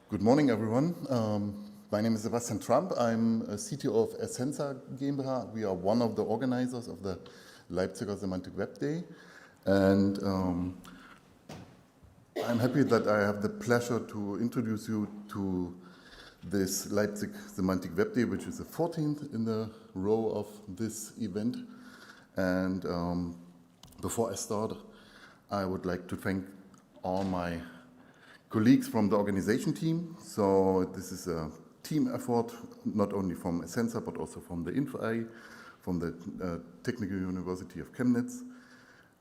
Good morning, everyone. My name is Sebastian Trump. I'm a CTO of eccenca GmbH. We are one of the organizers of the Leipzig Semantic Web Day. And I'm happy that I have the pleasure to introduce you to this Leipzig Semantic Web Day, which is the 14th in the row of this event. And before I start, I would like to thank all my colleagues from the organization team. So this is a team effort, not only from eccenca, but also from the INFI, from the Technical University of Chemnitz,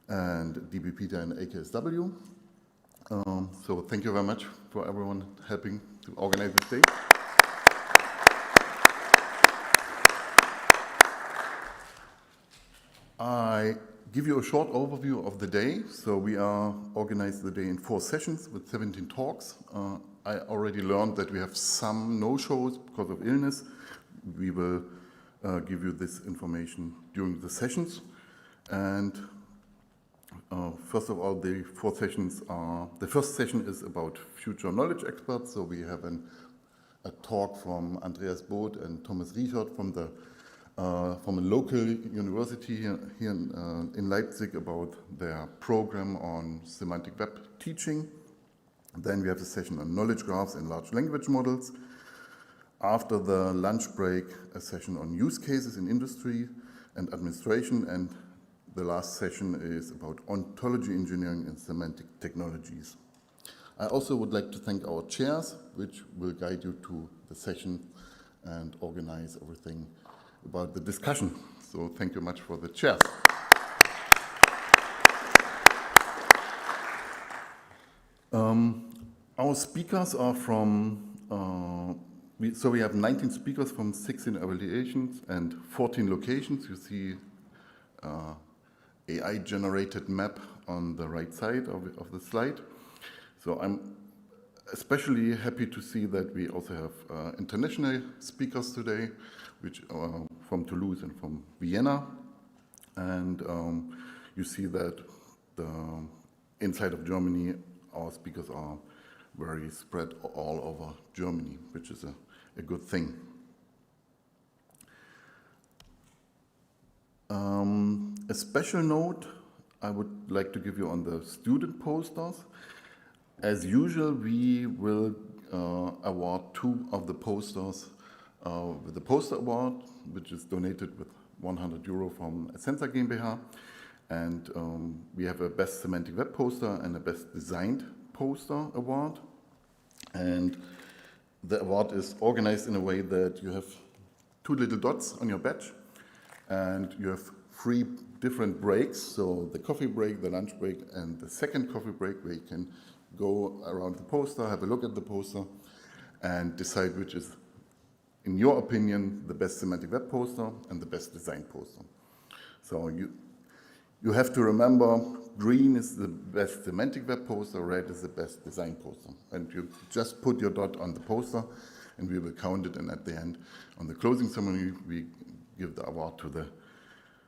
and DB Peter and AKSW. So thank you very much for everyone helping to organize this day. I give you a short overview of the day. So we are organized the day in 4 sessions with 17 talks. I already learned that we have some no-shows because of illness. We will give you this information during the sessions. And first of all, the 4 sessions are, the first session is about future knowledge experts. So we have a talk from Andreas Both and Thomas Richard from a local university here in Leipzig about their program on semantic web teaching. Then we have a session on knowledge graphs and large language models. After the lunch break, a session on use cases in industry and administration. And the last session is about ontology engineering and semantic technologies. I also would like to thank our chairs, which will guide you to the session and organize everything about the discussion. So thank you much for the chairs. Our speakers are from, so we have 19 speakers from 16 evaluations and 14 locations. You see AI-generated map on the right side of the slide. So I'm especially happy to see that we also have international speakers today, which are from Toulouse and from Vienna. And you see that inside of Germany, our speakers are very spread all over Germany, which is a good thing. A special note I would like to give you on the student posters. As usual, we will award 2 of the posters with the Poster Award, which is donated with €100 from eccenca GmbH. And we have a Best Semantic Web Poster and a Best Designed Poster Award. And the award is organized in a way that you have 2 little dots on your badge, and you have 3 different breaks. So the coffee break, the lunch break, and the second coffee break, where you can go around the poster, have a look at the poster, and decide which is, in your opinion, the best semantic web poster and the best design poster. So you have to remember, green is the best semantic web poster, red is the best design poster. And you just put your dot on the poster, and we will count it. And at the end, on the closing ceremony, we give the award to the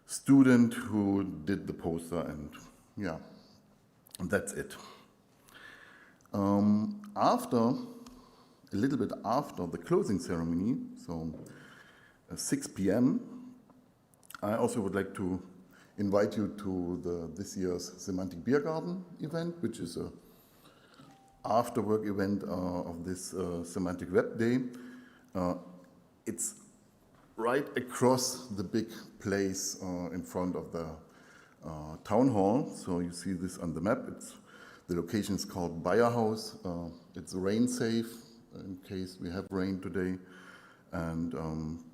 student who did the poster. And yeah, that's it. A little bit after the closing ceremony, so 6 p.m., I also would like to invite you to this year's Semantic Beer Garden event, which is an after-work event of this Semantic Web Day. It's right across the big place in front of the town hall. So you see this on the map. The location is called Bayer House. It's rain safe in case we have rain today. And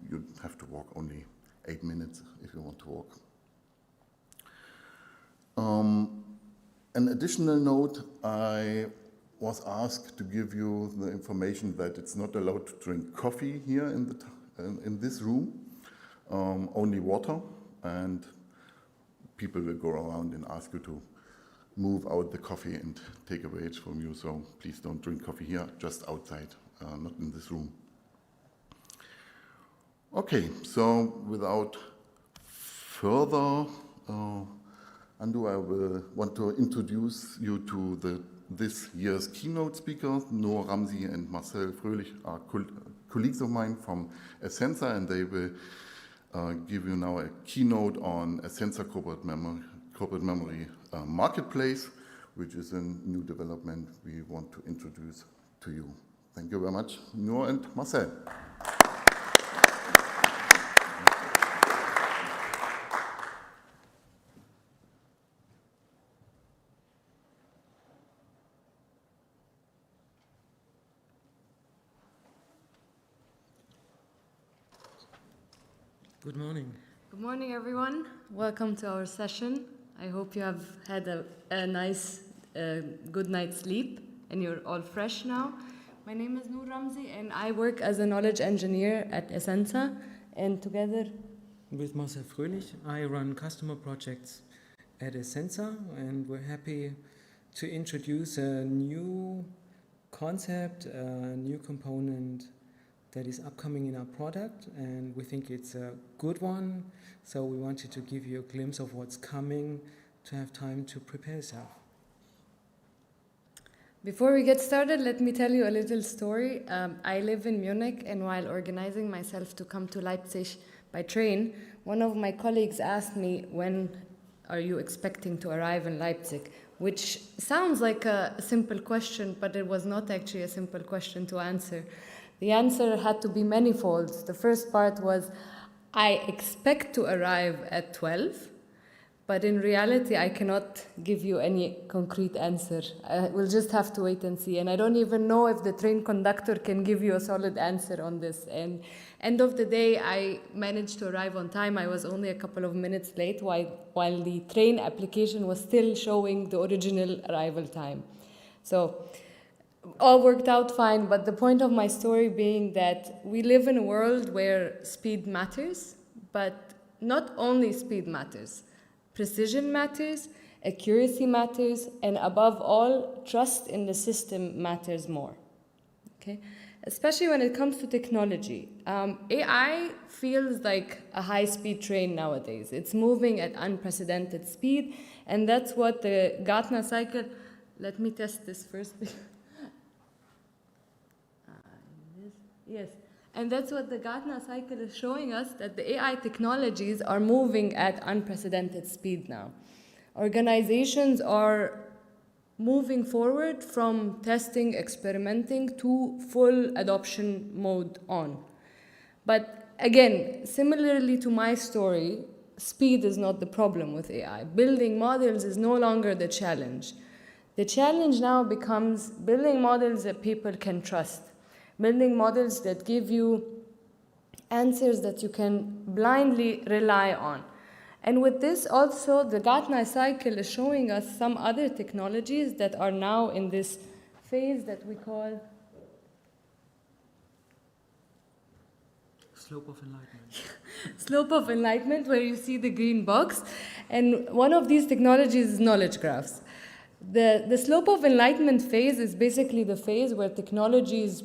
you have to walk only 8 minutes if you want to walk. An additional note, I was asked to give you the information that it's not allowed to drink coffee here in this room, only water, and people will go around and ask you to move out the coffee and take away it from you. So please don't drink coffee here, just outside, not in this room. Okay, so without further ado, I will want to introduce you to the this year's keynote speakers. Noah Ramsey and Marcel Fröhlich are colleagues of mine from eccenca, and they will give you now a keynote on eccenca corporate memory marketplace, which is a new development we want to introduce to you. Thank you very much, Noah and Marcel. Good morning. Good morning, everyone. Welcome to our session. I hope you have had a nice, good night's sleep and you're all fresh now. My name is Noor Ramzi and I work as a knowledge engineer at eccenca, and together With Marcel Fröhlich, I run customer projects at eccenca, and we're happy to introduce a new concept, a new component that is upcoming in our product, and we think it's a good one, so we wanted to give you a glimpse of what's coming to have time to prepare yourself. Before we get started, let me tell you a little story. I live in Munich, and while organizing myself to come to Leipzig by train, one of my colleagues asked me, when are you expecting to arrive in Leipzig? Which sounds like a simple question, but it was not actually a simple question to answer. The answer had to be manifold. The first part was, I expect to arrive at 12, but in reality, I cannot give you any concrete answer. We'll just have to wait and see. And I don't even know if the train conductor can give you a solid answer on this. And end of the day, I managed to arrive on time. I was only a couple of minutes late while the train application was still showing the original arrival time. So all worked out fine, but the point of my story being that we live in a world where speed matters, but not only speed matters. Precision matters, accuracy matters, and above all, trust in the system matters more. Okay? Especially when it comes to technology. AI feels like a high-speed train nowadays. It's moving at unprecedented speed, and that's what the Gartner cycle... Let me test this first. Yes, and that's what the Gartner cycle is showing us, that the AI technologies are moving at unprecedented speed now. Organizations are moving forward from testing, experimenting, to full adoption mode on. But again, similarly to my story, speed is not the problem with AI. Building models is no longer the challenge. The challenge now becomes building models that people can trust. Building models that give you answers that you can blindly rely on. And with this also, the Gartner cycle is showing us some other technologies that are now in this phase that we call Slope of enlightenment. slope of enlightenment, where you see the green box. And one of these technologies is knowledge graphs. The slope of enlightenment phase is basically the phase where technologies,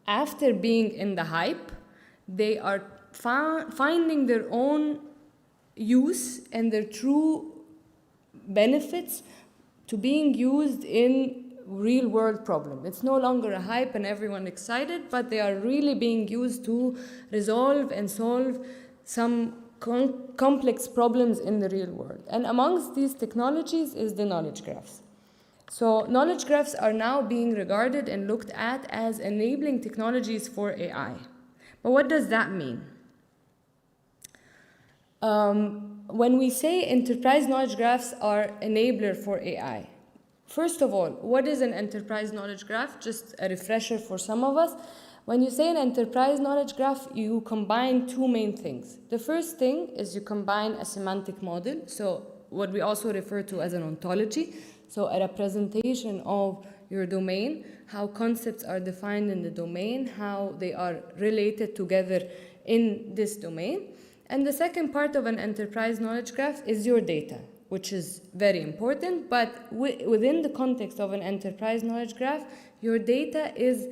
after being in the hype, they are finding their own use and their true benefits to being used in real-world problem. It's no longer a hype and everyone excited, but they are really being used to resolve and solve some complex problems in the real world. And amongst these technologies is the knowledge graphs. So knowledge graphs are now being regarded and looked at as enabling technologies for AI. But what does that mean? When we say enterprise knowledge graphs are enabler for AI, first of all, what is an enterprise knowledge graph? Just a refresher for some of us. When you say an enterprise knowledge graph, you combine two main things. The first thing is you combine a semantic model, so what we also refer to as an ontology. So a representation of your domain, how concepts are defined in the domain, how they are related together in this domain. And the second part of an enterprise knowledge graph is your data, which is very important, but within the context of an enterprise knowledge graph, your data is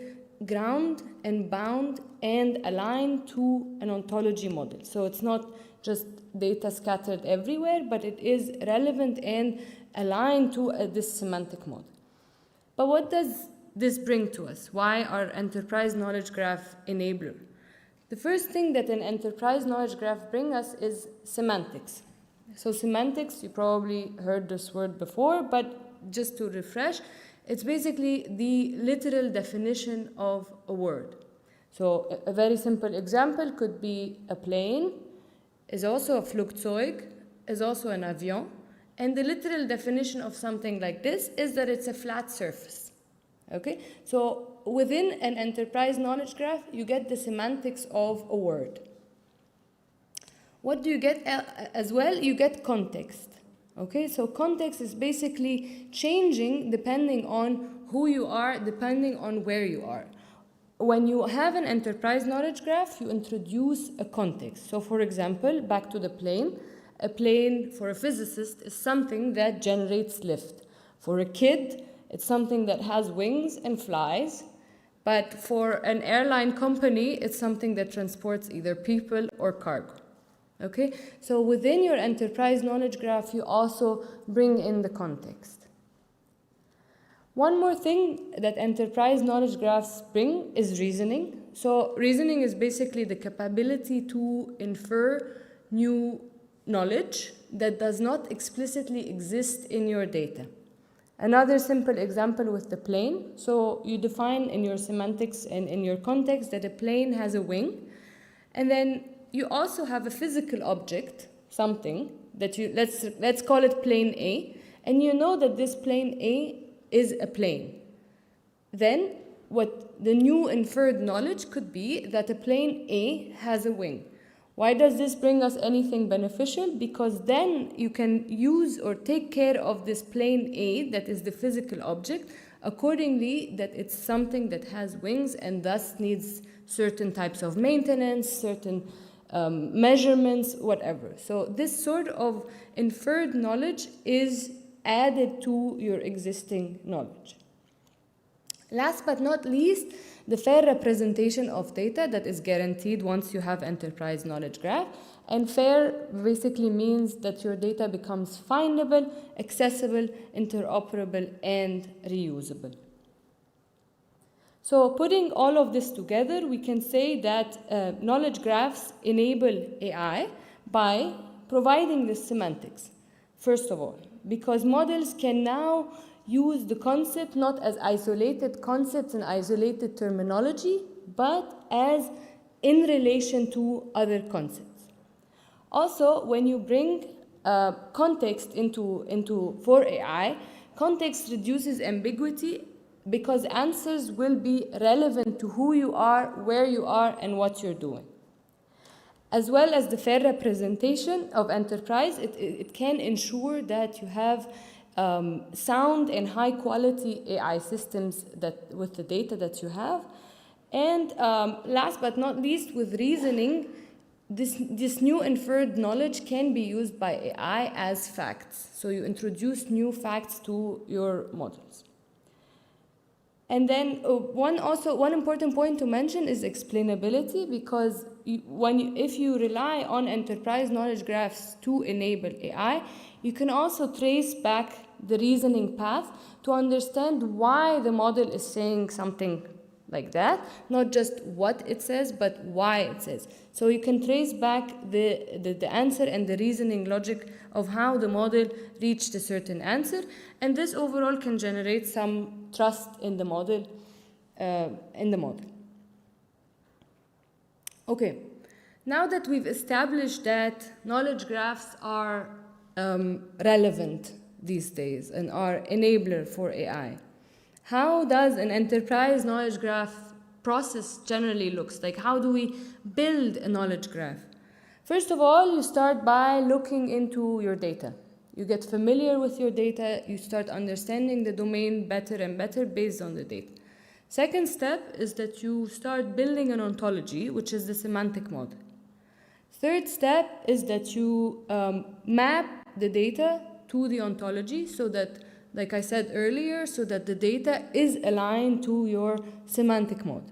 ground and bound and aligned to an ontology model. So it's not just data scattered everywhere, but it is relevant and aligned to this semantic model. But what does this bring to us? Why are enterprise knowledge graph enabler? The first thing that an enterprise knowledge graph brings us is semantics. So semantics, you probably heard this word before, but just to refresh, it's basically the literal definition of a word. So a very simple example could be a plane, is also a Flugzeug, is also an Avion, and the literal definition of something like this is that it's a flat surface. Okay? So within an enterprise knowledge graph, you get the semantics of a word. What do you get as well? You get context. Okay, so context is basically changing depending on who you are, depending on where you are. When you have an enterprise knowledge graph, you introduce a context. So for example, back to the plane, a plane for a physicist is something that generates lift. For a kid, it's something that has wings and flies. But for an airline company, it's something that transports either people or cargo. Okay, so within your enterprise knowledge graph, you also bring in the context. One more thing that enterprise knowledge graphs bring is reasoning. So reasoning is basically the capability to infer new knowledge that does not explicitly exist in your data. Another simple example with the plane. So you define in your semantics and in your context that a plane has a wing, and then you also have a physical object, something that you, let's call it plane A, and you know that this plane A is a plane. Then what the new inferred knowledge could be that a plane A has a wing. Why does this bring us anything beneficial? Because then you can use or take care of this plane A, that is the physical object, accordingly that it's something that has wings and thus needs certain types of maintenance, certain measurements, whatever. So this sort of inferred knowledge is added to your existing knowledge. Last but not least, the fair representation of data that is guaranteed once you have enterprise knowledge graph. And fair basically means that your data becomes findable, accessible, interoperable, and reusable. So putting all of this together, we can say that knowledge graphs enable AI by providing the semantics, first of all, because models can now use the concept not as isolated concepts and isolated terminology, but as in relation to other concepts. Also, when you bring context for AI, context reduces ambiguity because answers will be relevant to who you are, where you are, and what you're doing. As well as the fair representation of enterprise, it can ensure that you have sound and high quality AI systems that with the data that you have. And last but not least, with reasoning, this new inferred knowledge can be used by AI as facts. So you introduce new facts to your models. And then one important point to mention is explainability, because if you rely on enterprise knowledge graphs to enable AI, you can also trace back the reasoning path to understand why the model is saying something like that, not just what it says, but why it says. So you can trace back the answer and the reasoning logic of how the model reached a certain answer, and this overall can generate some trust in the model. Okay, now that we've established that knowledge graphs are relevant these days and are enabler for AI, how does an enterprise knowledge graph process generally looks like? How do we build a knowledge graph? First of all, you start by looking into your data. You get familiar with your data, you start understanding the domain better and better based on the data. Second step is that you start building an ontology, which is the semantic model. Third step is that you map the data to the ontology so that, like I said earlier, so that the data is aligned to your semantic model.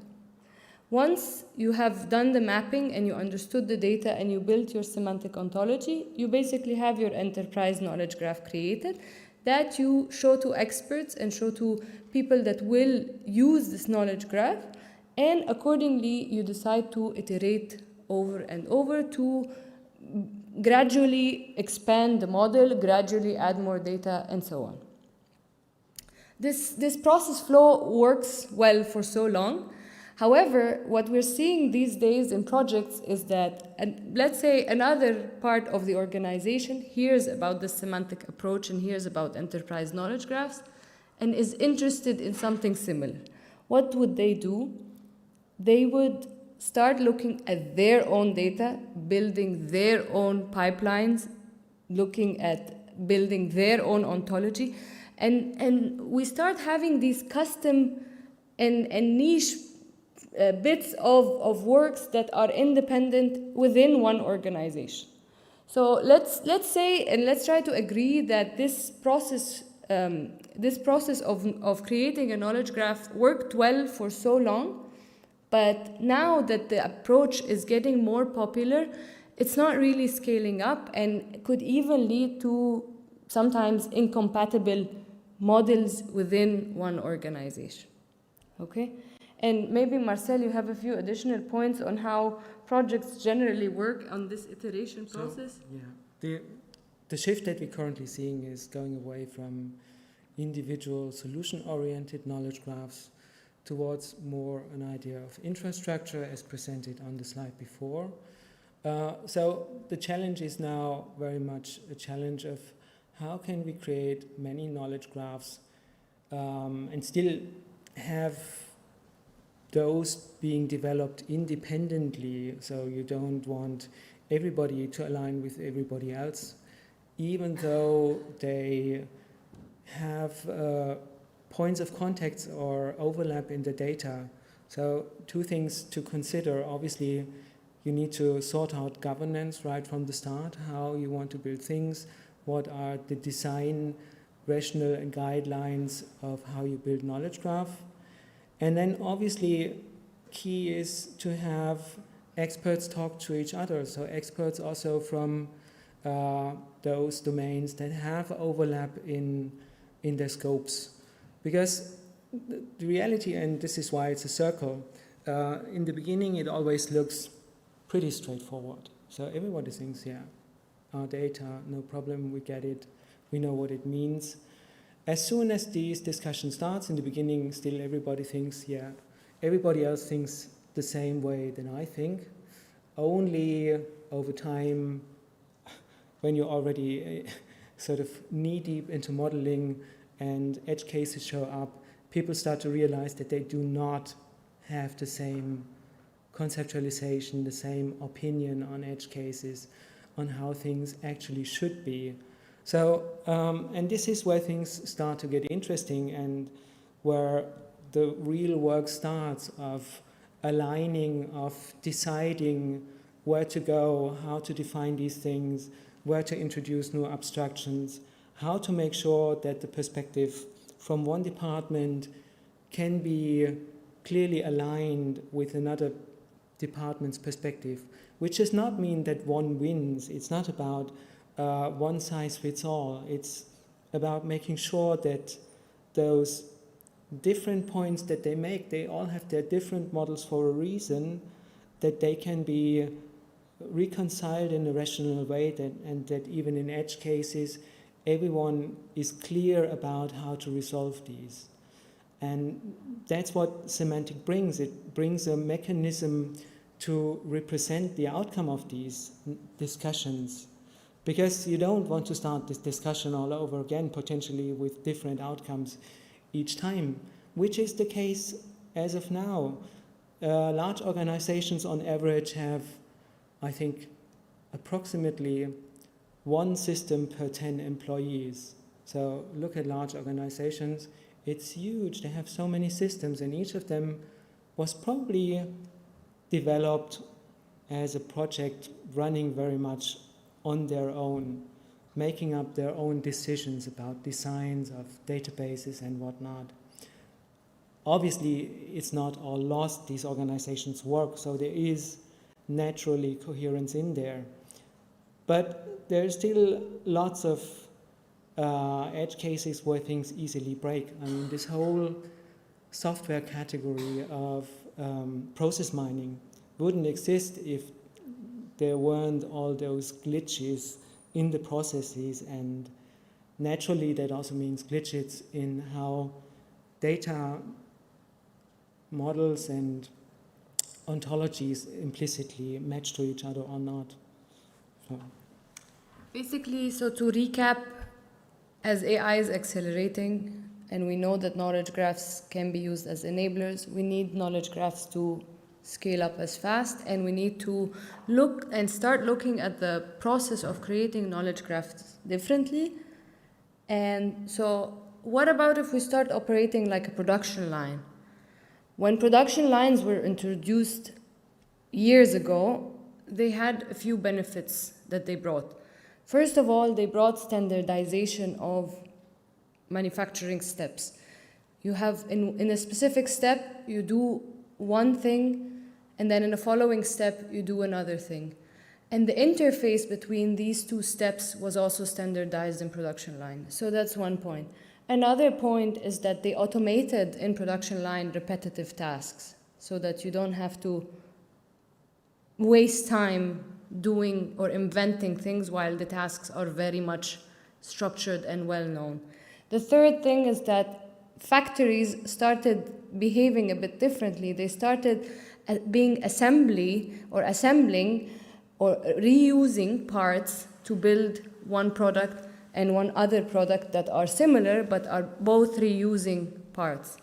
Once you have done the mapping and you understood the data and you built your semantic ontology, you basically have your enterprise knowledge graph created. that you show to experts and show to people that will use this knowledge graph, and accordingly you decide to iterate over and over to gradually expand the model, gradually add more data, and so on. This process flow works well for so long. However, what we're seeing these days in projects is that, let's say another part of the organization hears about the semantic approach and hears about enterprise knowledge graphs and is interested in something similar. What would they do? They would start looking at their own data, building their own pipelines, looking at building their own ontology, and we start having these custom and niche bits of works that are independent within one organization. So let's say, and let's try to agree that this process of creating a knowledge graph worked well for so long, but now that the approach is getting more popular, it's not really scaling up and could even lead to sometimes incompatible models within one organization. Okay? And maybe, Marcel, you have a few additional points on how projects generally work on this iteration process? Yeah, the shift that we're currently seeing is going away from individual solution-oriented knowledge graphs towards more an idea of infrastructure as presented on the slide before. So the challenge is now very much a challenge of how can we create many knowledge graphs and still have those being developed independently, so you don't want everybody to align with everybody else, even though they have points of contact or overlap in the data. So two things to consider. Obviously, you need to sort out governance right from the start, how you want to build things, what are the design rationale and guidelines of how you build knowledge graph. And then obviously key is to have experts talk to each other. So experts also from those domains that have overlap in their scopes. Because the reality, and this is why it's a circle, in the beginning it always looks pretty straightforward. So everybody thinks, yeah, our data, no problem, we get it, we know what it means. As soon as these discussion starts, in the beginning still everybody thinks, yeah, everybody else thinks the same way than I think. Only over time, when you're already sort of knee-deep into modeling and edge cases show up, people start to realize that they do not have the same conceptualization, the same opinion on edge cases, on how things actually should be. So, and this is where things start to get interesting and where the real work starts of aligning, of deciding where to go, how to define these things, where to introduce new abstractions, how to make sure that the perspective from one department can be clearly aligned with another department's perspective, which does not mean that one wins. It's not about one size fits all. It's about making sure that those different points that they make, they all have their different models for a reason, that they can be reconciled in a rational way, and that even in edge cases, everyone is clear about how to resolve these. And that's what semantic brings. It brings a mechanism to represent the outcome of these discussions. Because you don't want to start this discussion all over again, potentially with different outcomes each time, which is the case as of now. Large organizations on average have, I think, approximately one system per 10 employees. So look at large organizations, it's huge. They have so many systems, and each of them was probably developed as a project running very much on their own, making up their own decisions about designs of databases and whatnot. Obviously, it's not all lost. These organizations work, so there is naturally coherence in there. But there's still lots of edge cases where things easily break. I mean, this whole software category of process mining wouldn't exist if there weren't all those glitches in the processes, and naturally that also means glitches in how data models and ontologies implicitly match to each other or not. So. Basically, so to recap, as AI is accelerating and we know that knowledge graphs can be used as enablers, we need knowledge graphs to scale up as fast, and we need to look and start looking at the process of creating knowledge graphs differently. And so what about if we start operating like a production line? When production lines were introduced years ago, they had a few benefits that they brought. First of all, they brought standardization of manufacturing steps. You have, in a specific step, you do one thing, and then in the following step, you do another thing. And the interface between these two steps was also standardized in production line. So that's one point. Another point is that they automated in production line repetitive tasks so that you don't have to waste time doing or inventing things while the tasks are very much structured and well known. The third thing is that factories started behaving a bit differently. They started being assembling or reusing parts to build one product and one other product that are similar but are both reusing parts.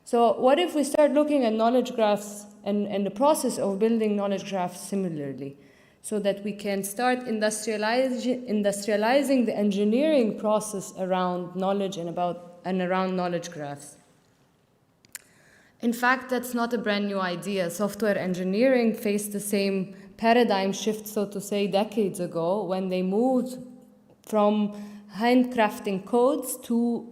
So what if we start looking at knowledge graphs and the process of building knowledge graphs similarly, so that we can start industrializing the engineering process around knowledge and around knowledge graphs? In fact, that's not a brand new idea. Software engineering faced the same paradigm shift, so to say, decades ago, when they moved from handcrafting codes to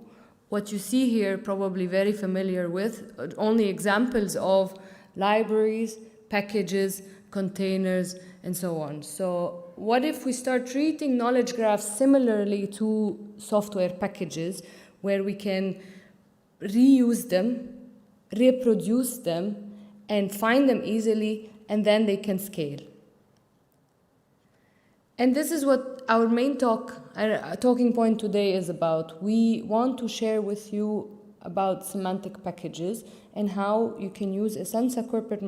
what you see here, probably very familiar with, only examples of libraries, packages, containers, and so on. So what if we start treating knowledge graphs similarly to software packages, where we can reuse them, reproduce them, and find them easily, and then they can scale? And this is what our main talking point today is about. We want to share with you about semantic packages and how you can use eccenca corporate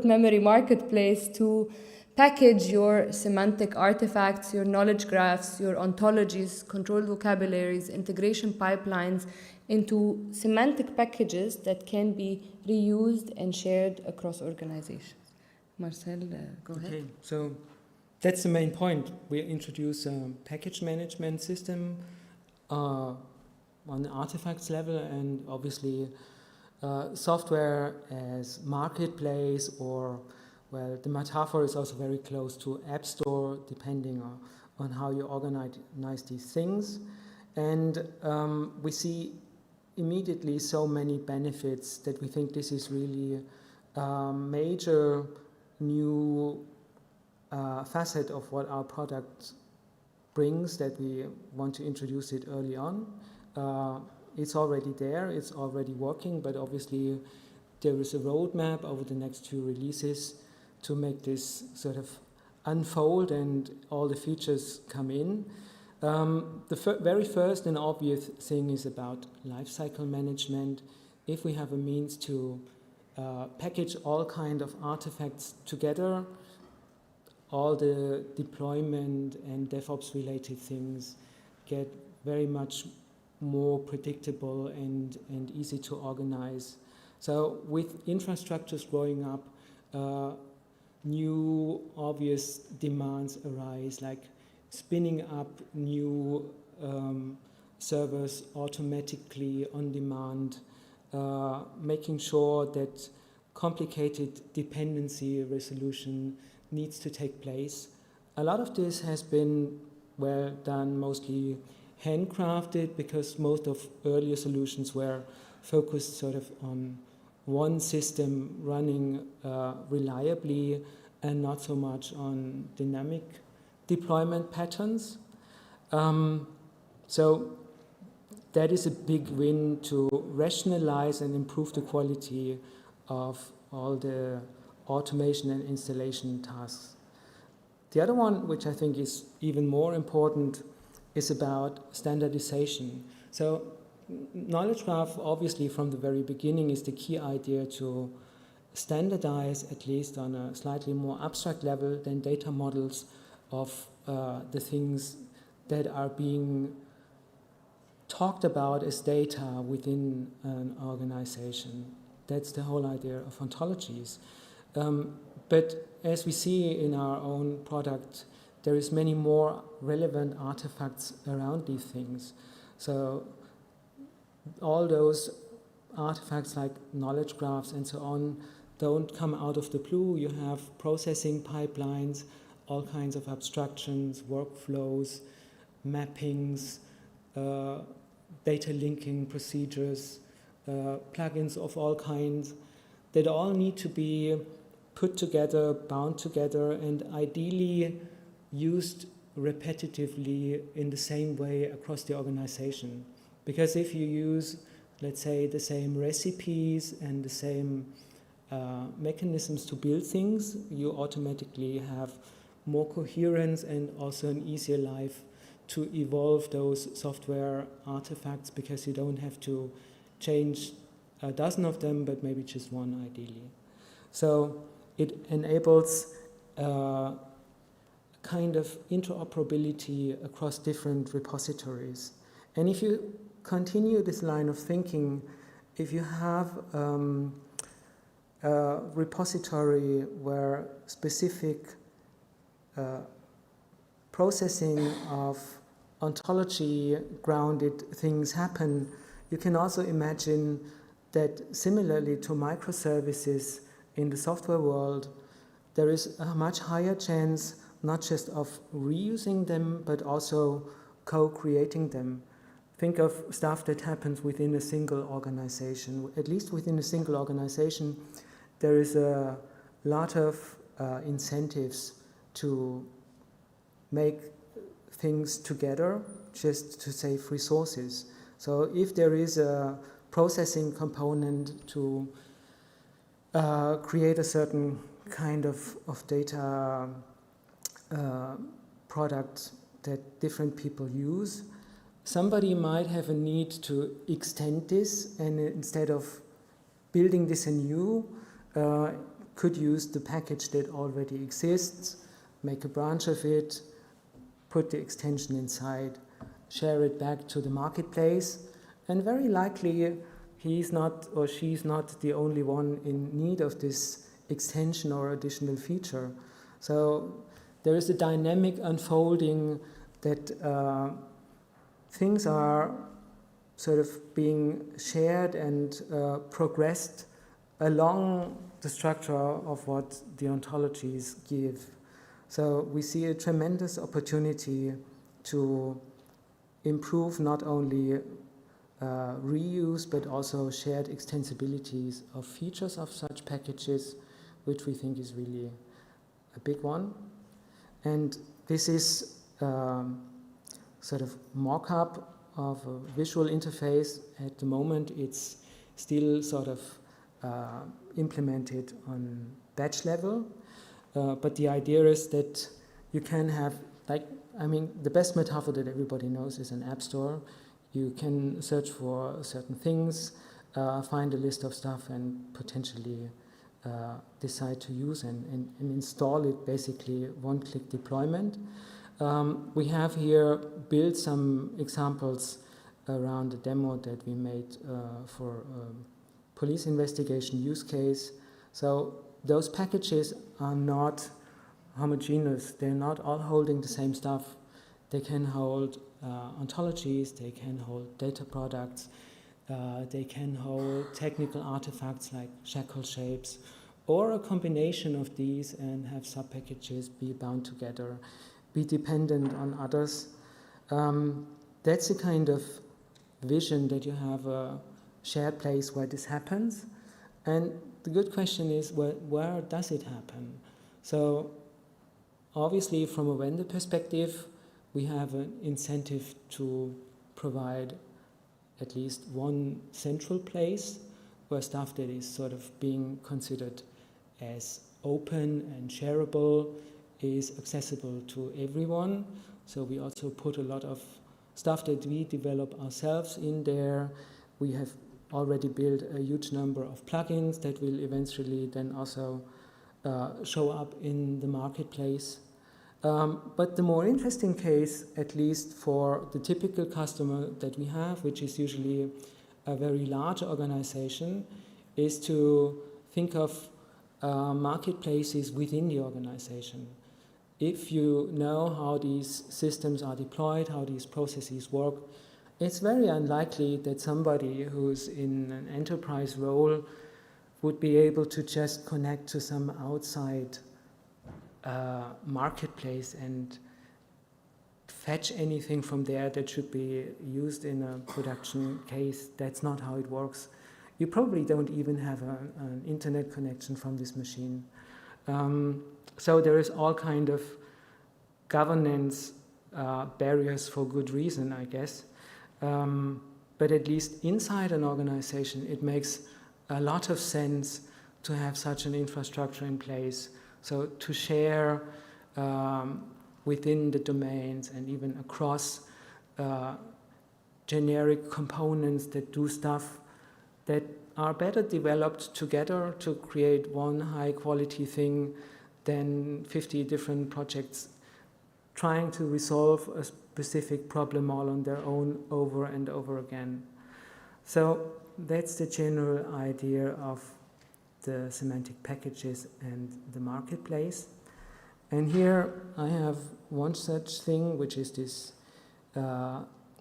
memory marketplace to package your semantic artifacts, your knowledge graphs, your ontologies, controlled vocabularies, integration pipelines into semantic packages that can be reused and shared across organizations. Marcel, go ahead. Okay, so that's the main point. We introduce a package management system on the artifacts level, and obviously software as marketplace, or, well, the metaphor is also very close to App Store, depending on how you organize these things. And we see immediately so many benefits that we think this is really a major new facet of what our product brings, that we want to introduce it early on. It's already there, it's already working, but obviously there is a roadmap over the next 2 releases to make this sort of unfold and all the features come in. The very first and obvious thing is about lifecycle management. If we have a means to package all kind of artifacts together, all the deployment and DevOps related things get very much more predictable and easy to organize. So with infrastructures growing up, new obvious demands arise, like spinning up new servers automatically on demand, making sure that complicated dependency resolution needs to take place. A lot of this has been, well, done mostly handcrafted, because most of earlier solutions were focused sort of on one system running reliably and not so much on dynamic deployment patterns. So that is a big win to rationalize and improve the quality of all the automation and installation tasks. The other one, which I think is even more important, is about standardization. So knowledge graph, obviously from the very beginning, is the key idea to standardize, at least on a slightly more abstract level than data models, of the things that are being talked about as data within an organization. That's the whole idea of ontologies. But as we see in our own product, there is many more relevant artifacts around these things. So all those artifacts like knowledge graphs and so on don't come out of the blue. You have processing pipelines, all kinds of abstractions, workflows, mappings, data linking procedures, plugins of all kinds that all need to be put together, bound together, and ideally used repetitively in the same way across the organization. Because if you use, let's say, the same recipes and the same mechanisms to build things, you automatically have more coherence and also an easier life to evolve those software artifacts, because you don't have to change a dozen of them, but maybe just one ideally. So it enables kind of interoperability across different repositories. And if you continue this line of thinking, if you have a repository where specific processing of ontology-grounded things happen, you can also imagine that similarly to microservices in the software world, there is a much higher chance not just of reusing them, but also co-creating them. Think of stuff that happens within a single organization. At least within a single organization, there is a lot of incentives to make things together just to save resources. So if there is a processing component to create a certain kind of data product that different people use, somebody might have a need to extend this, and instead of building this anew, could use the package that already exists, make a branch of it, put the extension inside, share it back to the marketplace, and very likely he's not or she's not the only one in need of this extension or additional feature. So there is a dynamic unfolding that things are sort of being shared and progressed along the structure of what the ontologies give. So we see a tremendous opportunity to improve not only reuse, but also shared extensibilities of features of such packages, which we think is really a big one. And this is sort of mock-up of a visual interface. At the moment, it's still sort of implemented on batch level. But the idea is that you can have, the best metaphor that everybody knows is an app store. You can search for certain things, find a list of stuff, and potentially decide to use and install it, basically one-click deployment. We have here built some examples around a demo that we made for police investigation use case. So those packages are not homogeneous. They're not all holding the same stuff. They can hold ontologies, they can hold data products, they can hold technical artifacts like shackle shapes, or a combination of these and have sub-packages be bound together, be dependent on others. That's the kind of vision that you have a shared place where this happens. And the good question is, where does it happen? So obviously from a vendor perspective, we have an incentive to provide at least one central place where stuff that is sort of being considered as open and shareable is accessible to everyone. So we also put a lot of stuff that we develop ourselves in there. We have already built a huge number of plugins that will eventually then also show up in the marketplace. But the more interesting case, at least for the typical customer that we have, which is usually a very large organization, is to think of marketplaces within the organization. If you know how these systems are deployed, how these processes work, it's very unlikely that somebody who's in an enterprise role would be able to just connect to some outside marketplace and fetch anything from there that should be used in a production case. That's not how it works. You probably don't even have an internet connection from this machine. So there is all kind of governance barriers for good reason, I guess. But at least inside an organization, it makes a lot of sense to have such an infrastructure in place. So to share within the domains and even across generic components that do stuff that are better developed together to create one high quality thing than 50 different projects trying to resolve a specific problem all on their own over and over again. So that's the general idea of the semantic packages and the marketplace. And here I have one such thing, which is this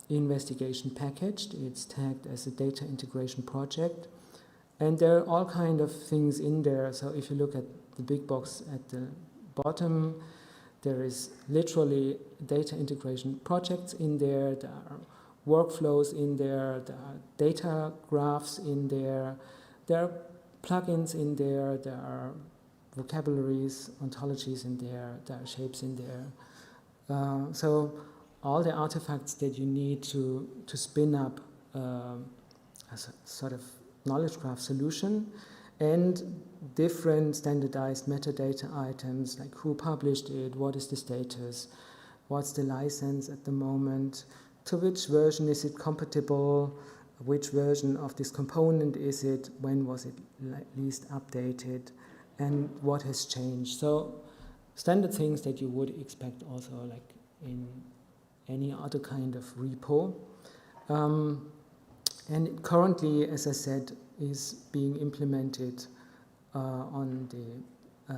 investigation package. It's tagged as a data integration project. And there are all kind of things in there. So if you look at the big box at the bottom, there is literally data integration projects in there. There are workflows in there. There are data graphs in there. There are plugins in there. There are vocabularies, ontologies in there. There are shapes in there. So all the artifacts that you need to spin up a sort of knowledge graph solution, and different standardized metadata items like who published it, what is the status, what's the license at the moment, to which version is it compatible, which version of this component is it, when was it least updated, and what has changed. So standard things that you would expect also like in any other kind of repo. And currently, as I said, is being implemented on the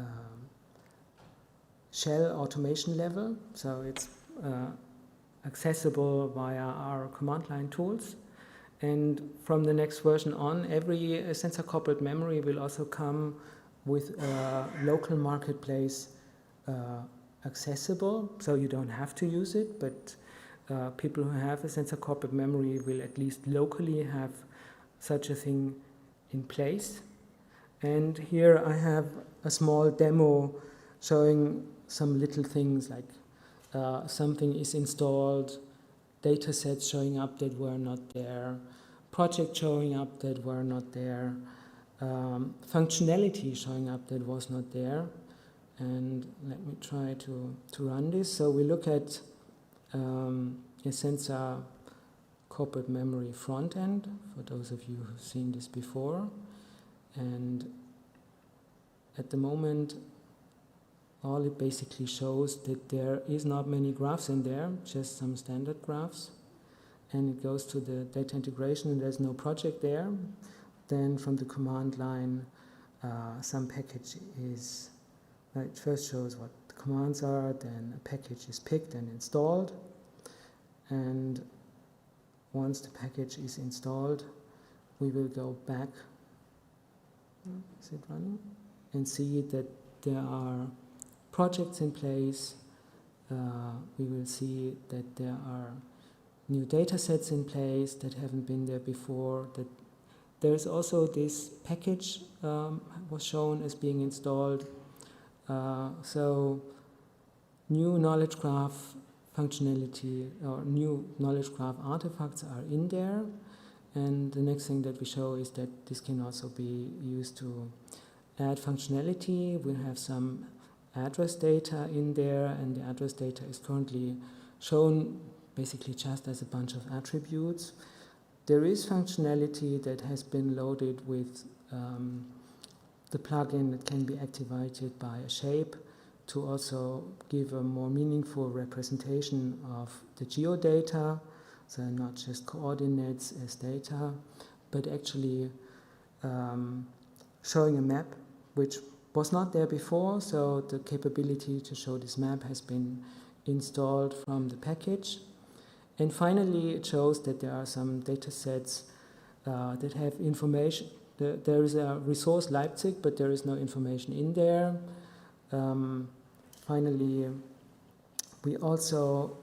shell automation level. So it's accessible via our command line tools. And from the next version on, every sensor corporate memory will also come with a local marketplace accessible. So you don't have to use it, but people who have a sensor corporate memory will at least locally have such a thing in place. And here I have a small demo showing some little things like something is installed, data sets showing up that were not there, projects showing up that were not there, functionality showing up that was not there. And let me try to run this. So we look at a sensor corporate memory front end, for those of you who've seen this before. And at the moment, all it basically shows that there is not many graphs in there, just some standard graphs. And it goes to the data integration and there's no project there. Then from the command line, some package is, it first shows what the commands are, then a package is picked and installed. And once the package is installed, we will go back, is it running? And see that there are projects in place. We will see that there are new data sets in place that haven't been there before. That there's also this package was shown as being installed. So new knowledge graph functionality or new knowledge graph artifacts are in there. And the next thing that we show is that this can also be used to add functionality. We have some address data in there, and the address data is currently shown basically just as a bunch of attributes. There is functionality that has been loaded with the plugin that can be activated by a shape to also give a more meaningful representation of the geodata, so not just coordinates as data, but actually showing a map which was not there before, so the capability to show this map has been installed from the package. And finally, it shows that there are some data sets that have information. There is a resource Leipzig, but there is no information in there. Finally, we also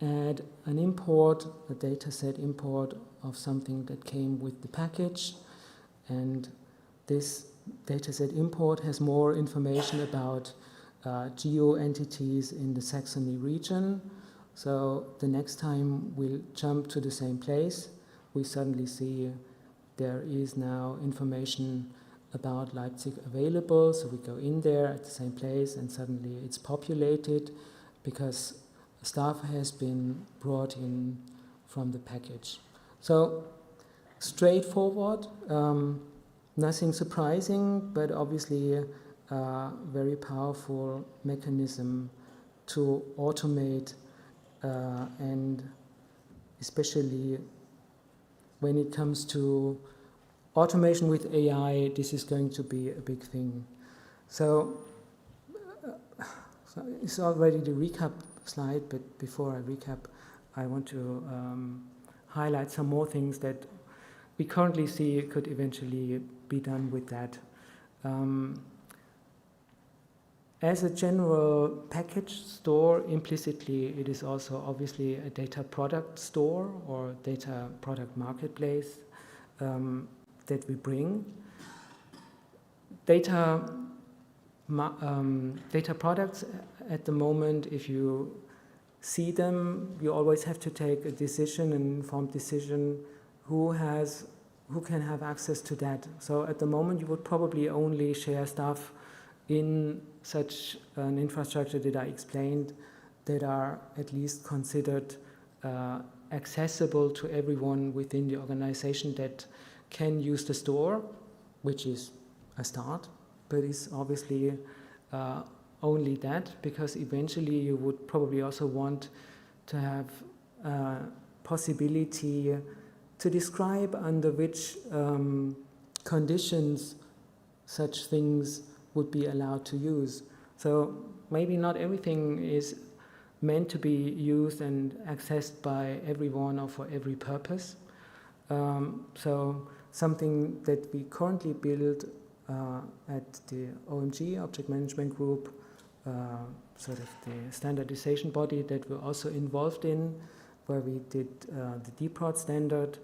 add an import, a dataset import of something that came with the package. And this dataset import has more information about geo entities in the Saxony region. So the next time we'll jump to the same place, we suddenly see there is now information about Leipzig available. So we go in there at the same place and suddenly it's populated because stuff has been brought in from the package. So straightforward, nothing surprising, but obviously a very powerful mechanism to automate and especially when it comes to automation with AI, this is going to be a big thing. So it's already the recap slide, but before I recap, I want to highlight some more things that we currently see could eventually be done with that. As a general package store, implicitly it is also obviously a data product store or data product marketplace that we bring. Data products at the moment, if you see them, you always have to take a decision, an informed decision, who can have access to that. So at the moment you would probably only share stuff in such an infrastructure that I explained that are at least considered accessible to everyone within the organization that can use the store, which is a start, but it's obviously only that, because eventually you would probably also want to have possibility to describe under which conditions such things would be allowed to use. So maybe not everything is meant to be used and accessed by everyone or for every purpose. So something that we currently build at the OMG, Object Management Group, sort of the standardization body that we're also involved in, where we did the DPROD standard,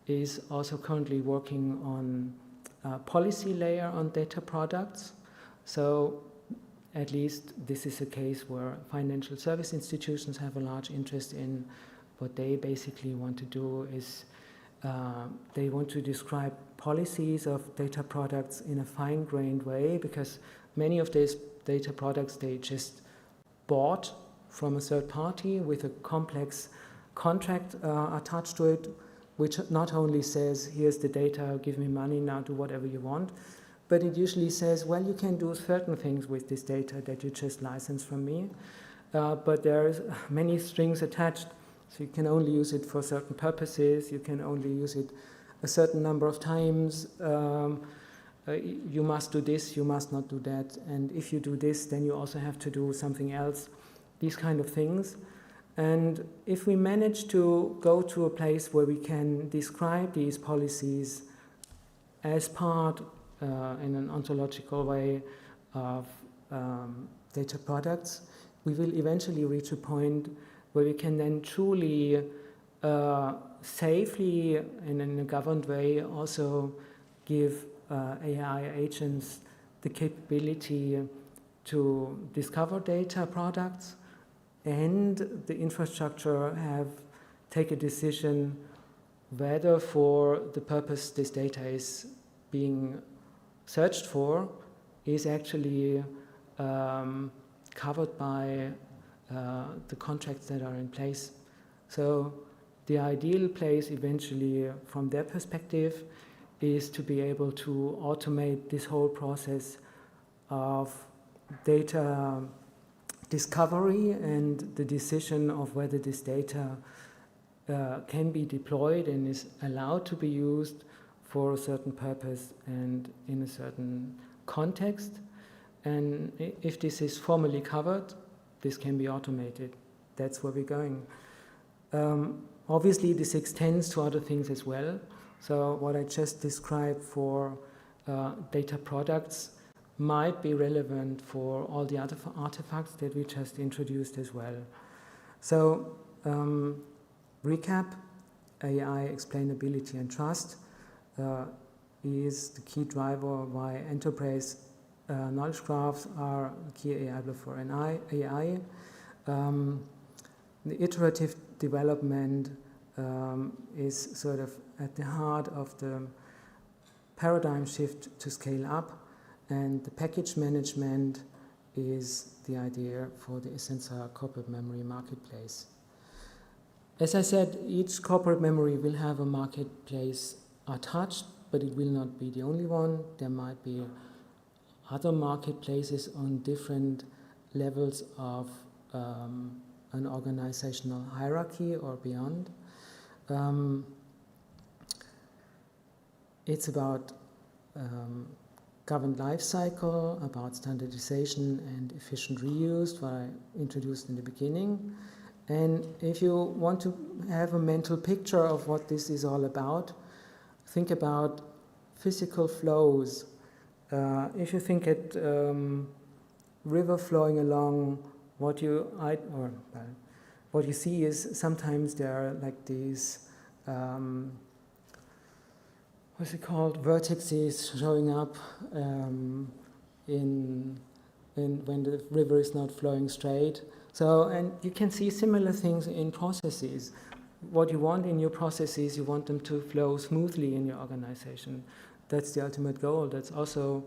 is also currently working on a policy layer on data products. So at least this is a case where financial service institutions have a large interest in. What they basically want to do is they want to describe policies of data products in a fine-grained way, because many of these data products they just bought from a third party with a complex contract attached to it, which not only says, here's the data, give me money, now do whatever you want, but it usually says, well, you can do certain things with this data that you just licensed from me, but there's many strings attached, so you can only use it for certain purposes, you can only use it a certain number of times, you must do this, you must not do that, and if you do this, then you also have to do something else, these kind of things. And if we manage to go to a place where we can describe these policies as part in an ontological way of data products, we will eventually reach a point where we can then truly safely and in a governed way also give AI agents the capability to discover data products and the infrastructure take a decision whether for the purpose this data is being searched for is actually covered by the contracts that are in place. So the ideal place eventually from their perspective is to be able to automate this whole process of data discovery and the decision of whether this data can be deployed and is allowed to be used for a certain purpose and in a certain context. And if this is formally covered, this can be automated. That's where we're going. Obviously, this extends to other things as well. So what I just described for data products might be relevant for all the other artifacts that we just introduced as well. So, recap, AI explainability and trust is the key driver why enterprise knowledge graphs are a key enabler for AI. The iterative development is sort of at the heart of the paradigm shift to scale up, and the package management is the idea for the eccenca corporate memory marketplace. As I said, each corporate memory will have a marketplace attached, but it will not be the only one. There might be other marketplaces on different levels of an organizational hierarchy or beyond. It's about governed life cycle, about standardization and efficient reuse, what I introduced in the beginning. And if you want to have a mental picture of what this is all about, think about physical flows. If you think at river flowing along, what you see is sometimes there are like these what's it called, vertices showing up in when the river is not flowing straight. So, and you can see similar things in processes. What you want in your processes, you want them to flow smoothly in your organization. That's the ultimate goal. That's also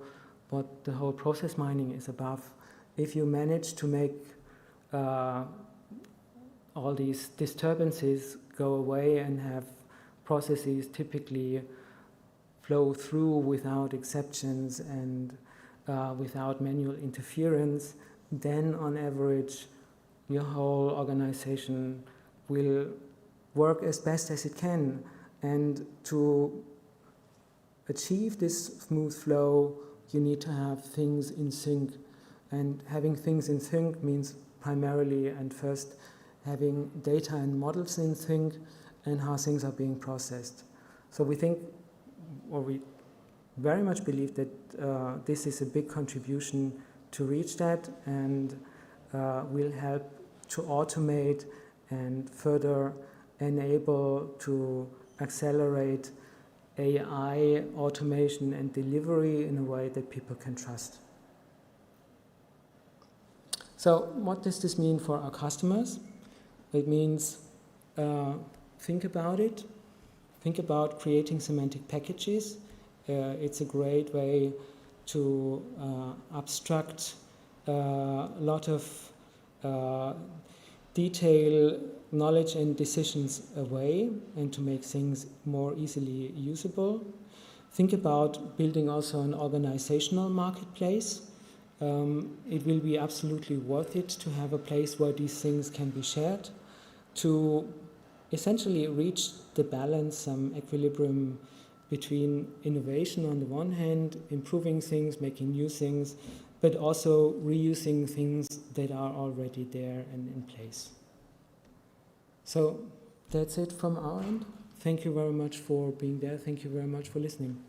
what the whole process mining is about. If you manage to make all these disturbances go away and have processes typically flow through without exceptions and without manual interference, then on average your whole organization will work as best as it can. And to achieve this smooth flow, you need to have things in sync. And having things in sync means primarily and first having data and models in sync and how things are being processed. So we think, or we very much believe that this is a big contribution to reach that, and will help to automate and further enable to accelerate AI automation and delivery in a way that people can trust. So what does this mean for our customers? It means think about it. Think about creating semantic packages. It's a great way to abstract a lot of detail, knowledge and decisions away and to make things more easily usable. Think about building also an organizational marketplace. It will be absolutely worth it to have a place where these things can be shared to essentially reach the balance, some equilibrium between innovation on the one hand, improving things, making new things, but also reusing things that are already there and in place. So that's it from our end. Thank you very much for being there. Thank you very much for listening.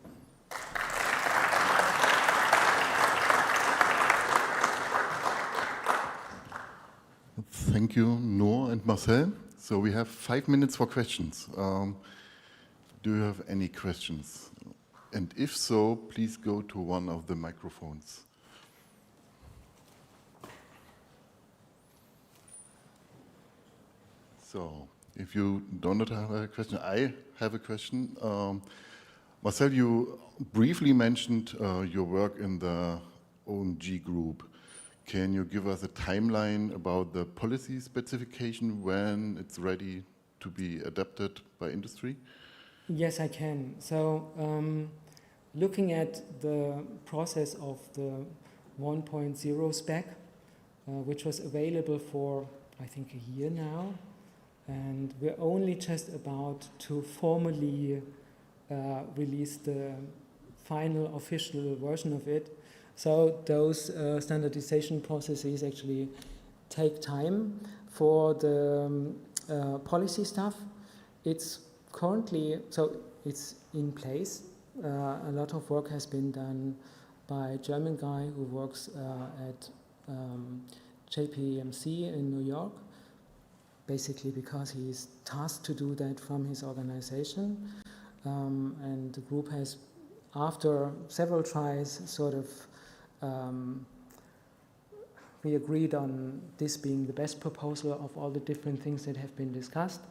Thank you, Noor and Marcel. So we have 5 minutes for questions. Do you have any questions? And if so, please go to one of the microphones. So, if you don't have a question, I have a question. Marcel, you briefly mentioned your work in the OMG group. Can you give us a timeline about the policy specification when it's ready to be adapted by industry? Yes, I can. So, looking at the process of the 1.0 spec, which was available for, I think, a year now, and we're only just about to formally release the final official version of it. So those standardization processes actually take time. For the policy stuff, it's currently, so it's in place. A lot of work has been done by a German guy who works at JPMC in New York, basically because he's tasked to do that from his organization. And the group has, after several tries, sort of we agreed on this being the best proposal of all the different things that have been discussed.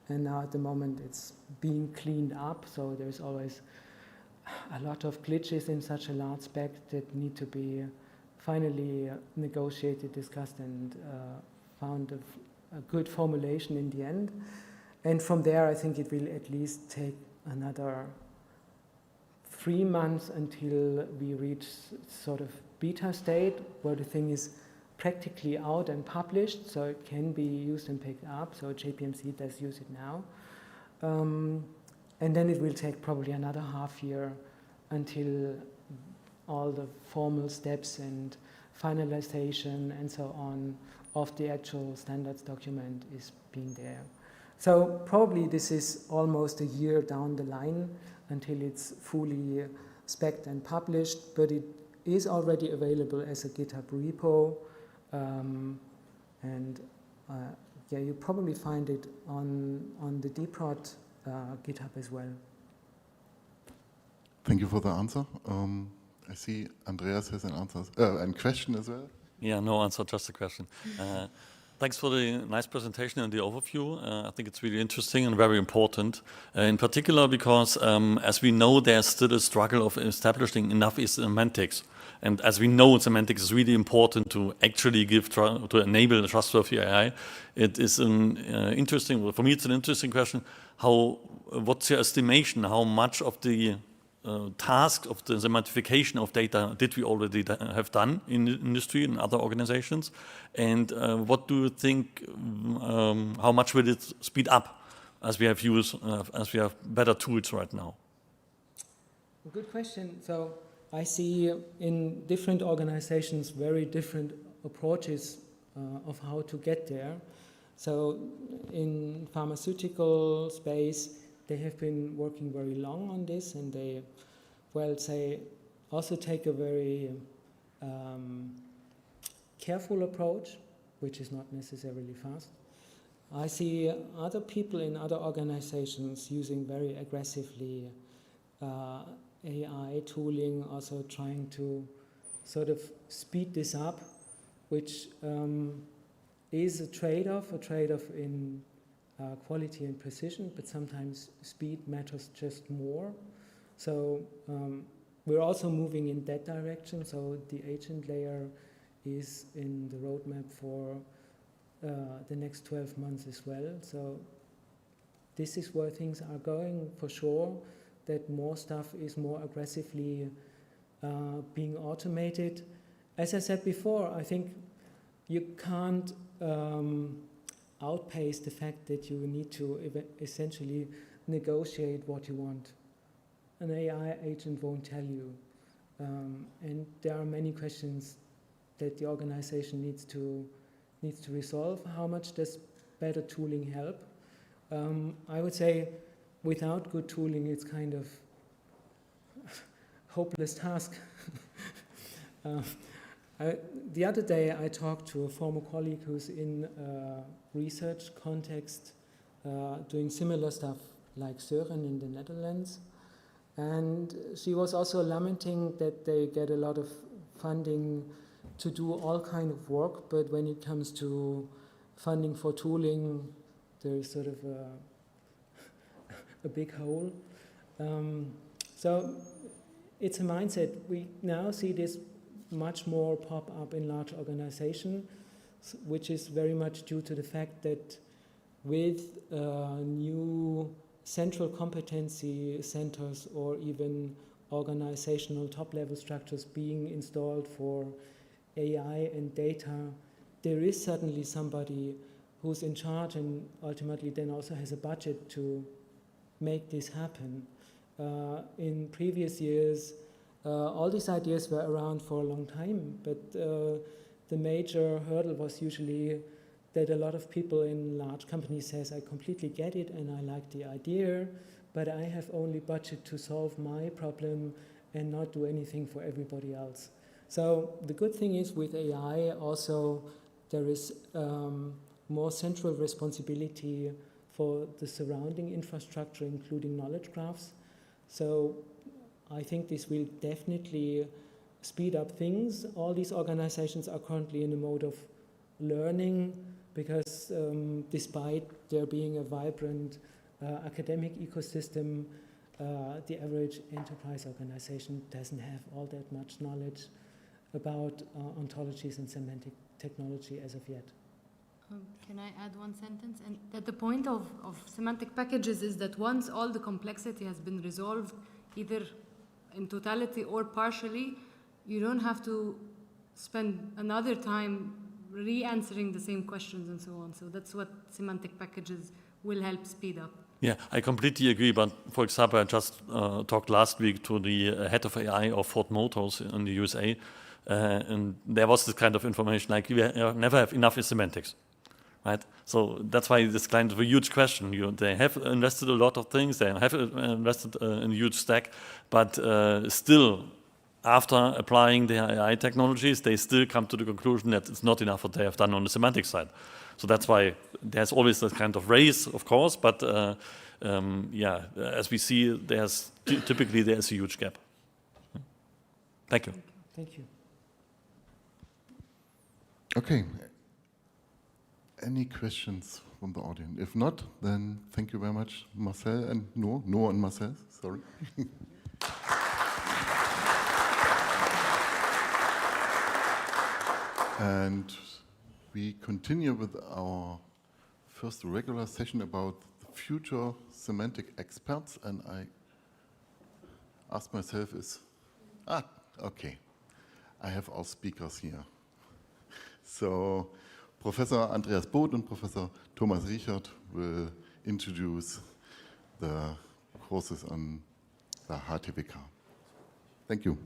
And now at the moment it's being cleaned up, so there's always a lot of glitches in such a large spec that need to be finally negotiated, discussed, and found a good formulation in the end. And from there, I think it will at least take another 3 months until we reach sort of beta state, where the thing is practically out and published, so it can be used and picked up. So JPMC does use it now. And then it will take probably another half year until all the formal steps and finalization and so on of the actual standards document is being there. So probably this is almost a year down the line until it's fully spec'd and published, but it is already available as a GitHub repo. Yeah, you probably find it on the dprod GitHub as well. Thank you for the answer. I see Andreas has an answer, and question as well. Yeah, no answer, just a question. Thanks for the nice presentation and the overview. I think it's really interesting and very important, in particular because, as we know, there's still a struggle of establishing enough semantics. And as we know, semantics is really important to actually to enable trustworthy AI. It is an interesting, for me, it's an interesting question. What's your estimation? How much of the task of the semantification of data did we already have done in the industry and other organizations? And what do you think, how much will it speed up as we have better tools right now? Good question. So I see in different organizations very different approaches of how to get there. So in pharmaceutical space, they have been working very long on this, and they, also take a very careful approach, which is not necessarily fast. I see other people in other organizations using very aggressively AI tooling, also trying to sort of speed this up, which is a trade-off in quality and precision, but sometimes speed matters just more. So we're also moving in that direction. So the agent layer is in the roadmap for the next 12 months as well. So this is where things are going for sure, that more stuff is more aggressively being automated. As I said before, I think you can't outpace the fact that you need to essentially negotiate what you want. An AI agent won't tell you. And there are many questions that the organization needs to resolve. How much does better tooling help? I would say without good tooling, it's kind of hopeless task. The other day, I talked to a former colleague who's in a research context doing similar stuff like Søren in the Netherlands. And she was also lamenting that they get a lot of funding to do all kind of work, but when it comes to funding for tooling, there is sort of a big hole. So it's a mindset. We now see this much more pop up in large organizations, which is very much due to the fact that with new central competency centers or even organizational top-level structures being installed for AI and data, there is suddenly somebody who's in charge and ultimately then also has a budget to make this happen. In previous years, all these ideas were around for a long time, but the major hurdle was usually that a lot of people in large companies says, I completely get it and I like the idea, but I have only budget to solve my problem and not do anything for everybody else. So the good thing is with AI also there is more central responsibility for the surrounding infrastructure, including knowledge graphs. So I think this will definitely speed up things. All these organizations are currently in a mode of learning because despite there being a vibrant academic ecosystem, the average enterprise organization doesn't have all that much knowledge about ontologies and semantic technology as of yet. Can I add one sentence? And that the point of semantic packages is that once all the complexity has been resolved, either in totality or partially, you don't have to spend another time re-answering the same questions and so on. So that's what semantic packages will help speed up. Yeah, I completely agree. But for example, I just talked last week to the head of AI of Ford Motors in the USA, and there was this kind of information like, we never have enough in semantics, right? So that's why this kind of a huge question. They have invested a lot of things, they have invested in a huge stack, but still, after applying the AI technologies, they still come to the conclusion that it's not enough what they have done on the semantic side. So that's why there's always this kind of race, of course, but yeah, as we see, typically there's a huge gap. Thank you. Thank you. Okay. Any questions from the audience? If not, then thank you very much, Marcel and Noah and Marcel, sorry. And we continue with our first regular session about the future semantic experts, and I ask myself okay, I have our speakers here. So Professor Andreas Both and Professor Thomas Richard will introduce the courses on the HTWK. Thank you.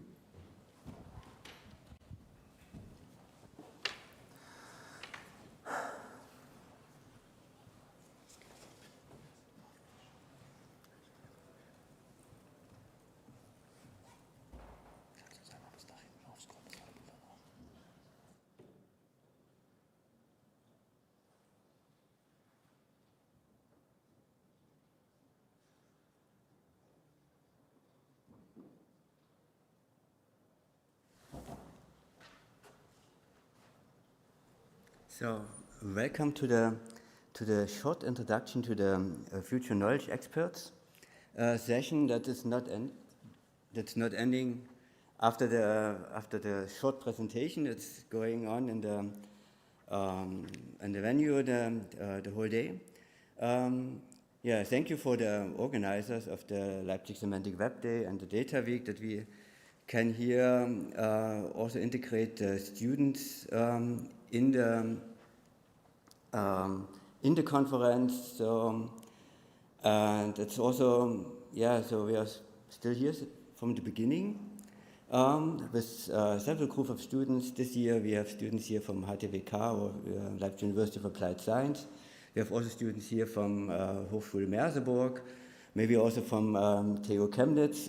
So, welcome to the short introduction to the future knowledge experts session that is that's not ending after the short presentation that's going on in the venue the whole day. Yeah, thank you for the organizers of the Leipzig Semantic Web Day and the Data Week that we can here also integrate the students in the conference. So, and it's also, yeah, so we are still here from the beginning with several group of students. This year we have students here from HTWK or Leipzig University of Applied Science. We have also students here from Hochschule Merseburg, maybe also from TU Chemnitz.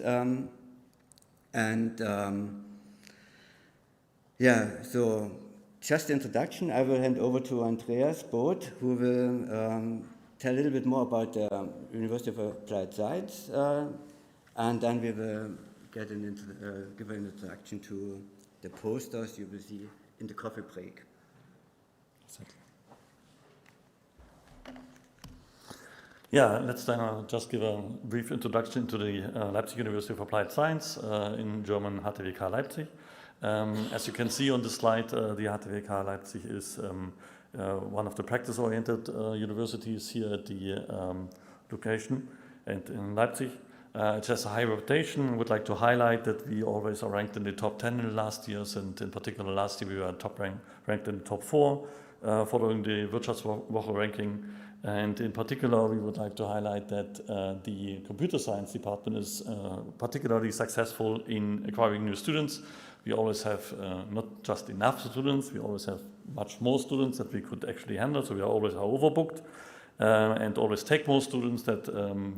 Yeah, so just introduction, I will hand over to Andreas Both, who will tell a little bit more about the University of Applied Science, and then we will give an introduction to the posters you will see in the coffee break. Yeah, let's then just give a brief introduction to the Leipzig University of Applied Science, in German HTWK Leipzig. As you can see on the slide, the HTWK Leipzig is one of the practice-oriented universities here at the location and in Leipzig. It has a high reputation. I would like to highlight that we always are ranked in the top 10 in the last years, and in particular last year we were ranked in the top 4 following the Wirtschaftswoche ranking. And in particular, we would like to highlight that the computer science department is particularly successful in acquiring new students. We always have not just enough students, we always have much more students that we could actually handle, so we are always overbooked and always take more students that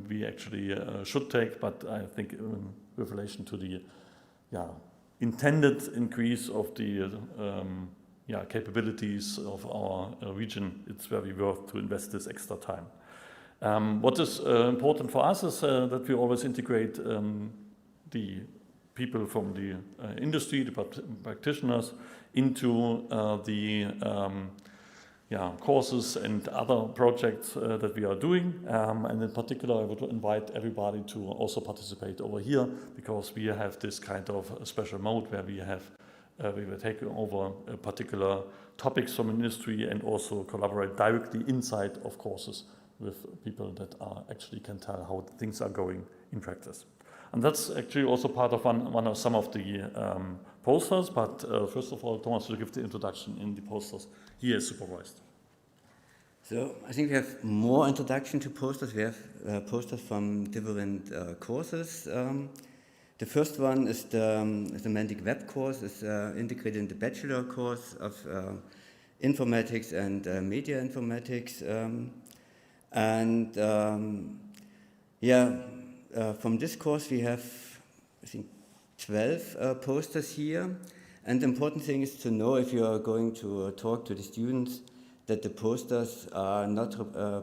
we actually should take, but I think with relation to the intended increase of the capabilities of our region, it's very worth to invest this extra time. What is important for us is that we always integrate the people from the industry, the practitioners, into the courses and other projects that we are doing. And in particular, I would invite everybody to also participate over here, because we have this kind of special mode where we will take over particular topics from industry and also collaborate directly inside of courses with people that actually can tell how things are going in practice. And that's actually also part of some of the posters, but first of all, Thomas will give the introduction in the posters he has supervised. So I think we have more introduction to posters. We have posters from different courses. The first one is the Semantic Web course. It's integrated in the bachelor course of informatics and media informatics. From this course we have, I think, 12 posters here. And the important thing is to know, if you are going to talk to the students, that the posters are not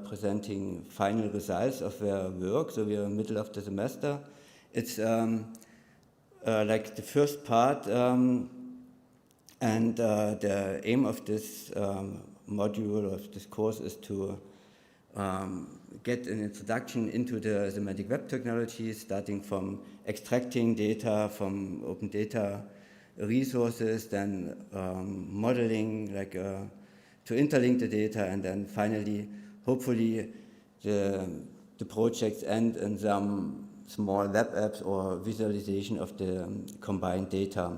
presenting final results of their work. So we are in the middle of the semester. It's like the first part, and the aim of this module, of this course, is to get an introduction into the semantic web technologies, starting from extracting data from open data resources, then modeling, like to interlink the data, and then finally, hopefully, the projects end in some small web apps or visualization of the combined data.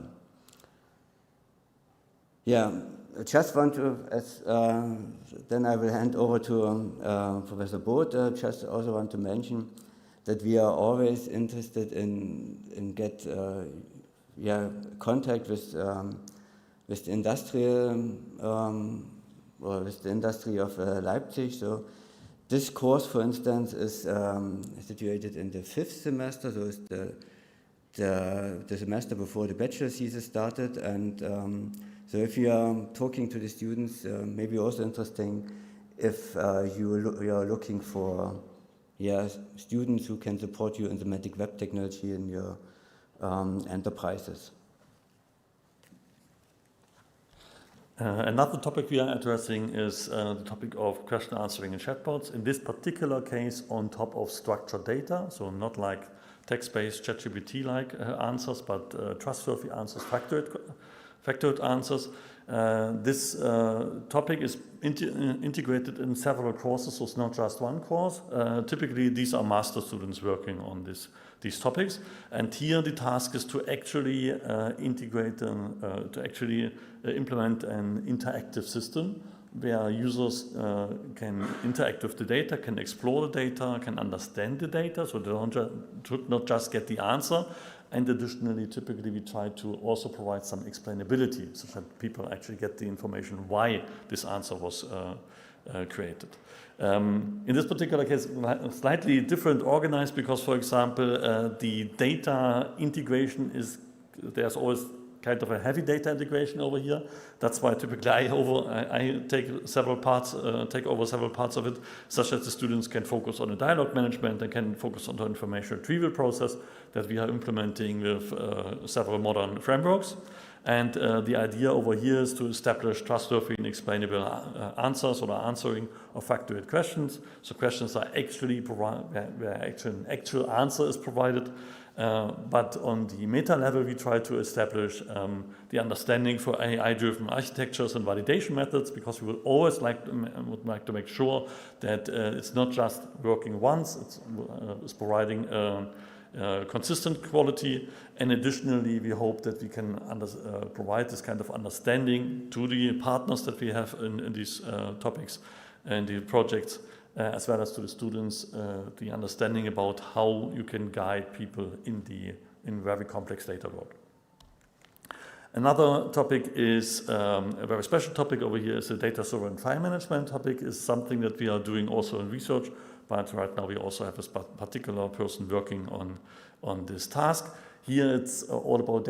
Yeah, I just want to, then I will hand over to Professor Both. Just also want to mention that we are always interested in get contact with the industrial or with the industry of Leipzig. So this course, for instance, is situated in the 5th semester, so it's the semester before the bachelor thesis started. And so if you are talking to the students, maybe also interesting if you are looking for students who can support you in semantic web technology in your enterprises. Another topic we are addressing is the topic of question answering in chatbots. In this particular case, on top of structured data, so not like text-based ChatGPT-like answers, but trustworthy answers, factored answers. This topic is integrated in several courses, so it's not just one course. Typically, these are master students working on these topics, and here the task is to actually integrate to actually implement an interactive system where users can interact with the data, can explore the data, can understand the data, so they should not just get the answer. And additionally, typically we try to also provide some explainability so that people actually get the information why this answer was created. In this particular case, slightly different organized because, for example, the data integration there's always kind of a heavy data integration over here. That's why typically I take over several parts of it, such that the students can focus on the dialog management and can focus on the information retrieval process that we are implementing with several modern frameworks. And the idea over here is to establish trustworthy and explainable answers or answering of factoid questions. So questions are actually provided, where an actual answer is provided. But on the meta level, we try to establish the understanding for AI-driven architectures and validation methods, because we would always would like to make sure that it's not just working once, it's providing consistent quality. And additionally, we hope that we can provide this kind of understanding to the partners that we have in these topics and the projects, as well as to the students, the understanding about how you can guide people in very complex data world. Another topic is a very special topic over here is the data sovereign file management topic. Is something that we are doing also in research, but right now we also have a particular person working on this task. Here it's all about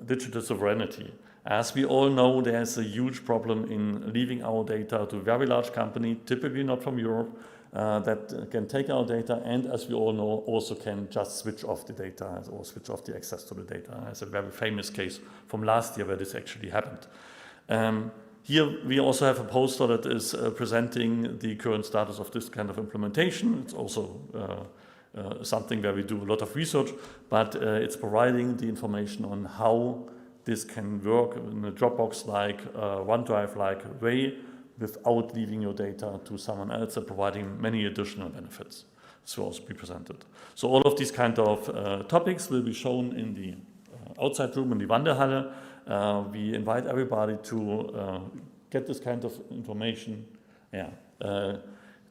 digital sovereignty. As we all know, there's a huge problem in leaving our data to a very large company, typically not from Europe, that can take our data, and as we all know, also can just switch off the data or switch off the access to the data. It's a very famous case from last year where this actually happened. Here we also have a poster that is presenting the current status of this kind of implementation. It's also something where we do a lot of research, but it's providing the information on how this can work in a Dropbox-like, OneDrive-like way without leaving your data to someone else and providing many additional benefits. This will also be presented. So all of these kind of topics will be shown in the outside room in the Wanderhalle. We invite everybody to get this kind of information,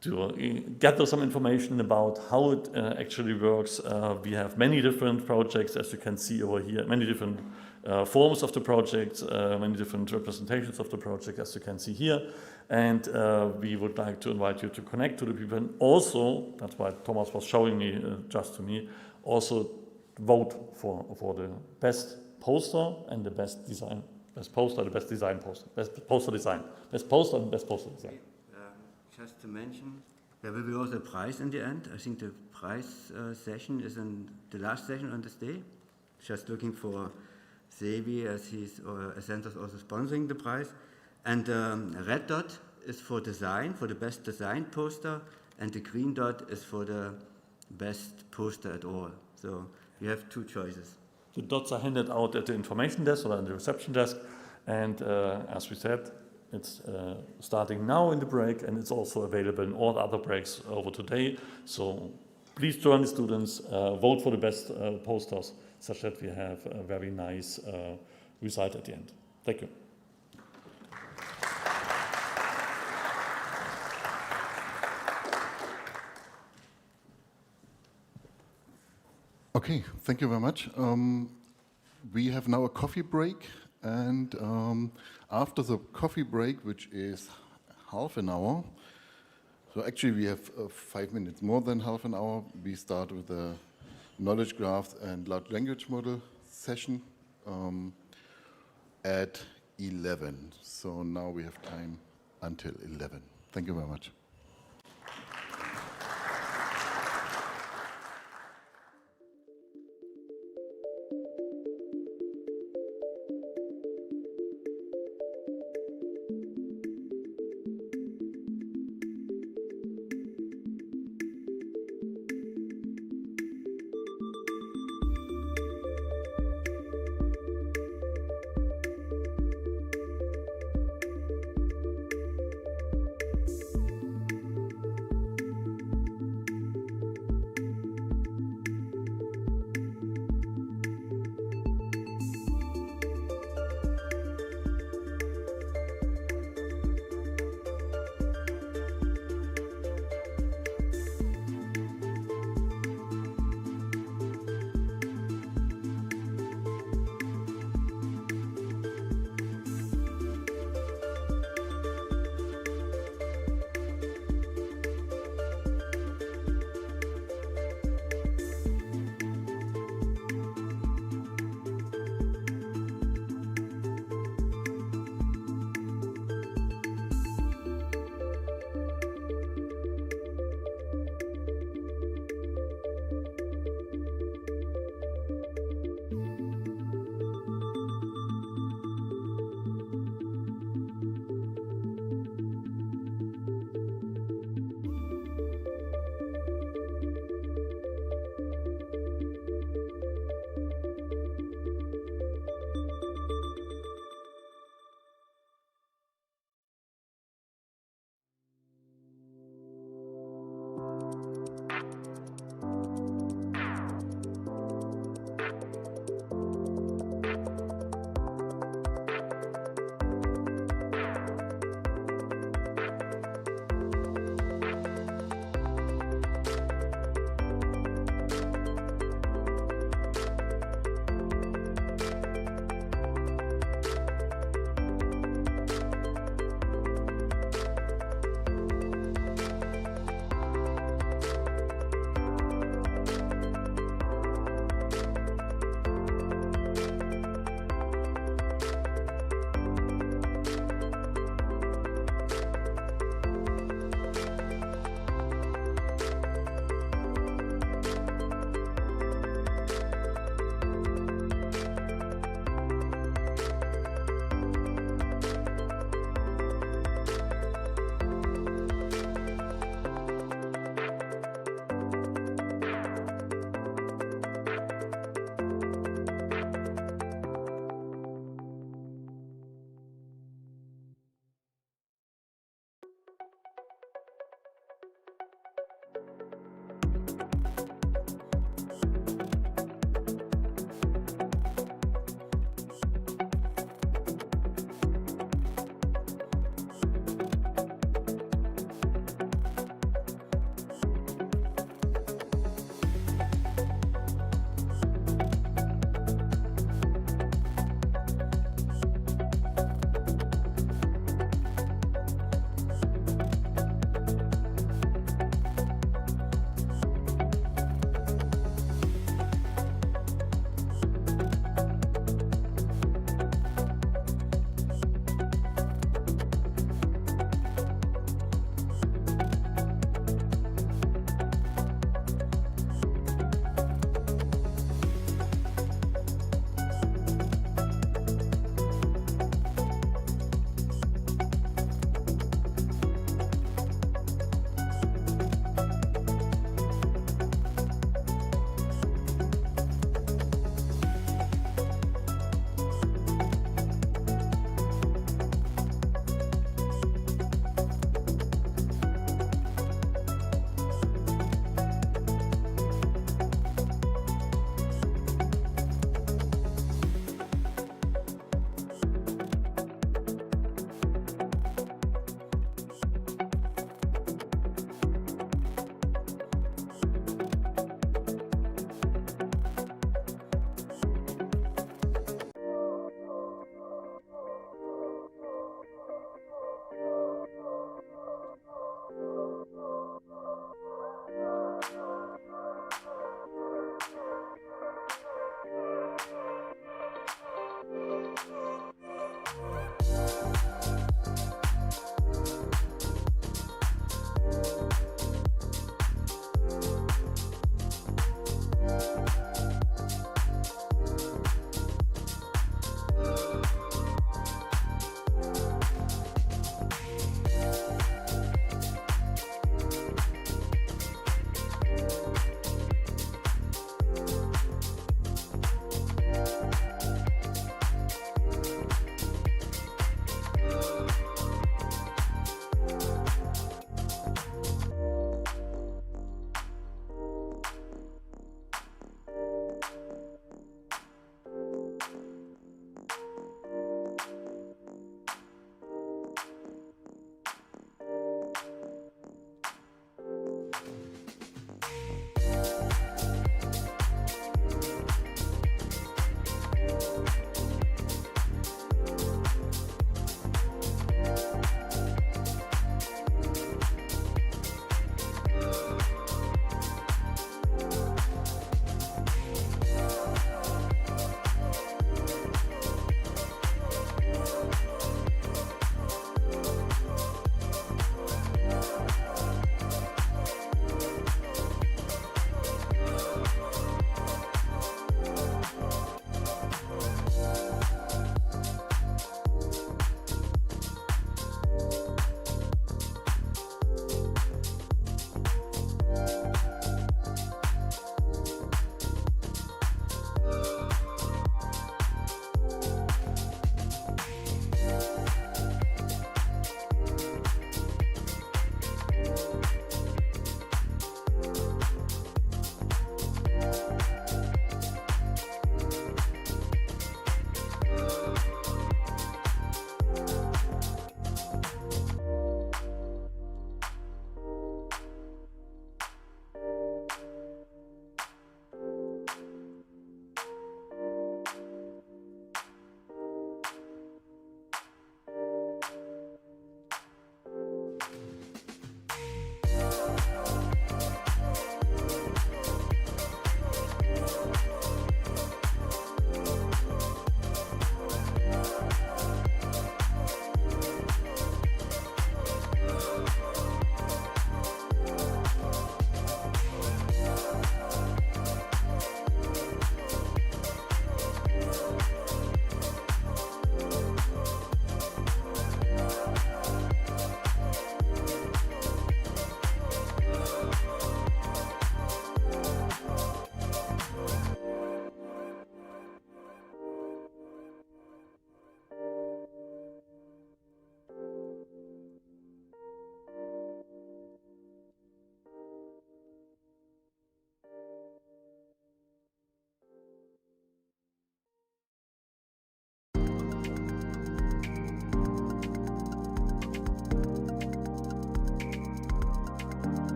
to gather some information about how it actually works. We have many different projects, as you can see over here, many different forms of the project, many different representations of the project, as you can see here. And we would like to invite you to connect to the people. And also, that's why Thomas was showing me, just to me, also vote for the best poster and the best design. Best poster, the best design poster. Best poster design. Best poster and best poster design. Just to mention, there will be also a prize in the end. I think the prize session is in the last session on this day. Just looking for Sebi, as he's Accenture also sponsoring the prize. And red dot is for design, for the best design poster, and the green dot is for the best poster at all. So you have two choices. The dots are handed out at the information desk or at the reception desk, and as we said, it's starting now in the break, and it's also available in all other breaks over today. So please join the students, vote for the best posters, such that we have a very nice result at the end. Thank you. Okay, thank you very much. We have now a coffee break, and after the coffee break, which is half an hour, so actually we have 5 minutes more than half an hour, we start with the knowledge graph and large language model session at 11. So now we have time until 11. Thank you very much.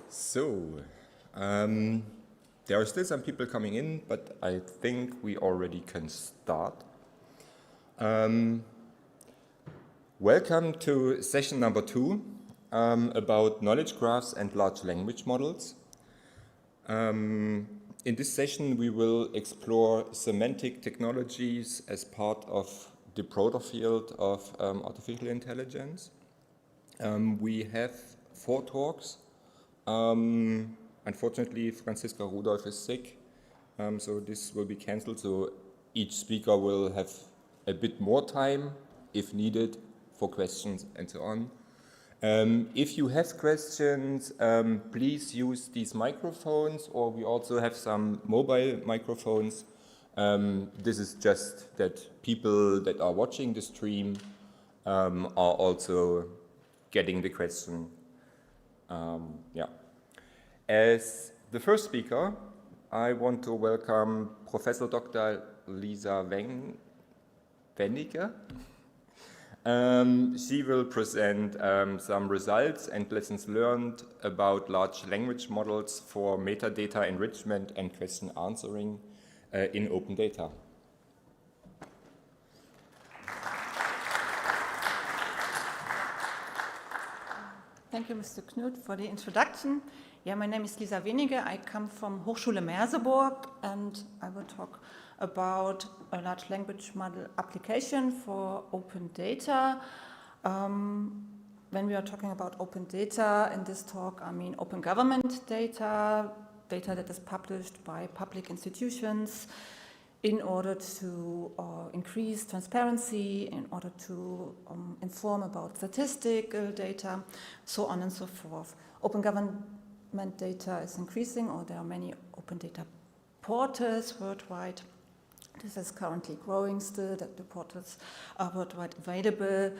So, there are still some people coming in, but I think we already can start. Welcome to session number 2 about knowledge graphs and large language models. In this session, we will explore semantic technologies as part of the broader field of artificial intelligence. We have 4 talks. Unfortunately, Franziska Rudolph is sick, so this will be cancelled. So each speaker will have a bit more time, if needed, for questions and so on. If you have questions, please use these microphones, or we also have some mobile microphones. This is just that people that are watching the stream are also getting the question. As the first speaker, I want to welcome Professor Dr. Lisa Wennige. She will present some results and lessons learned about large language models for metadata enrichment and question answering in open data. Thank you, Mr. Knut, for the introduction. Yeah, my name is Lisa Wennige. I come from Hochschule Merseburg, and I will talk about a large language model application for open data. When we are talking about open data in this talk, I mean open government data, data that is published by public institutions in order to increase transparency, in order to inform about statistical data, so on and so forth. Open government data is increasing, or there are many open data portals worldwide. This is currently growing still, that the portals are worldwide available.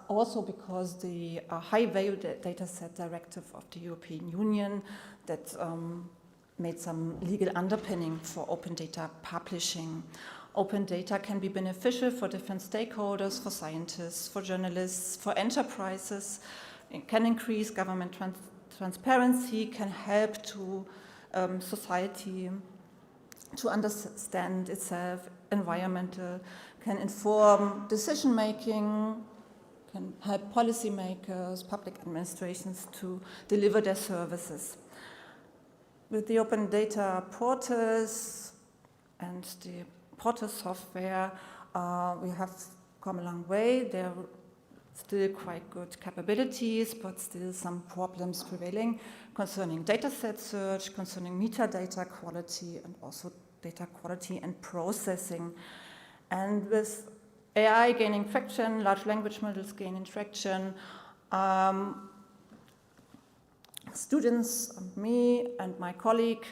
Also because the High Value Data Set Directive of the European Union that made some legal underpinning for open data publishing. Open data can be beneficial for different stakeholders, for scientists, for journalists, for enterprises. It can increase government transparency, can help to society to understand itself, environmental, can inform decision making, can help policymakers, public administrations to deliver their services. With the open data portals and the portal software, we have come a long way. There are still quite good capabilities, but still some problems prevailing concerning dataset search, concerning metadata quality, and also data quality and processing. And with AI gaining traction, large language models gaining traction, students, me and my colleague,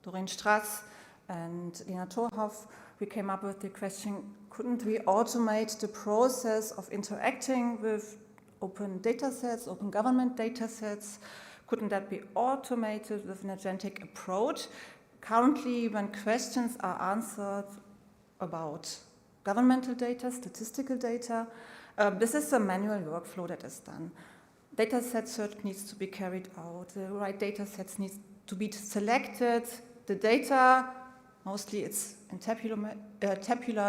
Doreen Strass and Lina Thorhoff, we came up with the question, couldn't we automate the process of interacting with open data sets, open government data sets? Couldn't that be automated with an agentic approach? Currently, when questions are answered about governmental data, statistical data, this is a manual workflow that is done. Dataset search needs to be carried out, the right data sets need to be selected, the data, mostly it's in tabular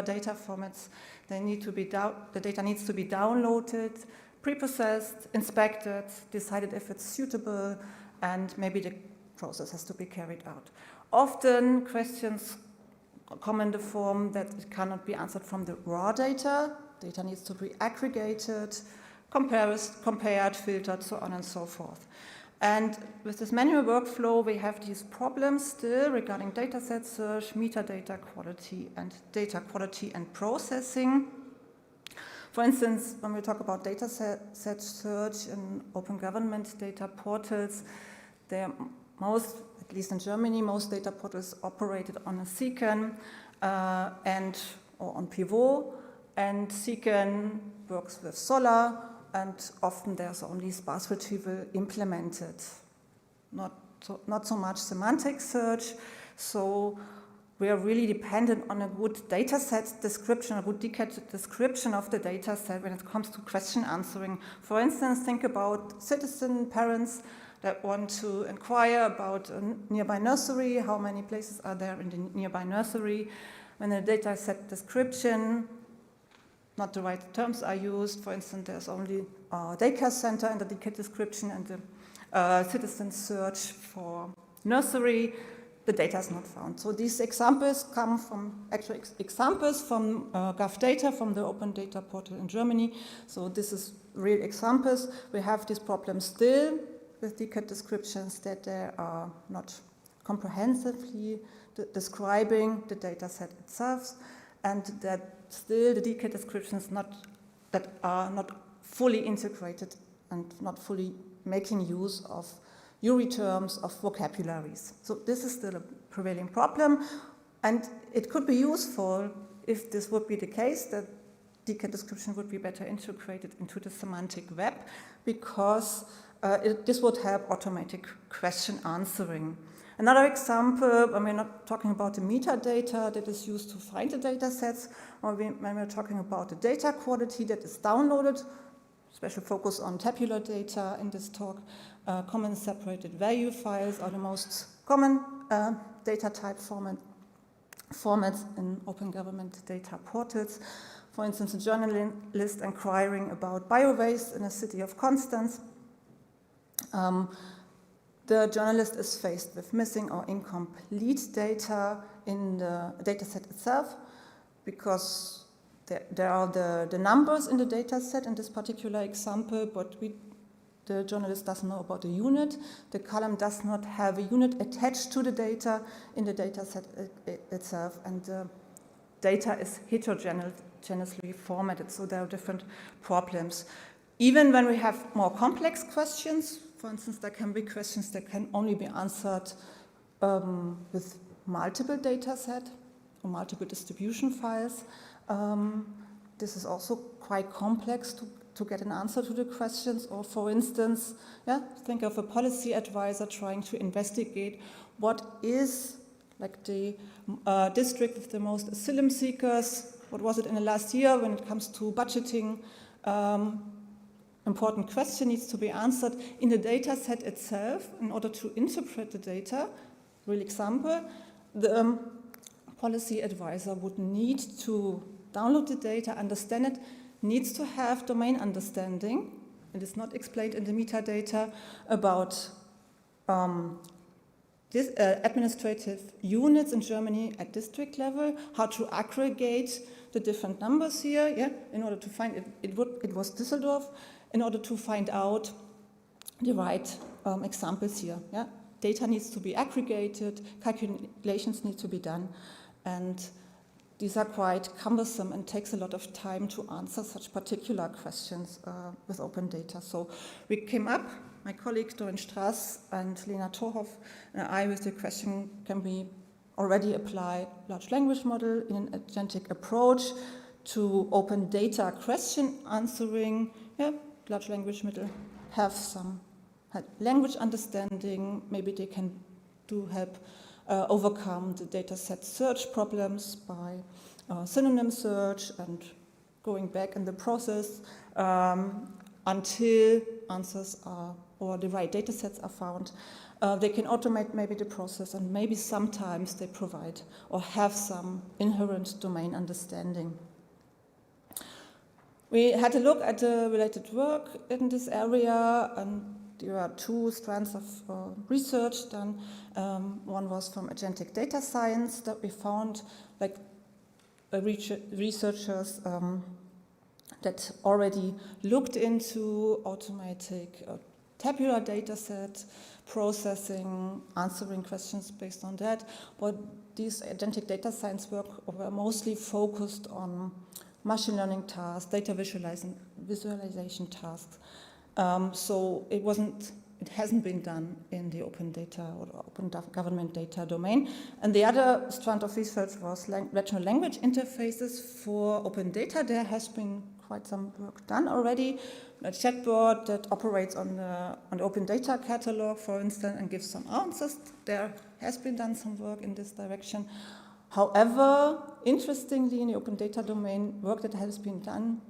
data formats, the data needs to be downloaded, pre-processed, inspected, decided if it's suitable, and maybe the process has to be carried out. Often questions come in the form that it cannot be answered from the raw data. Data needs to be aggregated, compared, filtered, so on and so forth. And with this manual workflow, we have these problems still regarding dataset search, metadata quality, and data quality and processing. For instance, when we talk about dataset search in open government data portals, there at least in Germany, most data portals operated on a Secan or on Pivot, and Secan works with Solr, and often there's only sparse retrieval implemented. Not so much semantic search, so we are really dependent on a good data set description, a good description of the data set when it comes to question answering. For instance, think about citizen parents that want to inquire about a nearby nursery, how many places are there in the nearby nursery. When the data set description, not the right terms are used, for instance, there's only a daycare center in the daycare description and the citizen search for nursery, the data is not found. So these examples come from actual examples from GovData, from the open data portal in Germany. So this is real examples. We have this problem still with DCAT descriptions that they are not comprehensively describing the data set itself, and that still the DCAT descriptions that are not fully integrated and not fully making use of URI terms, of vocabularies. So this is still a prevailing problem, and it could be useful if this would be the case, that DCAT description would be better integrated into the semantic web, because this would help automatic question answering. Another example, when we're not talking about the metadata that is used to find the data sets, or when we're talking about the data quality that is downloaded, special focus on tabular data in this talk. Common separated value files are the most common data type formats in open government data portals. For instance, a journalist inquiring about biowaste in the city of Constance. The journalist is faced with missing or incomplete data in the dataset itself, because there are the numbers in the dataset in this particular example, but the journalist doesn't know about the unit. The column does not have a unit attached to the data in the dataset itself, and the data is heterogeneously formatted, so there are different problems. Even when we have more complex questions, for instance, there can be questions that can only be answered with multiple data set or multiple distribution files. This is also quite complex to get an answer to the questions. Or for instance, think of a policy advisor trying to investigate what is like the district with the most asylum seekers, what was it in the last year when it comes to budgeting. Important question needs to be answered in the data set itself in order to interpret the data. Real example, the policy advisor would need to download the data, understand it, needs to have domain understanding. It is not explained in the metadata about administrative units in Germany at district level, how to aggregate the different numbers here, in order to find it was Düsseldorf, in order to find out the right examples here. Data needs to be aggregated, calculations need to be done, and these are quite cumbersome and takes a lot of time to answer such particular questions with open data. So we came up, my colleague Dorin Strass and Lena Torhoff and I, with the question, can we already apply large language model in an agentic approach to open data question answering? Large language model have some language understanding, maybe they can help overcome the dataset search problems by synonym search and going back in the process until answers are, or the right datasets are found. They can automate maybe the process, and maybe sometimes they provide or have some inherent domain understanding. We had a look at the related work in this area, and there are two strands of research done. One was from agentic data science that we found, like researchers that already looked into automatic tabular data set processing, answering questions based on that. But these agentic data science work were mostly focused on machine learning tasks, data visualization tasks. So it wasn't it hasn't been done in the open data or open government data domain. And the other strand of research was regional language interfaces for open data. There has been quite some work done already. A chatbot that operates on the open data catalog, for instance, and gives some answers. There has been done some work in this direction. However, interestingly, in the open data domain, work that has been done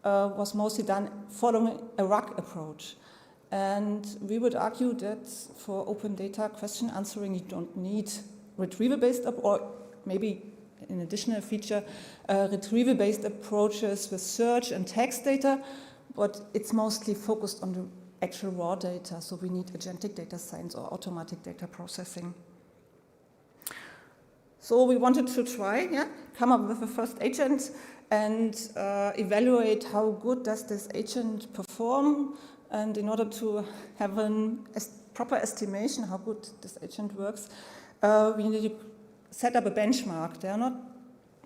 was mostly done following a RAG approach. And we would argue that for open data question answering, you don't need retrieval-based, or maybe an additional feature, retrieval-based approaches with search and text data, but it's mostly focused on the actual raw data, so we need agentic data science or automatic data processing. So we wanted to try, come up with a first agent and evaluate how good does this agent perform. And in order to have a proper estimation how good this agent works, we need to set up a benchmark. There are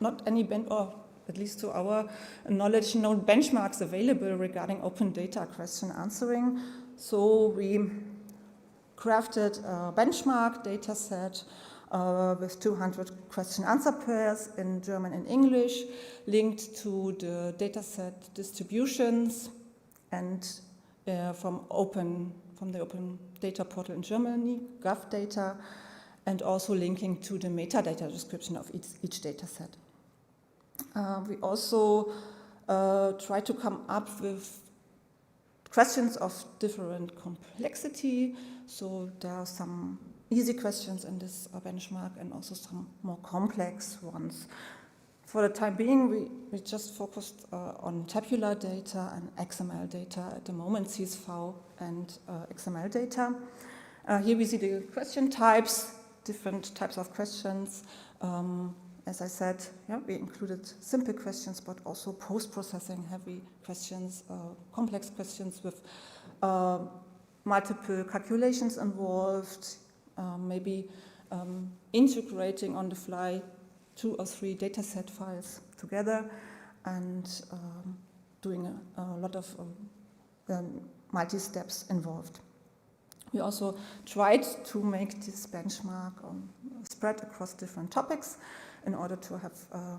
not any or at least to our knowledge, no benchmarks available regarding open data question answering. So we crafted a benchmark data set with 200 question answer pairs in German and English, linked to the dataset distributions and from the open data portal in Germany, GovData, and also linking to the metadata description of each dataset. We also try to come up with questions of different complexity. So there are some easy questions in this benchmark and also some more complex ones. For the time being, we just focused on tabular data and XML data at the moment, CSV and XML data. Here we see the question types, different types of questions. As I said, we included simple questions, but also post-processing heavy questions, complex questions with multiple calculations involved, maybe integrating on the fly 2 or 3 dataset files together and doing a lot of multi-steps involved. We also tried to make this benchmark spread across different topics in order to have a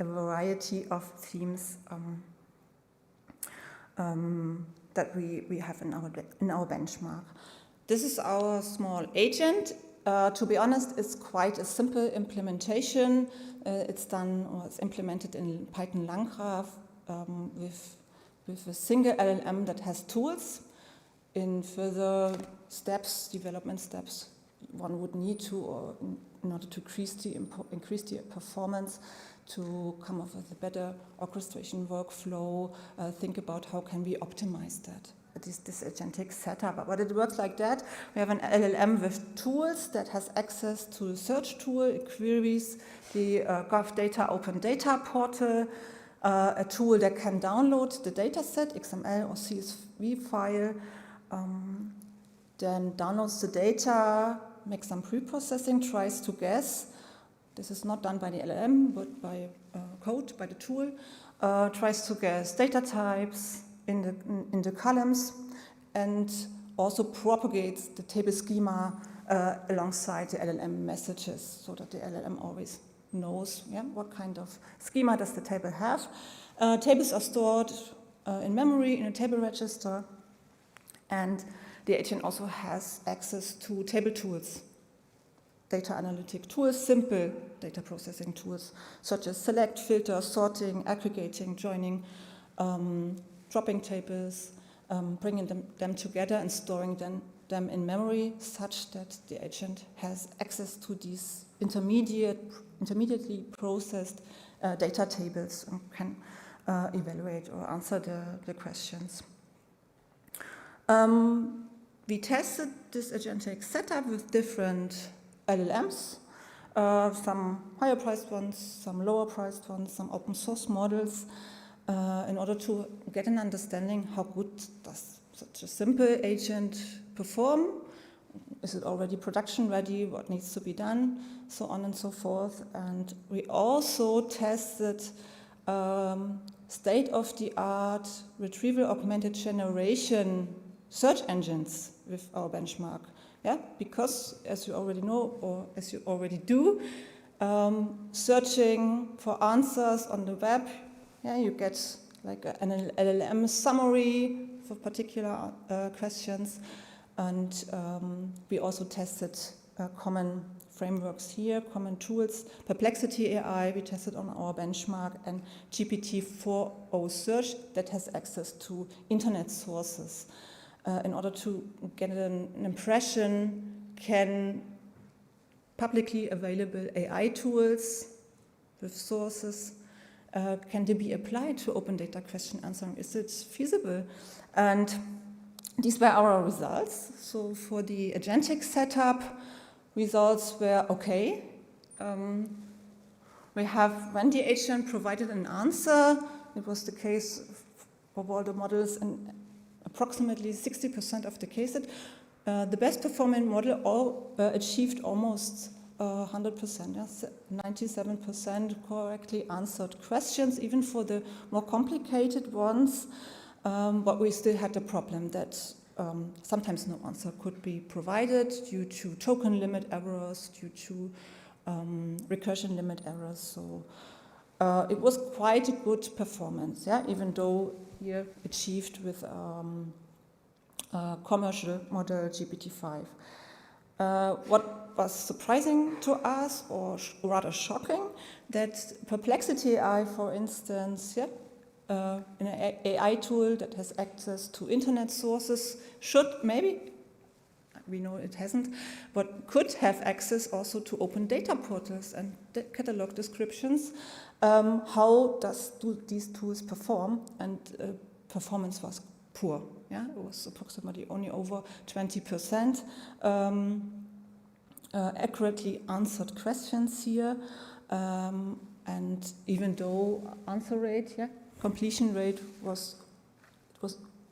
variety of themes that we have in our benchmark. This is our small agent. To be honest, it's quite a simple implementation. It's implemented in Python Landgraph with a single LLM that has tools. In further steps, development steps, one would need to, or in order to increase the performance, to come up with a better orchestration workflow, think about how can we optimize that. This agentic setup, but it works like that. We have an LLM with tools that has access to the search tool, it queries the GovData open data portal, a tool that can download the dataset, XML or CSV file, then downloads the data, makes some pre-processing, tries to guess. This is not done by the LLM, but by code, by the tool. Tries to guess data types in the columns, and also propagates the table schema alongside the LLM messages, so that the LLM always knows what kind of schema does the table have. Tables are stored in memory in a table register, and the agent also has access to table tools, data analytic tools, simple data processing tools, such as select, filter, sorting, aggregating, joining, dropping tables, bringing them together and storing them in memory, such that the agent has access to these intermediately processed data tables and can evaluate or answer the questions. We tested this agentic setup with different LLMs, some higher priced ones, some lower priced ones, some open source models, in order to get an understanding how good does such a simple agent perform. Is it already production ready? What needs to be done? So on and so forth. And we also tested state-of-the-art retrieval augmented generation search engines with our benchmark. Yeah, because as you already know, or as you already do, searching for answers on the web, yeah, you get like an LLM summary for particular questions, and we also tested common frameworks here, common tools. Perplexity AI, we tested on our benchmark, and GPT-4o Search that has access to internet sources. In order to get an impression, can publicly available AI tools with sources, can they be applied to open data question answering? Is it feasible? And these were our results. So for the agentic setup, results were okay. We have, when the agent provided an answer, it was the case for all the models in approximately 60% of the cases. The best performing model achieved almost 100%, yes, 97% correctly answered questions, even for the more complicated ones. But we still had the problem that sometimes no answer could be provided due to token limit errors, due to recursion limit errors. So it was quite a good performance, yeah, even though here achieved with commercial model GPT-5. What was surprising to us, or rather shocking, that Perplexity AI, for instance, yeah, an AI tool that has access to internet sources should maybe, we know it hasn't, but could have access also to open data portals and catalog descriptions. How do these tools perform? And performance was poor. Yeah, it was approximately only over 20%. Accurately answered questions here, and even though answer rate, yeah, completion rate was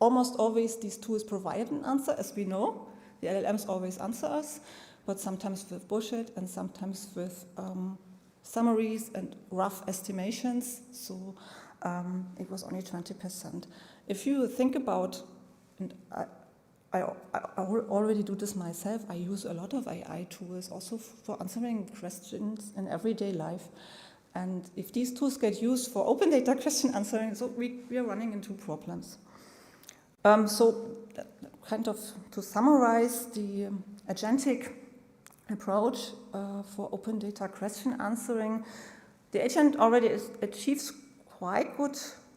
almost always these tools provided an answer, as we know. The LLMs always answer us, but sometimes with bullshit and sometimes with summaries and rough estimations. So it was only 20%. If you think about, and I already do this myself, I use a lot of AI tools also for answering questions in everyday life. And if these tools get used for open data question answering, so we are running into problems. So kind of to summarize the agentic approach for open data question answering, the agent already achieves quite good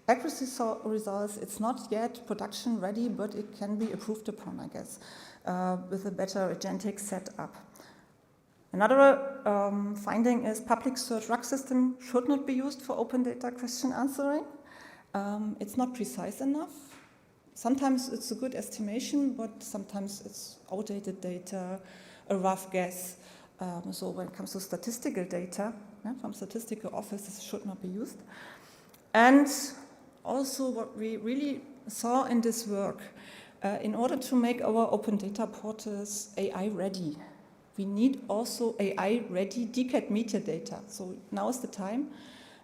accuracy results. It's not yet production ready, but it can be improved upon, I guess, with a better agentic setup. Another finding is public search RAG system should not be used for open data question answering. It's not precise enough. Sometimes it's a good estimation, but sometimes it's outdated data, a rough guess. So when it comes to statistical data, yeah, from statistical offices should not be used. And also what we really saw in this work, in order to make our open data portals AI ready, we need also AI ready decade metadata. So now is the time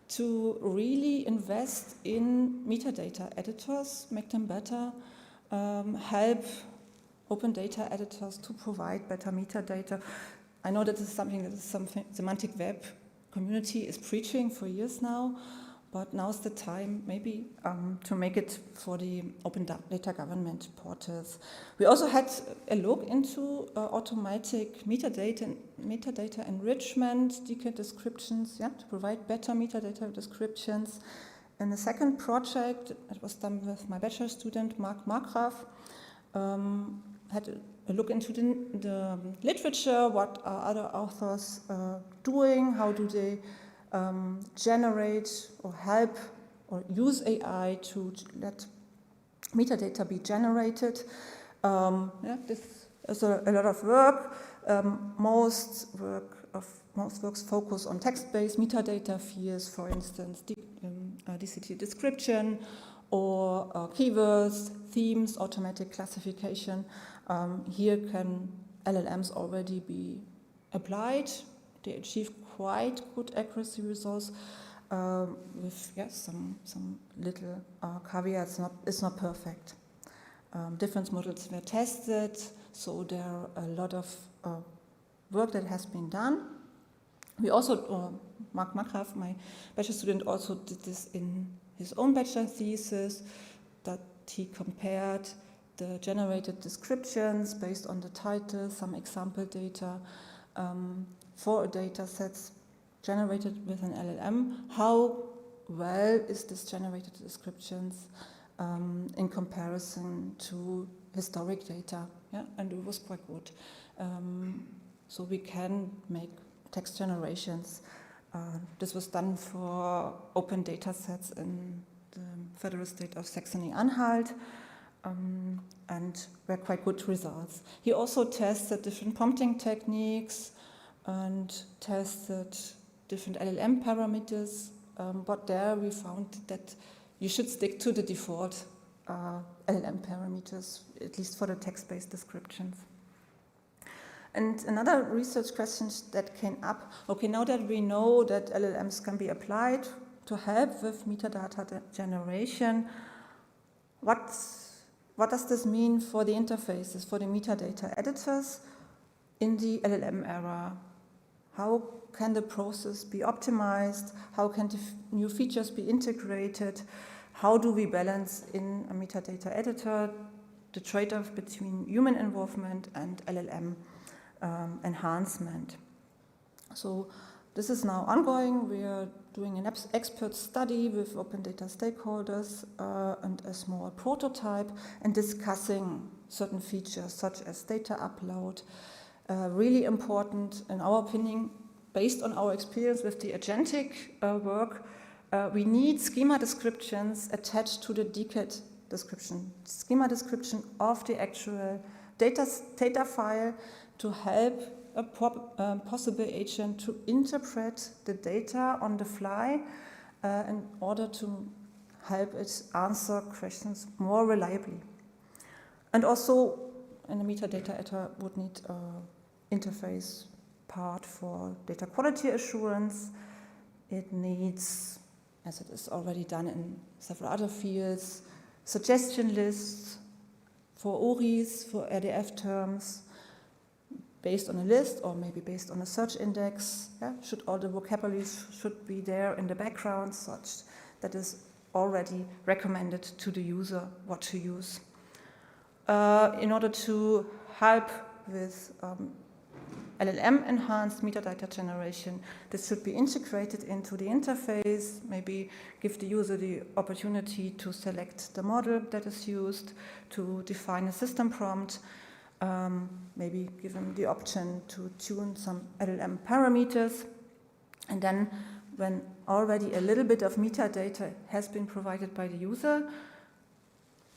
to really invest in metadata editors, make them better, help open data editors to provide better metadata. I know that this is something that the Semantic Web community is preaching for years now, but now's the time maybe to make it for the open data government portals. We also had a look into automatic metadata enrichment, decade descriptions, yeah, to provide better metadata descriptions. In the second project, it was done with my bachelor student, Mark Markgraf, had a look into the literature, what are other authors doing, how do they generate or help or use AI to let metadata be generated. Yeah, this is a lot of work. Most works focus on text-based metadata fields, for instance, DCT description or keywords, themes, automatic classification. Here can LLMs already be applied. They achieve quite good accuracy results with some little caveats. It's not perfect. Different models were tested, so there are a lot of work that has been done. We also, Mark Makraf, my bachelor student, also did this in his own bachelor thesis, that he compared the generated descriptions based on the title, some example data, for data sets generated with an LLM. How well is this generated descriptions in comparison to historic data? Yeah, and it was quite good. So we can make text generations. This was done for open data sets in the federal state of Saxony-Anhalt, and were quite good results. He also tested different prompting techniques and tested different LLM parameters, but there we found that you should stick to the default LLM parameters, at least for the text-based descriptions. And another research question that came up, okay, now that we know that LLMs can be applied to help with metadata generation, what does this mean for the interfaces, for the metadata editors in the LLM era? How can the process be optimized? How can the new features be integrated? How do we balance in a metadata editor the trade-off between human involvement and LLM enhancement? So this is now ongoing. We are doing an expert study with open data stakeholders and a small prototype and discussing certain features such as data upload. Really important, in our opinion, based on our experience with the agentic work, we need schema descriptions attached to the DCAT description, schema description of the actual data file to help a possible agent to interpret the data on the fly in order to help it answer questions more reliably. And also, in a metadata editor would need an interface part for data quality assurance. It needs, as it is already done in several other fields, suggestion lists for URIs, for RDF terms, based on a list or maybe based on a search index. Yeah? Should all the vocabularies should be there in the background, such that is already recommended to the user what to use. In order to help with LLM enhanced metadata generation, this should be integrated into the interface, maybe give the user the opportunity to select the model that is used, to define a system prompt, maybe give them the option to tune some LLM parameters. And then when already a little bit of metadata has been provided by the user,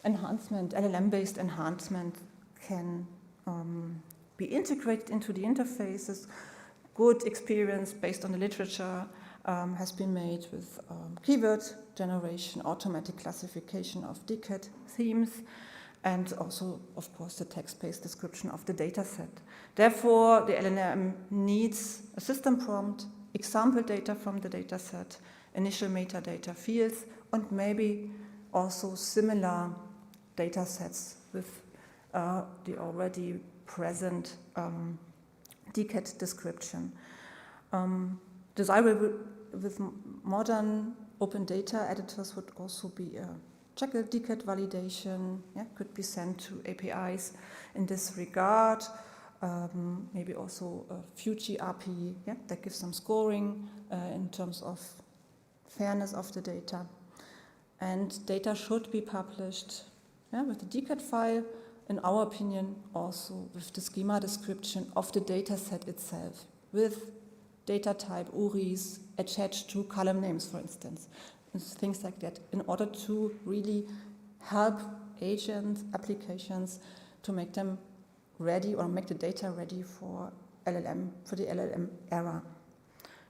enhancement, LLM-based enhancement can be integrated into the interfaces. Good experience based on the literature has been made with keyword generation, automatic classification of DCAT themes, and also, of course, the text-based description of the data set. Therefore, the LLM needs a system prompt, example data from the data set, initial metadata fields, and maybe also similar data sets with the already present DCAT description. Desirable with modern open data editors would also be a checker DCAT validation, could be sent to APIs in this regard. Maybe also a Fuji API that gives some scoring in terms of fairness of the data. And data should be published with the DCAT file, in our opinion, also with the schema description of the data set itself, with data type URIs attached to column names, for instance, and things like that, in order to really help agents, applications, to make them ready or make the data ready for LLM, for the LLM era.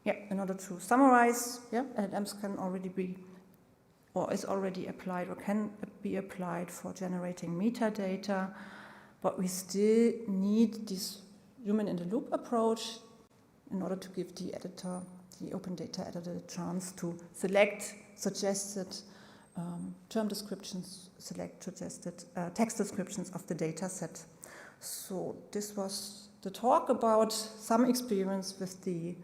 In order to summarize, LLMs can already be, or is already applied, or can be applied for generating metadata, but we still need this human-in-the-loop approach in order to give the editor, the open data editor, the chance to select suggested term descriptions, select suggested text descriptions of the data set. So this was the talk about some experience with the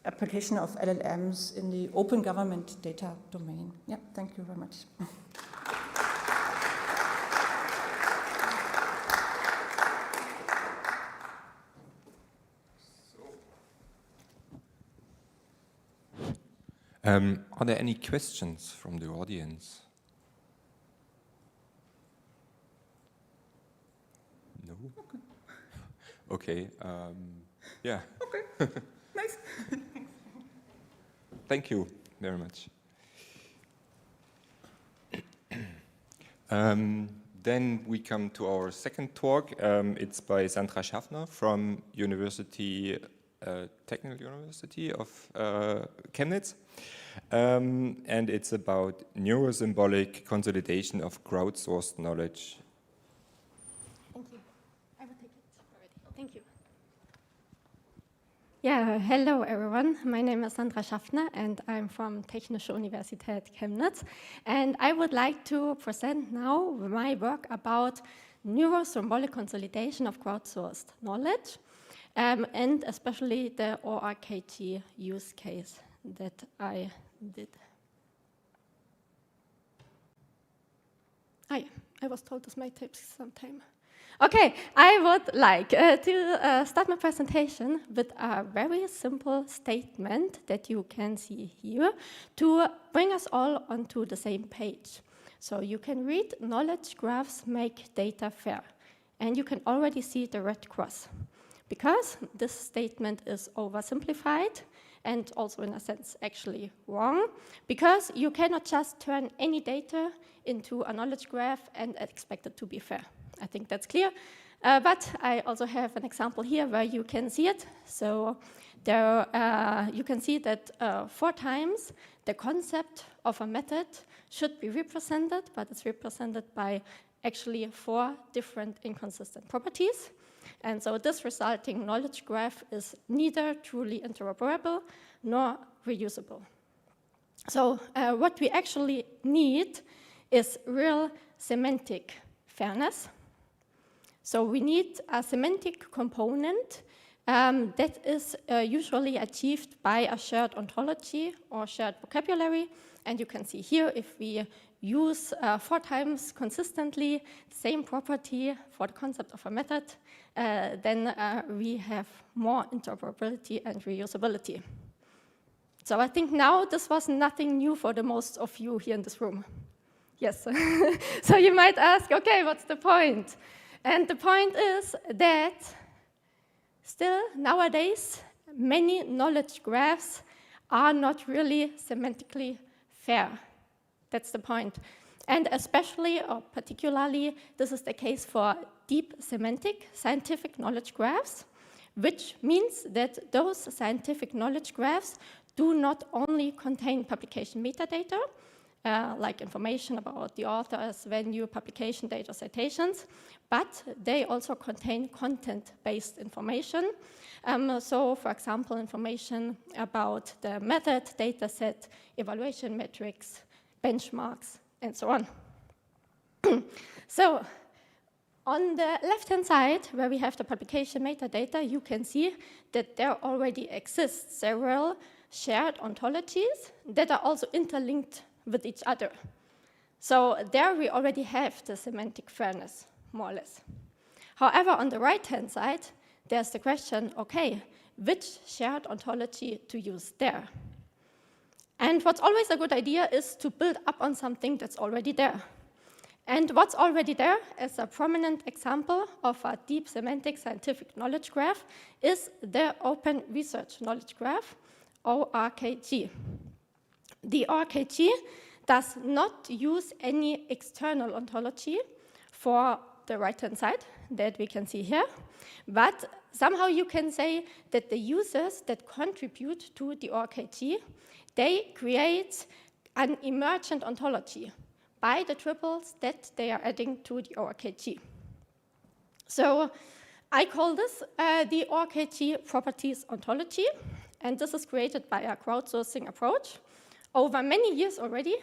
application of LLMs in the open government data domain. Yeah, thank you very much. Are there any questions from the audience? No? Okay. Yeah. Okay, nice. Thank you very much. Then we come to our second talk. It's by Sandra Schaffner from Technical University of Chemnitz. And it's about neuro-symbolic consolidation of crowdsourced knowledge. Thank you. I will take it already. Thank you. Yeah, hello everyone. My name is Sandra Schaffner and I'm from Technische Universität Chemnitz. And I would like to present now my work about neuro-symbolic consolidation of crowdsourced knowledge, and especially the ORKG use case that I did. I was told this might take some time. Okay, I would like to start my presentation with a very simple statement that you can see here to bring us all onto the same page. So you can read knowledge graphs make data fair, and you can already see the red cross, because this statement is oversimplified and also in a sense actually wrong, because you cannot just turn any data into a knowledge graph and expect it to be fair. I think that's clear, but I also have an example here where you can see it. So there, you can see that 4 times the concept of a method should be represented, but it's represented by actually 4 different inconsistent properties. And so this resulting knowledge graph is neither truly interoperable nor reusable. So what we actually need is real semantic fairness. So we need a semantic component that is usually achieved by a shared ontology or shared vocabulary. And you can see here, if we use 4 times consistently the same property for the concept of a method, then we have more interoperability and reusability. So I think now this was nothing new for the most of you here in this room. Yes. So you might ask, okay, what's the point? And the point is that still nowadays, many knowledge graphs are not really semantically fair. That's the point. And especially, or particularly, this is the case for deep semantic scientific knowledge graphs, which means that those scientific knowledge graphs do not only contain publication metadata, like information about the authors, venue, publication date, or citations, but they also contain content-based information. So, for example, information about the method, dataset, evaluation metrics, benchmarks, and so on. So, on the left-hand side, where we have the publication metadata, you can see that there already exist several shared ontologies that are also interlinked with each other. So there we already have the semantic fairness, more or less. However, on the right-hand side, there's the question, okay, which shared ontology to use there? And what's always a good idea is to build up on something that's already there. And what's already there, as a prominent example of a deep semantic scientific knowledge graph, is the Open Research Knowledge Graph, ORKG. The ORKG does not use any external ontology for the right-hand side that we can see here, but somehow you can say that the users that contribute to the ORKG, they create an emergent ontology by the triples that they are adding to the ORKG. So I call this the ORKG properties ontology, and this is created by a crowdsourcing approach over many years already,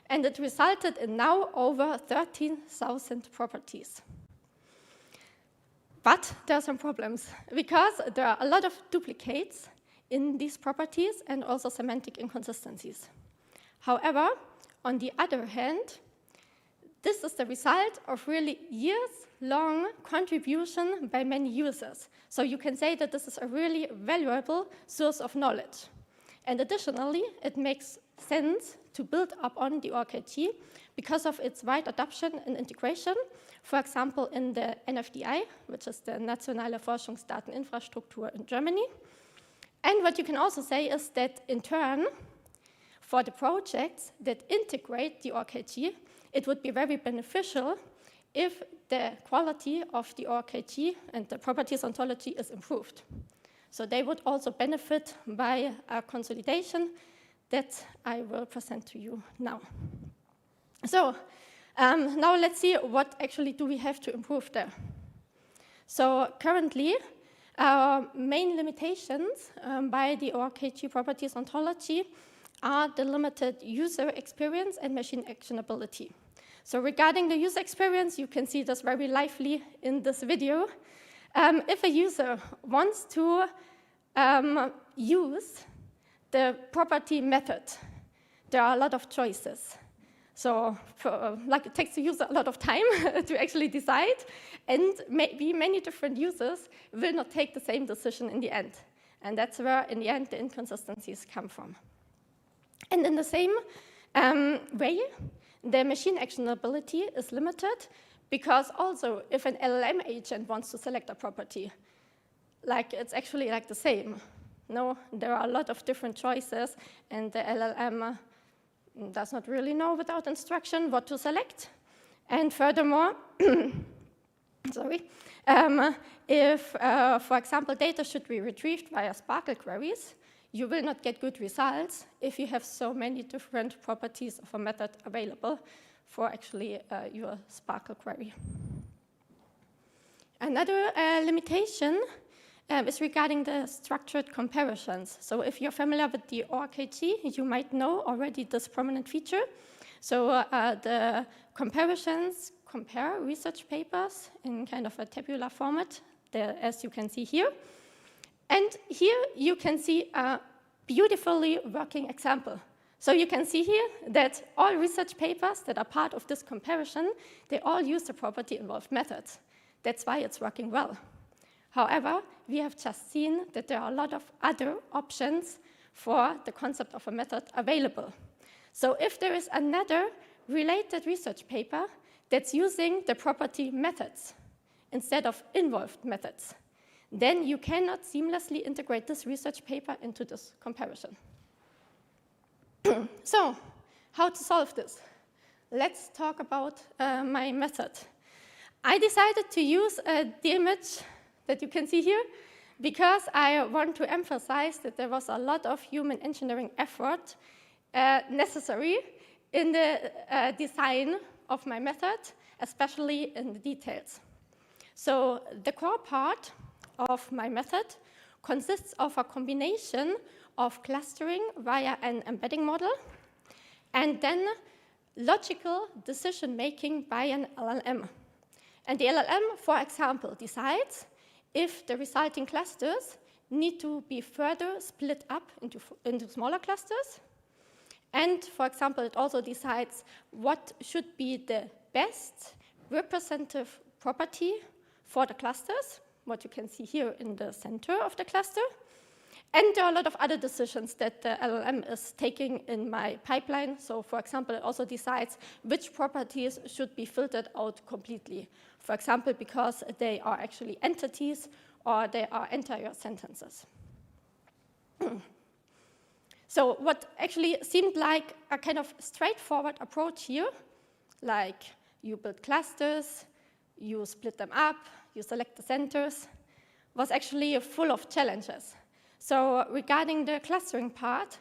and it resulted in now over 13,000 properties. But there are some problems, because there are a lot of duplicates in these properties and also semantic inconsistencies. However, on the other hand, this is the result of really years-long contribution by many users. So you can say that this is a really valuable source of knowledge. And additionally, it makes sense to build up on the ORKG because of its wide adoption and integration, for example, in the NFDI, which is the Nationale Forschungsdateninfrastruktur in Germany. And what you can also say is that, in turn, for the projects that integrate the ORKG, it would be very beneficial if the quality of the ORKG and the properties ontology is improved. So they would also benefit by a consolidation that I will present to you now. So now let's see what actually do we have to improve there. So currently, our main limitations by the ORKG properties ontology are the limited user experience and machine actionability. So regarding the user experience, you can see this very lively in this video. If a user wants to use the property method, there are a lot of choices. So it takes the user a lot of time to actually decide, and maybe many different users will not take the same decision in the end. And that's where, in the end, the inconsistencies come from. And in the same way, the machine actionability is limited, because also if an LLM agent wants to select a property, it's actually the same. No, there are a lot of different choices, and the LLM does not really know without instruction what to select. And furthermore, if, for example, data should be retrieved via Sparkle queries, you will not get good results if you have so many different properties of a method available for actually your Sparkle query. Another limitation is regarding the structured comparisons. So if you're familiar with the ORKG, you might know already this prominent feature. So the comparisons compare research papers in kind of a tabular format, as you can see here. And here you can see a beautifully working example. So you can see here that all research papers that are part of this comparison, they all use the property-involved methods. That's why it's working well. However, we have just seen that there are a lot of other options for the concept of a method available. So if there is another related research paper that's using the property methods instead of involved methods, then you cannot seamlessly integrate this research paper into this comparison. So, how to solve this? Let's talk about my method. I decided to use the image that you can see here because I want to emphasize that there was a lot of human engineering effort necessary in the design of my method, especially in the details. So the core part of my method consists of a combination of clustering via an embedding model and then logical decision-making by an LLM. And the LLM, for example, decides if the resulting clusters need to be further split up into smaller clusters. And, for example, it also decides what should be the best representative property for the clusters, what you can see here in the center of the cluster. And there are a lot of other decisions that the LLM is taking in my pipeline. So, for example, it also decides which properties should be filtered out completely. For example, because they are actually entities or they are entire sentences. So what actually seemed like a kind of straightforward approach here, like you build clusters, you split them up, you select the centers, was actually full of challenges. So regarding the clustering part,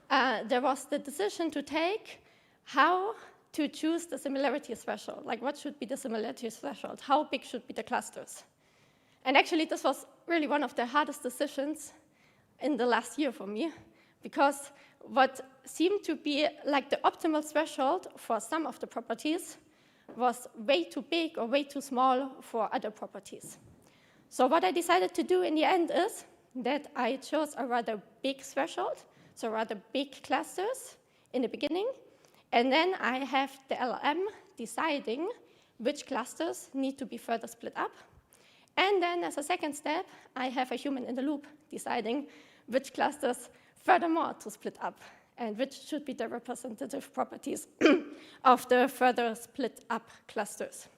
there was the decision to take how to choose the similarity threshold, like what should be the similarity threshold, how big should be the clusters. And actually this was really one of the hardest decisions in the last year for me, because what seemed to be like the optimal threshold for some of the properties was way too big or way too small for other properties. So what I decided to do in the end is that I chose a rather big threshold, so rather big clusters in the beginning, and then I have the LLM deciding which clusters need to be further split up. And then as a second step, I have a human in the loop deciding which clusters furthermore to split up and which should be the representative properties of the further split up clusters.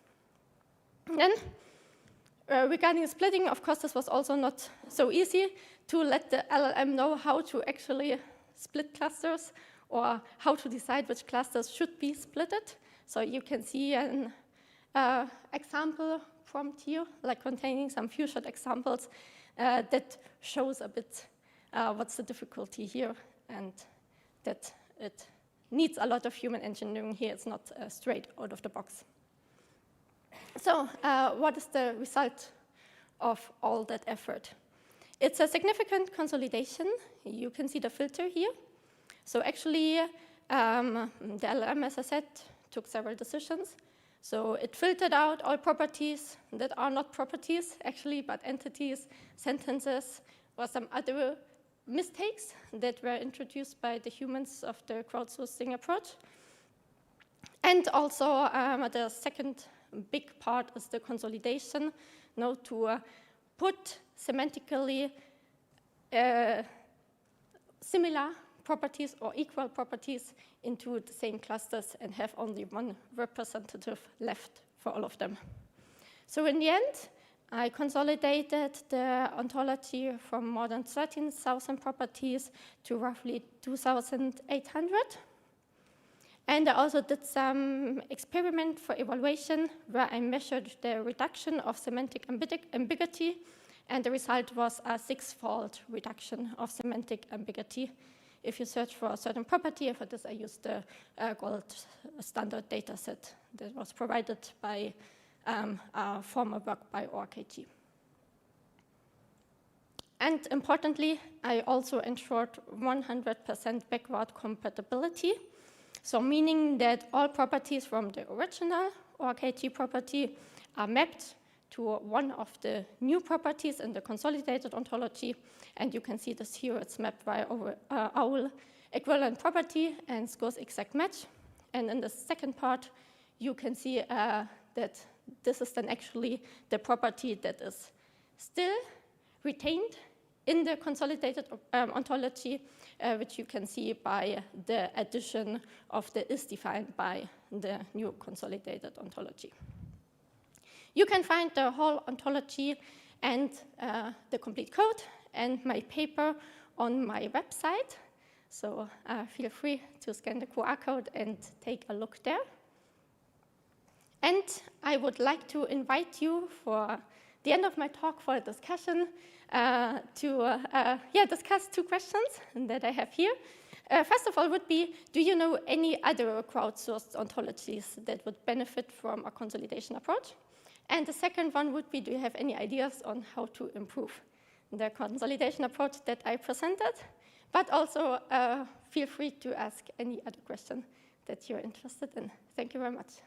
Then, regarding splitting, of course, this was also not so easy to let the LLM know how to actually split clusters or how to decide which clusters should be splitted. So you can see an example prompt here, like containing some few short examples that shows a bit what's the difficulty here, and that it needs a lot of human engineering here. It's not straight out of the box. So what is the result of all that effort? It's a significant consolidation. You can see the filter here. So actually, the LLM, as I said, took several decisions. So it filtered out all properties that are not properties, actually, but entities, sentences, or some other mistakes that were introduced by the humans of the crowdsourcing approach. And also, the second big part is the consolidation, to put semantically similar properties or equal properties into the same clusters and have only one representative left for all of them. So in the end, I consolidated the ontology from more than 13,000 properties to roughly 2,800. And I also did some experiment for evaluation where I measured the reduction of semantic ambiguity, and the result was a 6-fold reduction of semantic ambiguity. If you search for a certain property, and for this I used the gold standard data set that was provided by a former work by ORKG. And importantly, I also ensured 100% backward compatibility. So meaning that all properties from the original ORKG property are mapped to one of the new properties in the consolidated ontology. And you can see this here, it's mapped by OWL equivalent property and scores exact match. And in the second part, you can see that this is then actually the property that is still retained in the consolidated ontology, which you can see by the addition of the is defined by the new consolidated ontology. You can find the whole ontology and the complete code and my paper on my website. So feel free to scan the QR code and take a look there. And I would like to invite you for the end of my talk for a discussion to discuss 2 questions that I have here. First of all would be, do you know any other crowdsourced ontologies that would benefit from a consolidation approach? And the second one would be, do you have any ideas on how to improve the consolidation approach that I presented? But also feel free to ask any other question that you're interested in. Thank you very much.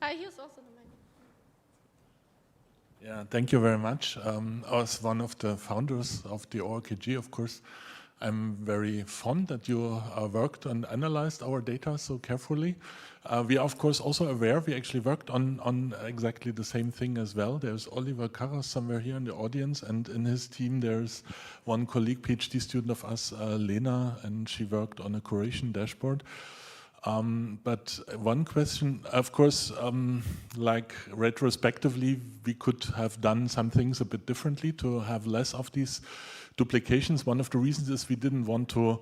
I use also the mic. Yeah, thank you very much. As one of the founders of the ORKG, of course, I'm very fond that you worked and analyzed our data so carefully. We are, of course, also aware we actually worked on exactly the same thing as well. There's Oliver Carras somewhere here in the audience, and in his team there's one colleague, PhD student of us, Lena, and she worked on a Croatian dashboard. But one question, of course, like retrospectively, we could have done some things a bit differently to have less of these duplications. One of the reasons is we didn't want to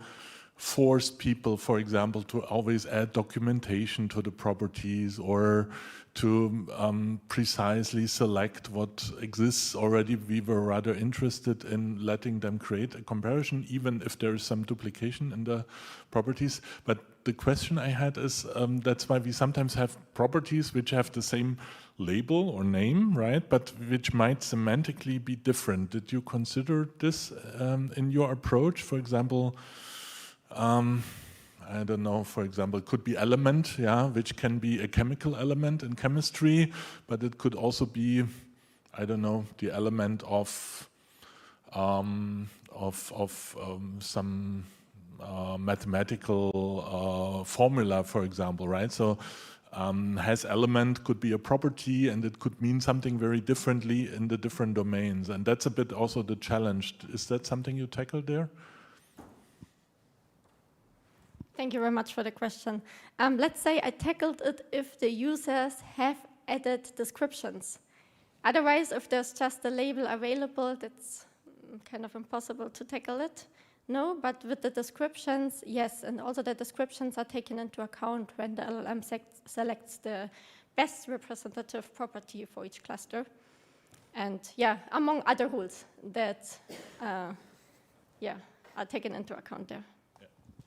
force people, for example, to always add documentation to the properties or to precisely select what exists already. We were rather interested in letting them create a comparison, even if there is some duplication in the properties. But the question I had is, that's why we sometimes have properties which have the same label or name, right? But which might semantically be different. Did you consider this in your approach? For example, I don't know, for example, it could be element, yeah, which can be a chemical element in chemistry, but it could also be, I don't know, the element of some mathematical formula, for example, right? So has element could be a property, and it could mean something very differently in the different domains, and that's a bit also the challenge. Is that something you tackled there? Thank you very much for the question. Let's say I tackled it if the users have added descriptions. Otherwise, if there's just a label available, that's kind of impossible to tackle it. No, but with the descriptions, yes, and also the descriptions are taken into account when the LLM selects the best representative property for each cluster. And yeah, among other rules that are taken into account there.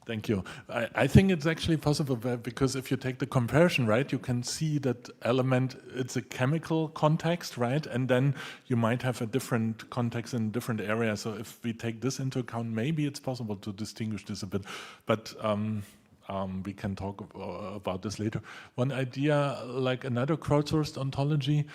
Thank you. I think it's actually possible because if you take the comparison, right, you can see that element, it's a chemical context, right? And then you might have a different context in different areas. So if we take this into account, maybe it's possible to distinguish this a bit. But we can talk about this later. One idea, like another crowdsourced ontology,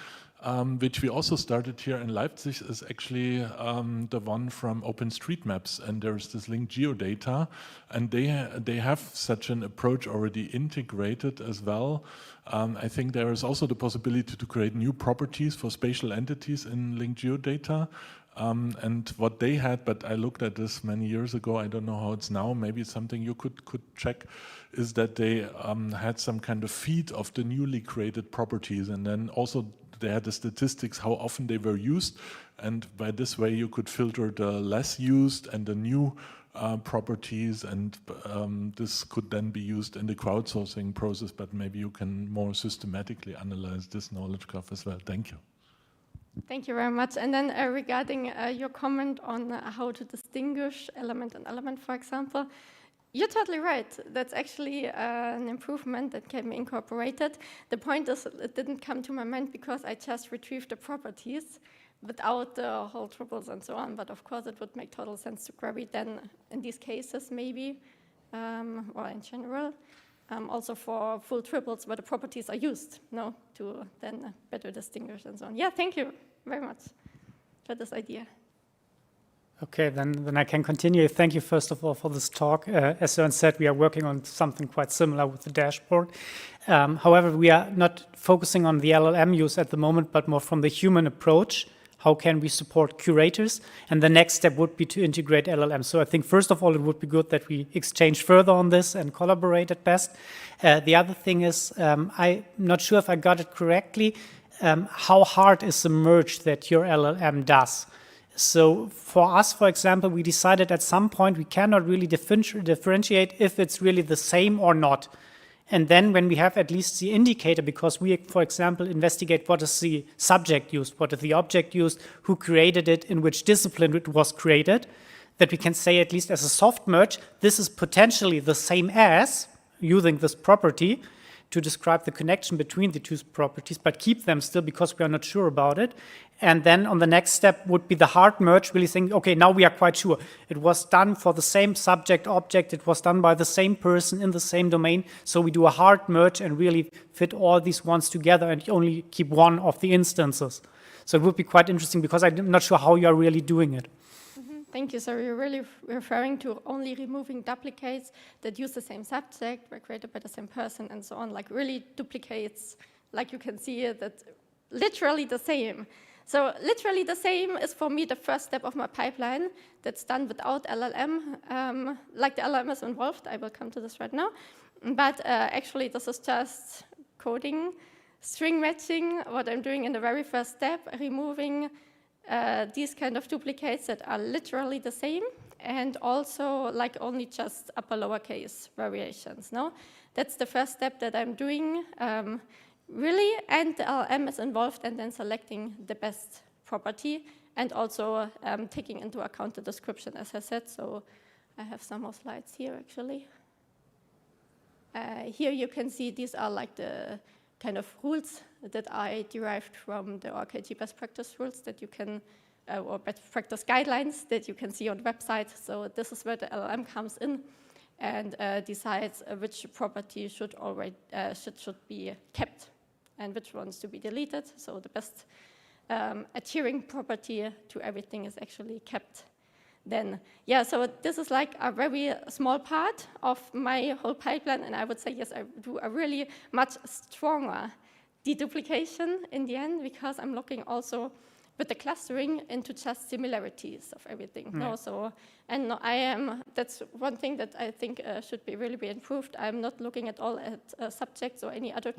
which we also started here in Leipzig, is actually the one from OpenStreetMaps, and there's this linked geodata, and they have such an approach already integrated as well. I think there is also the possibility to create new properties for spatial entities in linked geodata. And what they had, but I looked at this many years ago, I don't know how it's now, maybe it's something you could check, is that they had some kind of feed of the newly created properties, and then also they had the statistics how often they were used, and by this way you could filter the less used and the new properties, and this could then be used in the crowdsourcing process, but maybe you can more systematically analyze this knowledge graph as well. Thank you. Thank you very much. And then regarding your comment on how to distinguish element and element, for example, you're totally right. That's actually an improvement that can be incorporated. The point is, it didn't come to my mind because I just retrieved the properties without the whole triples and so on. But of course, it would make total sense to query then in these cases, maybe, or in general. Also for full triples where the properties are used, no, to then better distinguish and so on. Yeah, thank you very much for this idea. Okay, then I can continue. Thank you, first of all, for this talk. As Søren said, we are working on something quite similar with the dashboard. However, we are not focusing on the LLM use at the moment, but more from the human approach. How can we support curators? And the next step would be to integrate LLM. So I think, first of all, it would be good that we exchange further on this and collaborate at best. The other thing is, I'm not sure if I got it correctly, how hard is the merge that your LLM does? So for us, for example, we decided at some point we cannot really differentiate if it's really the same or not. And then when we have at least the indicator, because we, for example, investigate what is the subject used, what is the object used, who created it, in which discipline it was created, that we can say at least as a soft merge, this is potentially the same as, using this property to describe the connection between the two properties, but keep them still because we are not sure about it. And then on the next step would be the hard merge, really saying, okay, now we are quite sure. It was done for the same subject object. It was done by the same person in the same domain. So we do a hard merge and really fit all these ones together and only keep one of the instances. So it would be quite interesting because I'm not sure how you are really doing it. Thank you. So you're really referring to only removing duplicates that use the same subject, were created by the same person and so on, like really duplicates, like you can see it, that literally the same. So literally the same is for me the first step of my pipeline that's done without LLM, like the LLM is involved. I will come to this right now. But actually this is just coding, string matching, what I'm doing in the very first step, removing these kind of duplicates that are literally the same. and also like only just upper lowercase variations. No, that's the first step that I'm doing really, and the LLM is involved and then selecting the best property and also taking into account the description, as I said. So I have some more slides here actually. Here you can see these are like the kind of rules that I derived from the ORKG best practice rules that you can, or best practice guidelines that you can see on the website. So this is where the LLM comes in and decides which property should be kept and which ones to be deleted. So the best adhering property to everything is actually kept. Then, yeah, so this is like a very small part of my whole pipeline, and I would say, yes, I do a really much stronger deduplication in the end, because I'm looking also with the clustering into just similarities of everything. No, so, and no, that's one thing that I think should be really be improved. I'm not looking at all at subjects or any other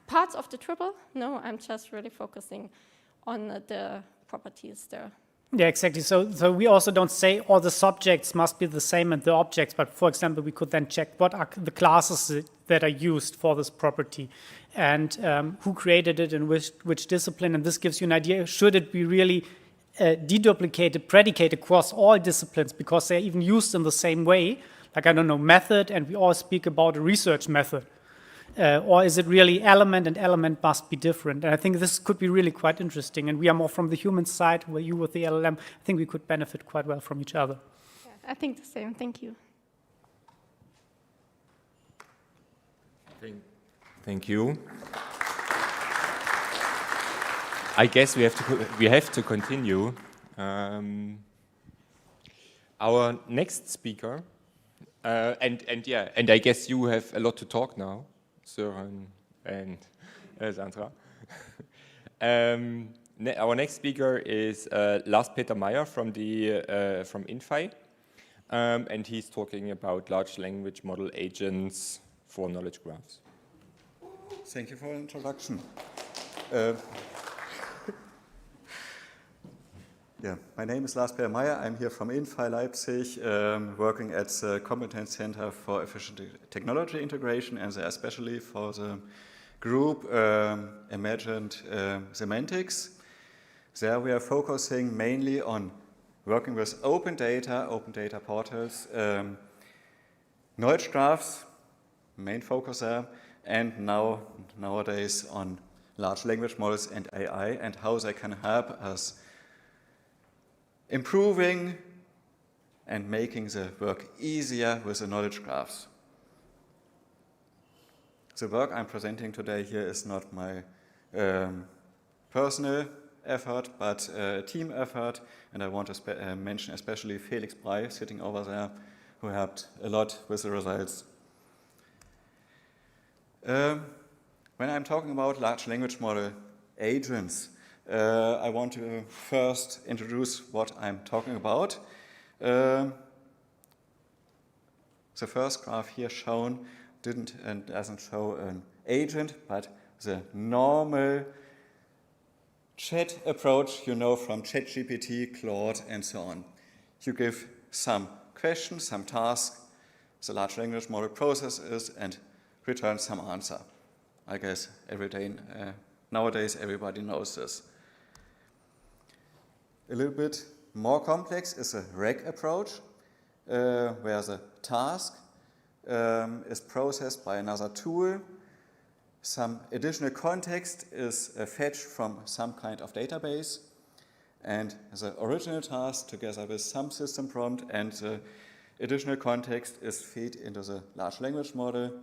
parts of the triple. No, I'm just really focusing on the properties there. Yeah, exactly. So we also don't say all the subjects must be the same and the objects, but for example, we could then check what are the classes that are used for this property and who created it and which discipline. And this gives you an idea, should it be really deduplicated, predicate across all disciplines because they're even used in the same way? Like, I don't know, method, and we all speak about a research method. Or is it really element and element must be different? And I think this could be really quite interesting. And we are more from the human side, where you with the LLM, I think we could benefit quite well from each other. Yeah, I think the same. Thank you. Thank you. I guess we have to continue. Our next speaker, and I guess you have a lot to talk now. Søren and Sandra. Our next speaker is Lars Peter Meyer from INFI, and he's talking about large language model agents for knowledge graphs. Thank you for the introduction. My name is Lars Peter Meyer. I'm here from INFI Leipzig, working at the Competence Center for Efficient Technology Integration, and especially for the group Imagined Semantics. There we are focusing mainly on working with open data portals, knowledge graphs, main focus there, and nowadays on large language models and AI and how they can help us improving and making the work easier with the knowledge graphs. The work I'm presenting today here is not my personal effort, but a team effort, and I want to mention especially Felix Brey, sitting over there, who helped a lot with the results. When I'm talking about large language model agents, I want to first introduce what I'm talking about. The first graph here shown doesn't show an agent, but the normal chat approach you know from ChatGPT, Claude, and so on. You give some questions, some tasks, the large language model processes and returns some answer. I guess nowadays everybody knows this. A little bit more complex is a RAG approach, where the task is processed by another tool. Some additional context is fetched from some kind of database, and the original task together with some system prompt and the additional context is fed into the large language model,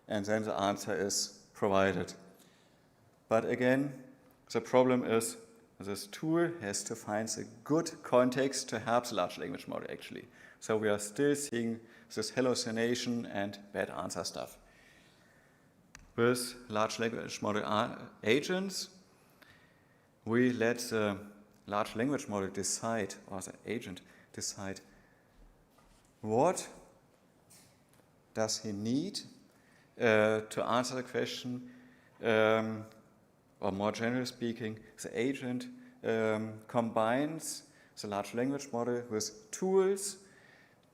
and then the answer is provided. But again, the problem is this tool has to find the good context to help the large language model actually. So we are still seeing this hallucination and bad answer stuff. With large language model agents, we let the large language model decide, or the agent decide, what does he need to answer the question, or more generally speaking, the agent combines the large language model with tools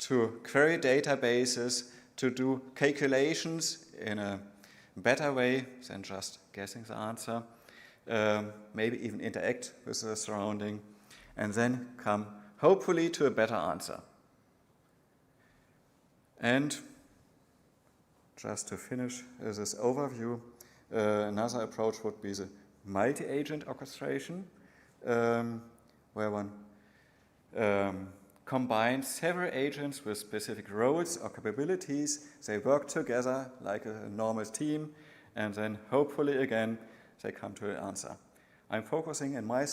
to query databases, to do calculations in a better way than just guessing the answer, maybe even interact with the surrounding, and then come hopefully to a better answer. And just to finish this overview, another approach would be the multi-agent orchestration, where one combines several agents with specific roles or capabilities. They work together like a normal team, and then hopefully again they come to an answer. I'm focusing in my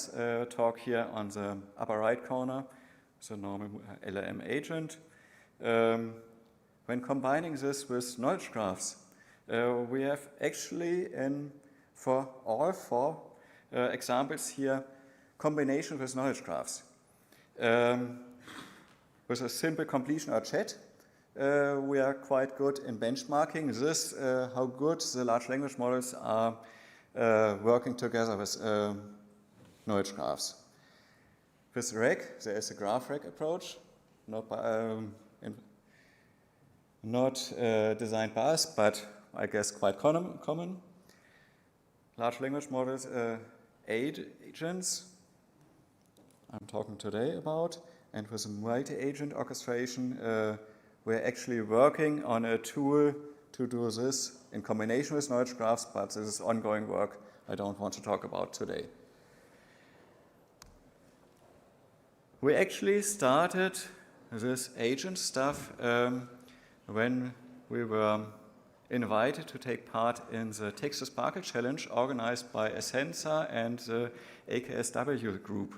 talk here on the upper right corner, the normal LLM agent. When combining this with knowledge graphs, we have actually, for all four examples here, combination with knowledge graphs. With a simple completion or chat, we are quite good in benchmarking this, how good the large language models are working together with knowledge graphs. With RAG, there is a graph RAG approach, not designed by us, but I guess quite common. Large language models, agents, I'm talking today about, and with multi-agent orchestration, we're actually working on a tool to do this in combination with knowledge graphs, but this is ongoing work I don't want to talk about today. We actually started this agent stuff when we were invited to take part in the Text to Sparkle Challenge organized by eccenca and the AKSW group.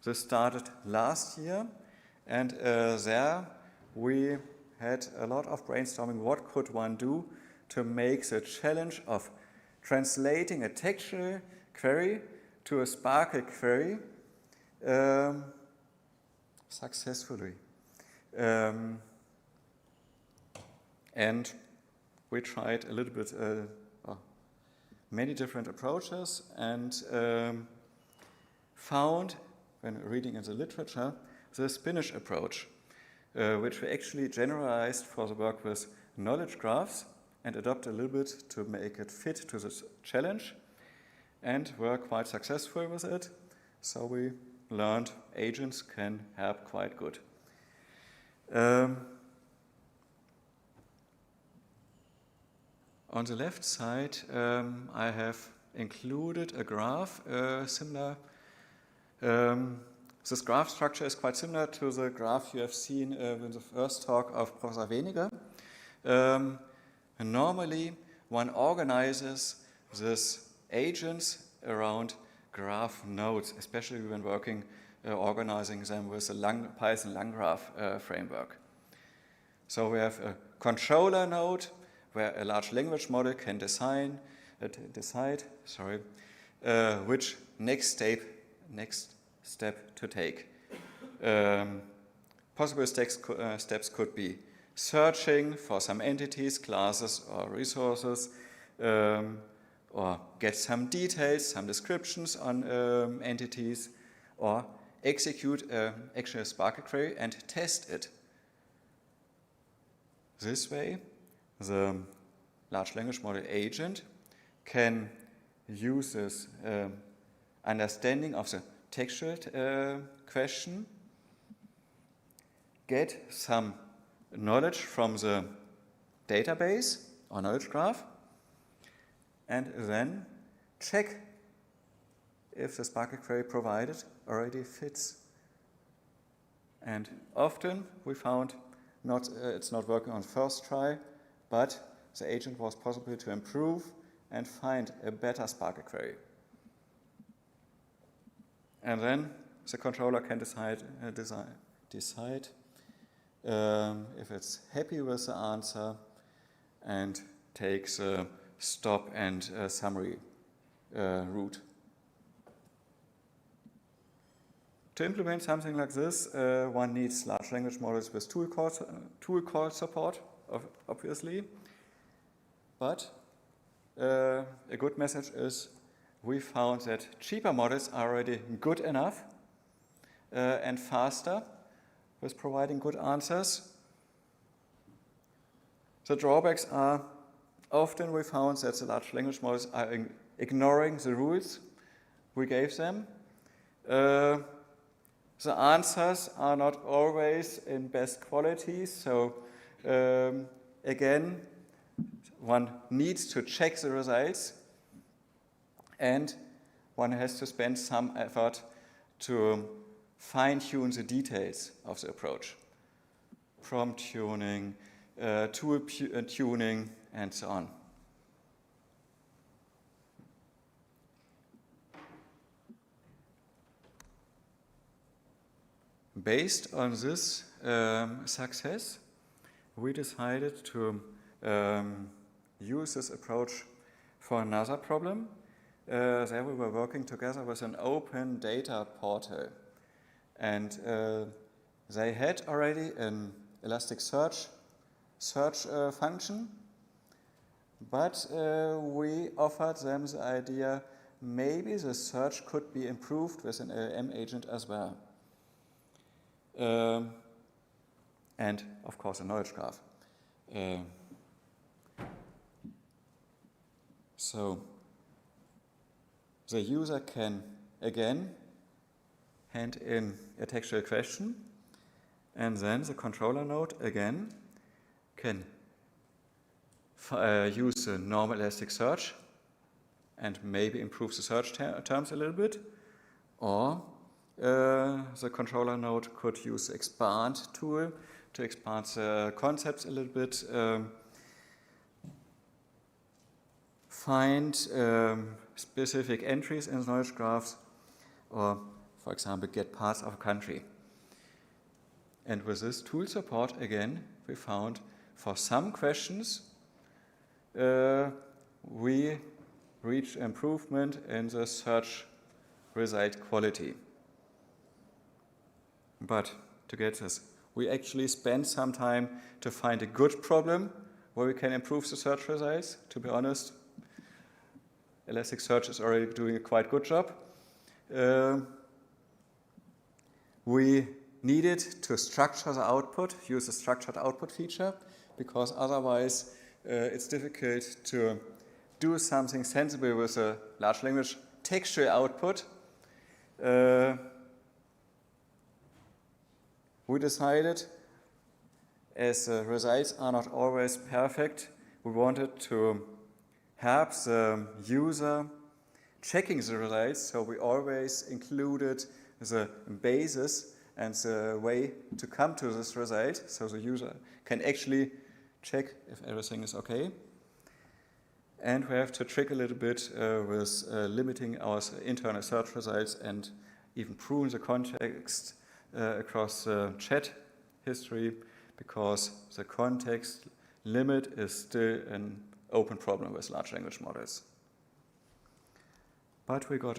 This started last year, and there we had a lot of brainstorming. What could one do to make the challenge of translating a textual query to a Sparkle query successfully? And we tried a little bit, many different approaches, and found, when reading in the literature, the Spinach approach, which we actually generalized for the work with knowledge graphs and adopted a little bit to make it fit to this challenge, and were quite successful with it. So we learned agents can help quite good. On the left side, I have included a graph similar. This graph structure is quite similar to the graph you have seen in the first talk of Professor Weniger. Normally, one organizes these agents around graph nodes, especially when working, organizing them with the Python LangGraph framework. So we have a controller node where a large language model can decide which next step to take. Possible steps could be searching for some entities, classes, or resources, or get some details, some descriptions on entities, or execute an actual Sparkle query and test it. This way, the large language model agent can use this understanding of the textual question, get some knowledge from the database or knowledge graph, and then check if the Sparkle query provided already fits. And often we found it's not working on first try, but the agent was possible to improve and find a better Sparkle query. And then the controller can decide if it's happy with the answer and takes a stop and summary route. To implement something like this, one needs large language models with tool call support, obviously. But a good message is we found that cheaper models are already good enough and faster with providing good answers. The drawbacks are often we found that the large language models are ignoring the rules we gave them. The answers are not always in best quality, so again, one needs to check the results and one has to spend some effort to fine-tune the details of the approach. Prompt tuning, tool tuning, and so on. Based on this success, we decided to use this approach for another problem. There we were working together with an open data portal. And they had already an Elasticsearch function, but we offered them the idea maybe the search could be improved with an LLM agent as well. And of course a knowledge graph. So the user can again hand in a textual question, and then the controller node again can use the normal Elasticsearch and maybe improve the search terms a little bit, or the controller node could use the expand tool to expand the concepts a little bit, find specific entries in the knowledge graphs, or for example get parts of a country. And with this tool support again we found for some questions we reached improvement in the search result quality. But to get this, we actually spent some time to find a good problem where we can improve the search results. To be honest, Elasticsearch is already doing a quite good job. We needed to structure the output, use the structured output feature, because otherwise it's difficult to do something sensible with a large language textual output. We decided, as the results are not always perfect, we wanted to help the user checking the results, so we always included the basis and the way to come to this result, so the user can actually check if everything is okay. And we have to trick a little bit with limiting our internal search results and even prune the context across the chat history, because the context limit is still an open problem with large language models. But we got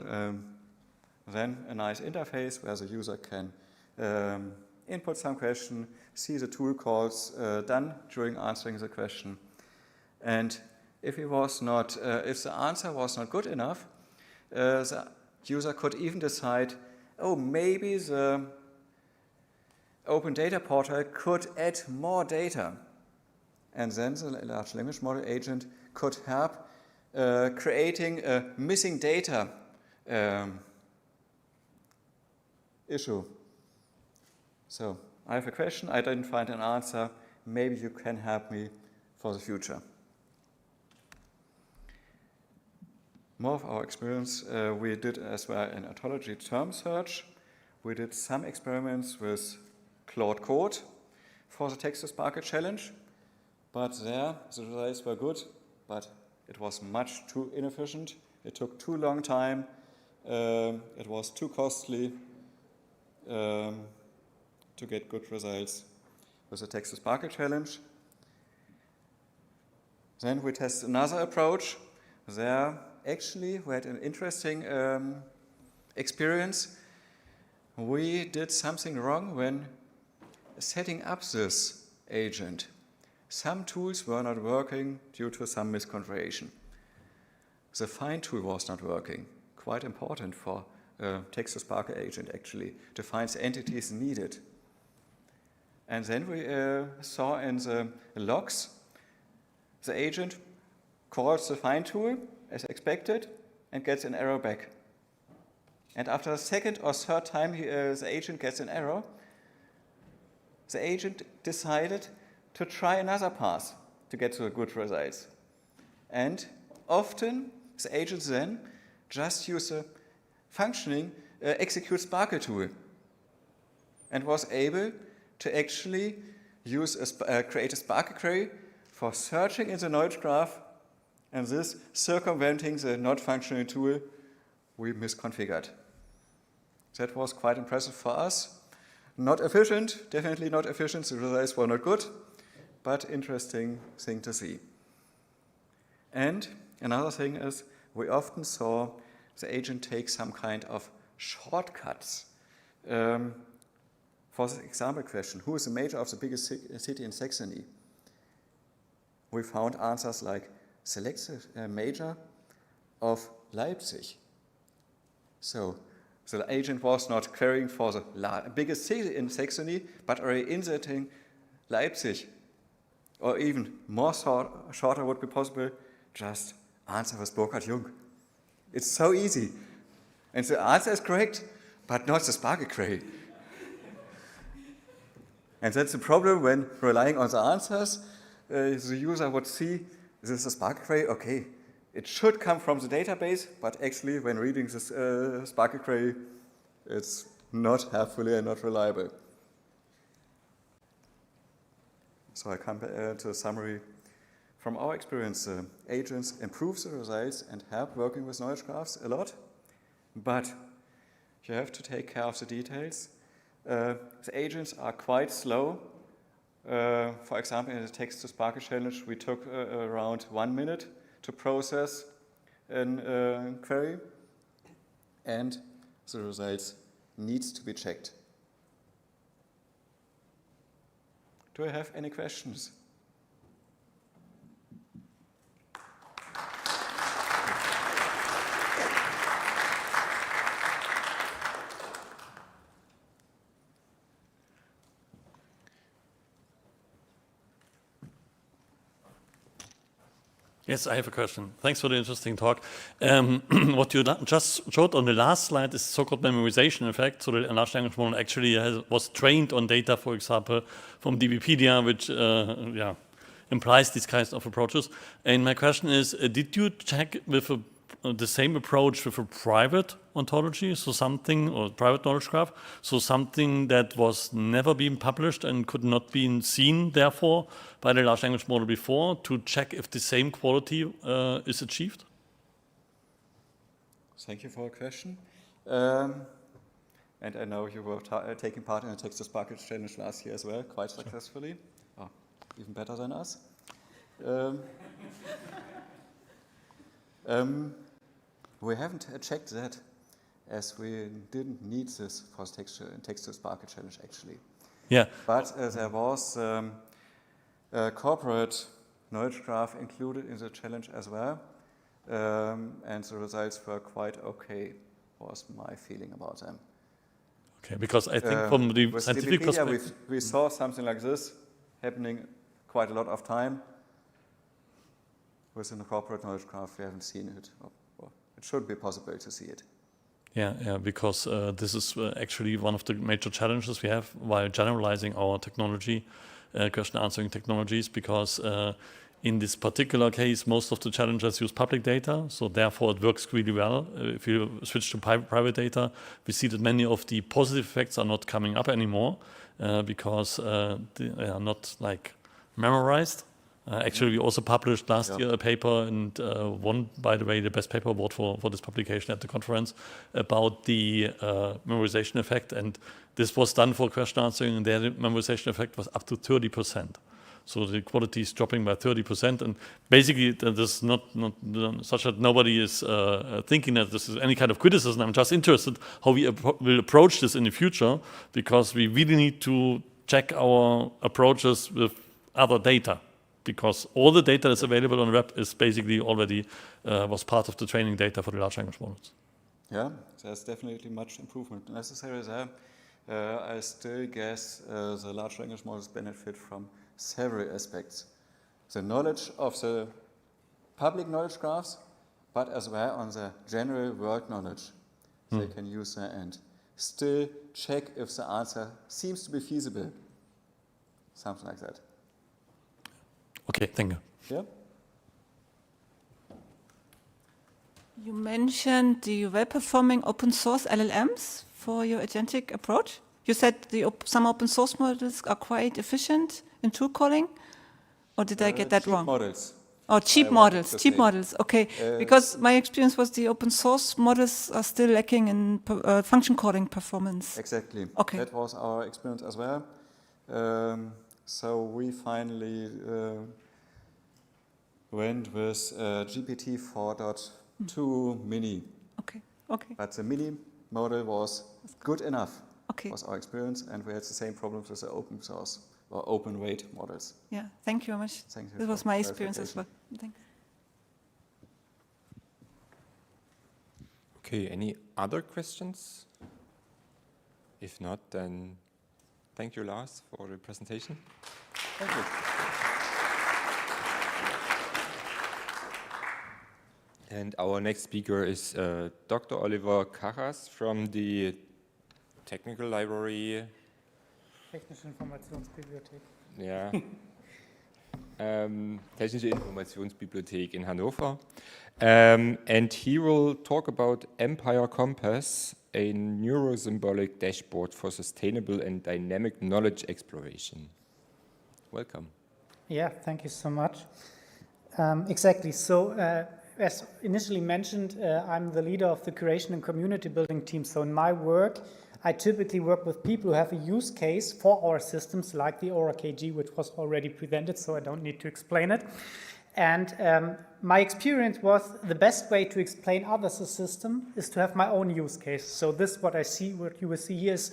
then a nice interface where the user can input some question, see the tool calls done during answering the question, and if the answer was not good enough, the user could even decide, oh, maybe the open data portal could add more data. And then the large language model agent could help creating a missing data issue. So I have a question, I didn't find an answer, maybe you can help me for the future. More of our experience we did as well in Ontology term search. We did some experiments with Claude Code for the text-to-Sparkle challenge, but there the results were good, but it was much too inefficient. It took too long time. It was too costly to get good results with the text-to-Sparkle challenge. Then we tested another approach. There actually we had an interesting experience. We did something wrong when setting up this agent. Some tools were not working due to some misconfiguration. The find tool was not working. Quite important for a text-to-Sparkle agent actually, to find the entities needed. And then we saw in the logs, the agent calls the find tool as expected and gets an error back. And after the second or third time the agent gets an error, the agent decided to try another path to get to the good results. And often the agent then just used the functioning execute Sparkle tool and was able to actually create a Sparkle query for searching in the knowledge graph and this circumventing the not functioning tool we misconfigured. That was quite impressive for us. Not efficient, definitely not efficient, the results were not good, but interesting thing to see. And another thing is we often saw the agent take some kind of shortcuts. For the example question, who is the mayor of the biggest city in Saxony? We found answers like select the mayor of Leipzig. So the agent was not querying for the biggest city in Saxony, but already inserting Leipzig. Or even more shorter would be possible, just answer with Burkhard Jung. It's so easy. And the answer is correct, but not the Sparkle query. And that's the problem when relying on the answers, the user would see this is a Sparkle query, okay, it should come from the database, but actually when reading this Sparkle query, it's not helpful and not reliable. So I come to a summary. From our experience, agents improve the results and help working with knowledge graphs a lot, but you have to take care of the details. The agents are quite slow. For example, in the text to Sparkle challenge, we took around 1 minute to process a query, and the results needs to be checked. Do I have any questions? Yes, I have a question. Thanks for the interesting talk. What you just showed on the last slide is so-called memorization effect. So the large language model actually was trained on data, for example, from DBpedia, which implies these kinds of approaches. And my question is, did you check with the same approach with a private ontology, so something, or private knowledge graph, so something that was never been published and could not be seen, therefore, by the large language model before, to check if the same quality is achieved? Thank you for your question. And I know you were taking part in the Text to Sparkle challenge last year as well, quite successfully. Oh, even better than us. We haven't checked that, as we didn't need this for Text to Sparkle challenge actually. Yeah. But there was a corporate knowledge graph included in the challenge as well, and the results were quite okay, was my feeling about them. Okay, because I think from the with scientific perspective, we saw something like this happening quite a lot of time. Within the corporate knowledge graph, we haven't seen it. It should be possible to see it. Yeah, because this is actually one of the major challenges we have while generalizing our technology, question answering technologies, because in this particular case, most of the challenges use public data, so therefore it works really well. If you switch to private data, we see that many of the positive effects are not coming up anymore because they are not like memorized. Actually, we also published last year a paper and won, by the way, the best paper award for this publication at the conference about the memorization effect. And this was done for question answering, and their memorization effect was up to 30%. So the quality is dropping by 30%. And basically, this is not such that nobody is thinking that this is any kind of criticism. I'm just interested how we will approach this in the future, because we really need to check our approaches with other data. Because all the data that's available on the web is basically already was part of the training data for the large language models. Yeah, there's definitely much improvement necessary there. I still guess the large language models benefit from several aspects. The knowledge of the public knowledge graphs, but as well on the general world knowledge. They can use that and still check if the answer seems to be feasible. Something like that. Okay, thank you. Yeah? You mentioned the well-performing open source LLMs for your agentic approach. You said some open source models are quite efficient in tool calling, or did I get that cheap wrong? Models. Oh, cheap models, okay. Because my experience was the open source models are still lacking in function calling performance. Exactly. Okay. That was our experience as well. So we finally went with GPT 4.2 mini. Okay. But the mini model was good enough. Okay. Was our experience, and we had the same problems with the open source or open weight models. Yeah, thank you very much. Thank you. This was my experience as well. Thanks. Okay, any other questions? If not, then thank you, Lars, for the presentation. Thank you. And our next speaker is Dr. Oliver Karas from the Technical Library. Technische Informationsbibliothek. Ja. Technische Informationsbibliothek in Hannover. And he will talk about Empire Compass, a neuro-symbolic dashboard for sustainable and dynamic knowledge exploration. Welcome. Yeah, thank you so much. Exactly. So, as initially mentioned, I'm the leader of the curation and community building team. So in my work, I typically work with people who have a use case for our systems, like the ORKG, which was already presented, so I don't need to explain it. And my experience was the best way to explain others' system is to have my own use case. So this, what you will see here is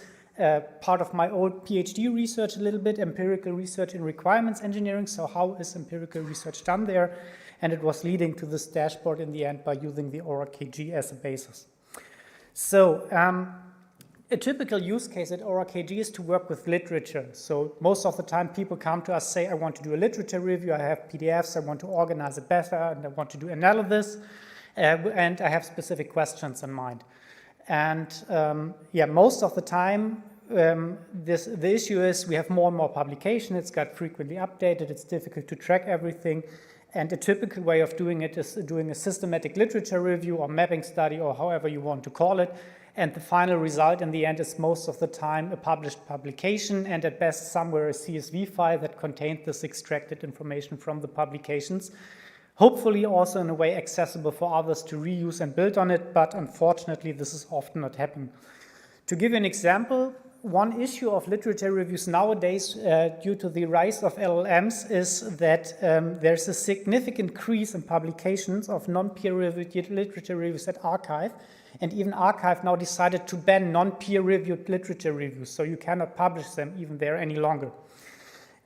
part of my old PhD research, a little bit empirical research in requirements engineering. So how is empirical research done there? And it was leading to this dashboard in the end by using the ORKG as a basis. So a typical use case at ORKG is to work with literature. So most of the time people come to us, say, I want to do a literature review, I have PDFs, I want to organize it better, and I want to do analysis, and I have specific questions in mind. And yeah, most of the time, the issue is we have more and more publication, it's got frequently updated, it's difficult to track everything, and a typical way of doing it is doing a systematic literature review or mapping study or however you want to call it. And the final result in the end is most of the time a published publication, and at best somewhere a CSV file that contains this extracted information from the publications. Hopefully also in a way accessible for others to reuse and build on it, but unfortunately this is often not happening. To give you an example, one issue of literature reviews nowadays due to the rise of LLMs is that there's a significant increase in publications of non-peer-reviewed literature reviews at arXiv. And even arXiv now decided to ban non-peer-reviewed literature reviews, so you cannot publish them even there any longer.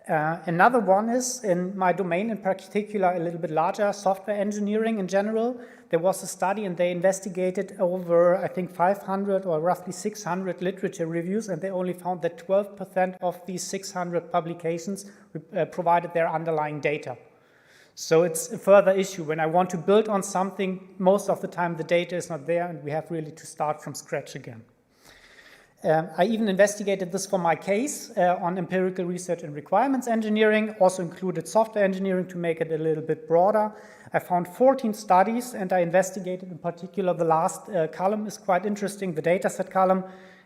Another one is, in my domain in particular, a little bit larger, software engineering in general. There was a study and they investigated over, I think, 500 or roughly 600 literature reviews, and they only found that 12% of these 600 publications provided their underlying data. So it's a further issue. When I want to build on something, most of the time the data is not there and we have really to start from scratch again. I even investigated this for my case on empirical research and requirements engineering, also included software engineering to make it a little bit broader. I found 14 studies and I investigated in particular the last column is quite interesting, the dataset column.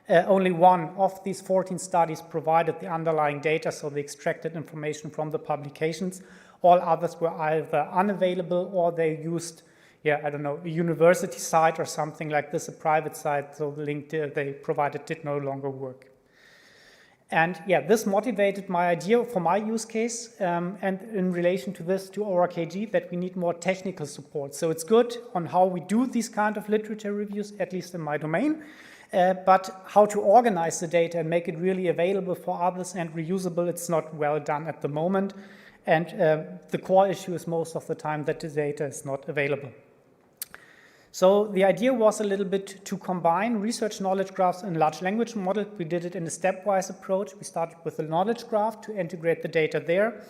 Only one of these 14 studies provided the underlying data, so the extracted information from the publications. All others were either unavailable or they used, I don't know, a university site or something like this, a private site, so the link they provided did no longer work. And this motivated my idea for my use case, and in relation to this, to ORKG, that we need more technical support. So it's good on how we do these kind of literature reviews, at least in my domain, but how to organize the data and make it really available for others and reusable, it's not well done at the moment. And the core issue is most of the time that the data is not available. So the idea was a little bit to combine research knowledge graphs and large language model. We did it in a stepwise approach. We started with the knowledge graph to integrate the data there,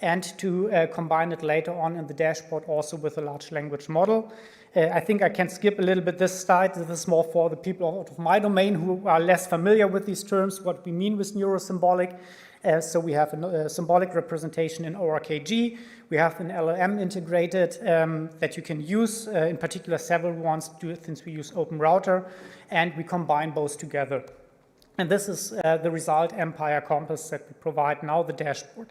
and to combine it later on in the dashboard also with a large language model. I think I can skip a little bit this slide. This is more for the people out of my domain who are less familiar with these terms, what we mean with neuro-symbolic. So we have a symbolic representation in ORKG. We have an LLM integrated that you can use, in particular several ones, since we use Open Router, and we combine both together. And this is the result Empire Compass that we provide now, the dashboard.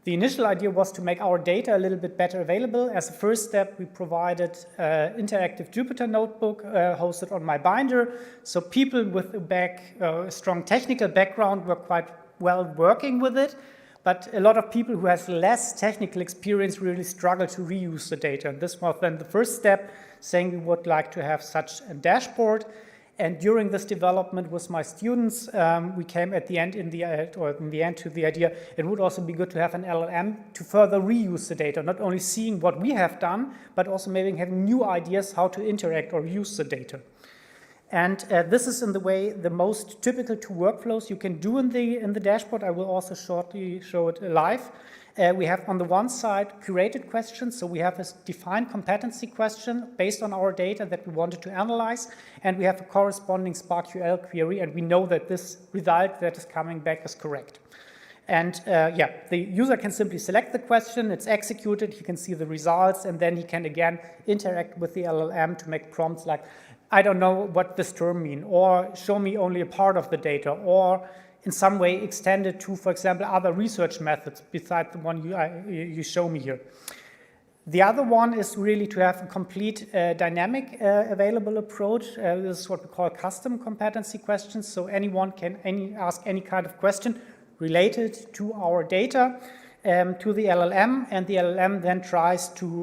The initial idea was to make our data a little bit better available. As a first step, we provided interactive Jupyter notebook hosted on my binder. So people with a strong technical background were quite well working with it. But a lot of people who have less technical experience really struggle to reuse the data. And this was then the first step, saying we would like to have such a dashboard. And during this development with my students, we came at the end, in the end to the idea it would also be good to have an LLM to further reuse the data, not only seeing what we have done, but also maybe having new ideas how to interact or use the data. And this is in the way the most typical two workflows you can do in the dashboard. I will also shortly show it live. We have on the one side curated questions, so we have a defined competency question based on our data that we wanted to analyze, and we have a corresponding SparkQL query, and we know that this result that is coming back is correct. And the user can simply select the question, it's executed, he can see the results, and then he can again interact with the LLM to make prompts like, I don't know what this term means, or show me only a part of the data, or in some way extend it to, for example, other research methods besides the one you show me here. The other one is really to have a complete dynamic available approach. This is what we call custom competency questions. So anyone can ask any kind of question related to our data to the LLM, and the LLM then tries to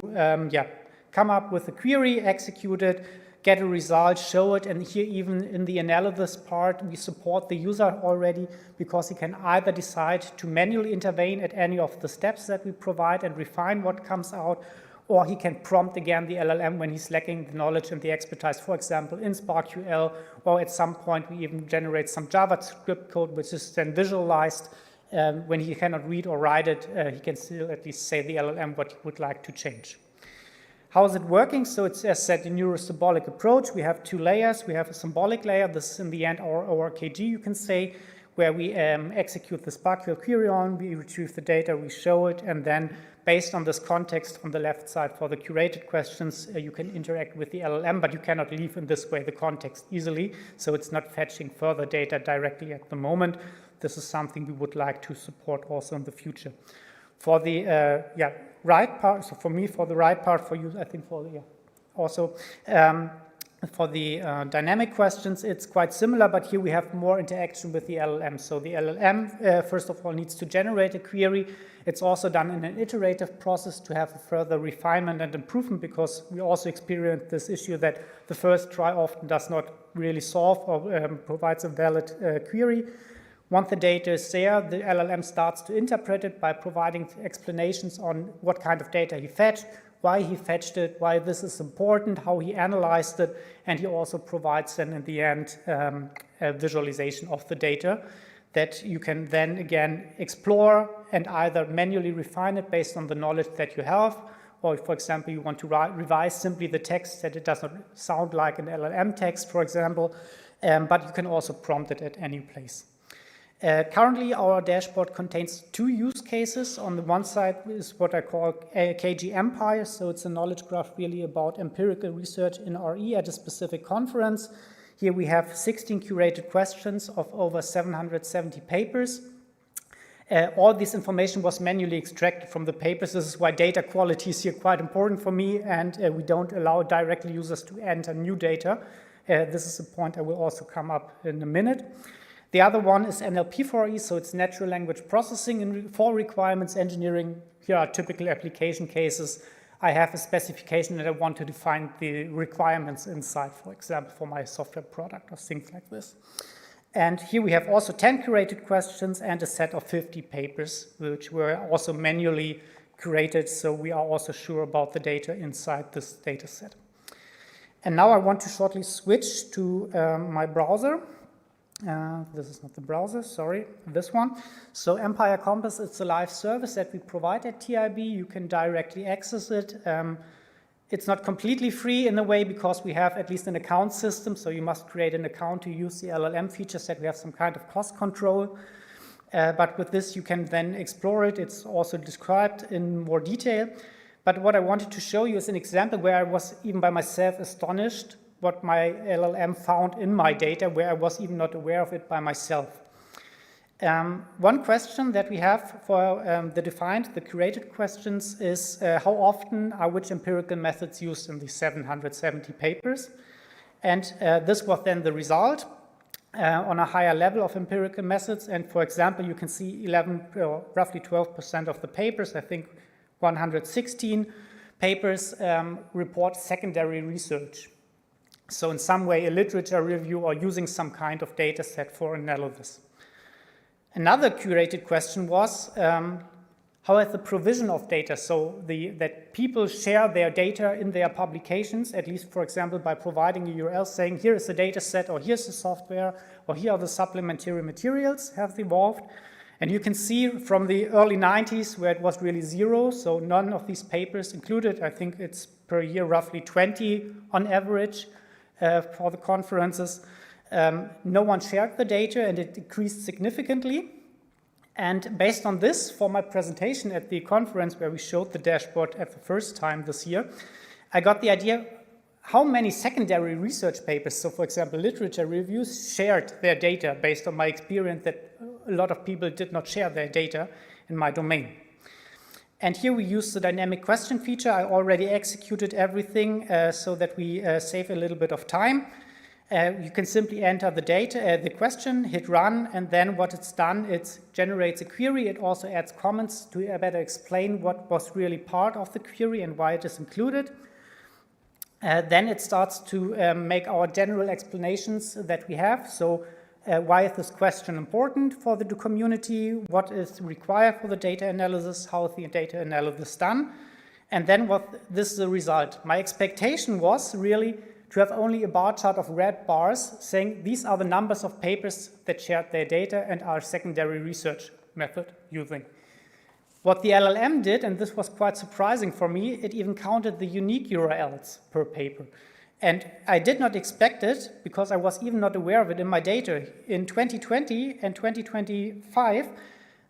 come up with a query, execute it, get a result, show it, and here even in the analysis part, we support the user already because he can either decide to manually intervene at any of the steps that we provide and refine what comes out, or he can prompt again the LLM when he's lacking the knowledge and the expertise, for example, in SparkQL, or at some point we even generate some JavaScript code which is then visualized. When he cannot read or write it, he can still at least say the LLM what he would like to change. How is it working? So it's, as said, a neuro-symbolic approach. We have two layers. We have a symbolic layer. This is in the end our ORKG, you can say, where we execute the SparkQL query on, we retrieve the data, we show it, and then based on this context on the left side for the curated questions, you can interact with the LLM, but you cannot leave in this way the context easily. So it's not fetching further data directly at the moment. This is something we would like to support also in the future. For the right part, so for me, for the right part, for you, I think for the, also for the dynamic questions, it's quite similar, but here we have more interaction with the LLM. So the LLM, first of all, needs to generate a query. It's also done in an iterative process to have a further refinement and improvement, because we also experience this issue that the first try often does not really solve or provides a valid query. Once the data is there, the LLM starts to interpret it by providing explanations on what kind of data he fetched, why he fetched it, why this is important, how he analyzed it, and he also provides then in the end a visualization of the data that you can then again explore and either manually refine it based on the knowledge that you have, or for example you want to revise simply the text that it does not sound like an LLM text, for example, but you can also prompt it at any place. Currently, our dashboard contains two use cases. On the one side is what I call KG Empire, so it's a knowledge graph really about empirical research in RE at a specific conference. Here we have 16 curated questions of over 770 papers. All this information was manually extracted from the papers. This is why data quality is here quite important for me, and we don't allow directly users to enter new data. This is a point I will also come up in a minute. The other one is NLP4E, so it's natural language processing for requirements engineering. Here are typical application cases. I have a specification that I want to define the requirements inside, for example, for my software product or things like this. And here we have also 10 curated questions and a set of 50 papers, which were also manually curated, so we are also sure about the data inside this data set. And now I want to shortly switch to my browser. This is not the browser, sorry, this one. So Empire Compass, it's a live service that we provide at TIB. You can directly access it. It's not completely free in a way because we have at least an account system, so you must create an account to use the LLM features that we have some kind of cost control. But with this, you can then explore it. It's also described in more detail. But what I wanted to show you is an example where I was even by myself astonished what my LLM found in my data, where I was even not aware of it by myself. One question that we have for the defined, the curated questions is how often are which empirical methods used in the 770 papers? And this was then the result on a higher level of empirical methods. And for example, you can see roughly 12% of the papers, I think 116 papers report secondary research. So in some way, a literature review or using some kind of data set for analysis. Another curated question was, how is the provision of data? So that people share their data in their publications, at least, for example, by providing a URL saying, here is the data set, or here's the software, or here are the supplementary materials have evolved. And you can see from the early 90s where it was really zero, so none of these papers included. I think it's per year roughly 20 on average for the conferences. No one shared the data and it decreased significantly. And based on this, for my presentation at the conference where we showed the dashboard at the first time this year, I got the idea how many secondary research papers, so for example, literature reviews, shared their data based on my experience that a lot of people did not share their data in my domain. And here we use the dynamic question feature. I already executed everything so that we save a little bit of time. You can simply enter the data, the question, hit run, and then what it's done, it generates a query. It also adds comments to better explain what was really part of the query and why it is included. Then it starts to make our general explanations that we have. So why is this question important for the community? What is required for the data analysis? How is the data analysis done? And then this is the result. My expectation was really to have only a bar chart of red bars saying these are the numbers of papers that shared their data and are secondary research method using. What the LLM did, and this was quite surprising for me, it even counted the unique URLs per paper. And I did not expect it because I was even not aware of it in my data. In 2020 and 2025,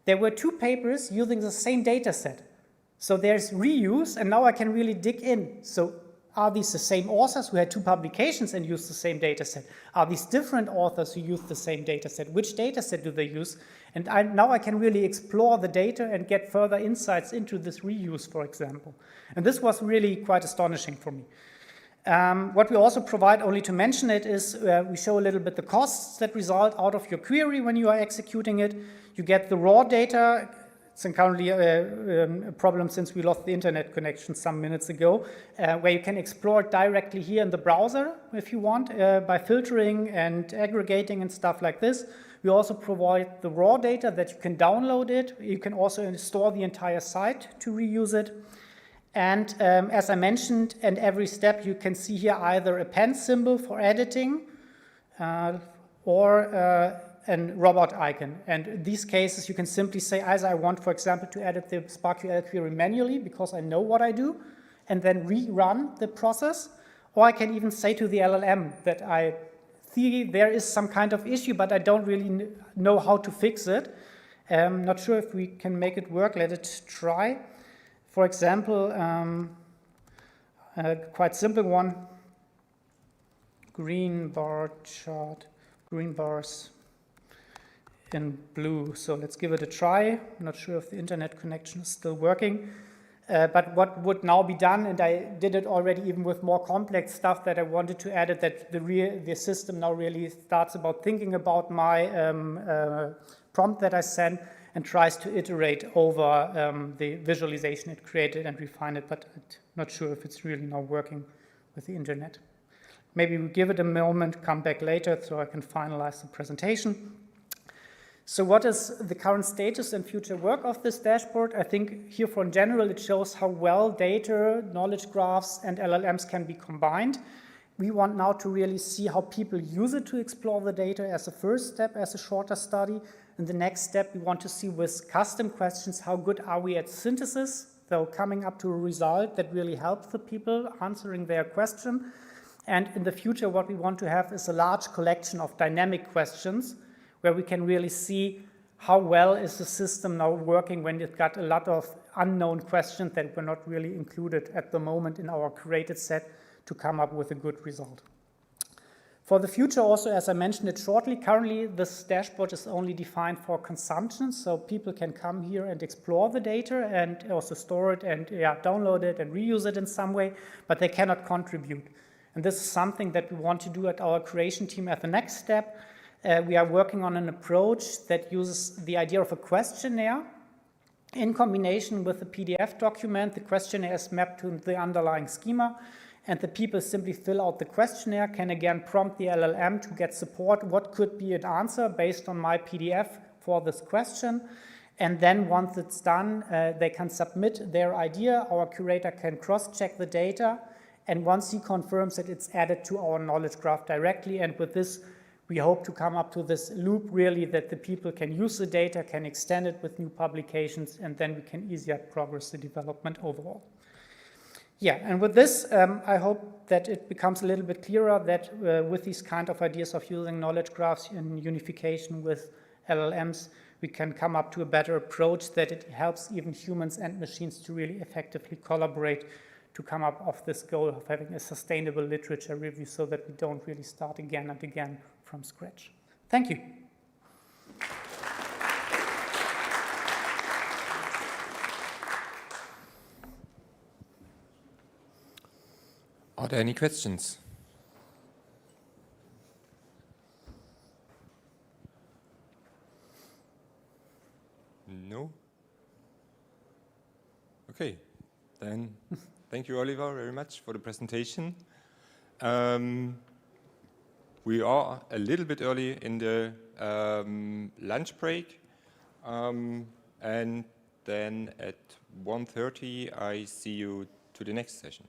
there were 2 papers using the same data set. So there's reuse, and now I can really dig in. So are these the same authors who had 2 publications and used the same data set? Are these different authors who used the same data set? Which data set do they use? And now I can really explore the data and get further insights into this reuse, for example. And this was really quite astonishing for me. What we also provide, only to mention it, is we show a little bit the costs that result out of your query when you are executing it. You get the raw data. It's currently a problem since we lost the internet connection some minutes ago, where you can explore it directly here in the browser if you want, by filtering and aggregating and stuff like this. We also provide the raw data that you can download it. You can also store the entire site to reuse it. And as I mentioned, in every step you can see here either a pen symbol for editing or a robot icon. And in these cases you can simply say either I want, for example, to edit the SparkQL query manually because I know what I do, and then rerun the process, or I can even say to the LLM that I see there is some kind of issue, but I don't really know how to fix it. Not sure if we can make it work. Let it try. For example, a quite simple one, green bar chart, green bars in blue. So let's give it a try. I'm not sure if the internet connection is still working. But what would now be done, and I did it already even with more complex stuff that I wanted to add, it that the system now really starts about thinking about my prompt that I sent and tries to iterate over the visualization it created and refine it, but I'm not sure if it's really now working with the internet. Maybe we give it a moment, come back later so I can finalize the presentation. So what is the current status and future work of this dashboard? I think here for in general it shows how well data, knowledge graphs and LLMs can be combined. We want now to really see how people use it to explore the data as a first step, as a shorter study. And the next step, we want to see with custom questions, how good are we at synthesis, so coming up to a result that really helps the people answering their question. And in the future, what we want to have is a large collection of dynamic questions where we can really see how well is the system now working when it's got a lot of unknown questions that were not really included at the moment in our curated set to come up with a good result. For the future also, as I mentioned it shortly, currently this dashboard is only defined for consumption, so people can come here and explore the data and also store it and download it and reuse it in some way, but they cannot contribute. And this is something that we want to do at our curation team at the next step. We are working on an approach that uses the idea of a questionnaire in combination with a PDF document. The questionnaire is mapped to the underlying schema, and the people simply fill out the questionnaire, can again prompt the LLM to get support. What could be an answer based on my PDF for this question? And then once it's done, they can submit their idea. Our curator can cross-check the data. And once he confirms it, it's added to our knowledge graph directly. And with this, we hope to come up to this loop really that the people can use the data, can extend it with new publications, and then we can easier progress the development overall. Yeah, and with this, I hope that it becomes a little bit clearer that with these kind of ideas of using knowledge graphs in unification with LLMs, we can come up to a better approach that it helps even humans and machines to really effectively collaborate to come up with this goal of having a sustainable literature review so that we don't really start again and again from scratch. Thank you. Are there any questions? No? Okay, then thank you, Oliver, very much for the presentation. We are a little bit early in the lunch break, and then at 1:30 I see you to the next session.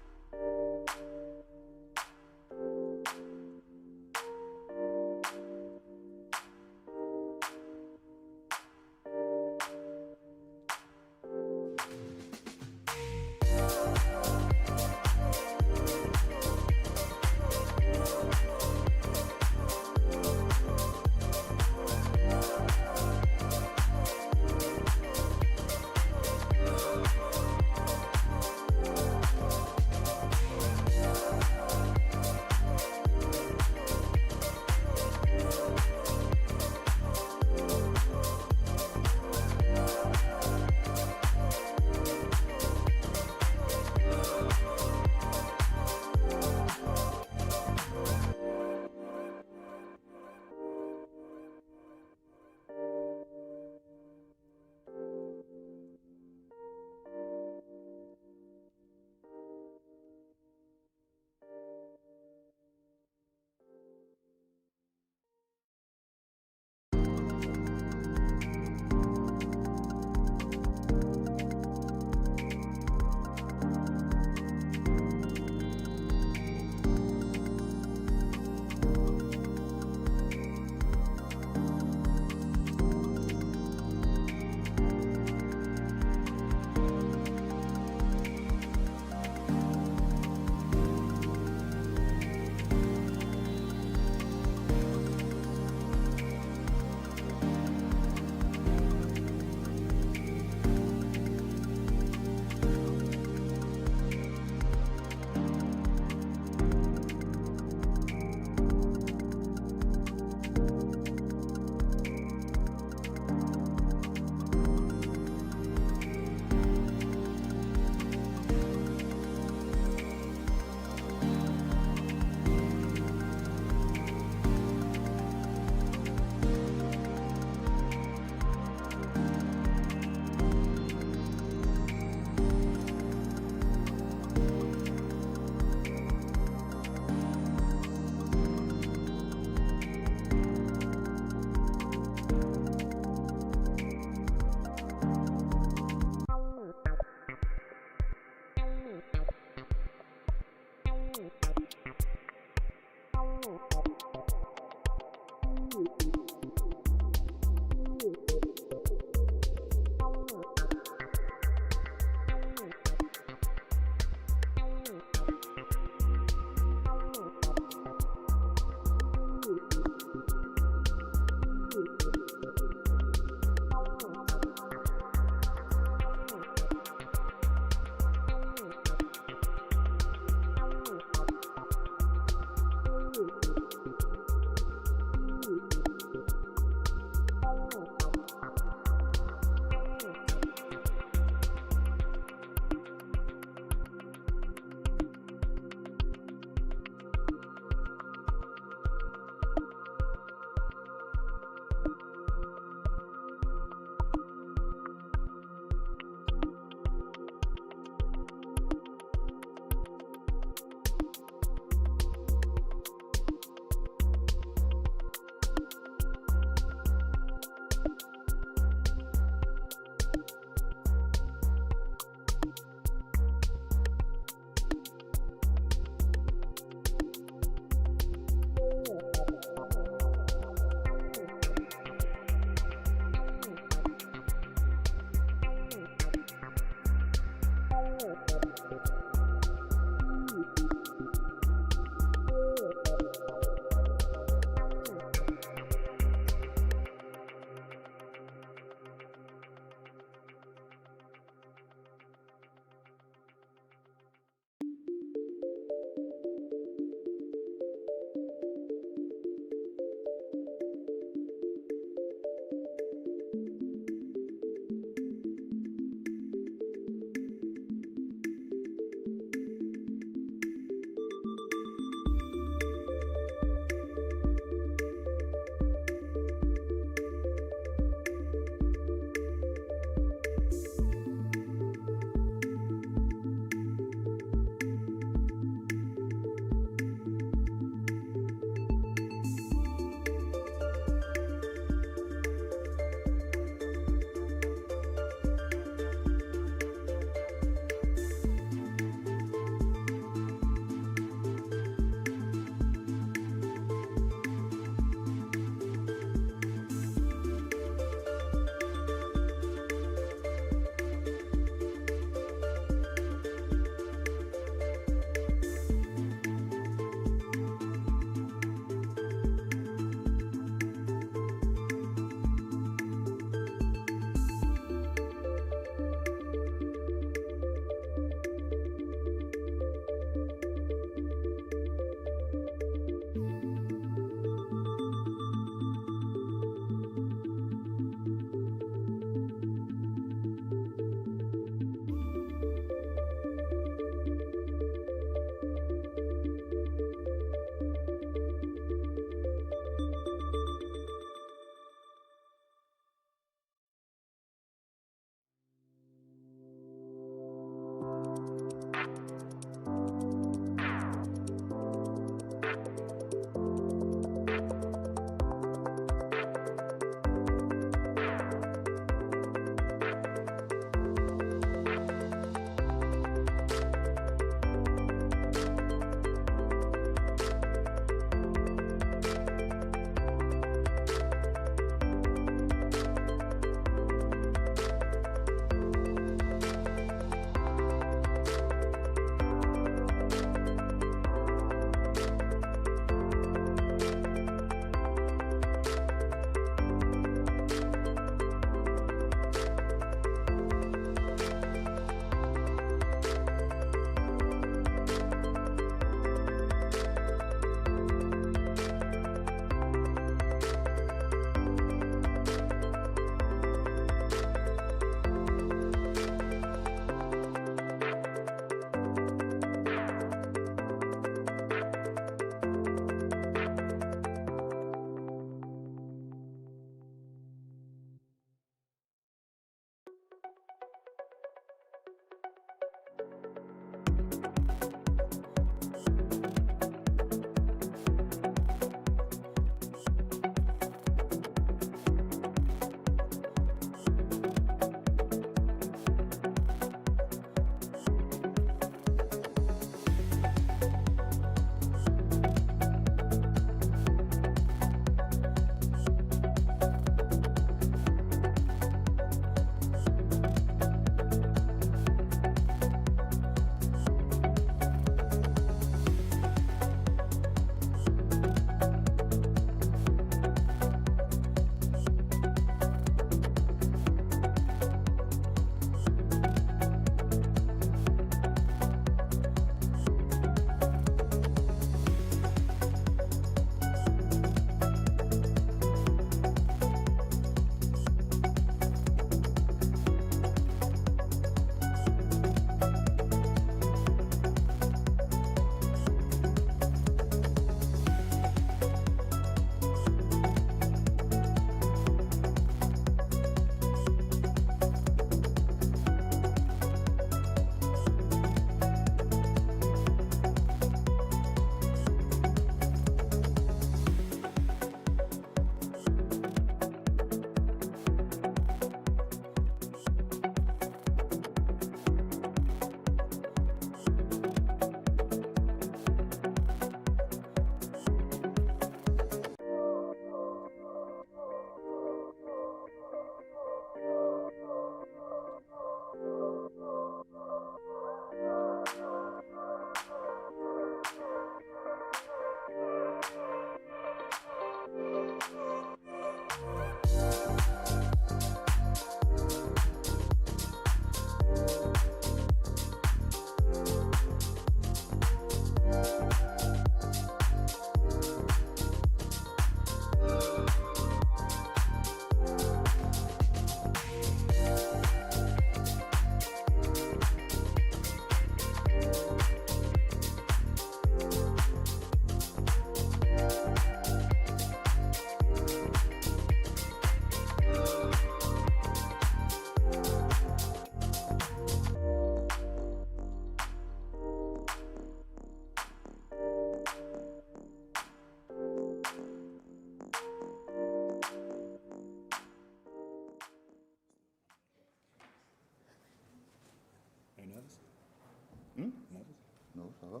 va.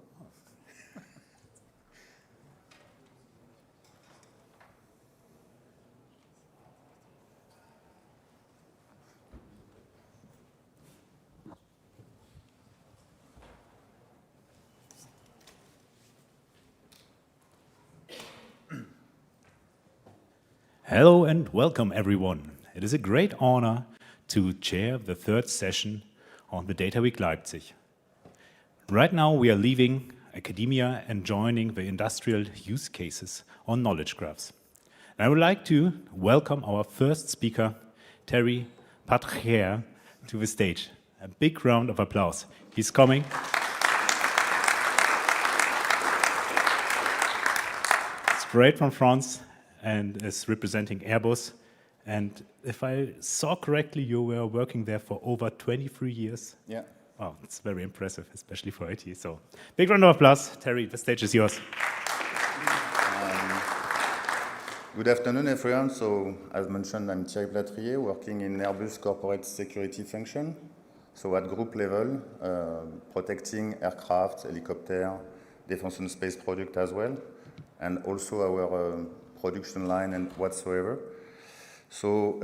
Hello and welcome everyone. It is a great honor to chair the third session on the Data Week Leipzig. Right now we are leaving academia and joining the industrial use cases on knowledge graphs. And I would like to welcome our first speaker, Terry Patrier, to the stage. A big round of applause. He's coming. Straight from France, and is representing Airbus. And if I saw correctly, you were working there for over 23 years. Yeah. Wow, it's very impressive, especially for IT. So, big round of applause. Terry, the stage is yours. Good afternoon, everyone. So, as mentioned, I'm Thierry Platrier, working in Airbus corporate security function. So, at group level, protecting aircraft, helicopter, defense and space product as well, and also our production line and whatsoever. So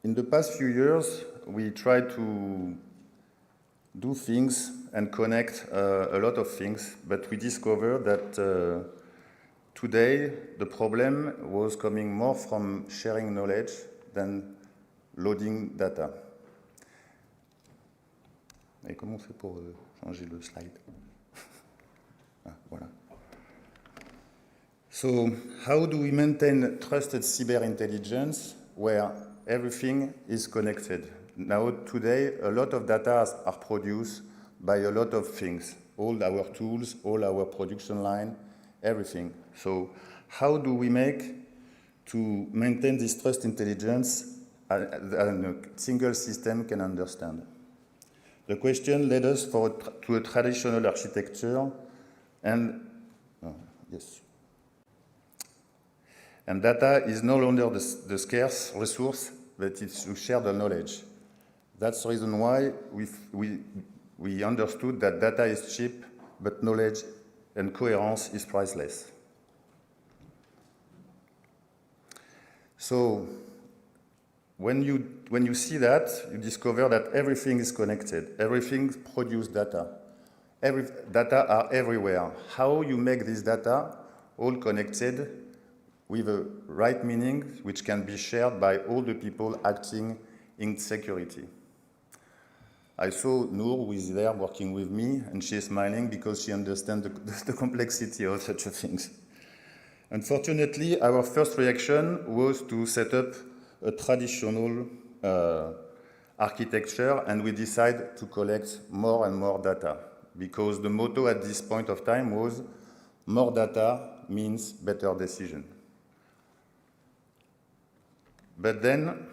in the past few years, we tried to do things and connect a lot of things, but we discovered that today the problem was coming more from sharing knowledge than loading data. Et comment on fait pour changer le slide? Voilà. So how do we maintain trusted cyber intelligence where everything is connected? Now, today, a lot of data are produced by a lot of things, all our tools, all our production line, everything. So how do we make to maintain this trust intelligence that a single system can understand? The question led us to a traditional architecture and, yes. And data is no longer the scarce resource, but it's to share the knowledge. That's the reason why we understood that data is cheap, but knowledge and coherence is priceless. So when you see that, you discover that everything is connected. Everything produces data. Data are everywhere. How you make this data all connected with a right meaning which can be shared by all the people acting in security. I saw Noor, who is there working with me, and she is smiling because she understands the complexity of such things. Unfortunately, our first reaction was to set up a traditional architecture, and we decided to collect more and more data, because the motto at this point of time was more data means better decision. But then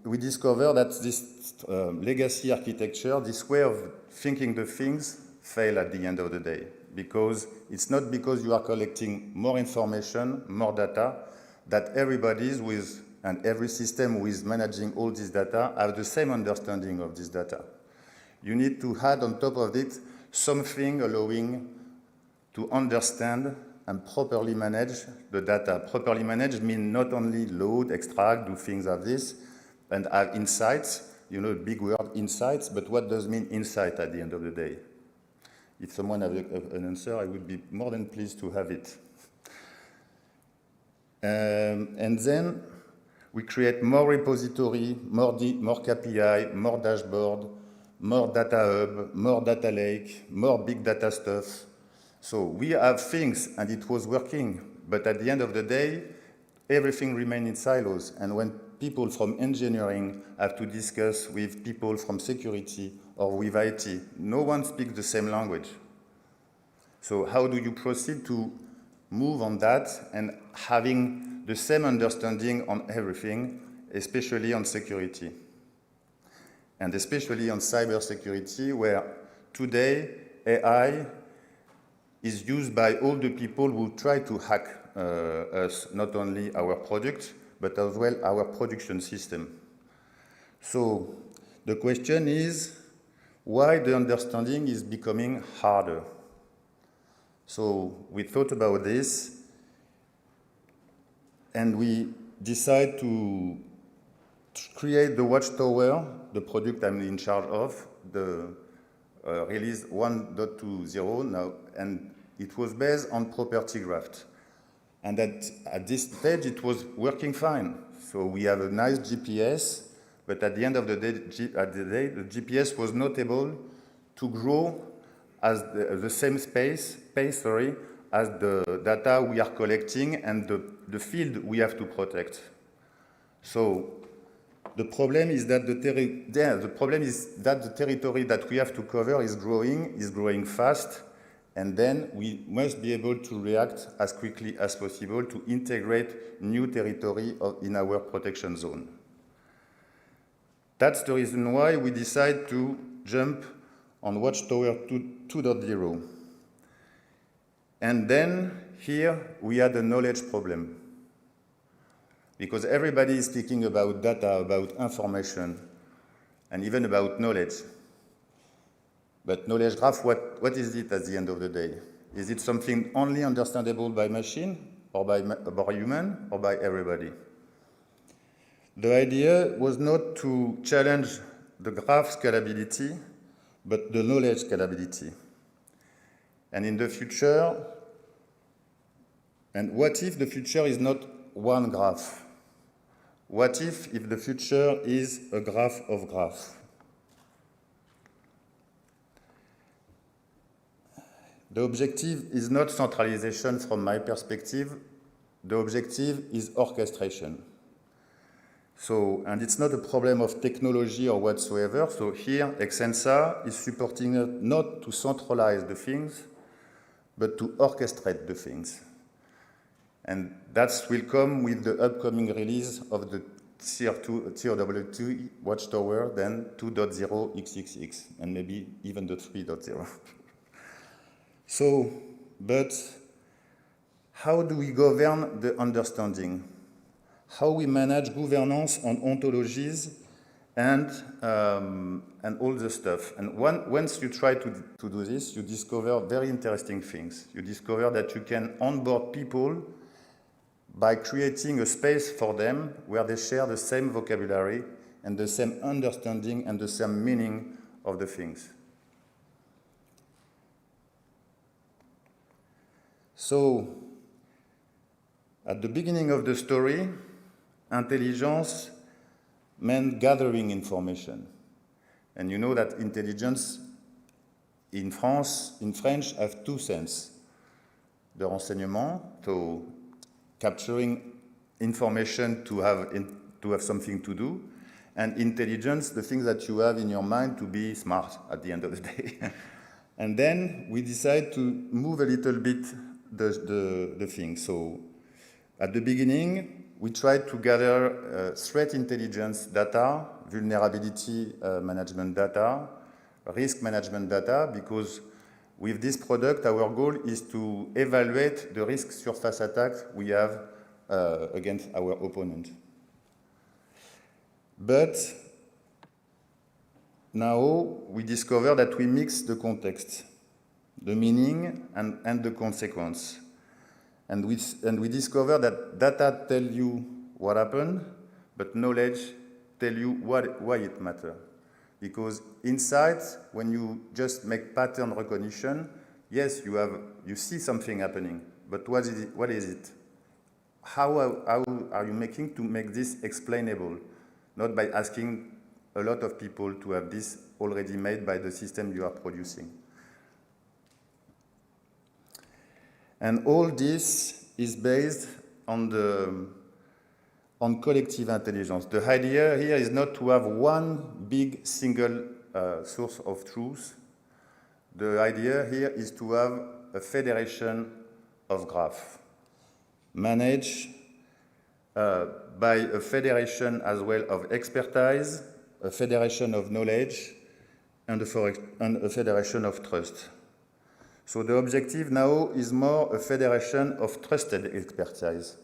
we discover that this legacy architecture, this way of thinking the things, fail at the end of the day. Because it's not because you are collecting more information, more data, that everybody's with, and every system who is managing all this data have the same understanding of this data. You need to add on top of it something allowing to understand and properly manage the data. Properly manage means not only load, extract, do things like this, and have insights, you know, big word, insights, but what does mean insight at the end of the day? If someone has an answer, I would be more than pleased to have it. And then we create more repository, more KPI, more dashboard, more data hub, more data lake, more big data stuff. So we have things, and it was working, but at the end of the day, everything remained in silos. And when people from engineering have to discuss with people from security or with IT, no one speaks the same language. So how do you proceed to move on that and having the same understanding on everything, especially on security? And especially on cybersecurity, where today AI is used by all the people who try to hack us, not only our product, but as well our production system. So the question is, why the understanding is becoming harder. So we thought about this, and we decided to create the Watchtower, the product I'm in charge of, the release 1.20 now, and it was based on property graph. And at this stage, it was working fine. So we have a nice GPS, but at the end of the day, the GPS was not able to grow as the same space as the data we are collecting and the field we have to protect. So the problem is that the territory that we have to cover is growing fast, and then we must be able to react as quickly as possible to integrate new territory in our protection zone. That's the reason why we decide to jump on Watchtower 2.0. And then here we had a knowledge problem. Because everybody is speaking about data, about information, and even about knowledge. But knowledge graph, what is it at the end of the day? Is it something only understandable by machine, or by human, or by everybody? The idea was not to challenge the graph scalability, but the knowledge scalability. And in the future, and what if the future is not one graph? What if the future is a graph of graphs? The objective is not centralization from my perspective. The objective is orchestration. So, and it's not a problem of technology or whatsoever. So here, eccenca is supporting us not to centralize the things, but to orchestrate the things. And that will come with the upcoming release of the TRWT Watchtower, then 2.0 XXX, and maybe even the 3.0. So, but how do we govern the understanding? How we manage governance on ontologies and all the stuff. And once you try to do this, you discover very interesting things. You discover that you can onboard people by creating a space for them where they share the same vocabulary and the same understanding and the same meaning of the things. So, at the beginning of the story, intelligence meant gathering information. And you know that intelligence in French, have two senses. The renseignement, so capturing information to have something to do, and intelligence, the things that you have in your mind to be smart at the end of the day. And then we decide to move a little bit the thing. So at the beginning, we tried to gather threat intelligence data, vulnerability management data, risk management data, because with this product, our goal is to evaluate the risk surface attacks we have against our opponent. But now we discover that we mix the context, the meaning and the consequence. And we discover that data tell you what happened, but knowledge tell you why it matters. Because insights, when you just make pattern recognition, yes, you see something happening, but what is it? How are you making to make this explainable? Not by asking a lot of people to have this already made by the system you are producing. And all this is based on collective intelligence. The idea here is not to have one big single source of truth. The idea here is to have a federation of graphs, managed by a federation as well of expertise, a federation of knowledge, and a federation of trust. So the objective now is more a federation of trusted expertise.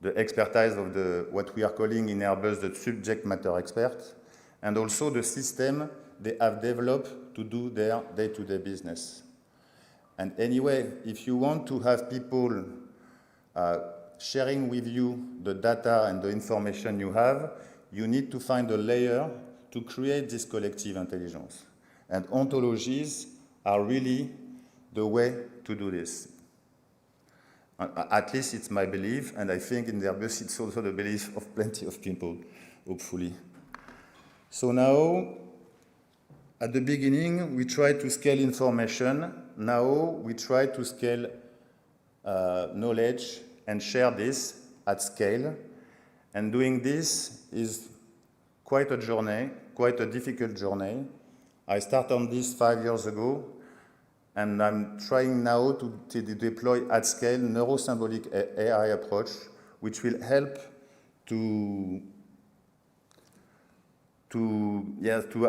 The expertise of what we are calling in Airbus the subject matter expert, and also the system they have developed to do their day-to-day business. And anyway, if you want to have people sharing with you the data and the information you have, you need to find a layer to create this collective intelligence. And ontologies are really the way to do this. At least it's my belief, and I think in Airbus it's also the belief of plenty of people, hopefully. So now, at the beginning, we try to scale information. Now we try to scale knowledge and share this at scale. And doing this is quite a journey, quite a difficult journey. I started on this 5 years ago, and I'm trying now to deploy at scale neuro-symbolic AI approach, which will help to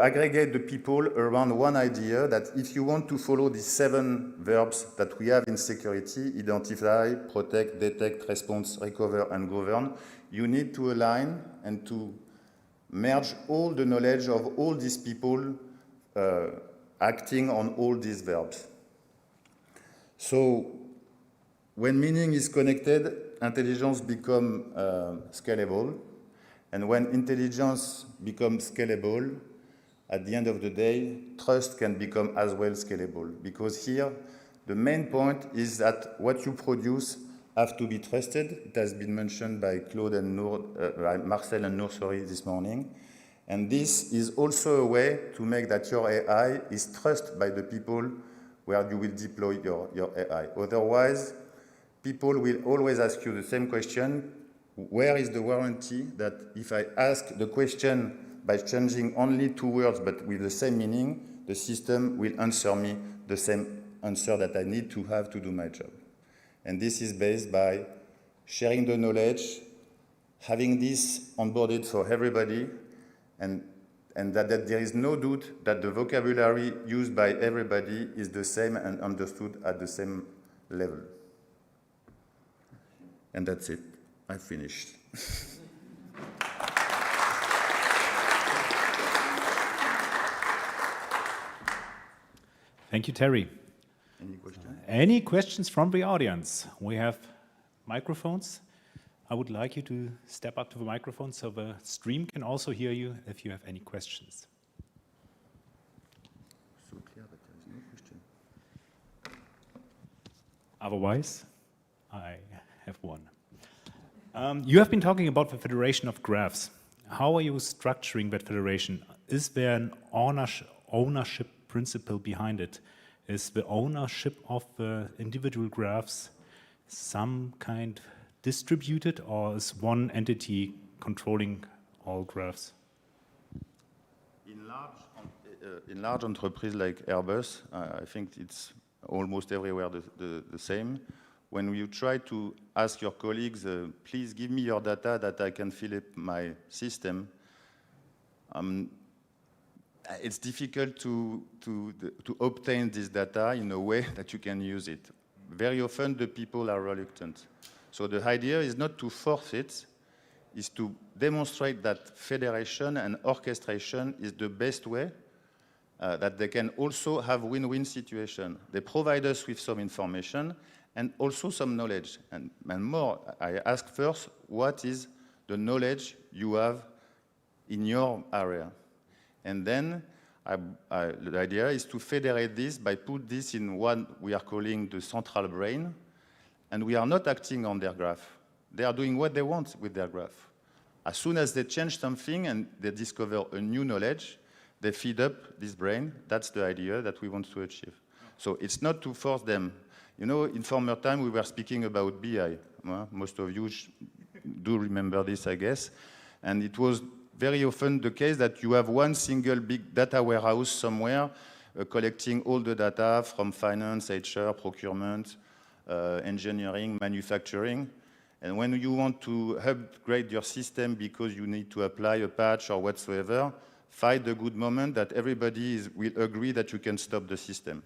aggregate the people around one idea that if you want to follow these 7 verbs that we have in security, identify, protect, detect, response, recover, and govern, you need to align and to merge all the knowledge of all these people acting on all these verbs. So when meaning is connected, intelligence becomes scalable. And when intelligence becomes scalable, at the end of the day, trust can become as well scalable. Because here, the main point is that what you produce have to be trusted. It has been mentioned by Claude and by Marcel and Nour, this morning. And this is also a way to make that your AI is trusted by the people where you will deploy your AI. Otherwise, people will always ask you the same question. Where is the warranty that if I ask the question by changing only 2 words but with the same meaning, the system will answer me the same answer that I need to have to do my job? And this is based by sharing the knowledge, having this onboarded for everybody, and that there is no doubt that the vocabulary used by everybody is the same and understood at the same level. And that's it. I finished. Thank you, Terry. Any questions? Any questions from the audience? We have microphones. I would like you to step up to the microphone so the stream can also hear you if you have any questions. So clear that there is no question. Otherwise, I have one. You have been talking about the federation of graphs. How are you structuring that federation? Is there an ownership principle behind it? Is the ownership of the individual graphs some kind distributed, or is one entity controlling all graphs? In large entreprises like Airbus, I think it's almost everywhere the same. When you try to ask your colleagues, please give me your data that I can fill up my system, it's difficult to obtain this data in a way that you can use it. Very often the people are reluctant. So the idea is not to force it, is to demonstrate that federation and orchestration is the best way, that they can also have win-win situation. They provide us with some information and also some knowledge. And more, I ask first, what is the knowledge you have in your area? And then the idea is to federate this by put this in what we are calling the central brain, and we are not acting on their graph. They are doing what they want with their graph. As soon as they change something and they discover a new knowledge, they feed up this brain. That's the idea that we want to achieve. So it's not to force them. You know, in former time, we were speaking about BI. Most of you do remember this, I guess. And it was very often the case that you have one single big data warehouse somewhere collecting all the data from finance, HR, procurement, engineering, manufacturing. And when you want to upgrade your system because you need to apply a patch or whatsoever, find the good moment that everybody will agree that you can stop the system.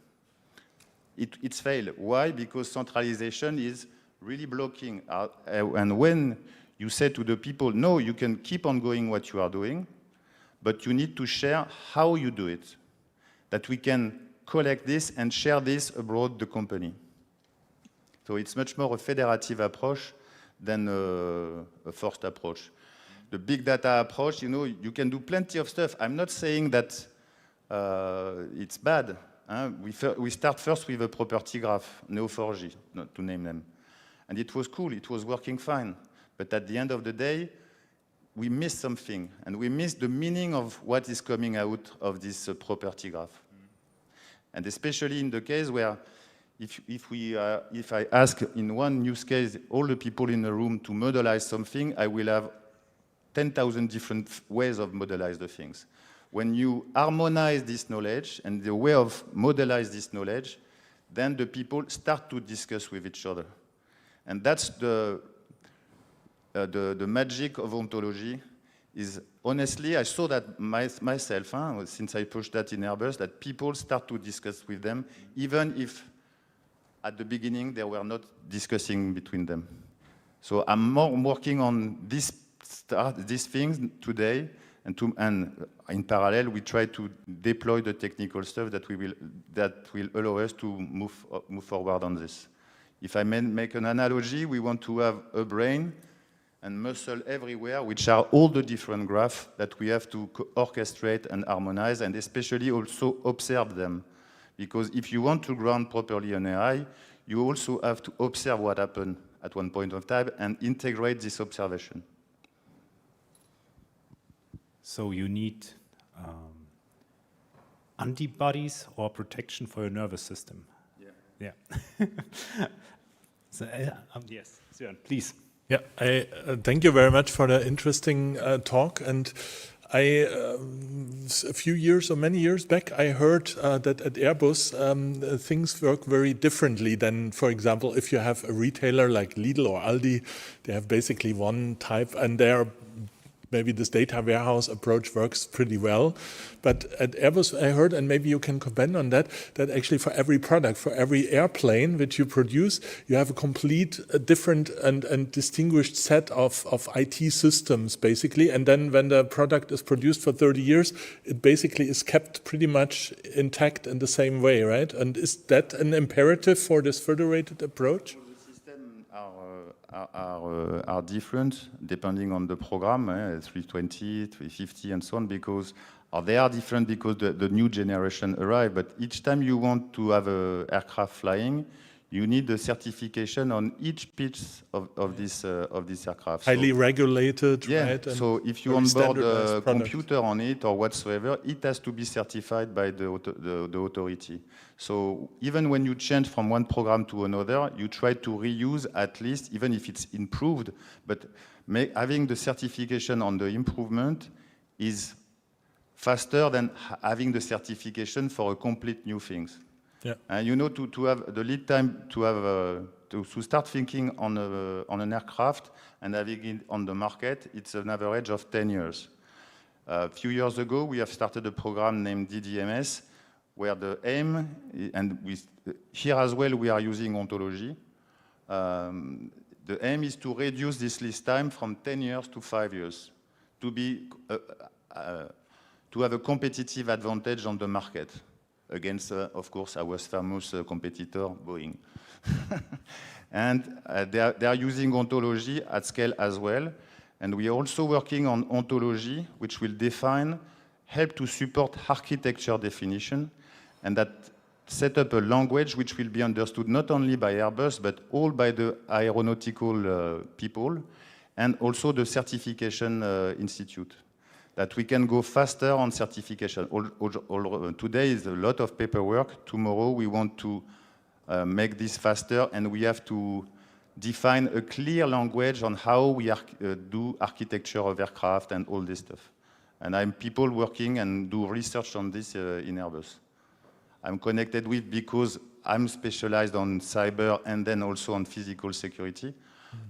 It's failed. Why? Because centralization is really blocking. And when you say to the people, no, you can keep on going what you are doing, but you need to share how you do it, that we can collect this and share this abroad the company. So it's much more a federative approach than a forced approach. The big data approach, you know, you can do plenty of stuff. I'm not saying that it's bad. We start first with a property graph, Neo4j, not to name them. And it was cool, it was working fine. But at the end of the day, we missed something, and we missed the meaning of what is coming out of this property graph. And especially in the case where if I ask in one use case all the people in the room to modelize something, I will have 10,000 different ways of modelize the things. When you harmonize this knowledge and the way of modelize this knowledge, then the people start to discuss with each other. And that's the magic of ontology. Is honestly, I saw that myself, since I pushed that in Airbus, that people start to discuss with them, even if at the beginning they were not discussing between them. So I'm more working on these things today, and in parallel we try to deploy the technical stuff that will allow us to move forward on this. If I may make an analogy, we want to have a brain and muscle everywhere, which are all the different graphs that we have to orchestrate and harmonize, and especially also observe them. Because if you want to ground properly an AI, you also have to observe what happened at one point of time and integrate this observation. So you need antibodies or protection for your nervous system. Yeah. So, yes, Sören, please. Yeah, I thank you very much for the interesting talk. And a few years or many years back, I heard that at Airbus things work very differently than, for example, if you have a retailer like Lidl or Aldi, they have basically one type, and maybe this data warehouse approach works pretty well. But at Airbus, I heard, and maybe you can comment on that, that actually for every product, for every airplane which you produce, you have a complete different and distinguished set of IT systems, basically. And then when the product is produced for 30 years, it basically is kept pretty much intact in the same way, right? And is that an imperative for this federated approach? Are different depending on the program, 320, 350, and so on, because they are different because the new generation arrived. But each time you want to have an aircraft flying, you need a certification on each piece of this aircraft. Highly regulated, yeah, right? So if you onboard a computer on it or whatsoever, it has to be certified by the authority. So even when you change from one program to another, you try to reuse at least, even if it's improved, but having the certification on the improvement is faster than having the certification for a complete new things. Yeah. And you know, to have the lead time to start thinking on an aircraft and having it on the market, it's an average of 10 years. A few years ago, we have started a program named DDMS, where the aim, and here as well we are using Ontology, the aim is to reduce this list time from 10 years to 5 years, to have a competitive advantage on the market against, of course, our famous competitor, Boeing. And they are using Ontology at scale as well. And we are also working on Ontology, which will help to support architecture definition, and that set up a language which will be understood not only by Airbus, but all by the aeronautical people, and also the certification institute, that we can go faster on certification. Today is a lot of paperwork. Tomorrow we want to make this faster, and we have to define a clear language on how we do architecture of aircraft and all this stuff. And I'm people working and do research on this in Airbus. I'm connected with because I'm specialized on cyber and then also on physical security,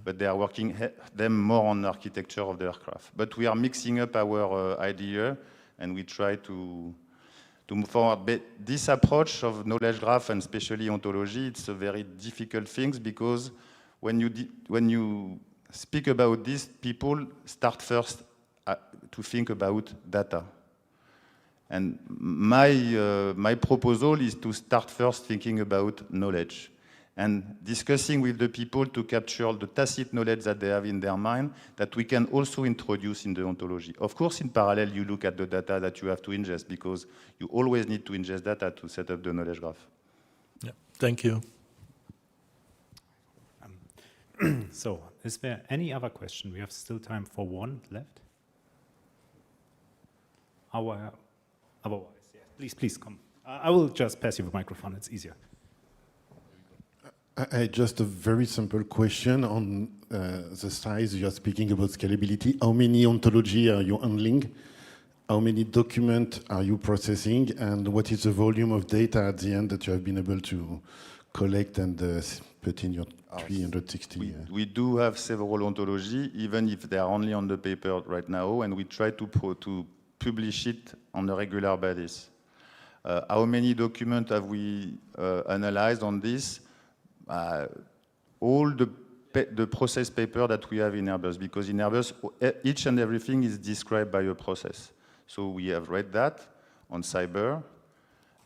but they are working them more on architecture of the aircraft. But we are mixing up our idea, and we try to move forward. But this approach of knowledge graph and especially ontology, it's a very difficult thing, because when you speak about this, people start first to think about data. And my proposal is to start first thinking about knowledge and discussing with the people to capture the tacit knowledge that they have in their mind that we can also introduce in the ontology. Of course, in parallel, you look at the data that you have to ingest because you always need to ingest data to set up the knowledge graph. Yeah, thank you. So, is there any other question? We have still time for one left. Otherwise, yeah. Please come. I will just pass you the microphone. It's easier. Just a very simple question on the size. You are speaking about scalability. How many ontology are you handling? How many documents are you processing? And what is the volume of data at the end that you have been able to collect and put in your 360? We do have several ontology, even if they are only on the paper right now, and we try to publish it on a regular basis. How many documents have we analyzed on this? All the process paper that we have in Airbus, because in Airbus, each and everything is described by a process. So we have read that on cyber,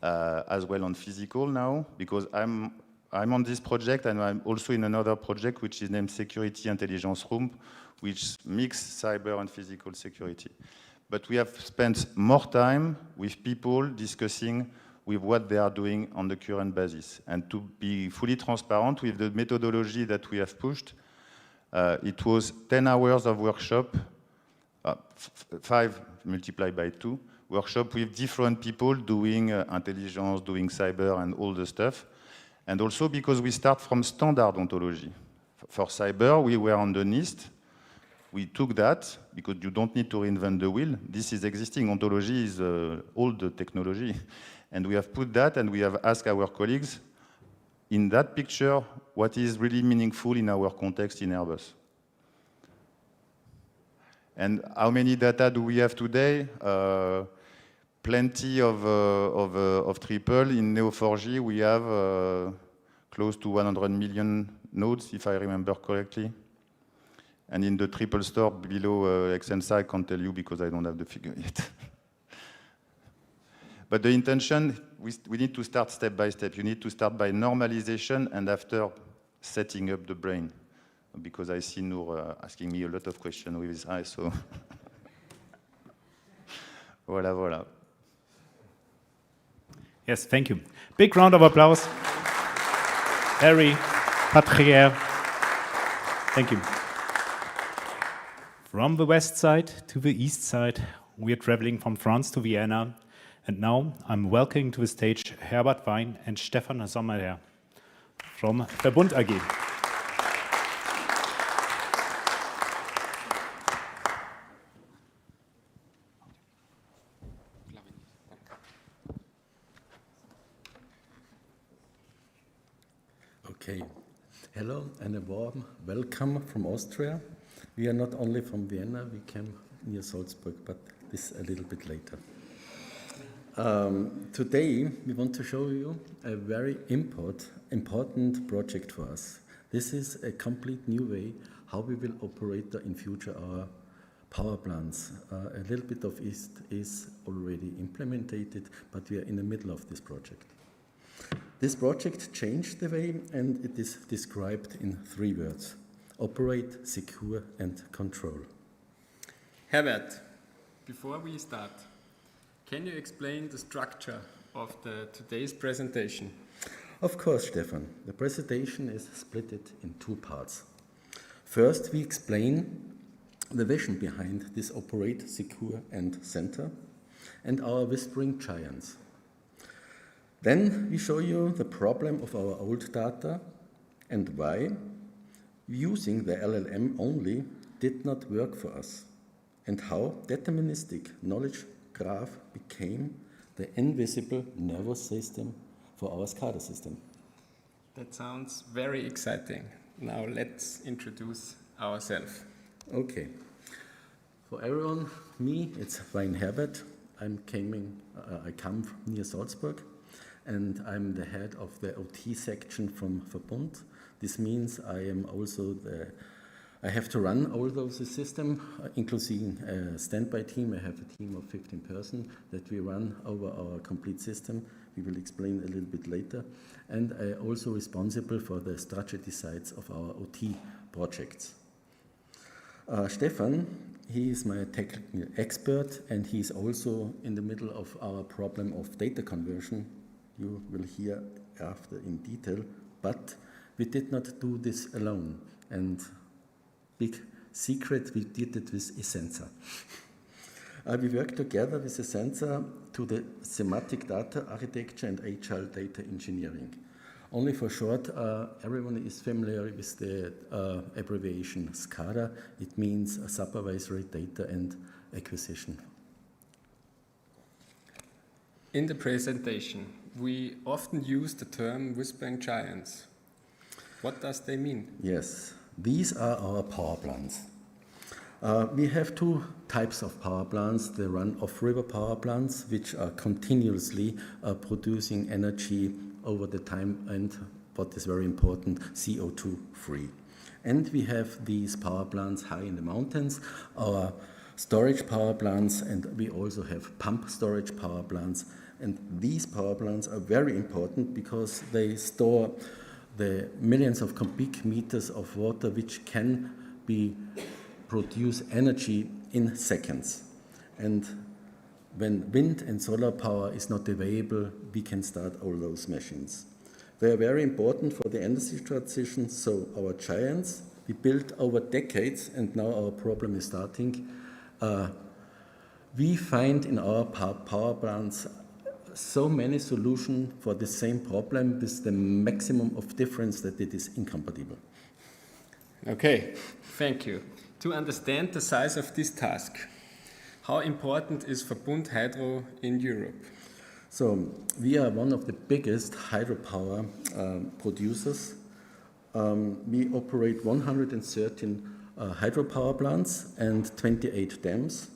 as well on physical now, because I'm on this project and I'm also in another project which is named Security Intelligence Room, which mixes cyber and physical security. But we have spent more time with people discussing with what they are doing on the current basis. And to be fully transparent with the methodology that we have pushed, it was 10 hours of workshop, 5 multiplied by 2, workshop with different people doing intelligence, doing cyber and all the stuff. And also because we start from standard ontology. For cyber, we were on the NIST. We took that because you don't need to reinvent the wheel. This is existing. Ontology is old technology. And we have put that and we have asked our colleagues in that picture what is really meaningful in our context in Airbus. And how many data do we have today? Plenty of triple. In Neo4j, we have close to 100 million nodes, if I remember correctly. And in the triple store below eccenca, I can't tell you because I don't have the figure yet. But the intention, we need to start step by step. You need to start by normalization and after setting up the brain. Because I see Noor asking me a lot of questions with his eyes, so voilà. Yes, thank you. Big round of applause. Harry, Patrick, thank you. From the west side to the east side, we are traveling from France to Vienna. And now I'm welcoming to the stage Herbert Wein and Stefan Sommer from Verbund AG. Okay, hello and a warm welcome from Austria. We are not only from Vienna, we came near Salzburg, but this a little bit later. Today we want to show you a very important project for us. This is a complete new way how we will operate in future our power plants. A little bit of it is already implemented, but we are in the middle of this project. This project changed the way, and it is described in 3 words: operate, secure, and control. Herbert, before we start, can you explain the structure of today's presentation? Of course, Stefan. The presentation is split in 2 parts. First, we explain the vision behind this operate, secure, and center, and our whispering giants. Then we show you the problem of our old data and why using the LLM only did not work for us, and how deterministic knowledge graph became the invisible nervous system for our SCADA system. That sounds very exciting. Now let's introduce ourselves. Okay. For everyone, me, it's Wein Herbert. I come from near Salzburg, and I'm the head of the OT section from Verbund. This means I am also the I have to run all those systems, including a standby team. I have a team of 15 persons that we run over our complete system. We will explain a little bit later. And I also responsible for the strategy sides of our OT projects. Stefan, he is my technical expert, and he's also in the middle of our problem of data conversion. You will hear after in detail, but we did not do this alone. And big secret, we did it with eccenca. We worked together with eccenca to the semantic data architecture and agile data engineering. Only for short, everyone is familiar with the abbreviation SCADA. It means supervisory data and acquisition. In the presentation, we often use the term whispering giants. What does they mean? Yes, these are our power plants. We have two types of power plants. The run-of-river power plants, which are continuously producing energy over the time, and what is very important, CO2 free. And we have these power plants high in the mountains, our storage power plants, and we also have pump storage power plants. And these power plants are very important because they store the millions of cubic meters of water which can produce energy in seconds. And when wind and solar power is not available, we can start all those machines. They are very important for the energy transition, so our giants, we built over decades, and now our problem is starting. We find in our power plants so many solutions for the same problem with the maximum of difference that it is incompatible. Okay, thank you. To understand the size of this task, how important is Verbund Hydro in Europe? So we are one of the biggest hydropower producers. We operate 113 hydropower plants and 28 dams.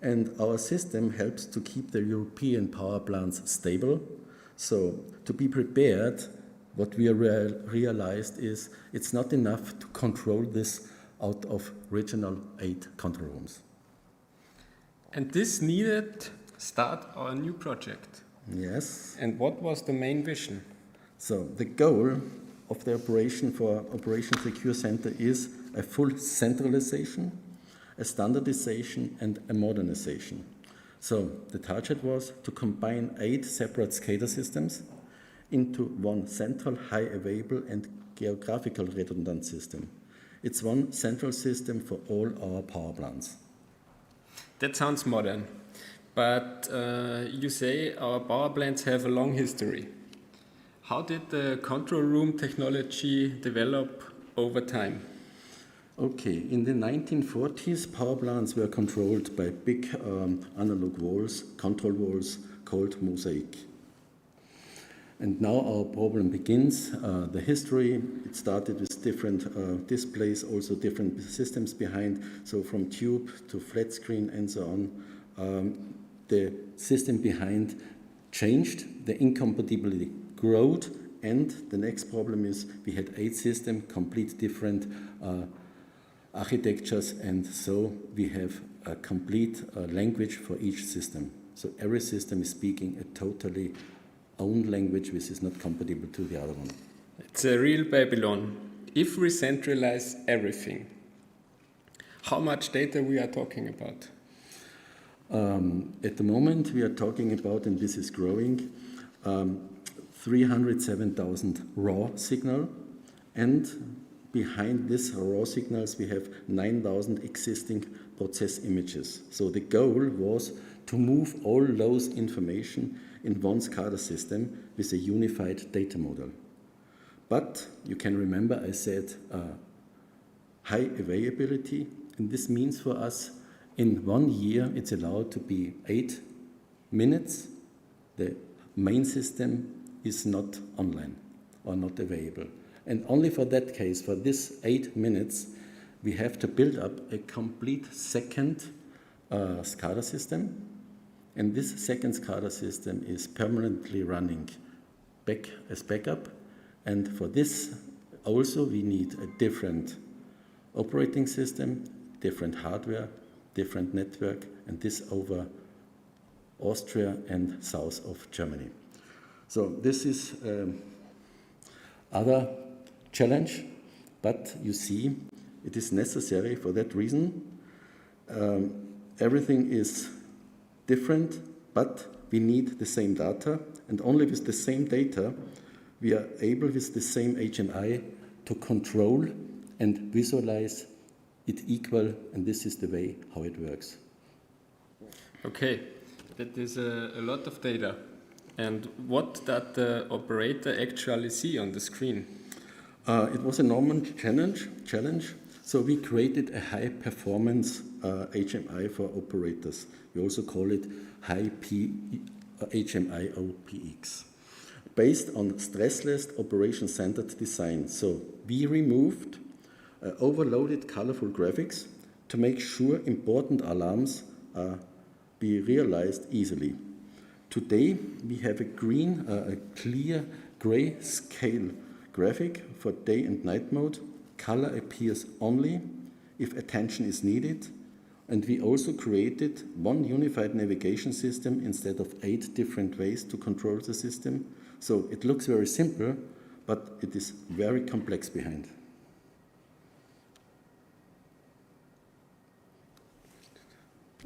And our system helps to keep the European power plants stable. So to be prepared, what we realized is it's not enough to control this out of regional 8 control rooms. And this needed start our new project. Yes. And what was the main vision? So the goal of the operation for Operation Secure Center is a full centralization, a standardization, and a modernization. So the target was to combine 8 separate SCADA systems into one central, high available, and geographical redundant system. It's one central system for all our power plants. That sounds modern, but you say our power plants have a long history. How did the control room technology develop over time? Okay, in the 1940s, power plants were controlled by big analog walls, control walls called mosaic. And now our problem begins. The history, it started with different displays, also different systems behind. So from tube to flat screen and so on. The system behind changed, the incompatibility growed, and the next problem is we had 8 systems, complete different architectures, and so we have a complete language for each system. So every system is speaking a totally own language which is not compatible to the other one. It's a real Babylon. If we centralize everything, how much data we are talking about? At the moment we are talking about, and this is growing, 307,000 raw signal, and behind these raw signals we have 9,000 existing process images. So the goal was to move all those information in one SCADA system with a unified data model. But you can remember I said high availability, and this means for us in 1 year it's allowed to be 8 minutes. The main system is not online or not available. And only for that case, for this 8 minutes, we have to build up a complete second SCADA system. And this second SCADA system is permanently running as backup. And for this also we need a different operating system, different hardware, different network, and this over Austria and south of Germany. So this is other challenge, but you see it is necessary for that reason. Everything is different, but we need the same data, and only with the same data we are able with the same HMI to control and visualize it equal, and this is the way how it works. Okay, that is a lot of data. And what did the operator actually see on the screen? It was a normal challenge. So we created a high performance HMI for operators. We also call it high HMI OPX, based on stressless operation-centered design. So we removed overloaded colorful graphics to make sure important alarms be realized easily. Today we have a clear gray scale graphic for day and night mode. Color appears only if attention is needed, and we also created one unified navigation system instead of 8 different ways to control the system. So it looks very simple, but it is very complex behind.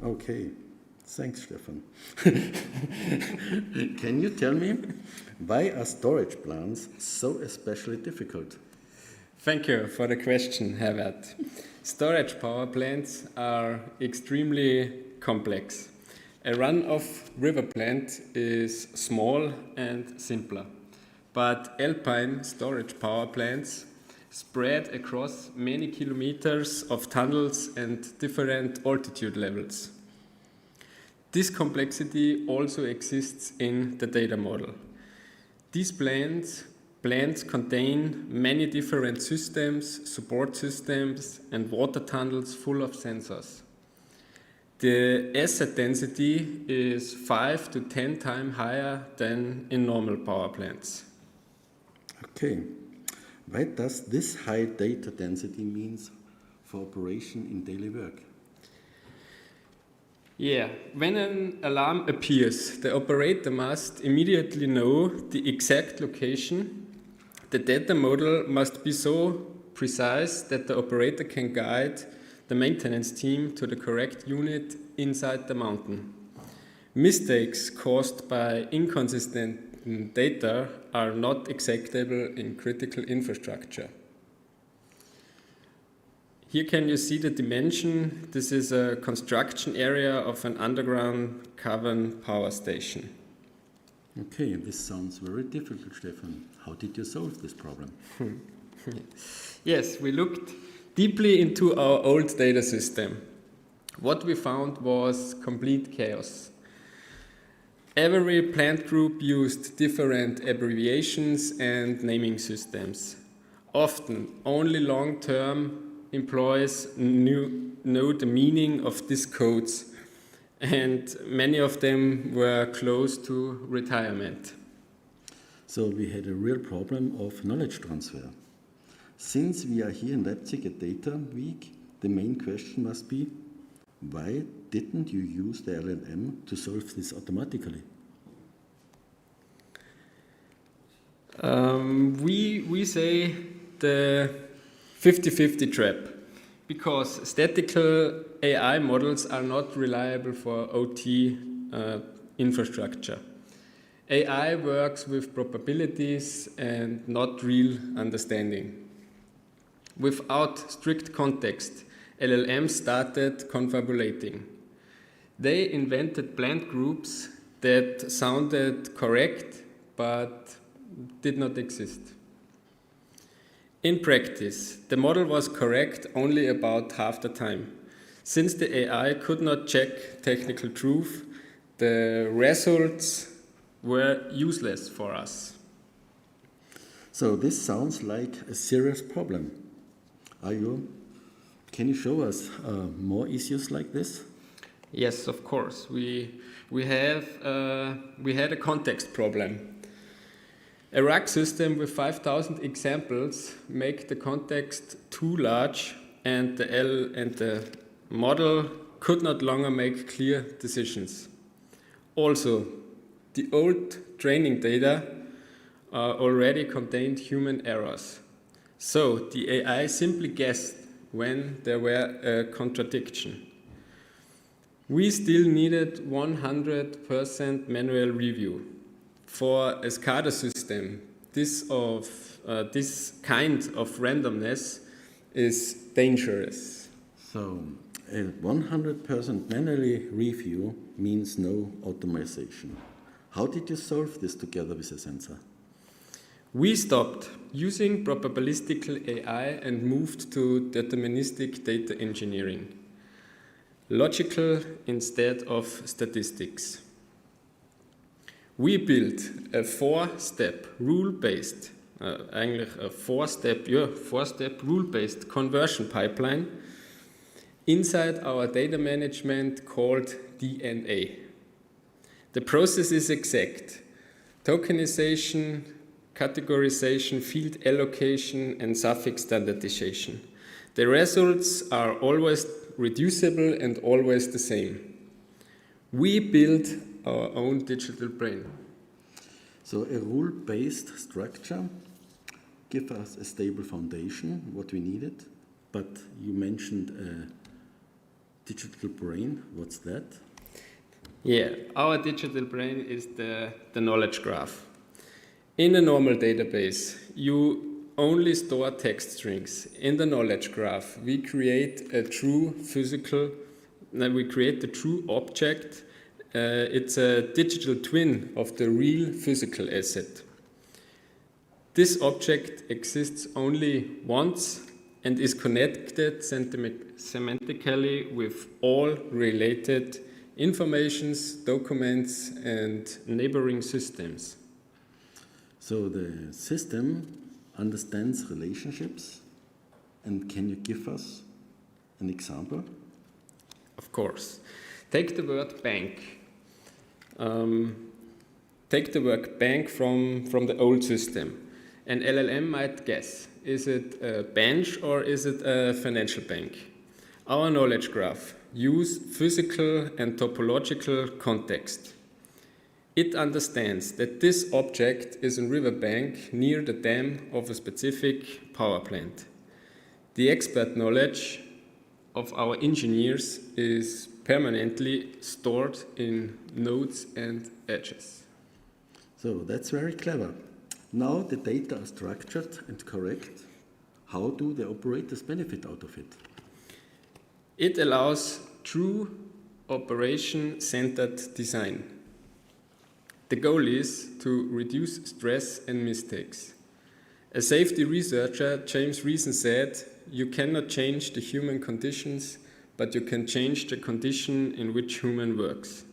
Okay, thanks, Stefan. Can you tell me why are storage plans so especially difficult? Thank you for the question, Herbert. Storage power plants are extremely complex. A run-of-river plant is small and simpler, but alpine storage power plants spread across many kilometers of tunnels and different altitude levels. This complexity also exists in the data model. These plants contain many different systems, support systems, and water tunnels full of sensors. The asset density is 5 to 10 times higher than in normal power plants. Okay. Why does this high data density means for operation in daily work? Yeah, when an alarm appears, the operator must immediately know the exact location. The data model must be so precise that the operator can guide the maintenance team to the correct unit inside the mountain. Mistakes caused by inconsistent data are not acceptable in critical infrastructure. Here can you see the dimension. This is a construction area of an underground cavern power station. Okay, this sounds very difficult, Stefan. How did you solve this problem? Yes, we looked deeply into our old data system. What we found was complete chaos. Every plant group used different abbreviations and naming systems. Often, only long-term employees know the meaning of these codes, and many of them were close to retirement. So we had a real problem of knowledge transfer. Since we are here in Leipzig at Data Week, the main question must be, why didn't you use the LLM to solve this automatically? We say the 50-50 trap, because statical AI models are not reliable for OT infrastructure. AI works with probabilities and not real understanding. Without strict context, LLMs started confabulating. They invented plant groups that sounded correct but did not exist. In practice, the model was correct only about half the time. Since the AI could not check technical truth, the results were useless for us. So this sounds like a serious problem. Can you show us more issues like this? Yes, of course. We had a context problem. A RAG system with 5,000 examples make the context too large and the model could not longer make clear decisions. Also, the old training data already contained human errors. So the AI simply guessed when there were a contradiction. We still needed 100% manual review. For a SCADA system, this kind of randomness is dangerous. So, a 100% manually review means no automation. How did you solve this together with eccenca? We stopped using probabilistic AI and moved to deterministic data engineering. Logical instead of statistics. We built a four-step rule-based rule-based conversion pipeline inside our data management called DNA. The process is exact. Tokenization, categorization, field allocation, and suffix standardization. The results are always reducible and always the same. We build our own digital brain. So a rule-based structure gives us a stable foundation, what we needed, but you mentioned a digital brain. What's that? Yeah, our digital brain is the knowledge graph. In a normal database, you only store text strings. In the knowledge graph, we create a true object. It's a digital twin of the real physical asset. This object exists only once and is connected semantically with all related informations, documents, and neighboring systems. So the system understands relationships, and can you give us an example? Of course. Take the word bank. Take the word bank from the old system. An LLM might guess, is it a bench or is it a financial bank? Our knowledge graph uses physical and topological context. It understands that this object is a riverbank near the dam of a specific power plant. The expert knowledge of our engineers is permanently stored in nodes and edges. So that's very clever. Now the data are structured and correct. How do the operators benefit out of it? It allows true operation-centered design. The goal is to reduce stress and mistakes. A safety researcher, James Reason, said, "You cannot change the human conditions, but you can change the condition in which human works."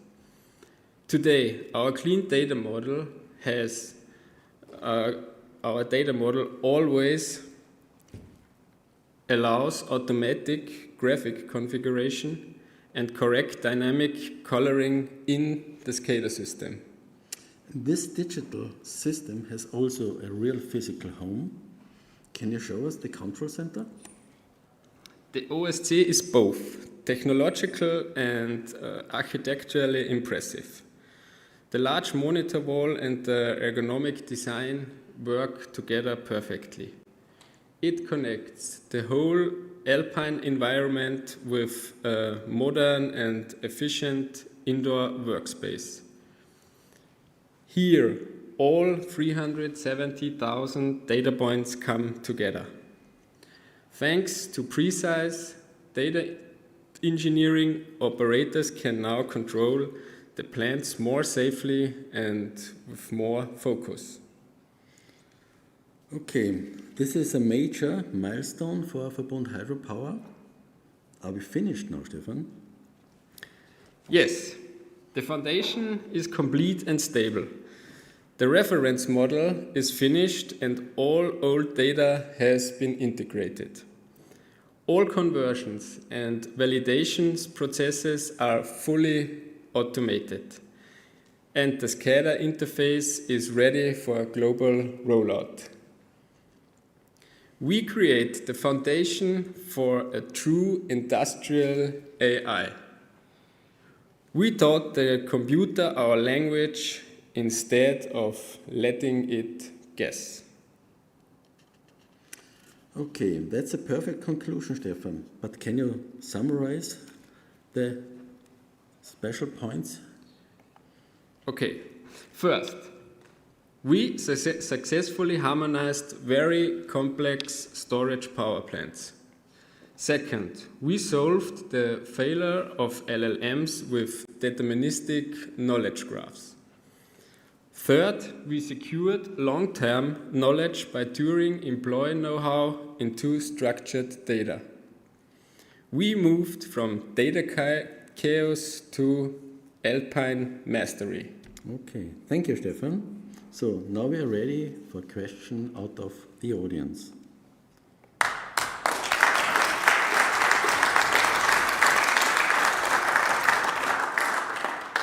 Today, our clean data model always allows automatic graphic configuration and correct dynamic coloring in the SCADA system. This digital system has also a real physical home. Can you show us the control center? The OSC is both technological and architecturally impressive. The large monitor wall and the ergonomic design work together perfectly. It connects the whole alpine environment with a modern and efficient indoor workspace. Here, all 370,000 data points come together. Thanks to precise data engineering, operators can now control the plants more safely and with more focus. Okay, this is a major milestone for Verbund Hydropower. Are we finished now, Stefan? Yes, the foundation is complete and stable. The reference model is finished and all old data has been integrated. All conversions and validations processes are fully automated. And the SCADA interface is ready for a global rollout. we create the foundation for a true industrial AI. We taught the computer our language instead of letting it guess. Okay, that's a perfect conclusion, Stefan. But can you summarize the special points? Okay, first, we successfully harmonized very complex storage power plants. Second, we solved the failure of LLMs with deterministic knowledge graphs. Third, we secured long-term knowledge by turning employee know-how into structured data. We moved from data chaos to alpine mastery. Okay, thank you, Stefan. So now we are ready for question out of the audience.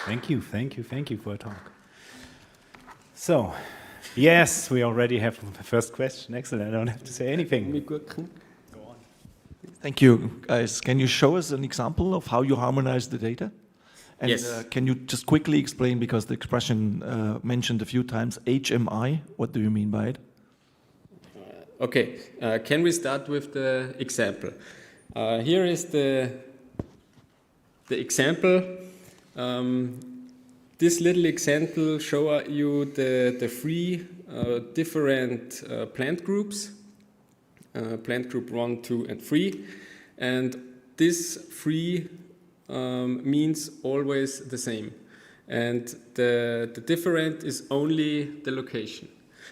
Thank you for a talk. So, yes, we already have the first question. Excellent, I don't have to say anything. Go on. Thank you, guys. Can you show us an example of how you harmonize the data? And yes. Can you just quickly explain, because the expression mentioned a few times, HMI, what do you mean by it? Okay, can we start with the example? Here is the example. This little example shows you the three different plant groups, plant group 1, 2, and 3. And this 3 means always the same. And the different is only the location.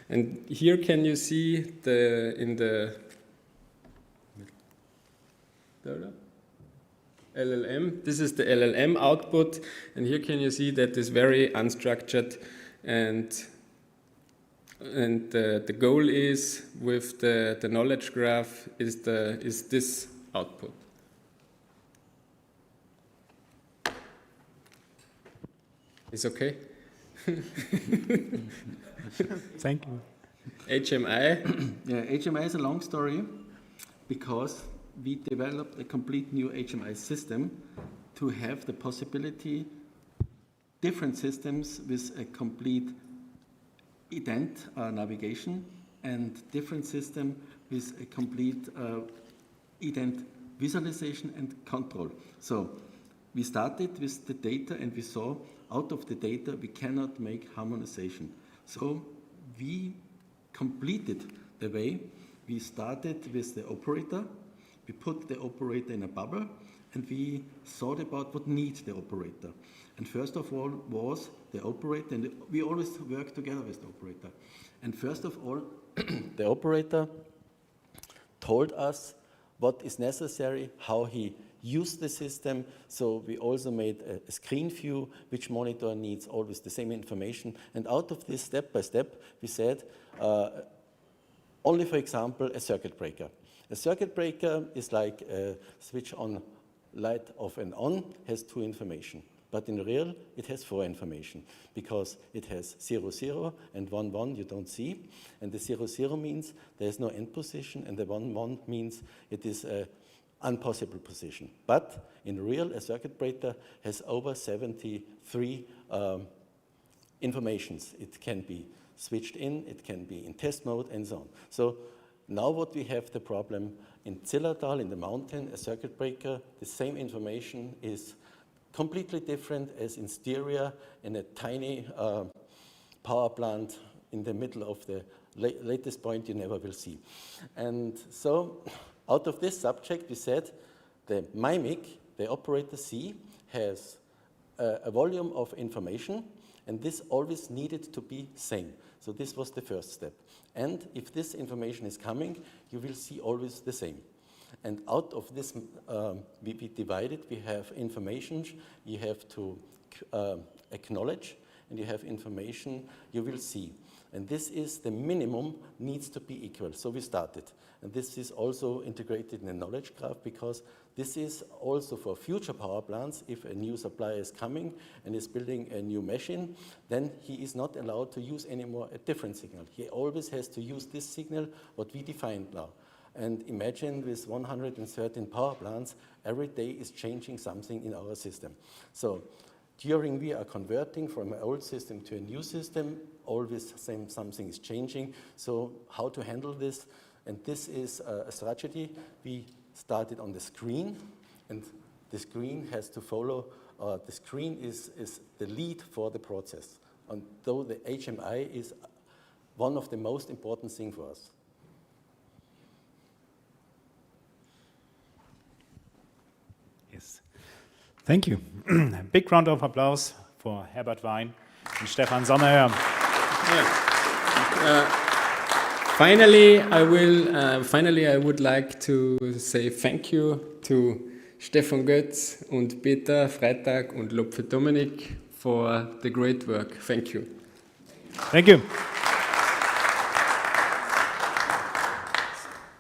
And here can you see in the LLM. This is the LLM output, and here can you see that it's very unstructured, and the goal is with the knowledge graph is this output. Is okay? Thank you. HMI? Yeah, HMI is a long story because we developed a complete new HMI system to have the possibility different systems with a complete ident navigation and different system with a complete ident visualization and control. So we started with the data and we saw out of the data we cannot make harmonization. So we completed the way. We started with the operator. We put the operator in a bubble and we thought about what needs the operator. And first of all was the operator, and we always work together with the operator. And first of all, the operator told us what is necessary, how he used the system. So we also made a screen view, which monitor needs always the same information. And out of this, step by step, we said, only for example, a circuit breaker. A circuit breaker is like a switch on, light off and on, has 2 information. But in real, it has 4 information because it has 0, 0 and 1, 1 you don't see. And the 0, 0 means there is no end position, and the 1, 1 means it is an impossible position. But in real, a circuit breaker has over 73 informations. It can be switched in, it can be in test mode, and so on. So now what we have the problem in Zillertal, in the mountain, a circuit breaker, the same information is completely different as in Styria in a tiny power plant in the middle of the latest point you never will see. And so out of this subject we said the mimic, the operator C, has a volume of information, and this always needed to be same. So this was the first step. And if this information is coming, you will see always the same. And out of this, we divide it. We have information you have to acknowledge, and you have information you will see. And this is the minimum needs to be equal. So we started. And this is also integrated in a knowledge graph because this is also for future power plants. If a new supplier is coming and is building a new machine, then he is not allowed to use anymore a different signal. He always has to use this signal, what we defined now. And imagine with 113 power plants, every day is changing something in our system. So during we are converting from an old system to a new system, always something is changing. So how to handle this? And this is a strategy. We started on the screen, and the screen has to follow, the screen is the lead for the process. And though the HMI is one of the most important things for us. Yes. Thank you. A big round of applause for Herbert Wein and Stefan Sommerhör. Finally, I would like to say thank you to Stefan Götz und Peter Freitag und Lopfe Dominik for the great work. Thank you. Thank you.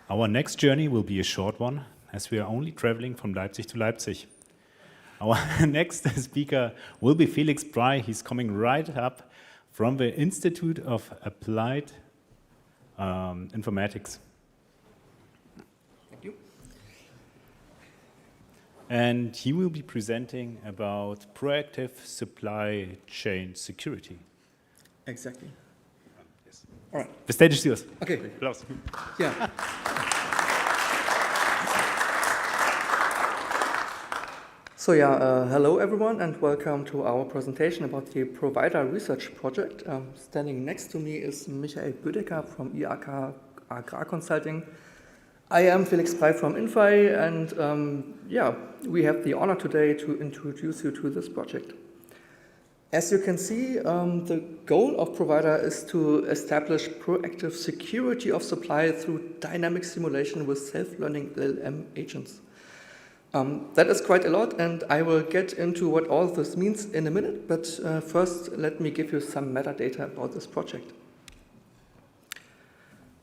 Our next journey will be a short one, as we are only traveling from Leipzig to Leipzig. Our next speaker will be Felix Brey. He's coming right up from the Institute of Applied Informatics. Thank you. And he will be presenting about proactive supply chain security. Exactly. Yes. All right. The stage is yours. Okay. Applaus. Yeah. So yeah, hello everyone and welcome to our presentation about the provider research project. Standing next to me is Michael Bödecker from IAK Agrar Consulting. I am Felix Brey from Infi, and yeah, we have the honor today to introduce you to this project. As you can see, the goal of Provider is to establish proactive security of supply through dynamic simulation with self-learning LLM agents. That is quite a lot, and I will get into what all this means in a minute, but first let me give you some metadata about this project.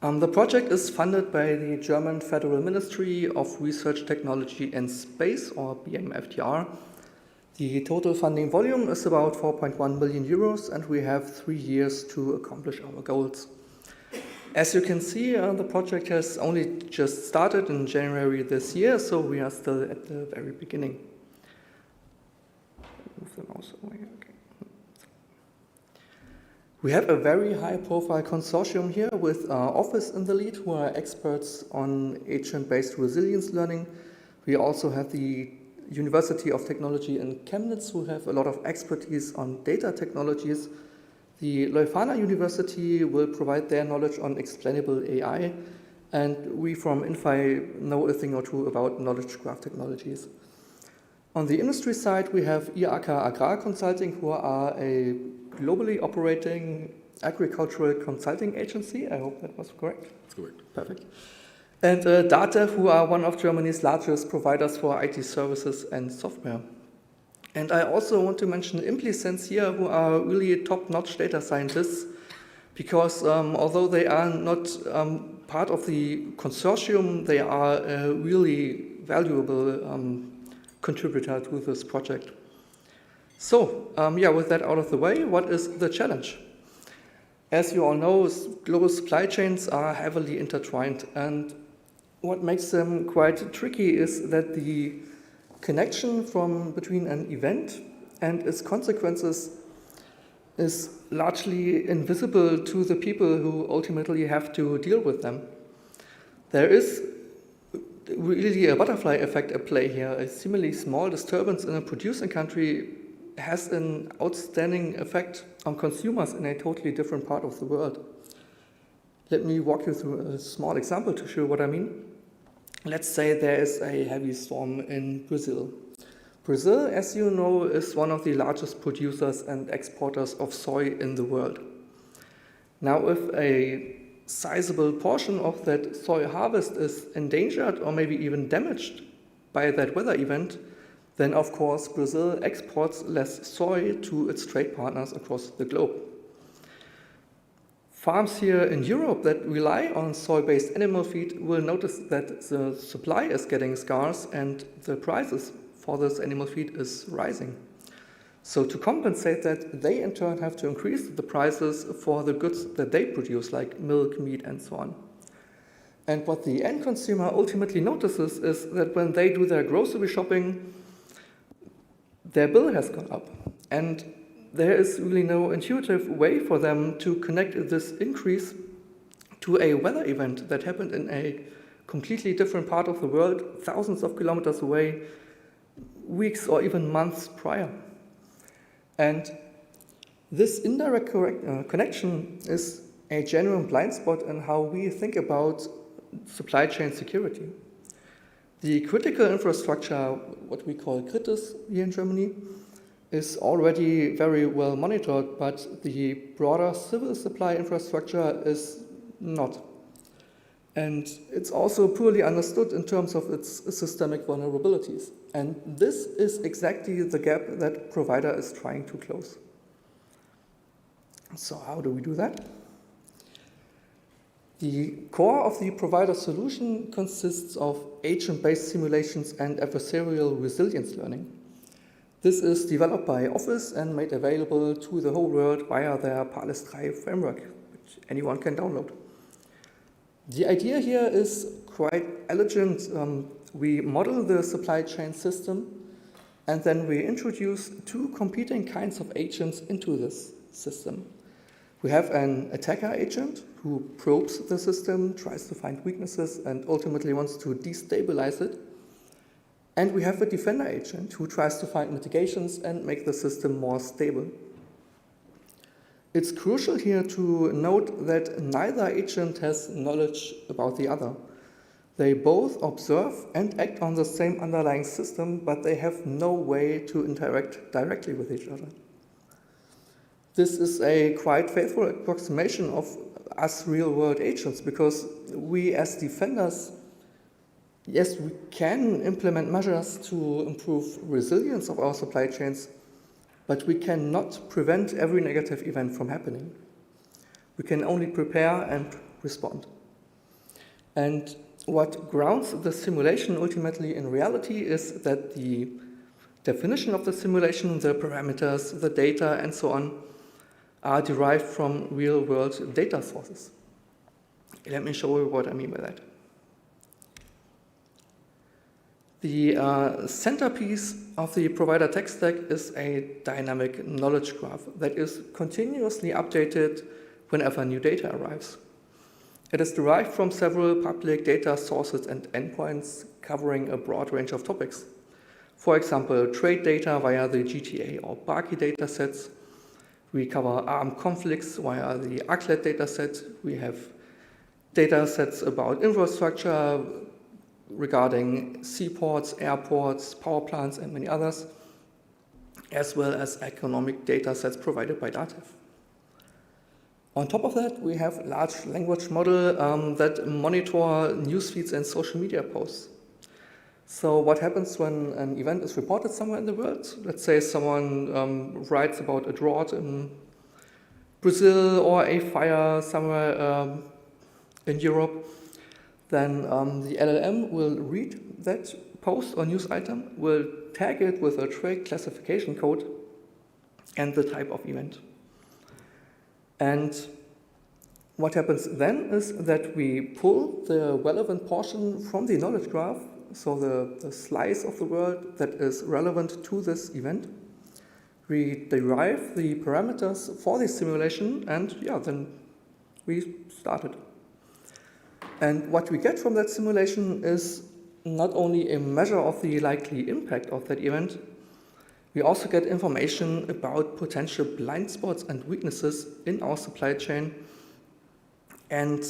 The project is funded by the German Federal Ministry of Research, Technology and Space, or BMFTR. The total funding volume is about 4.1 million euros, and we have 3 years to accomplish our goals. As you can see, the project has only just started in January this year, so we are still at the very beginning. Move the mouse away. Okay. We have a very high-profile consortium here with Office in the lead, who are experts on agent-based resilience learning. We also have the University of Technology in Chemnitz, who have a lot of expertise on data technologies. The Leuphana University will provide their knowledge on explainable AI, and we from Infi know a thing or two about knowledge graph technologies. On the industry side, we have IAK Agrar Consulting, who are a globally operating agricultural consulting agency. I hope that was correct. That's correct. Perfect. And Data, who are one of Germany's largest providers for IT services and software. And I also want to mention ImpliSense here, who are really top-notch data scientists, because although they are not part of the consortium, they are a really valuable contributor to this project. So, yeah, with that out of the way, what is the challenge? As you all know, global supply chains are heavily intertwined, and what makes them quite tricky is that the connection between an event and its consequences is largely invisible to the people who ultimately have to deal with them. There is really a butterfly effect at play here. A seemingly small disturbance in a producing country has an outstanding effect on consumers in a totally different part of the world. Let me walk you through a small example to show what I mean. Let's say there is a heavy storm in Brazil. Brazil, as you know, is one of the largest producers and exporters of soy in the world. Now, if a sizable portion of that soy harvest is endangered or maybe even damaged by that weather event, then of course Brazil exports less soy to its trade partners across the globe. Farms here in Europe that rely on soy-based animal feed will notice that the supply is getting scarce and the prices for this animal feed is rising. So to compensate that, they in turn have to increase the prices for the goods that they produce, like milk, meat, and so on. And what the end consumer ultimately notices is that when they do their grocery shopping, their bill has gone up. And there is really no intuitive way for them to connect this increase to a weather event that happened in a completely different part of the world, thousands of kilometers away, weeks or even months prior. And this indirect connection is a genuine blind spot in how we think about supply chain security. The critical infrastructure, what we call Kritis here in Germany, is already very well monitored, but the broader civil supply infrastructure is not. And it's also poorly understood in terms of its systemic vulnerabilities. And this is exactly the gap that Provider is trying to close. So how do we do that? The core of the Provider solution consists of agent-based simulations and adversarial resilience learning. This is developed by Office and made available to the whole world via their Parles 3 framework, which anyone can download. The idea here is quite elegant. We model the supply chain system, and then we introduce two competing kinds of agents into this system. We have an attacker agent who probes the system, tries to find weaknesses, and ultimately wants to destabilize it. And we have a defender agent who tries to find mitigations and make the system more stable. It's crucial here to note that neither agent has knowledge about the other. They both observe and act on the same underlying system, but they have no way to interact directly with each other. This is a quite faithful approximation of us real-world agents, because we as defenders, yes, we can implement measures to improve resilience of our supply chains, but we cannot prevent every negative event from happening. We can only prepare and respond. And what grounds the simulation ultimately in reality is that the definition of the simulation, the parameters, the data, and so on, are derived from real-world data sources. Let me show you what I mean by that. The centerpiece of the Provider tech stack is a dynamic knowledge graph that is continuously updated whenever new data arrives. It is derived from several public data sources and endpoints covering a broad range of topics. For example, trade data via the GTA or Barkey datasets. We cover armed conflicts via the ACLED dataset. We have datasets about infrastructure regarding seaports, airports, power plants, and many others, as well as economic datasets provided by Dativ. On top of that, we have large language model that monitor news feeds and social media posts. So what happens when an event is reported somewhere in the world? Let's say someone writes about a drought in Brazil or a fire somewhere in Europe. Then the LLM will read that post or news item, will tag it with a trade classification code and the type of event. And what happens then is that we pull the relevant portion from the knowledge graph, so the slice of the world that is relevant to this event. We derive the parameters for the simulation, and yeah, then we start it. And what we get from that simulation is not only a measure of the likely impact of that event, we also get information about potential blind spots and weaknesses in our supply chain, and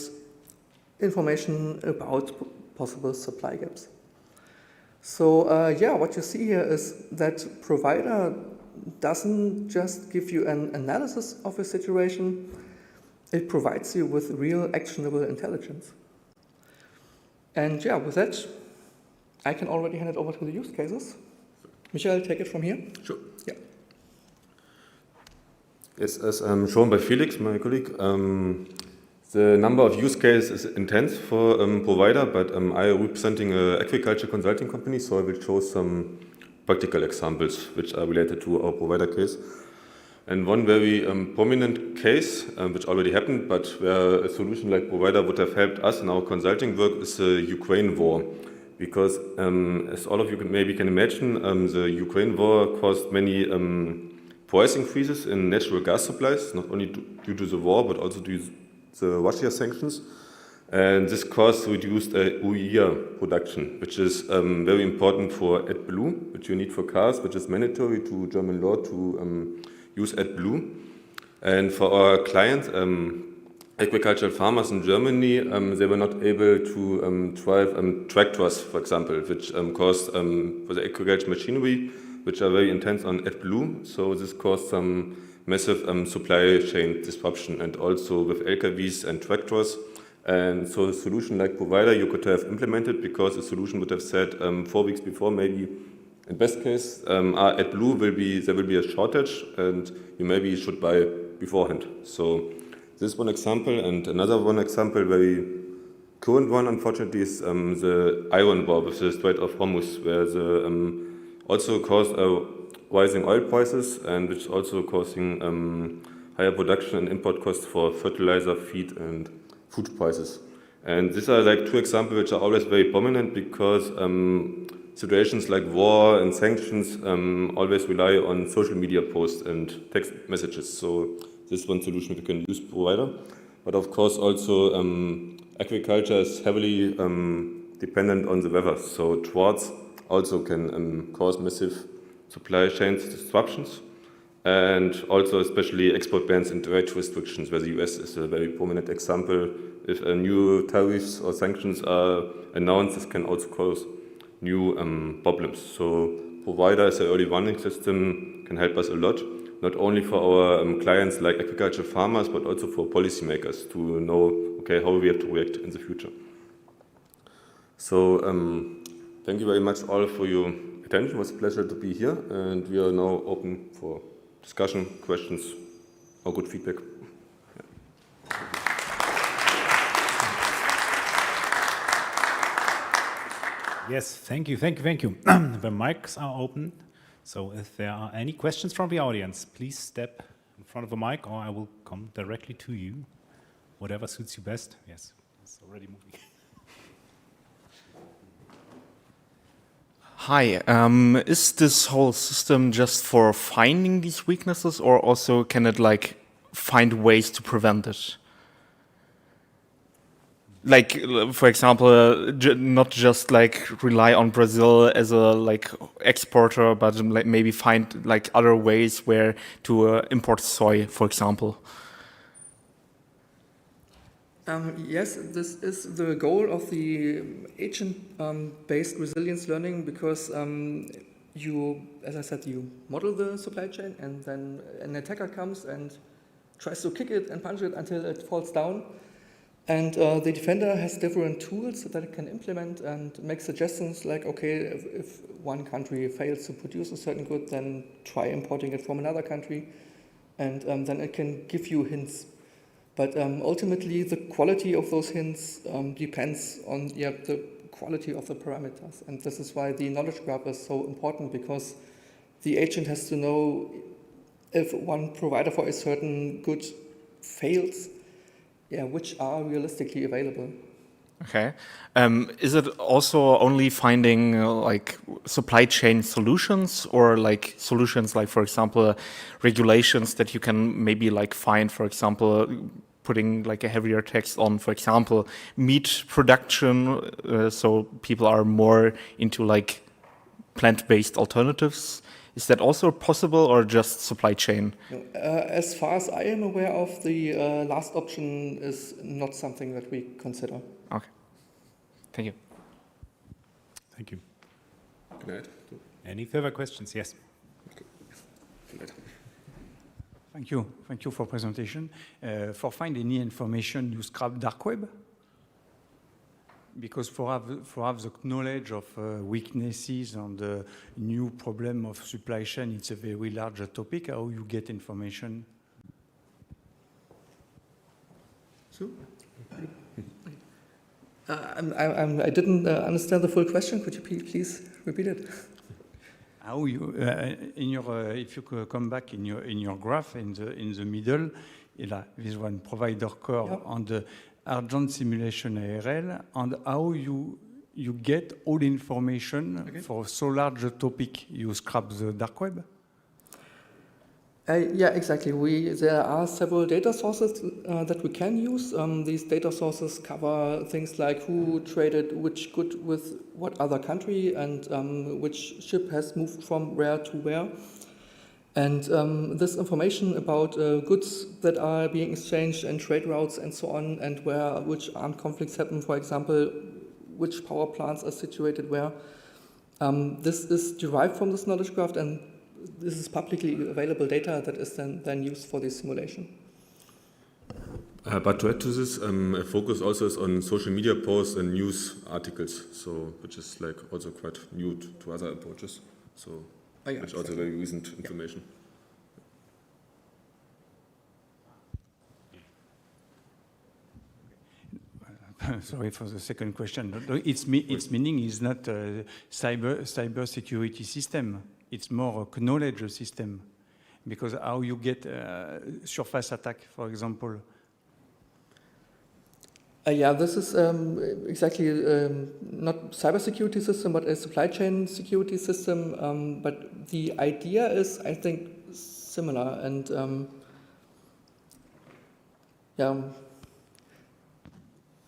information about possible supply gaps. So yeah, what you see here is that Provider doesn't just give you an analysis of a situation, it provides you with real actionable intelligence. And yeah, with that, I can already hand it over to the use cases. Michael, take it from here. Sure. Yeah. Yes, as shown by Felix, my colleague, the number of use cases is intense for Provider, but I am representing an agriculture consulting company, so I will show some practical examples which are related to our Provider case. And one very prominent case, which already happened, but where a solution like Provider would have helped us in our consulting work, is the Ukraine war. Because as all of you maybe can imagine, the Ukraine war caused many price increases in natural gas supplies, not only due to the war, but also due to the Russia sanctions. And this caused reduced urea production, which is very important for AdBlue, which you need for cars, which is mandatory to German law to use AdBlue. And for our clients, agricultural farmers in Germany, they were not able to drive tractors, for example, which caused for the agricultural machinery, which are very intense on AdBlue. So this caused some massive supply chain disruption, and also with LKWs and tractors. And so a solution like Provider you could have implemented, because a solution would have said 4 weeks before, maybe in best case, AdBlue there will be a shortage, and you maybe should buy beforehand. So this is one example, and another one example, very current one, unfortunately, is the Iran war with the Strait of Hormuz, where the also caused rising oil prices, and which is also causing higher production and import costs for fertilizer, feed, and food prices. And these are like two examples which are always very prominent, because situations like war and sanctions always rely on social media posts and text messages. So this is one solution we can use, Provider. But of course also agriculture is heavily dependent on the weather. So droughts also can cause massive supply chain disruptions. And also especially export bans and trade restrictions, where the US is a very prominent example. If new tariffs or sanctions are announced, this can also cause new problems. So Provider as an early warning system can help us a lot, not only for our clients like agricultural farmers, but also for policymakers to know, okay, how we have to react in the future. So thank you very much all for your attention. It was a pleasure to be here, and we are now open for discussion, questions, or good feedback. Yes, thank you. The mics are open, so if there are any questions from the audience, please step in front of the mic, or I will come directly to you, whatever suits you best. Yes, it's already moving. Hi, is this whole system just for finding these weaknesses, or also can it like find ways to prevent it? Like, for example, not just like rely on Brazil as a like exporter, but like maybe find like other ways where to import soy, for example. Yes, this is the goal of the agent-based resilience learning, because you, as I said, you model the supply chain, and then an attacker comes and tries to kick it and punch it until it falls down. And the defender has different tools that it can implement and make suggestions like, okay, if one country fails to produce a certain good, then try importing it from another country. And then it can give you hints. But ultimately, the quality of those hints depends on the quality of the parameters. And this is why the knowledge graph is so important, because the agent has to know if one provider for a certain good fails, which are realistically available. Okay. Is it also only finding like supply chain solutions, or like solutions like, for example, regulations that you can maybe like find, for example, putting like a heavier text on, for example, meat production, so people are more into like plant-based alternatives? Is that also possible, or just supply chain? As far as I am aware of, the last option is not something that we consider. Okay. Thank you. Thank you. Good night. Any further questions? Yes. Good night. Thank you. Thank you for presentation. For find any information, you scrap dark web? Because for have the knowledge of weaknesses and the new problem of supply chain, it's a very large topic. How you get information? So, I didn't understand the full question. Could you please repeat it? how you in your if you come back in your graph in the middle, this one provider core on the Argent simulation ARL, and how you get all information for so large a topic. You scrap the dark web. Yeah, exactly. There are several data sources that we can use. These data sources cover things like who traded which good with what other country and which ship has moved from where to where. And this information about goods that are being exchanged and trade routes and so on, and which armed conflicts happen, for example, which power plants are situated where. This is derived from this knowledge graph, and this is publicly available data that is then used for this simulation. But to add to this, a focus also is on social media posts and news articles, so which is like also quite new to other approaches. So which also very recent information. Sorry for the second question. Its meaning is not a cyber security system. It's more a knowledge system, because how you get surface attack, for example. Yeah, this is exactly not cybersecurity system, but a supply chain security system. But the idea is, I think, similar. And yeah.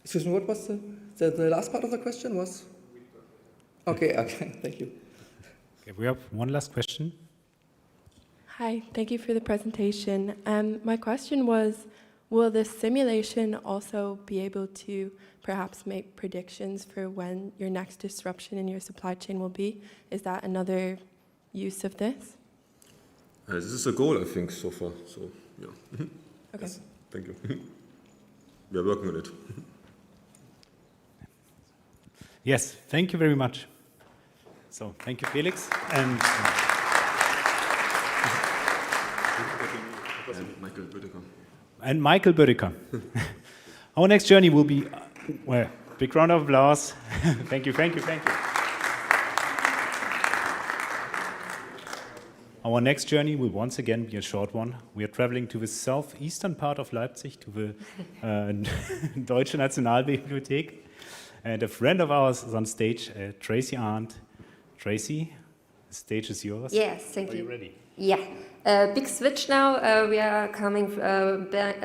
Excuse me, what was the last part of the question was? Okay, thank you. Okay, we have one last question. Hi, thank you for the presentation. My question was, will this simulation also be able to perhaps make predictions for when your next disruption in your supply chain will be? Is that another use of this? This is a goal, I think, so far. So, yeah. Okay. Yes, thank you. We are working on it. Yes, thank you very much. So, thank you, Felix. And Michael Bödecker. And Michael Bödecker. Our next journey will be, well, big round of applause. Thank you, thank you, thank you. Our next journey will once again be a short one. We are traveling to the southeastern part of Leipzig, to the Deutsche Nationalbibliothek. And a friend of ours is on stage, Tracy Arndt. Tracy, the stage is yours. Yes, thank you. Are you ready? Yeah. Big switch now. We are coming back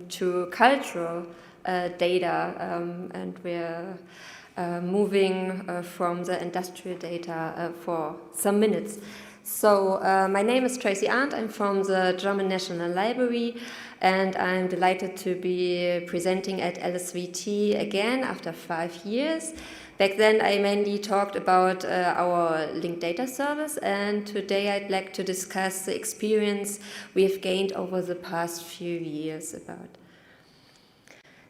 to cultural data, and we're moving from the industrial data for some minutes. So my name is Tracy Arndt. I'm from the German National Library, and I'm delighted to be presenting at LSWT again after 5 years. Back then I mainly talked about our linked data service, and today I'd like to discuss the experience we've gained over the past few years about.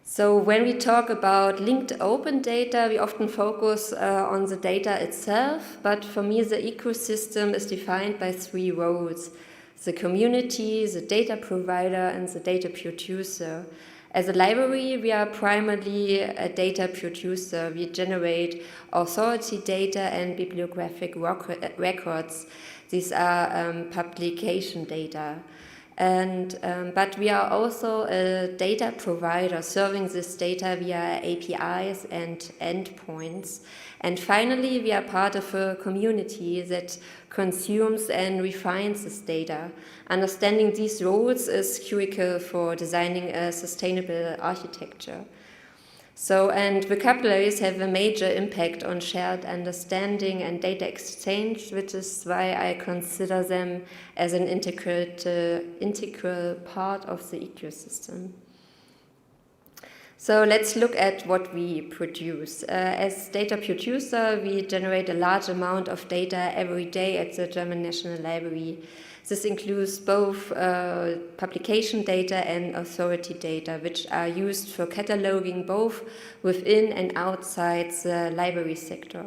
So when we talk about linked open data, we often focus on the data itself, but for me the ecosystem is defined by 3 roles: the community, the data provider, and the data producer. As a library, we are primarily a data producer. We generate authority data and bibliographic records. These are publication data. But we are also a data provider, serving this data via APIs and endpoints. And finally, we are part of a community that consumes and refines this data. Understanding these roles is critical for designing a sustainable architecture. So, and vocabularies have a major impact on shared understanding and data exchange, which is why I consider them as an integral part of the ecosystem. So let's look at what we produce. As data producer, we generate a large amount of data every day at the German National Library. This includes both publication data and authority data, which are used for cataloging both within and outside the library sector.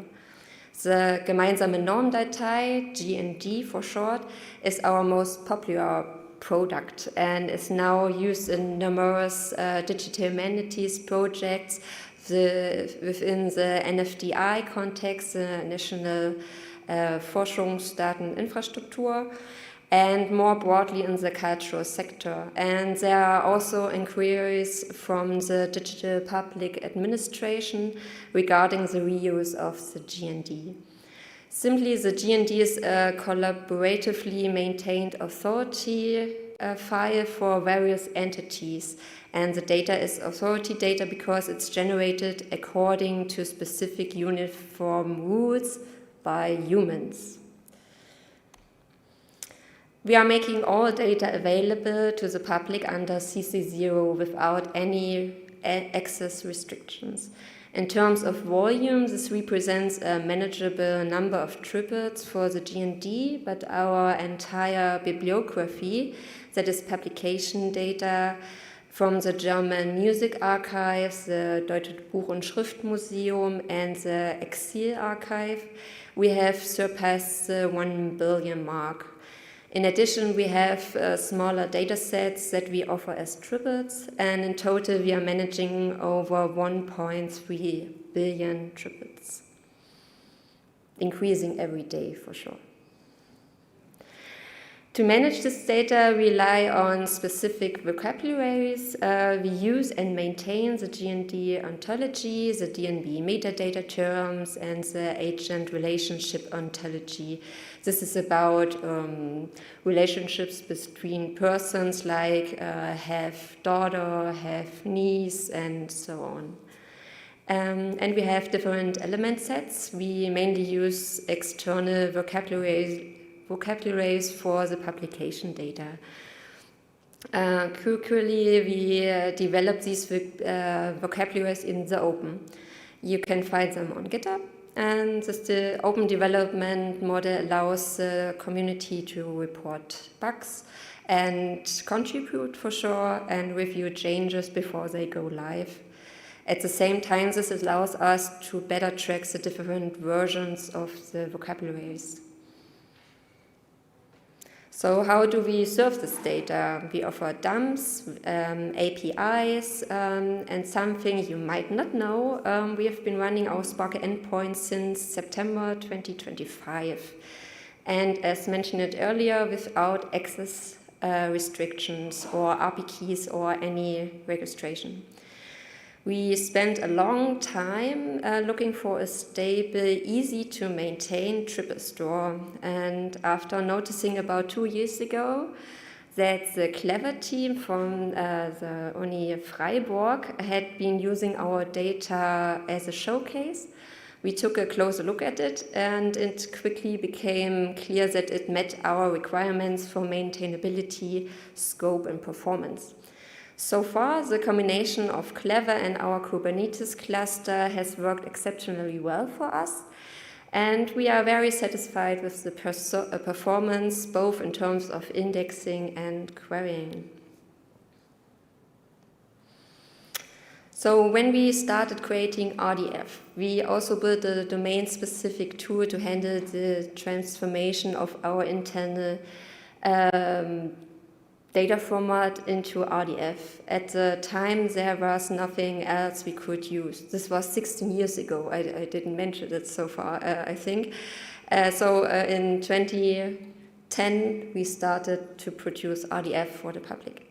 The gemeinsame Normdatei, GND for short, is our most popular product and is now used in numerous digital humanities projects within the NFDI context, the National Forschungsdateninfrastruktur, and more broadly in the cultural sector. And there are also inquiries from the digital public administration regarding the reuse of the GND. Simply, the GND is a collaboratively maintained authority file for various entities, and the data is authority data because it's generated according to specific uniform rules by humans. We are making all data available to the public under CC0 without any access restrictions. In terms of volume, this represents a manageable number of triples for the GND, but our entire bibliography, that is publication data from the German Music Archives, the Deutsche Buch- und Schriftmuseum, and the Exil Archive, we have surpassed the 1 billion mark. In addition, we have smaller data sets that we offer as triples, and in total we are managing over 1.3 billion triples, increasing every day for sure. To manage this data, we rely on specific vocabularies. We use and maintain the GND ontology, the DNB metadata terms, and the agent relationship ontology. This is about relationships between persons like have daughter, have niece, and so on. And we have different element sets. We mainly use external vocabularies for the publication data. Currently, we develop these vocabularies in the open. You can find them on GitHub, and the open development model allows the community to report bugs and contribute for sure and review changes before they go live. At the same time, this allows us to better track the different versions of the vocabularies. So how do we serve this data? We offer dumps, APIs, and something you might not know, we have been running our Spark endpoint since September 2025. And as mentioned earlier, without access restrictions or API keys or any registration. We spent a long time looking for a stable, easy to maintain triple store. And after noticing about 2 years ago that the Clever team from the Uni Freiburg had been using our data as a showcase, we took a closer look at it, and it quickly became clear that it met our requirements for maintainability, scope, and performance. So far, the combination of Clever and our Kubernetes cluster has worked exceptionally well for us, and we are very satisfied with the performance, both in terms of indexing and querying. So when we started creating RDF, we also built a domain-specific tool to handle the transformation of our internal data format into RDF. At the time, there was nothing else we could use. This was 16 years ago. I didn't mention it so far, I think. So in 2010, we started to produce RDF for the public.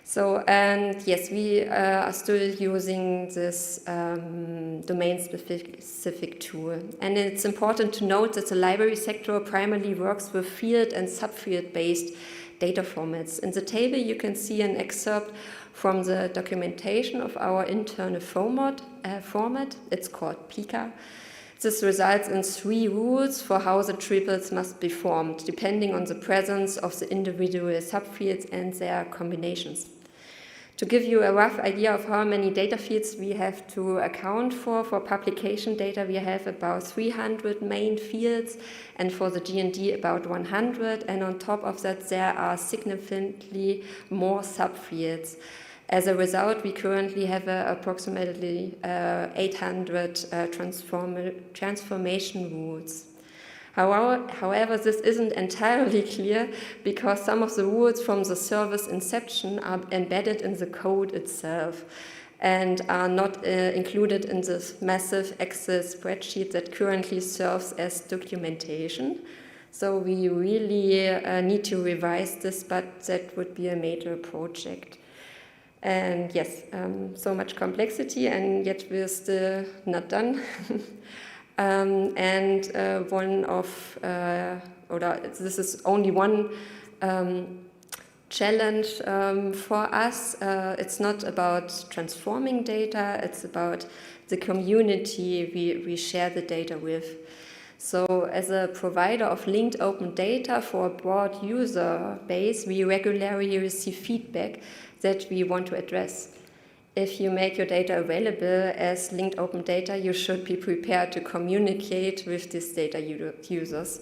So, and yes, we are still using this domain-specific tool. And it's important to note that the library sector primarily works with field and subfield-based data formats. In the table, you can see an excerpt from the documentation of our internal format. It's called PICA. This results in 3 rules for how the triples must be formed, depending on the presence of the individual subfields and their combinations. To give you a rough idea of how many data fields we have to account for publication data, we have about 300 main fields, and for the GND about 100, and on top of that there are significantly more subfields. As a result, we currently have approximately 800 transformation rules. However, this isn't entirely clear because some of the rules from the service inception are embedded in the code itself. and are not included in this massive Excel spreadsheet that currently serves as documentation. So we really need to revise this, but that would be a major project. And yes, so much complexity, and yet we're still not done. One of, this is only one challenge for us. It's not about transforming data, it's about the community we share the data with. So as a provider of linked open data for a broad user base, we regularly receive feedback that we want to address. If you make your data available as linked open data, you should be prepared to communicate with these data users.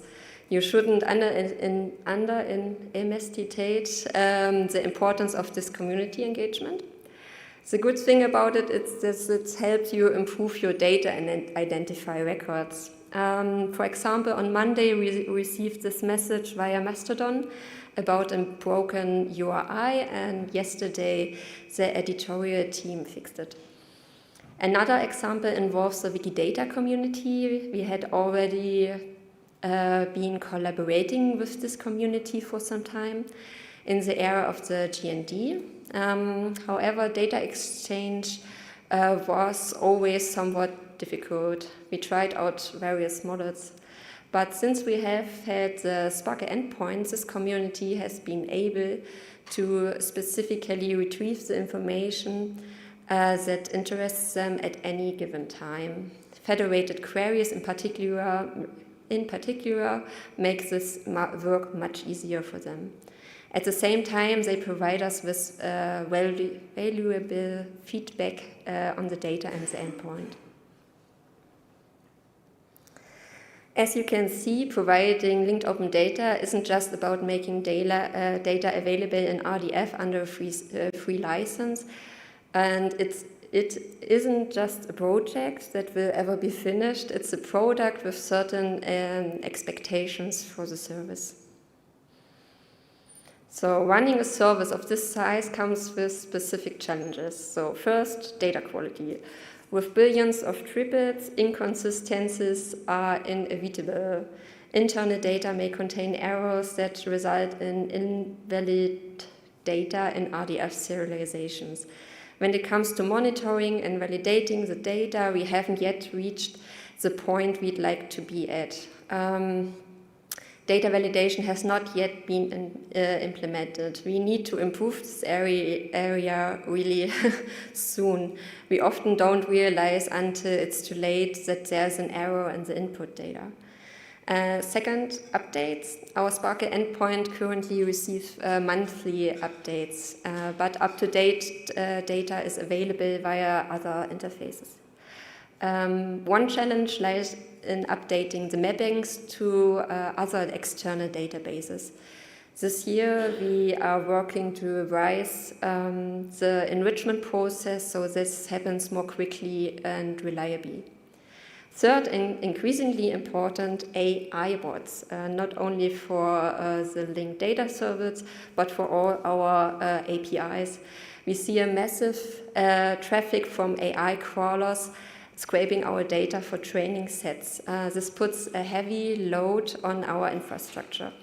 You shouldn't underestimate the importance of this community engagement. The good thing about it is that it helps you improve your data and identify records. For example, on Monday we received this message via Mastodon about a broken URI, and yesterday the editorial team fixed it. Another example involves the Wikidata community. We had already been collaborating with this community for some time in the era of the GND. However, data exchange was always somewhat difficult. We tried out various models. But since we have had the Spark endpoints, this community has been able to specifically retrieve the information that interests them at any given time. Federated queries in particular make this work much easier for them. At the same time, they provide us with valuable feedback on the data and the endpoint. As you can see, providing linked open data isn't just about making data available in RDF under a free license, and it isn't just a project that will ever be finished. It's a product with certain expectations for the service. So running a service of this size comes with specific challenges. So first, data quality. With billions of triples, inconsistencies are inevitable. Internal data may contain errors that result in invalid data in RDF serializations. When it comes to monitoring and validating the data, we haven't yet reached the point we'd like to be at. Data validation has not yet been implemented. We need to improve this area really soon. We often don't realize until it's too late that there's an error in the input data. Second, updates. Our Spark endpoint currently receives monthly updates, but up-to-date data is available via other interfaces. One challenge lies in updating the mappings to other external databases. This year we are working to revise the enrichment process so this happens more quickly and reliably. Third, and increasingly important, AI bots, not only for the linked data service, but for all our APIs. We see a massive traffic from AI crawlers scraping our data for training sets. This puts a heavy load on our infrastructure.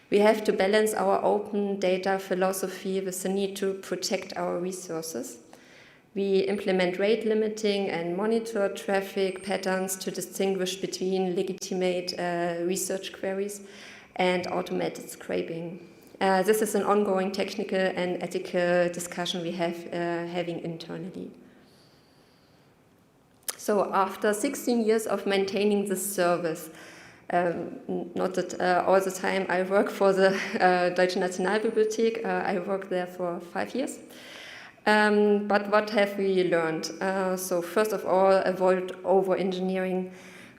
We have to balance our open data philosophy with the need to protect our resources. We implement rate limiting and monitor traffic patterns to distinguish between legitimate research queries and automated scraping. This is an ongoing technical and ethical discussion we have having internally. So after 16 years of maintaining this service, not that all the time I work for the Deutsche Nationalbibliothek, I worked there for 5 years. But what have we learned? So first of all, avoid over-engineering.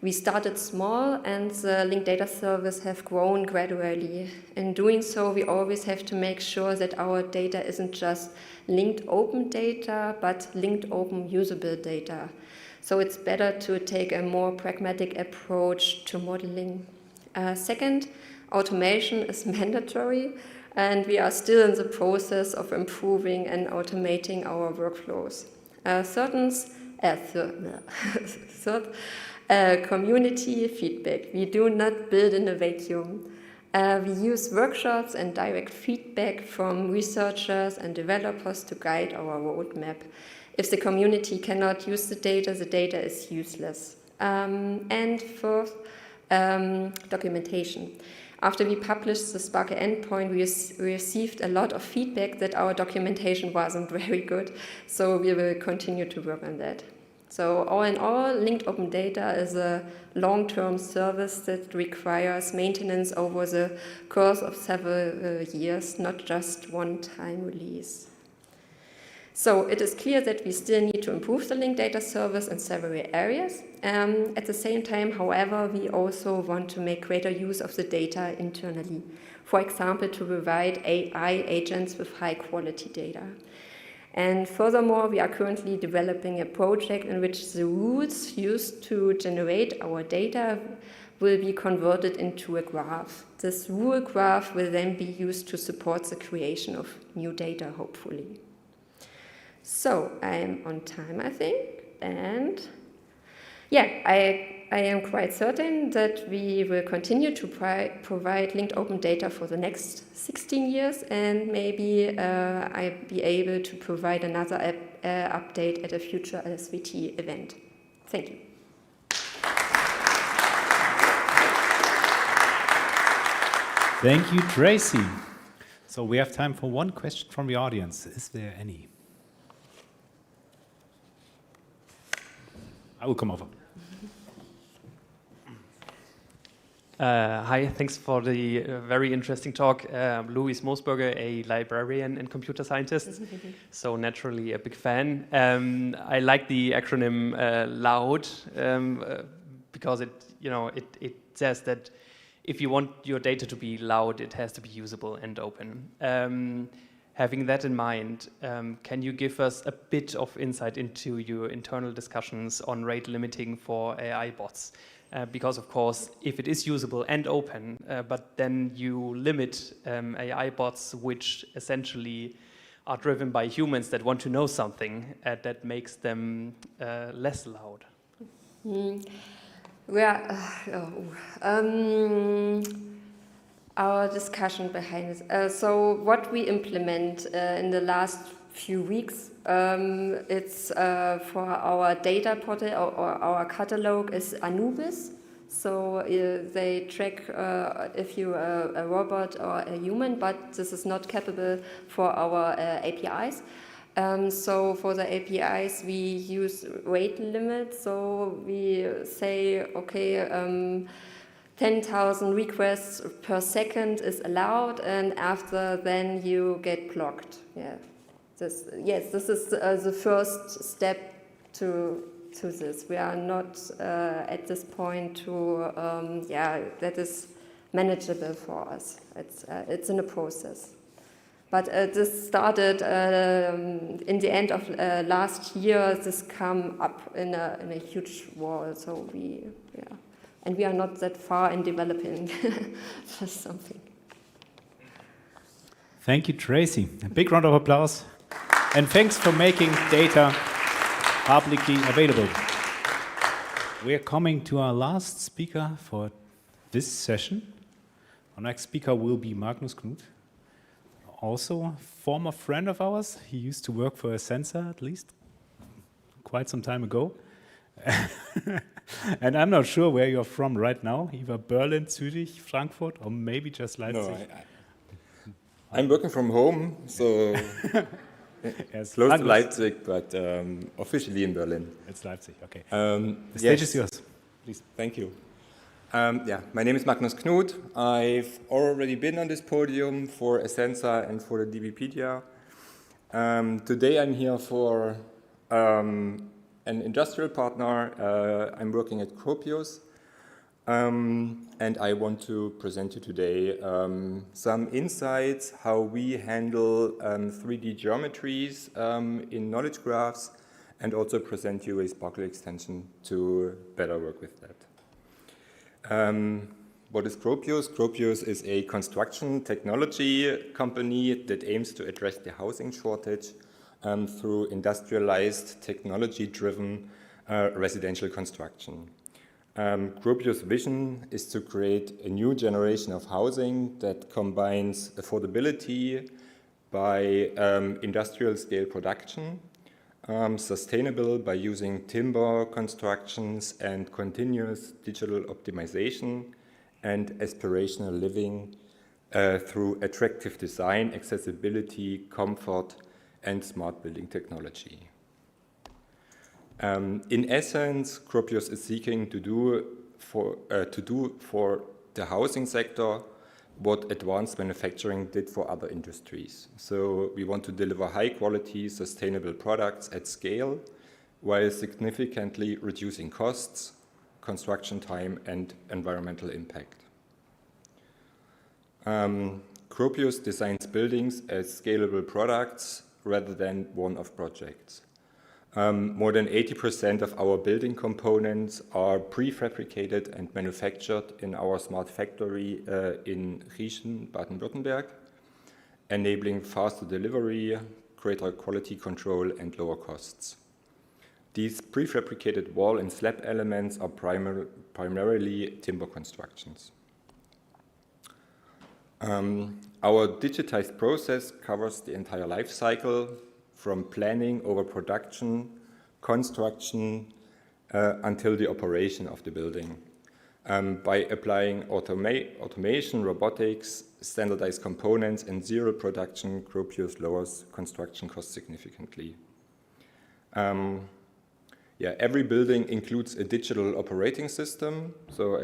We started small and the linked data service have grown gradually. In doing so, we always have to make sure that our data isn't just linked open data, but linked open usable data. So it's better to take a more pragmatic approach to modeling. Second, automation is mandatory, and we are still in the process of improving and automating our workflows. Third, community feedback. We do not build in a vacuum. We use workshops and direct feedback from researchers and developers to guide our roadmap. If the community cannot use the data is useless. And fourth, documentation. After we published the Sparker endpoint, we received a lot of feedback that our documentation wasn't very good, so we will continue to work on that. So all in all, linked open data is a long-term service that requires maintenance over the course of several years, not just one-time release. So it is clear that we still need to improve the linked data service in several areas. At the same time, however, we also want to make greater use of the data internally. For example, to provide AI agents with high-quality data. And furthermore, we are currently developing a project in which the rules used to generate our data will be converted into a graph. This rule graph will then be used to support the creation of new data, hopefully. So I am on time, I think, and yeah, I am quite certain that we will continue to provide linked open data for the next 16 years, and maybe I'll be able to provide another update at a future LSWT event. Thank you. Thank you, Tracy. So we have time for one question from the audience. Is there any? I will come over. Hi, thanks for the very interesting talk. Louis Mosberger, a librarian and computer scientist, so naturally a big fan. I like the acronym LOUD because it says that if you want your data to be loud, it has to be usable and open. Having that in mind, can you give us a bit of insight into your internal discussions on rate limiting for AI bots? Because, of course, if it is usable and open, but then you limit AI bots which essentially are driven by humans that want to know something, that makes them less loud. Our discussion behind it. So what we implement in the last few weeks, it's for our data portal or our catalog is Anubis. So they track if you're a robot or a human, but this is not capable for our APIs. So for the APIs, we use rate limits. So we say, okay, 10,000 requests per second is allowed, and after then you get blocked. Yeah, this is the first step to this. We are not at this point to that is manageable for us. It's in a process. But this started in the end of last year. This come up in a huge wall. So and we are not that far in developing for something. Thank you, Tracy. A big round of applause. And thanks for making data publicly available. We are coming to our last speaker for this session. Our next speaker will be Magnus Knut, also a former friend of ours. He used to work for eccenca, at least, quite some time ago. And I'm not sure where you're from right now, either Berlin, Zurich, Frankfurt, or maybe just Leipzig. No, I'm working from home, so yes, close to Leipzig, but officially in Berlin. It's Leipzig, okay. The stage is yours, please. Thank you. My name is Magnus Knut. I've already been on this podium for eccenca and for the DBpedia. Today I'm here for an industrial partner. I'm working at Cropius, and I want to present you today some insights how we handle 3D geometries in knowledge graphs, and also present you a Sparkle extension to better work with that. What is Cropius? Cropius is a construction technology company that aims to address the housing shortage through industrialized, technology-driven residential construction. Gropius' vision is to create a new generation of housing that combines affordability by industrial-scale production, sustainable by using timber constructions and continuous digital optimization, and aspirational living through attractive design, accessibility, comfort, and smart building technology. In essence, Gropius is seeking to do for the housing sector what advanced manufacturing did for other industries. So we want to deliver high-quality, sustainable products at scale while significantly reducing costs, construction time, and environmental impact. Gropius designs buildings as scalable products rather than one-off projects. More than 80% of our building components are prefabricated and manufactured in our smart factory in Rieschen, Baden-Württemberg, enabling faster delivery, greater quality control, and lower costs. These prefabricated wall and slab elements are primarily timber constructions. Our digitized process covers the entire life cycle, from planning over production, construction, until the operation of the building. By applying automation, robotics, standardized components, and zero production, Gropius lowers construction costs significantly. Every building includes a digital operating system, so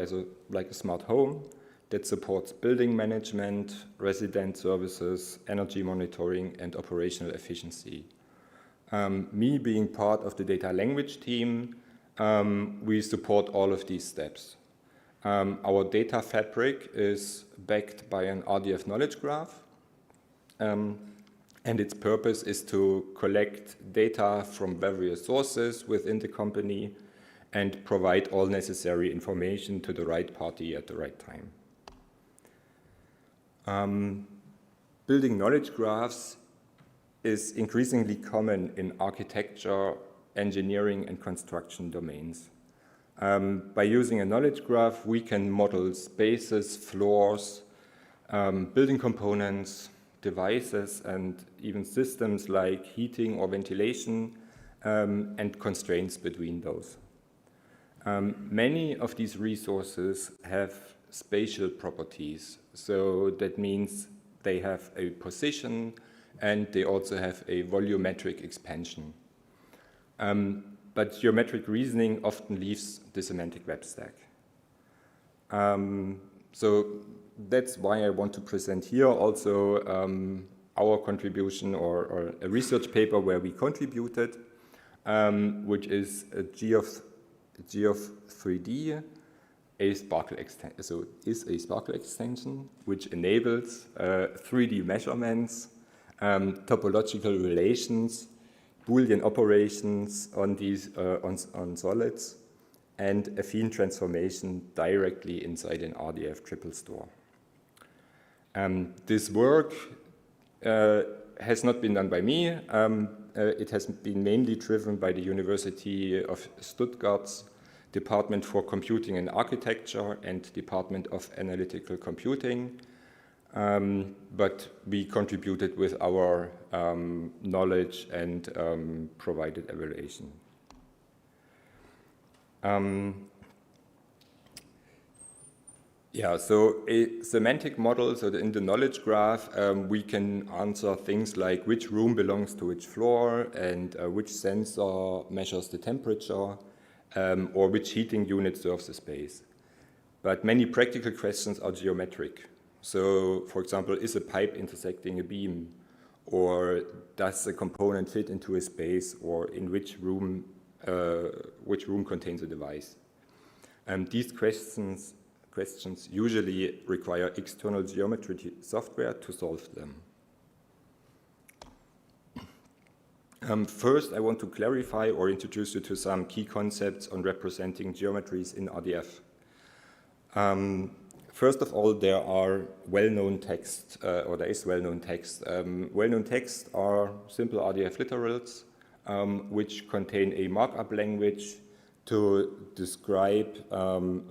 like a smart home, that supports building management, resident services, energy monitoring, and operational efficiency. Me being part of the data language team, we support all of these steps. Our data fabric is backed by an RDF knowledge graph, and its purpose is to collect data from various sources within the company and provide all necessary information to the right party at the right time. Building knowledge graphs is increasingly common in architecture, engineering, and construction domains. By using a knowledge graph, we can model spaces, floors, building components, devices, and even systems like heating or ventilation, and constraints between those. Many of these resources have spatial properties, so that means they have a position and they also have a volumetric expansion. But geometric reasoning often leaves the semantic web stack. So that's why I want to present here also our contribution or a research paper where we contributed, which is a Geoff3D, a Sparkle extension. So is a Sparkle extension which enables 3D measurements, topological relations, Boolean operations on these on solids, and affine transformation directly inside an RDF triple store. This work has not been done by me. It has been mainly driven by the University of Stuttgart's Department for Computing and Architecture and Department of Analytical Computing. But we contributed with our knowledge and provided evaluation. So a semantic model, so in the knowledge graph, we can answer things like which room belongs to which floor and which sensor measures the temperature, or which heating unit serves the space. But many practical questions are geometric. So, for example, is a pipe intersecting a beam? Or does a component fit into a space? Or in which room contains a device? These questions usually require external geometry software to solve them. First, I want to clarify or introduce you to some key concepts on representing geometries in RDF. First of all, there are well-known text, or there is well-known text. Well-known texts are simple RDF literals, which contain a markup language to describe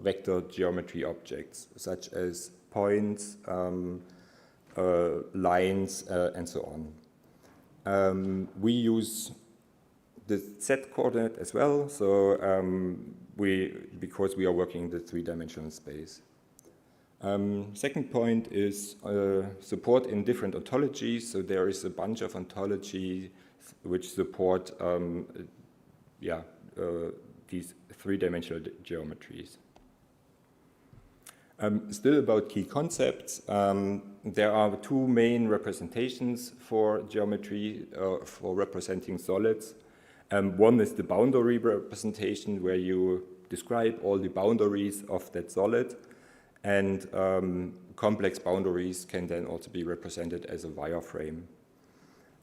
vector geometry objects, such as points, lines, and so on. We use the Z coordinate as well, so because we are working in the three-dimensional space. Second point is support in different ontologies. So there is a bunch of ontologies which support these three-dimensional geometries. Still about key concepts, there are two main representations for geometry, for representing solids. One is the boundary representation, where you describe all the boundaries of that solid, and complex boundaries can then also be represented as a wireframe.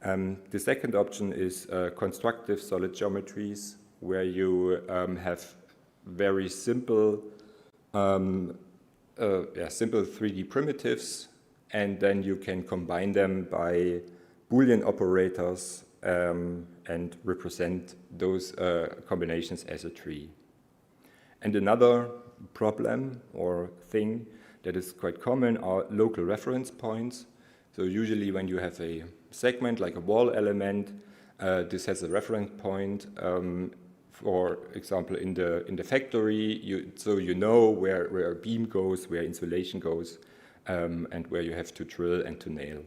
The second option is constructive solid geometries, where you have very simple, simple 3D primitives, and then you can combine them by Boolean operators and represent those combinations as a tree. And another problem or thing that is quite common are local reference points. So usually when you have a segment like a wall element, this has a reference point. For example, in the factory, so you know where a beam goes, where insulation goes, and where you have to drill and to nail.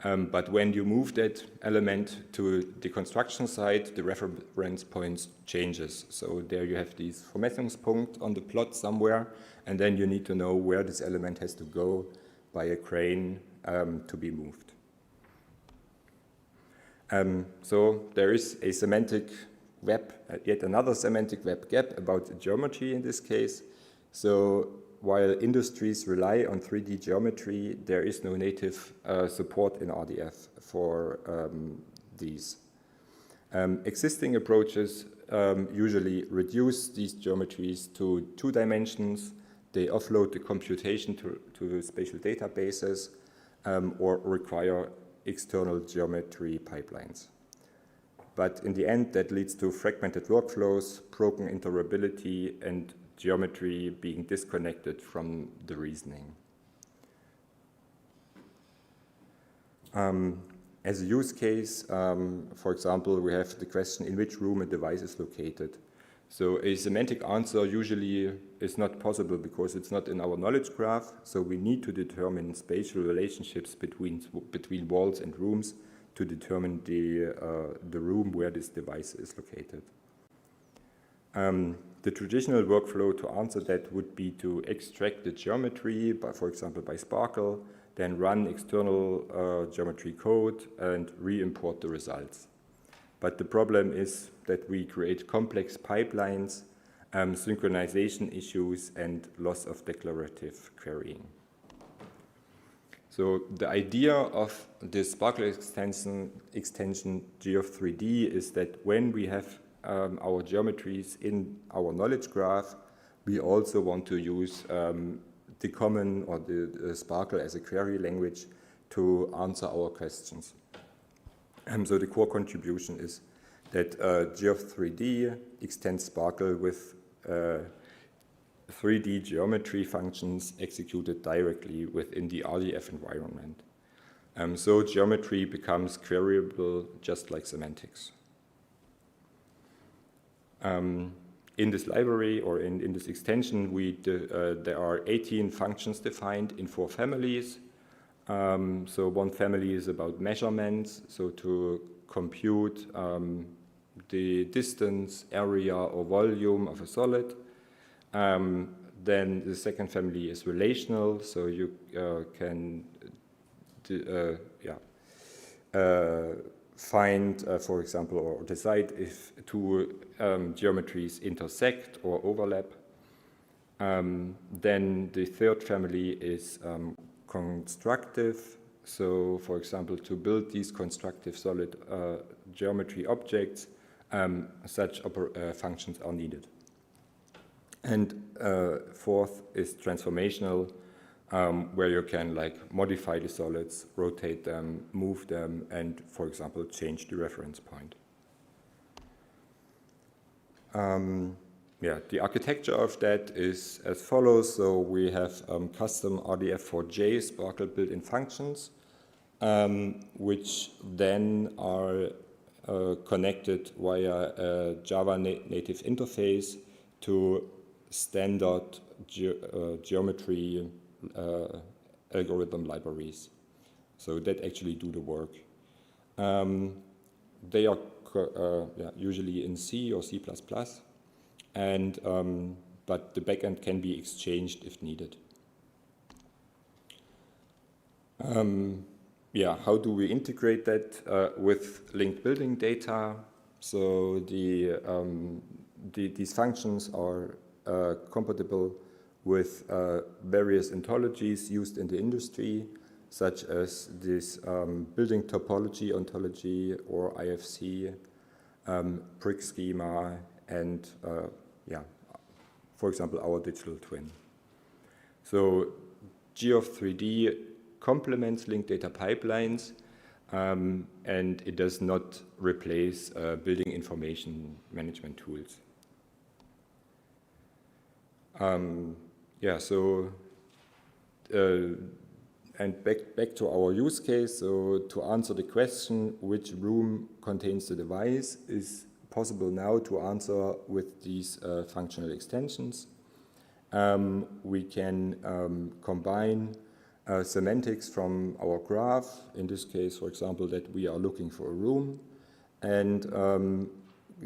But when you move that element to the construction site, the reference point changes. So there you have these Vermessungspunkt on the plot somewhere, and then you need to know where this element has to go by a crane to be moved. So there is a semantic web, yet another semantic web gap about geometry in this case. So while industries rely on 3D geometry, there is no native support in RDF for these. Existing approaches usually reduce these geometries to 2 dimensions. They offload the computation to spatial databases or require external geometry pipelines. But in the end, that leads to fragmented workflows, broken interoperability, and geometry being disconnected from the reasoning. As a use case, for example, we have the question in which room a device is located. So a semantic answer usually is not possible because it's not in our knowledge graph. So we need to determine spatial relationships between walls and rooms to determine the room where this device is located. The traditional workflow to answer that would be to extract the geometry, for example, by Sparkle, then run external geometry code and re-import the results. But the problem is that we create complex pipelines, synchronization issues, and loss of declarative querying. So the idea of this Sparkle extension Geof3D is that when we have our geometries in our knowledge graph, we also want to use the common or the Sparkle as a query language to answer our questions. So the core contribution is that Geof3D extends Sparkle with 3D geometry functions executed directly within the RDF environment. So geometry becomes queryable just like semantics. In this library or in this extension, there are 18 functions defined in 4 families. So one family is about measurements, so to compute the distance, area, or volume of a solid. Then the second family is relational, so you can find, for example, or decide if 2 geometries intersect or overlap. Then the third family is constructive. So, for example, to build these constructive solid geometry objects, such functions are needed. And fourth is transformational. where you can like modify the solids, rotate them, move them, and for example, change the reference point. Yeah, the architecture of that is as follows. So we have custom RDF4J Sparkle built-in functions, which then are connected via a Java native interface to standard geometry algorithm libraries. So that actually do the work. They are usually in C or C++, and but the backend can be exchanged if needed. Yeah, how do we integrate that with linked building data? So these functions are compatible with various ontologies used in the industry, such as this building topology ontology or IFC, brick schema, and yeah, for example, our digital twin. So Geoff3D complements linked data pipelines, and it does not replace building information management tools. Yeah, so and back to our use case. So to answer the question, which room contains the device, is possible now to answer with these functional extensions. We can combine semantics from our graph, in this case, for example, that we are looking for a room, and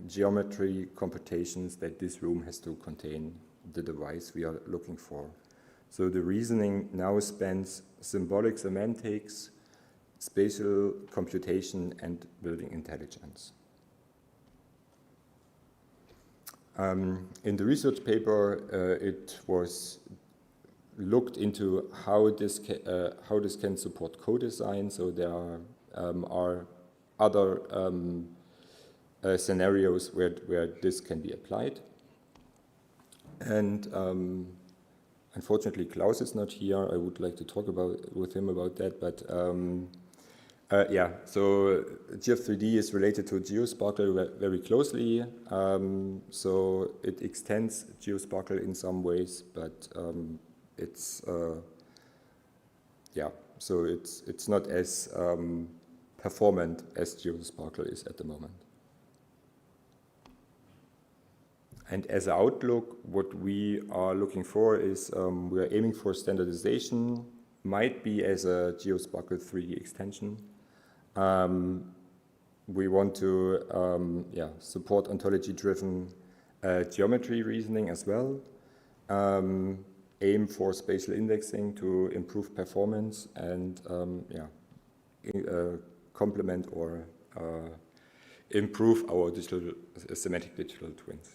geometry computations that this room has to contain the device we are looking for. So the reasoning now spans symbolic semantics, spatial computation, and building intelligence. In the research paper, it was looked into how this can support co-design. So there are other scenarios where this can be applied. And unfortunately, Klaus is not here. I would like to talk with him about that, but yeah, so Geoff3D is related to GeoSparkle very closely. So it extends GeoSparkle in some ways, but it's yeah, so it's not as performant as GeoSparkle is at the moment. And as an outlook, what we are looking for is we are aiming for standardization, might be as a GeoSparkle 3D extension. We want to yeah, support ontology-driven geometry reasoning as well. Aim for spatial indexing to improve performance and yeah, complement or improve our semantic digital twins.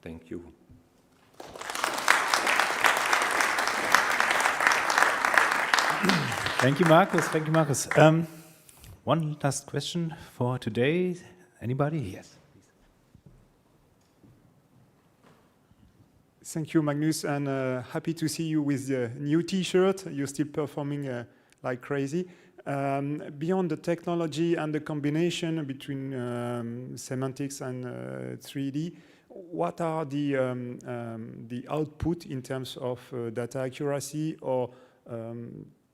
Thank you. Thank you, Markus. Thank you, Markus. One last question for today. Anybody? Yes. Thank you, Magnus, and happy to see you with the new T-shirt. You're still performing like crazy. Beyond the technology and the combination between semantics and 3D, what are the output in terms of data accuracy or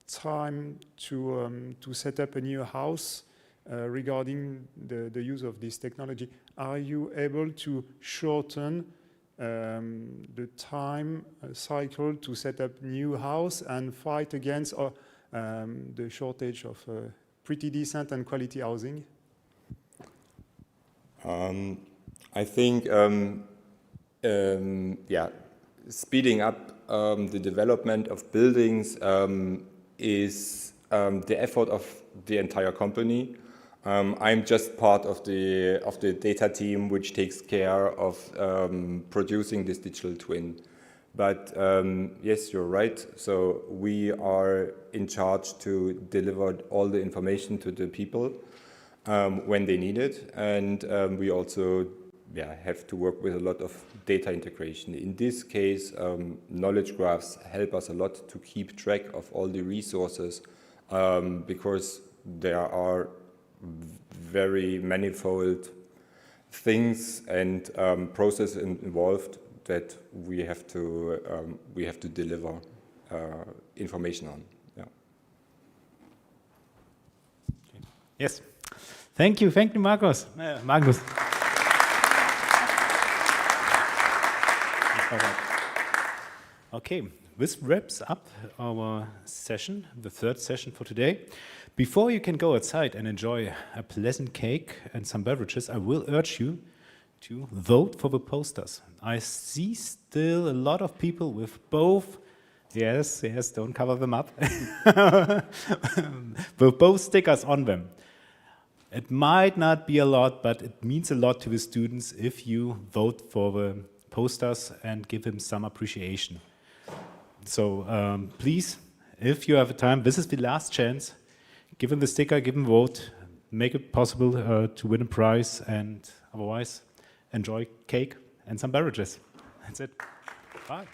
time to set up a new house regarding the use of this technology? Are you able to shorten the time cycle to set up new house and fight against the shortage of pretty decent and quality housing? I think, yeah, speeding up the development of buildings is the effort of the entire company. I'm just part of the data team which takes care of producing this digital twin. But yes, you're right. So we are in charge to deliver all the information to the people when they need it, and we also have to work with a lot of data integration. In this case, knowledge graphs help us a lot to keep track of all the resources because there are very manifold things and processes involved that we have to deliver information on. Yeah. Yes. Thank you, Markus. Magnus. Okay, this wraps up our session, the third session for today. Before you can go outside and enjoy a pleasant cake and some beverages, I will urge you to vote for the posters. I see still a lot of people with both, yes, don't cover them up, with both stickers on them. It might not be a lot, but it means a lot to the students if you vote for the posters and give them some appreciation. So please, if you have time, this is the last chance. Give them the sticker, give them a vote, make it possible to win a prize, and otherwise enjoy cake and some beverages. That's it. Bye.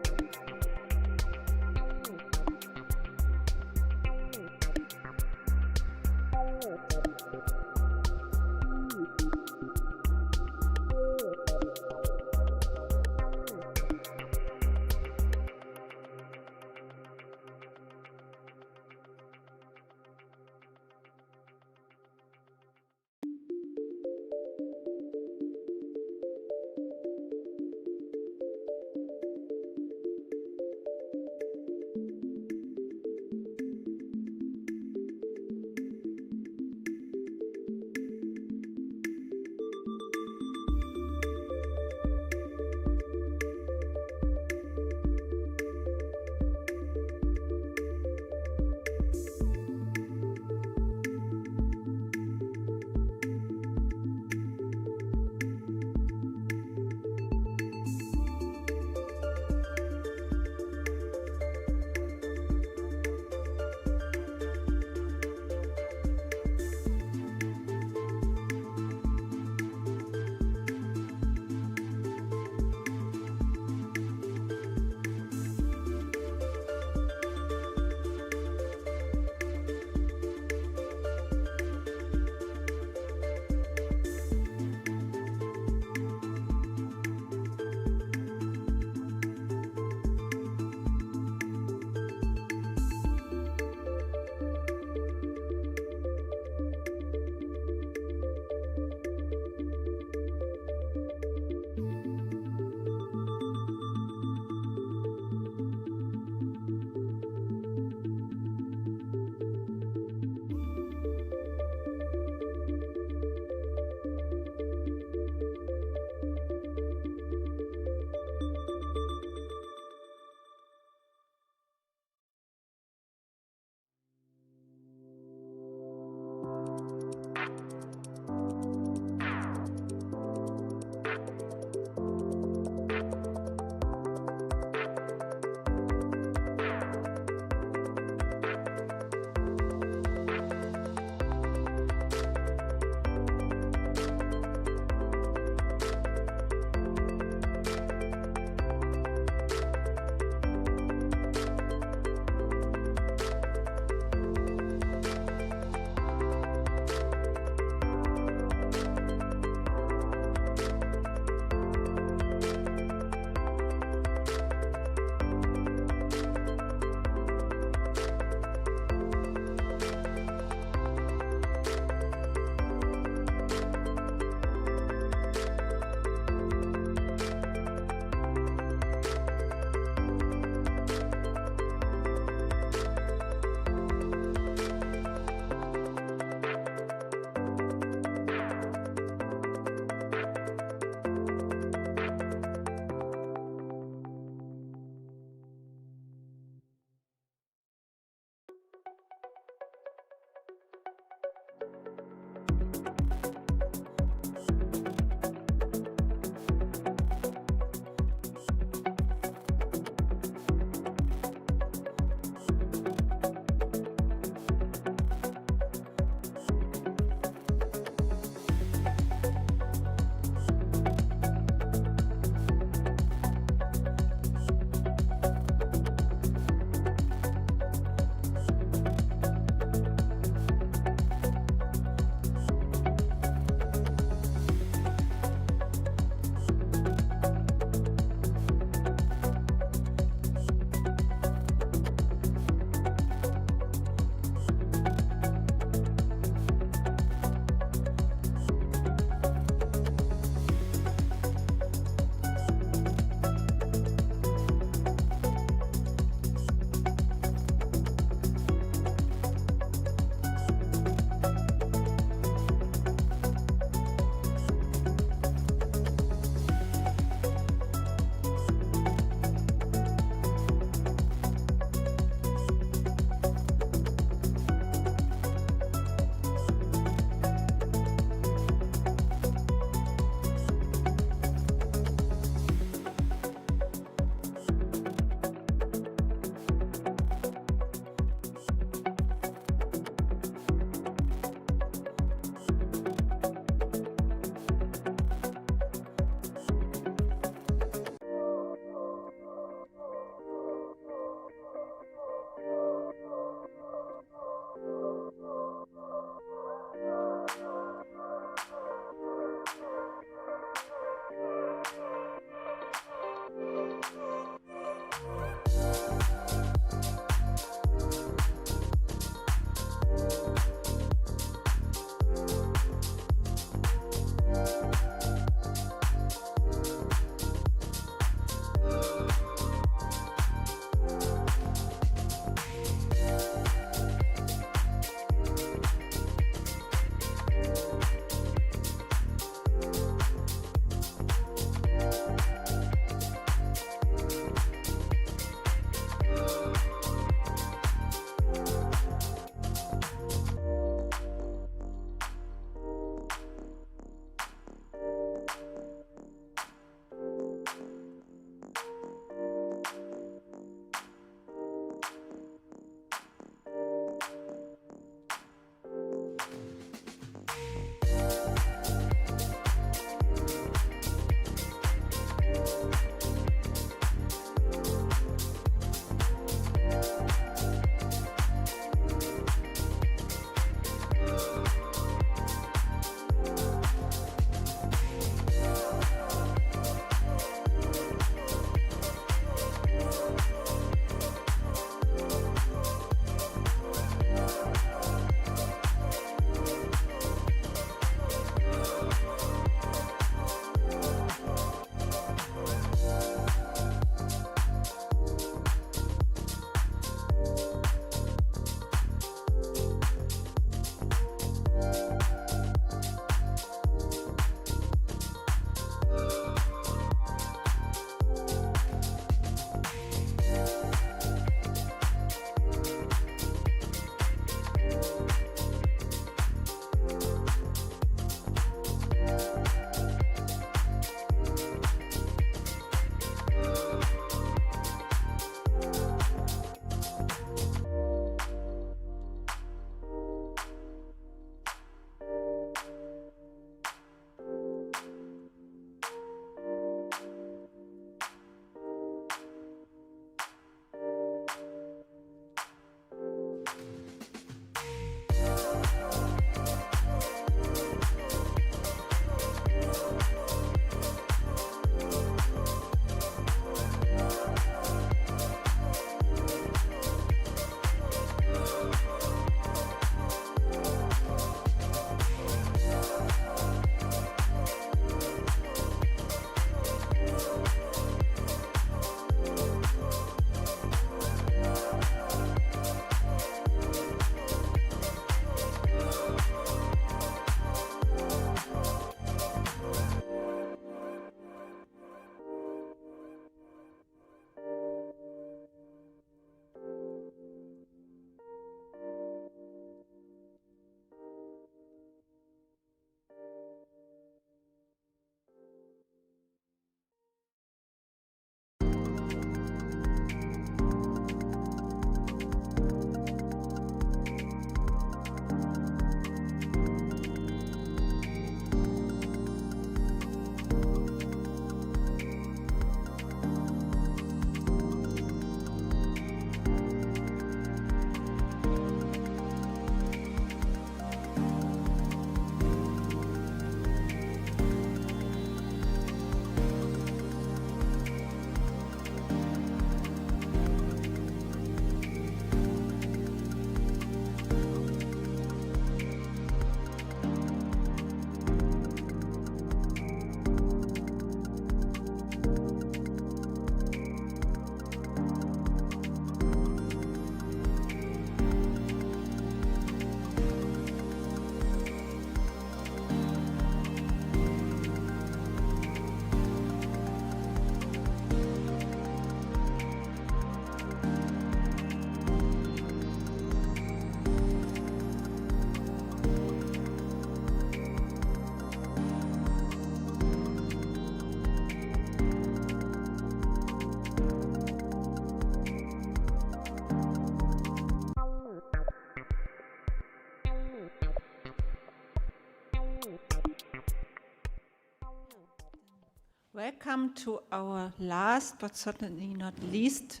Welcome to our last, but certainly not least,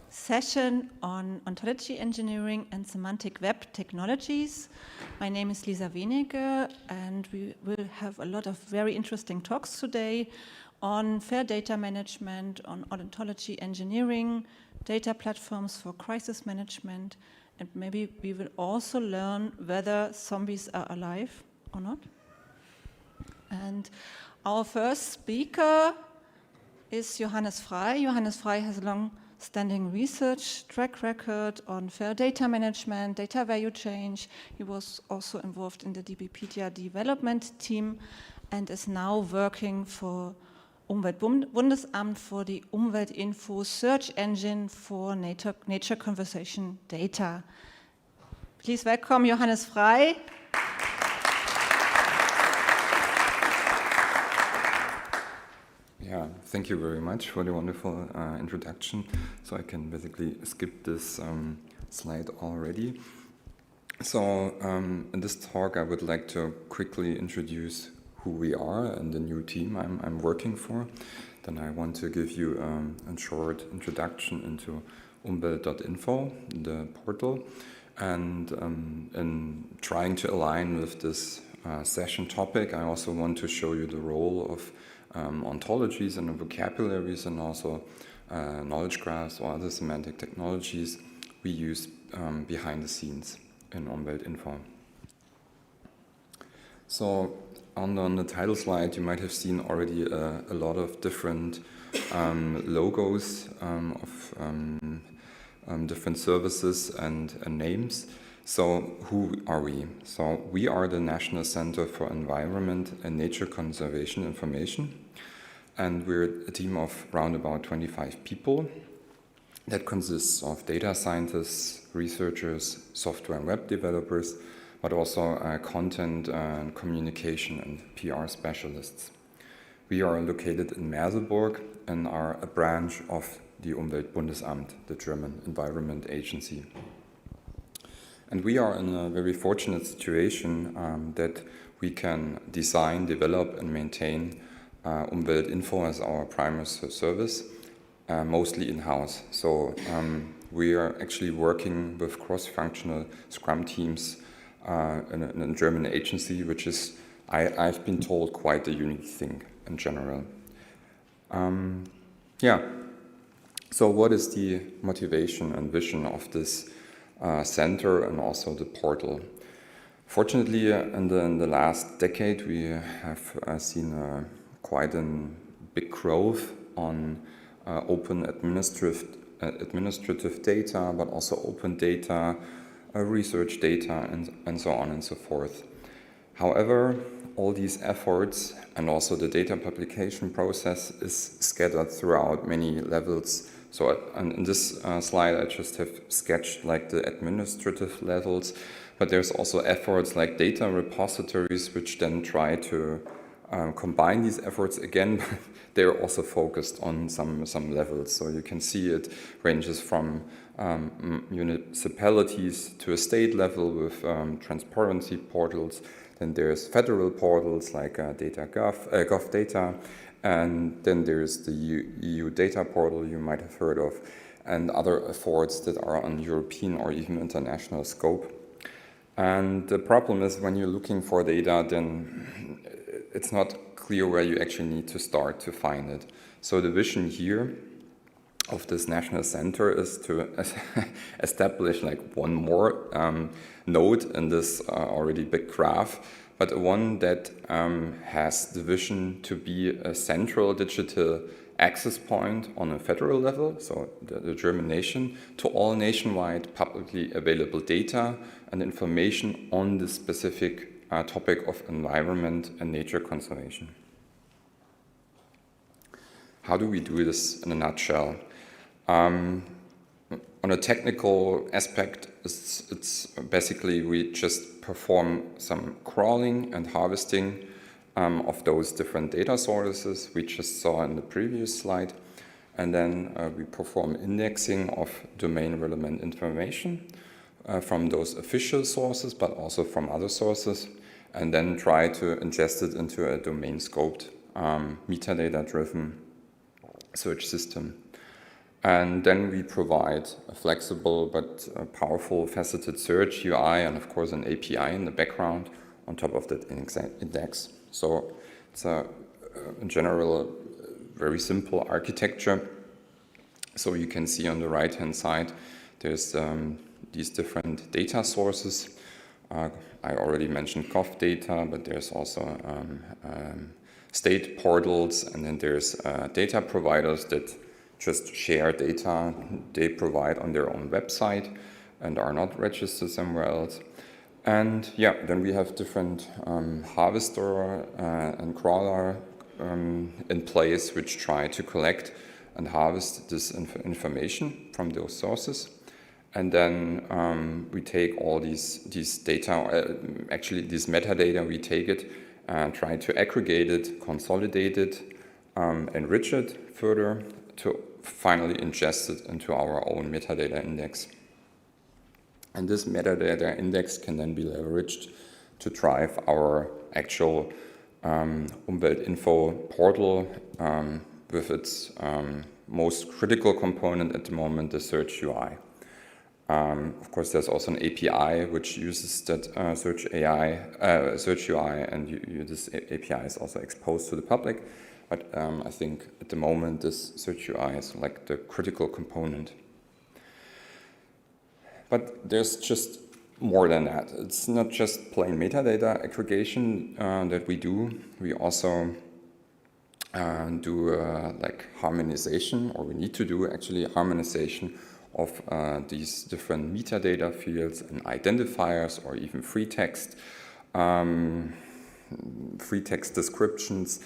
session on ontology engineering and semantic web technologies. My name is Lisa Wenige, and we will have a lot of very interesting talks today on fair data management, on ontology engineering, data platforms for crisis management, and maybe we will also learn whether zombies are alive or not. And our first speaker is Johannes Frey. Johannes Frey has a long-standing research track record on fair data management, data value change. He was also involved in the DBpedia development team and is now working for Umweltbundesamt for the umwelt.info search engine for nature conservation data. Please welcome Johannes Frey. Yeah, thank you very much for the wonderful introduction. So I can basically skip this slide already. So in this talk, I would like to quickly introduce who we are and the new team I'm working for. Then I want to give you a short introduction into umwelt.info, the portal. And in trying to align with this session topic, I also want to show you the role of ontologies and vocabularies and also knowledge graphs or other semantic technologies we use behind the scenes in umwelt.info. So on the title slide, you might have seen already a lot of different logos of different services and names. So who are we? So we are the National Center for Environment and Nature Conservation Information, and we're a team of around about 25 people that consists of data scientists, researchers, software and web developers, but also content and communication and PR specialists. We are located in Merseburg and are a branch of the Umweltbundesamt, the German Environment Agency. And we are in a very fortunate situation that we can design, develop and maintain umwelt.info as our primary service, mostly in-house. So we are actually working with cross-functional Scrum teams in a German agency, which is, I've been told, quite a unique thing in general. So what is the motivation and vision of this center and also the portal? Fortunately, in the last decade, we have seen quite a big growth on open administrative data, but also open data, research data, and so on and so forth. However, all these efforts and also the data publication process is scattered throughout many levels. So in this slide, I just have sketched like the administrative levels, but there's also efforts like data repositories, which then try to combine these efforts again, but they're also focused on some levels. So you can see it ranges from municipalities to a state level with transparency portals. Then there's federal portals like Gov Data, and then there's the EU data portal you might have heard of, and other efforts that are on European or even international scope. And the problem is when you're looking for data, then it's not clear where you actually need to start to find it. So the vision here of this national center is to establish like one more node in this already big graph, but one that has the vision to be a central digital access point on a federal level, so the German nation, to all nationwide publicly available data and information on the specific topic of environment and nature conservation. How do we do this in a nutshell? On a technical aspect, it's basically we just perform some crawling and harvesting of those different data sources we just saw in the previous slide. And then we perform indexing of domain relevant information from those official sources, but also from other sources, and then try to ingest it into a domain scoped metadata-driven search system. And then we provide a flexible but powerful faceted search UI and of course an API in the background on top of that index. So it's in general a very simple architecture. So you can see on the right hand side there's these different data sources. I already mentioned COF data, but there's also state portals, and then there's data providers that just share data they provide on their own website and are not registered somewhere else. And yeah, then we have different harvester and crawler in place which try to collect and harvest this information from those sources. And then we take all these data, actually this metadata, we take it and try to aggregate it, consolidate it, enrich it further to finally ingest it into our own metadata index. And this metadata index can then be leveraged to drive our actual umwelt.info portal with its most critical component at the moment, the search UI. Of course, there's also an API which uses that search UI, and this API is also exposed to the public. But I think at the moment this search UI is like the critical component. But there's just more than that. It's not just plain metadata aggregation that we do. We also do like harmonization, or we need to do actually harmonization of these different metadata fields and identifiers, or even free text descriptions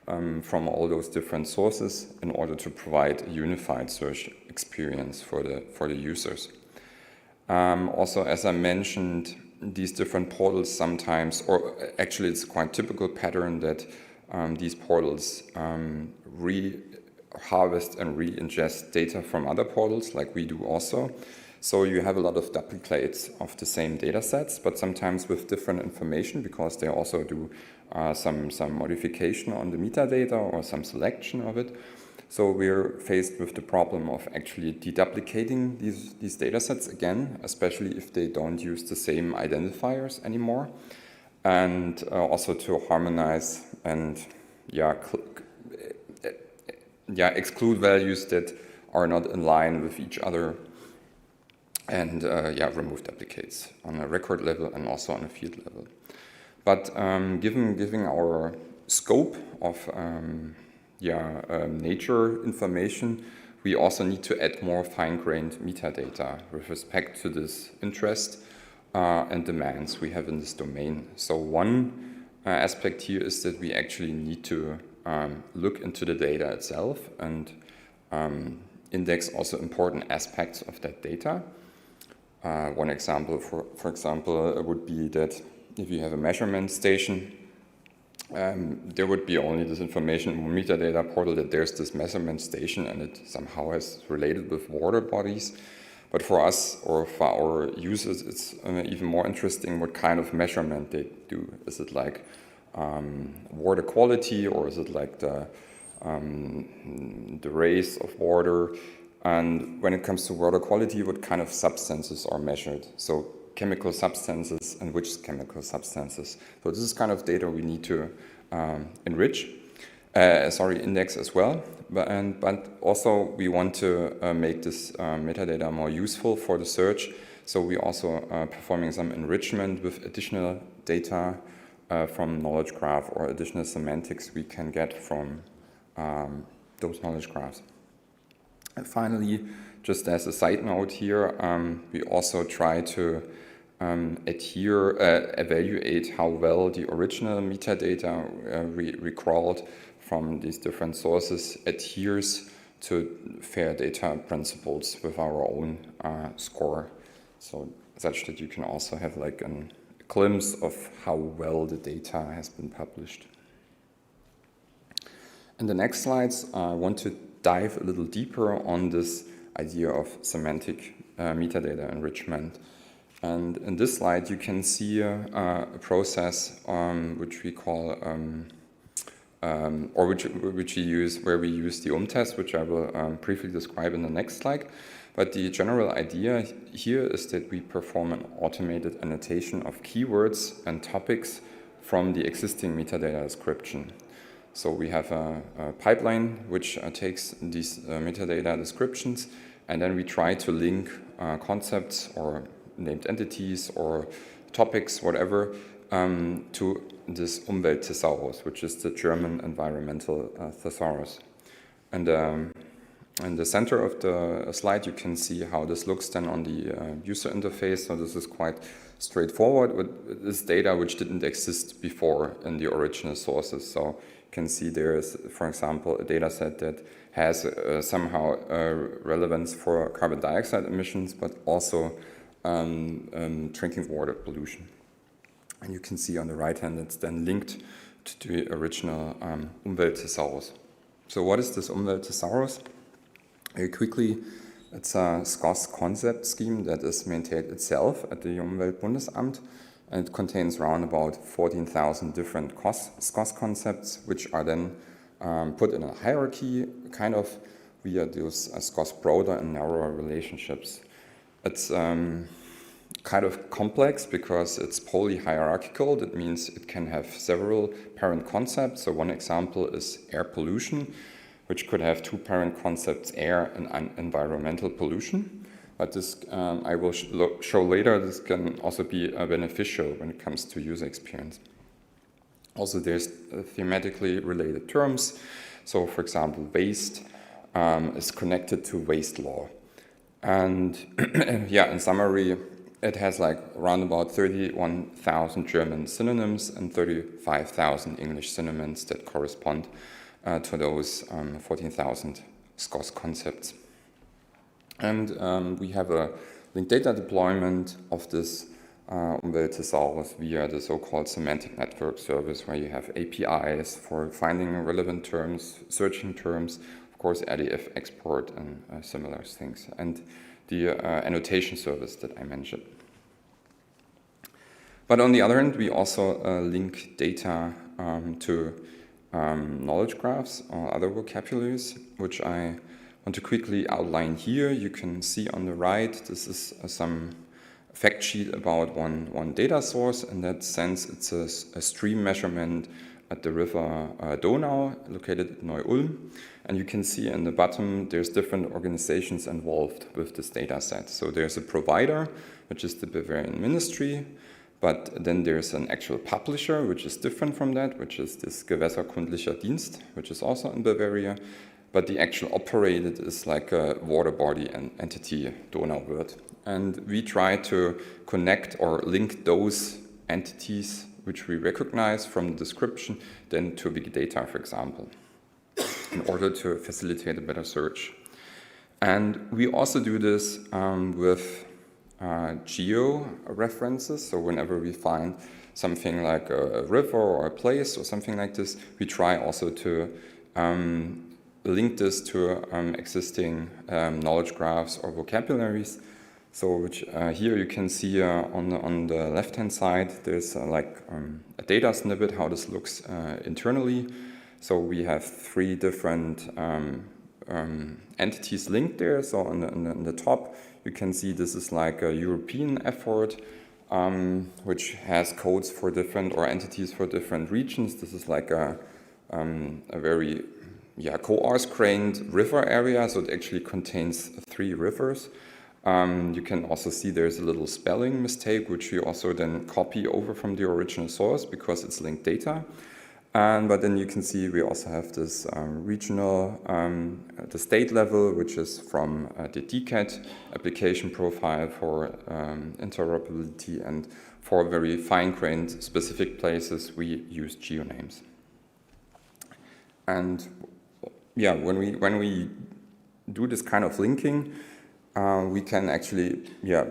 from all those different sources in order to provide a unified search experience for the users. Also, as I mentioned, these different portals sometimes, or actually it's quite typical pattern that these portals harvest and re-ingest data from other portals, like we do also. So you have a lot of duplicates of the same data sets, but sometimes with different information, because they also do some modification on the metadata or some selection of it. So we're faced with the problem of actually deduplicating these data sets again, especially if they don't use the same identifiers anymore. And also to harmonize and exclude values that are not in line with each other, and remove duplicates on a record level and also on a field level. But given our scope of nature information, we also need to add more fine-grained metadata with respect to this interest and demands we have in this domain. So one aspect here is that we actually need to look into the data itself and index also important aspects of that data. One example, for example, would be that if you have a measurement station, there would be only this information in the metadata portal that there's this measurement station and it somehow is related with water bodies. But for us, or for our users, it's even more interesting what kind of measurement they do. Is it like water quality, or is it like the race of water? And when it comes to water quality, what kind of substances are measured? So chemical substances, and which chemical substances. So this is kind of data we need to index as well. But also we want to make this metadata more useful for the search. So we also performing some enrichment with additional data from knowledge graph, or additional semantics we can get from those knowledge graphs. And finally, just as a side note here, we also try to evaluate how well the original metadata recrawled from these different sources adheres to fair data principles with our own score. So such that you can also have like a glimpse of how well the data has been published. In the next slides, I want to dive a little deeper on this idea of semantic metadata enrichment. And in this slide, you can see a process which we call or which we use, where we use the test, which I will briefly describe in the next slide. But the general idea here is that we perform an automated annotation of keywords and topics from the existing metadata description. So we have a pipeline which takes these metadata descriptions, and then we try to link concepts or named entities or topics, whatever, to this Umwelt-Thesaurus, which is the German environmental thesaurus. And in the center of the slide, you can see how this looks then on the user interface. So this is quite straightforward with this data which didn't exist before in the original sources. So you can see there is, for example, a data set that has somehow relevance for carbon dioxide emissions, but also drinking water pollution. And you can see on the right hand it's then linked to the original Umwelt-Thesaurus. So what is this Umwelt-Thesaurus? Very quickly, it's a SCOS concept scheme that is maintained itself at the Umweltbundesamt, and it contains around about 14,000 different SCOS concepts, which are then put in a hierarchy, kind of via those SCOS broader and narrower relationships. It's kind of complex because it's polyhierarchical. That means it can have several parent concepts. So one example is air pollution, which could have two parent concepts, air and environmental pollution. But this, I will show later, this can also be beneficial when it comes to user experience. Also, there's thematically related terms. So, for example, waste is connected to waste law. And yeah, in summary, it has like around about 31,000 German synonyms and 35,000 English synonyms that correspond to those 14,000 SCOS concepts. And we have a linked data deployment of this Umwelt-Thesaurus via the so-called semantic network service, where you have APIs for finding relevant terms, searching terms, of course, RDF export and similar things, and the annotation service that I mentioned. But on the other hand, we also link data to knowledge graphs or other vocabularies, which I want to quickly outline here. You can see on the right, this is some fact sheet about one data source. In that sense, it's a stream measurement at the river Donau, located at Neu-Ulm. And you can see in the bottom, there's different organizations involved with this data set. So there's a provider, which is the Bavarian Ministry. But then there's an actual publisher, which is different from that, which is this Gewässerkundlicher Dienst, which is also in Bavaria. But the actual operated is like a water body and entity, Donauwörth. And we try to connect or link those entities which we recognize from the description then to big data, for example, in order to facilitate a better search. And we also do this with geo references. So whenever we find something like a river or a place or something like this, we try also to link this to existing knowledge graphs or vocabularies. So which here you can see on the left-hand side, there's a data snippet, how this looks internally. So we have three different entities linked there. So on the top, you can see this is like a European effort, which has codes for different, or entities for different regions. This is like a very coarse-grained river area, so it actually contains 3 rivers. You can also see there's a little spelling mistake, which we also then copy over from the original source because it's linked data. But then you can see we also have this regional, the state level, which is from the DCAT application profile for interoperability, and for very fine-grained specific places, we use geonames. And yeah, when we do this kind of linking, we can actually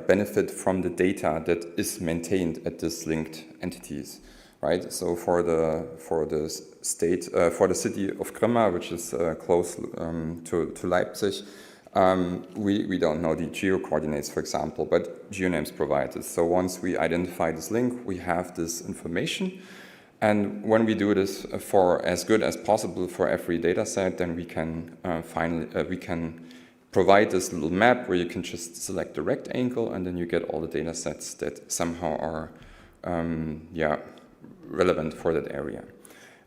benefit from the data that is maintained at these linked entities. Right, so for the city of Grimma, which is close to Leipzig, we don't know the geo coordinates, for example, but geonames provide this. So once we identify this link, we have this information, And when we do this for as good as possible for every data set, then we can we can provide this little map where you can just select the rectangle, and then you get all the data sets that somehow are relevant for that area.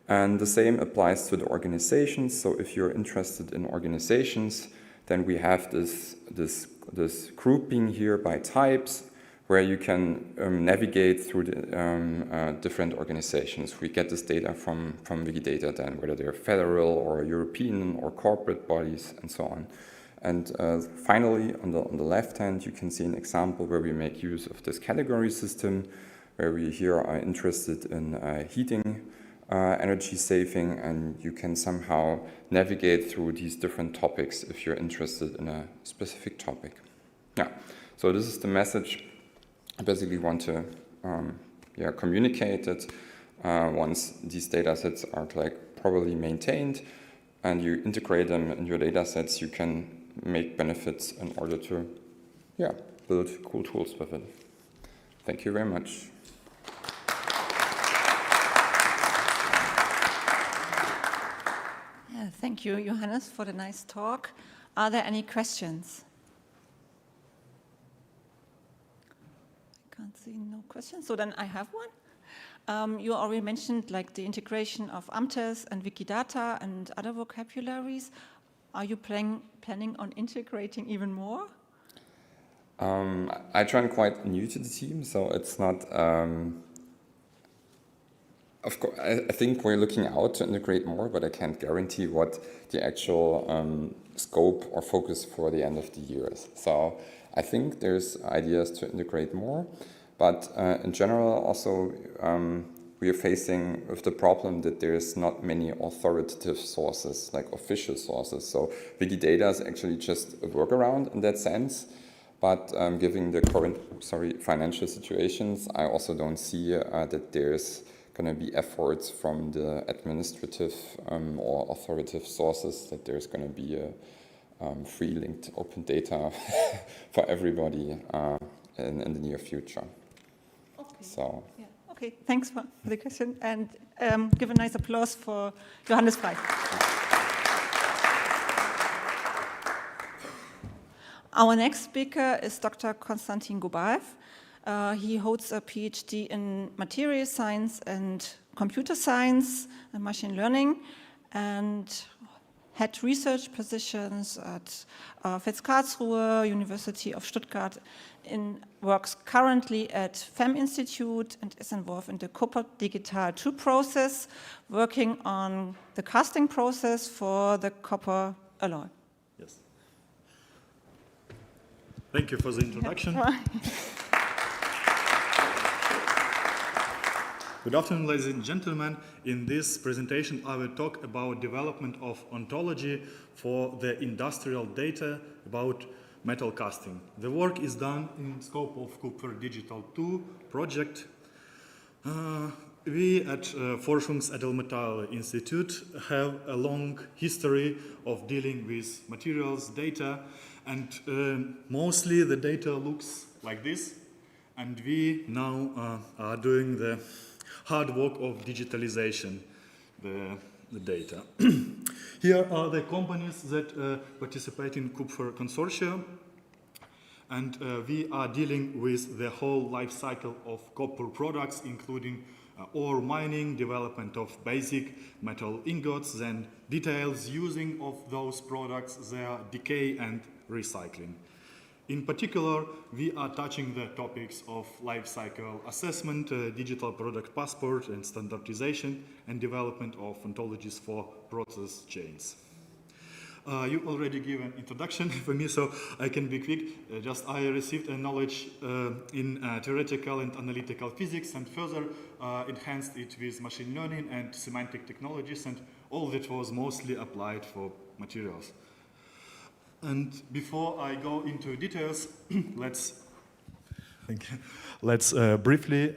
And the same applies to the organizations. So if you're interested in organizations, then we have this grouping here by types, where you can navigate through the different organizations. We get this data from Wikidata then, whether they're federal or European or corporate bodies and so on. And finally, on the left hand, you can see an example where we make use of this category system, where we here are interested in heating, energy saving, and you can somehow navigate through these different topics if you're interested in a specific topic. Yeah, so this is the message I basically want to communicate that once these data sets are properly maintained and you integrate them in your data sets, you can make benefits in order to build cool tools with it. Thank you very much. Thank you, Johannes, for the nice talk. Are there any questions? I can't see no questions, so then I have one. You already mentioned the integration of UMTS and Wikidata and other vocabularies. Are you planning on integrating even more? I joined quite new to the team, so it's not... Of course, I think we're looking out to integrate more, but I can't guarantee what the actual scope or focus for the end of the year is. So I think there's ideas to integrate more, but in general also we are facing with the problem that there's not many authoritative sources, like official sources. So Wikidata is actually just a workaround in that sense, but given the current financial situations, I also don't see that there's going to be efforts from the administrative or authoritative sources that there's going to be a free linked open data for everybody in the near future. Okay. So. Yeah. Okay, thanks for the question, and give a nice applause for Johannes Frey. Our next speaker is Dr. Konstantin Gobaev. He holds a PhD in material science and computer science and machine learning, and had research positions at FETS Karlsruhe, University of Stuttgart, works currently at FEM Institute and is involved in the Cooper Digital 2 process, working on the casting process for the copper alloy. Yes. Thank you for the introduction. Good afternoon, ladies and gentlemen. In this presentation, I will talk about development of ontology for the industrial data about metal casting. The work is done in scope of Cooper Digital 2 project. We at Forschungsedelmetall Institute have a long history of dealing with materials data, and mostly the data looks like this, and we now are doing the hard work of digitalization, the data. Here are the companies that participate in Kupfer Consortium, and we are dealing with the whole life cycle of copper products, including ore mining, development of basic metal ingots, then details using of those products, their decay and recycling. In particular, we are touching the topics of life cycle assessment, digital product passport and standardization, and development of ontologies for process chains. You already gave an introduction for me, so I can be quick. I received a knowledge in theoretical and analytical physics, and further enhanced it with machine learning and semantic technologies, and all that was mostly applied for materials. And before I go into details, let's briefly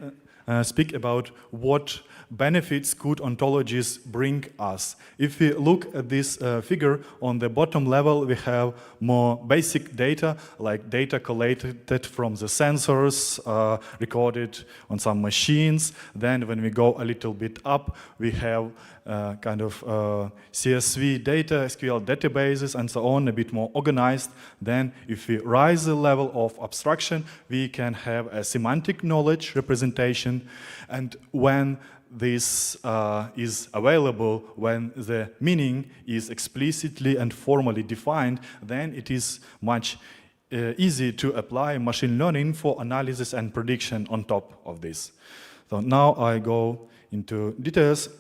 speak about what benefits good ontologies bring us. If we look at this figure, on the bottom level we have more basic data, like data collated from the sensors, recorded on some machines. Then when we go a little bit up, we have kind of CSV data, SQL databases, and so on, a bit more organized. Then if we rise the level of abstraction, we can have a semantic knowledge representation. And when this is available, when the meaning is explicitly and formally defined, then it is much easy to apply machine learning for analysis and prediction on top of this. So now I go into details.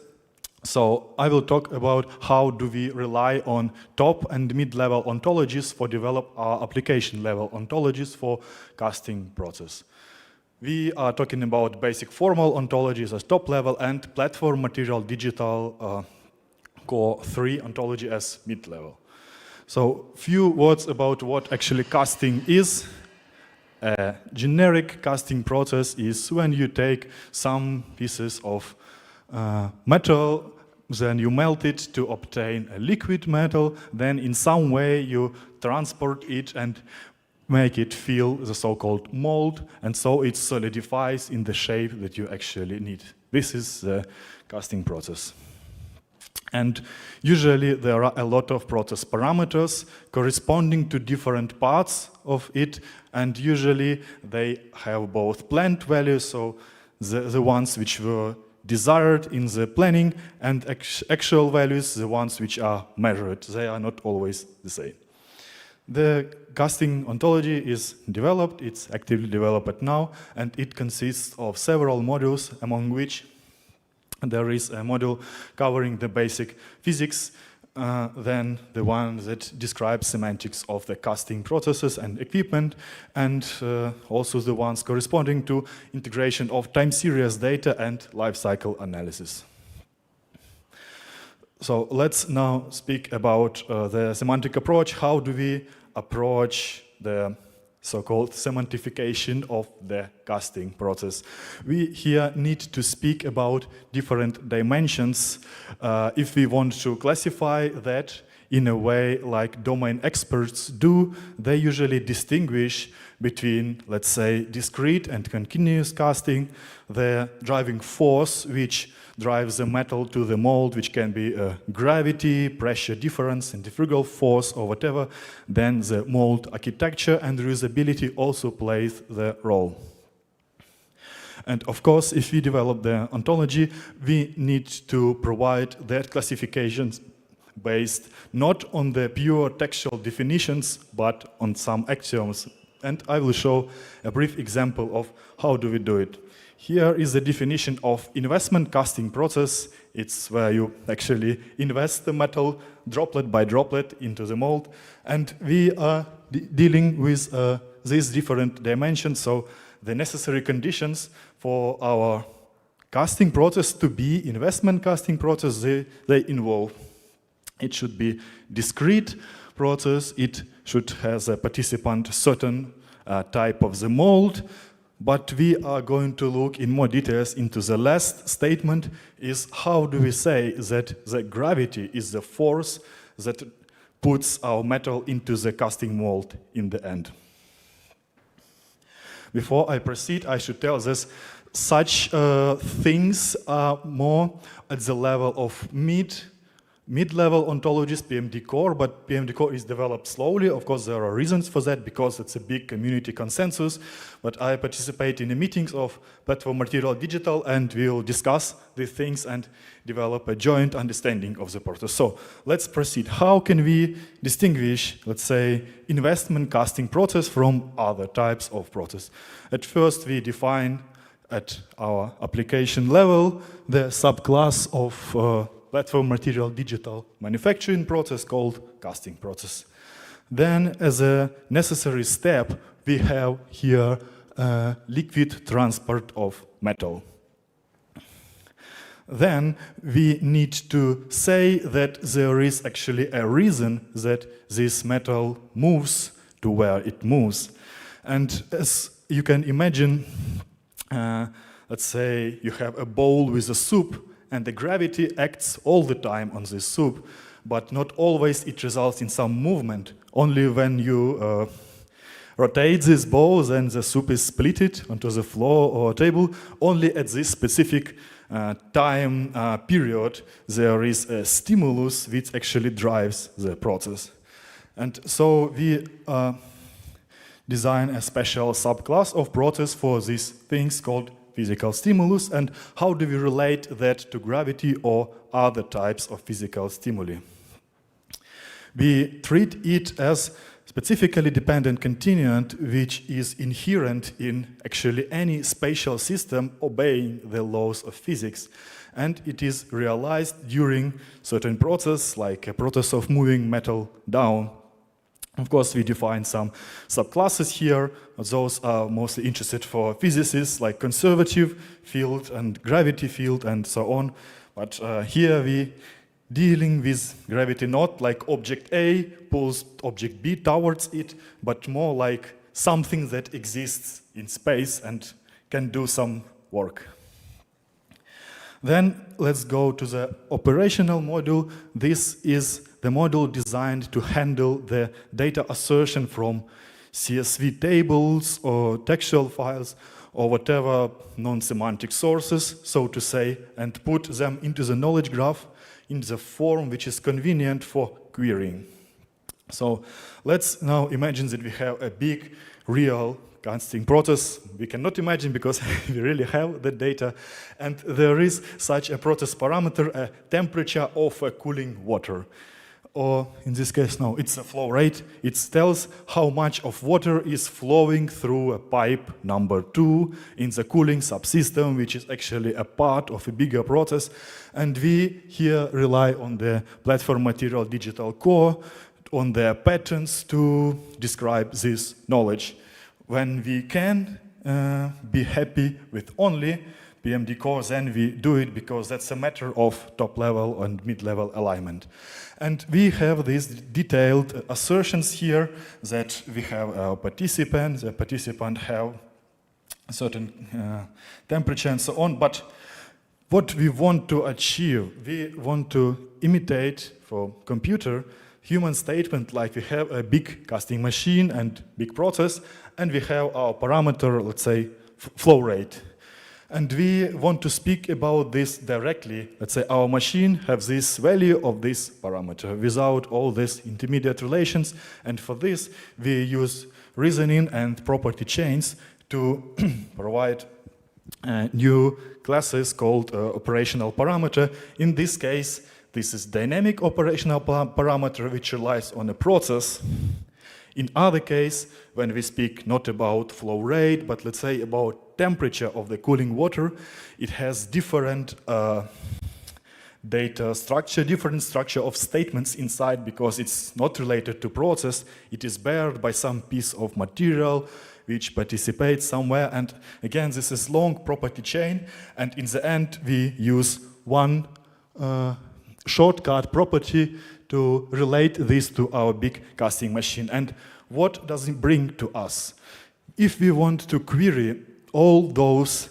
So I will talk about how do we rely on top and mid-level ontologies for develop our application-level ontologies for casting process. We are talking about basic formal ontologies as top level and platform material digital core 3 ontology as mid-level. So few words about what actually casting is. A generic casting process is when you take some pieces of metal, then you melt it to obtain a liquid metal, then in some way you transport it and make it fill the so-called mold, and so it solidifies in the shape that you actually need. This is the casting process. And usually there are a lot of process parameters corresponding to different parts of it, and usually they have both planned values, so the ones which were desired in the planning, and actual values, the ones which are measured. They are not always the same. The casting ontology is developed, it's actively developed now, and it consists of several modules, among which there is a module covering the basic physics, then the one that describes semantics of the casting processes and equipment, and also the ones corresponding to integration of time series data and life cycle analysis. So let's now speak about the semantic approach. How do we approach the so-called semantification of the casting process? We here need to speak about different dimensions if we want to classify that in a way like domain experts do. They usually distinguish between, let's say, discrete and continuous casting, the driving force which drives the metal to the mold, which can be a gravity, pressure difference, centrifugal force, or whatever. Then the mold architecture and reusability also plays the role. And of course, if we develop the ontology, we need to provide that classifications based not on the pure textual definitions, but on some axioms. And I will show a brief example of how do we do it. Here is the definition of investment casting process. It's where you actually invest the metal droplet by droplet into the mold. And we are dealing with these different dimensions. So the necessary conditions for our casting process to be investment casting process, they involve. It should be discrete process. It should have a participant certain type of the mold. But we are going to look in more details into the last statement, is how do we say that the gravity is the force that puts our metal into the casting mold in the end. Before I proceed, I should tell this, such things are more at the level of mid-level ontologies, PMD core, but PMD core is developed slowly. Of course, there are reasons for that, because it's a big community consensus. But I participate in the meetings of Platform Material Digital, and we'll discuss these things and develop a joint understanding of the process. So let's proceed. How can we distinguish, let's say, investment casting process from other types of process? At first, we define at our application level the subclass of platform material digital manufacturing process called casting process. Then, as a necessary step, we have here liquid transport of metal. Then we need to say that there is actually a reason that this metal moves to where it moves. And as you can imagine, let's say you have a bowl with a soup, and the gravity acts all the time on this soup, but not always it results in some movement. Only when you rotate this bowl, then the soup is splitted onto the floor or table. Only at this specific time period there is a stimulus which actually drives the process. And so we design a special subclass of process for these things called physical stimulus. And how do we relate that to gravity or other types of physical stimuli? We treat it as specifically dependent continuant, which is inherent in actually any spatial system obeying the laws of physics. And it is realized during certain process, like a process of moving metal down. Of course, we define some subclasses here. Those are mostly interested for physicists, like conservative field and gravity field and so on. But here we dealing with gravity not like object A pulls object B towards it, but more like something that exists in space and can do some work. Then let's go to the operational module. This is the module designed to handle the data assertion from CSV tables or textual files or whatever non-semantic sources, so to say, and put them into the knowledge graph in the form which is convenient for querying. So let's now imagine that we have a big, real casting process. We cannot imagine because we really have the data. And there is such a process parameter, a temperature of a cooling water. Or in this case, no, it's a flow rate. It tells how much of water is flowing through a pipe number 2 in the cooling subsystem, which is actually a part of a bigger process. And we here rely on the platform material digital core, on their patterns to describe this knowledge. When we can be happy with only PMD core, then we do it because that's a matter of top level and mid-level alignment. And we have these detailed assertions here that we have our participant, the participant have a certain temperature and so on. But what we want to achieve, we want to imitate for computer human statement, like we have a big casting machine and big process, and we have our parameter, let's say, flow rate. And we want to speak about this directly. Let's say our machine has this value of this parameter without all these intermediate relations. And for this, we use reasoning and property chains to provide new classes called operational parameter. In this case, this is dynamic operational parameter, which relies on a process. In other case, when we speak not about flow rate, but let's say about temperature of the cooling water, it has different data structure, different structure of statements inside because it's not related to process. It is bared by some piece of material which participates somewhere. And again, this is long property chain. And in the end, we use one shortcut property to relate this to our big casting machine. And what does it bring to us? If we want to query all those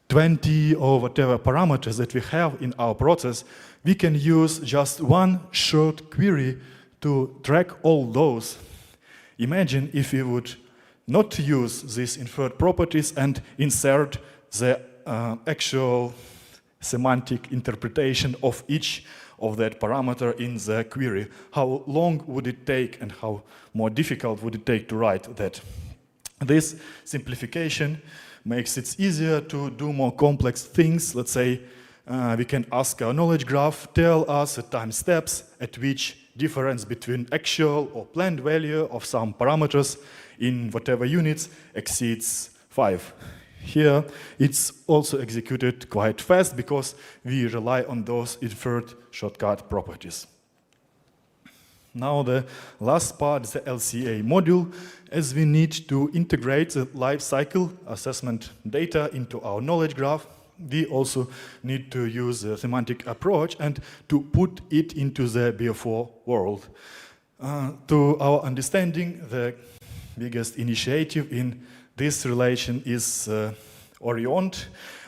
20 or whatever parameters that we have in our process, we can use just one short query to track all those. Imagine if we would not use these inferred properties and insert the actual semantic interpretation of each of that parameter in the query. How long would it take and how more difficult would it take to write that? This simplification makes it easier to do more complex things. Let's say we can ask our knowledge graph, tell us the time steps at which difference between actual or planned value of some parameters in whatever units exceeds 5. Here, it's also executed quite fast because we rely on those inferred shortcut properties. Now the last part is the LCA module, as we need to integrate the life cycle assessment data into our knowledge graph. We also need to use the semantic approach and to put it into the BO4 world. To our understanding, the biggest initiative in this relation is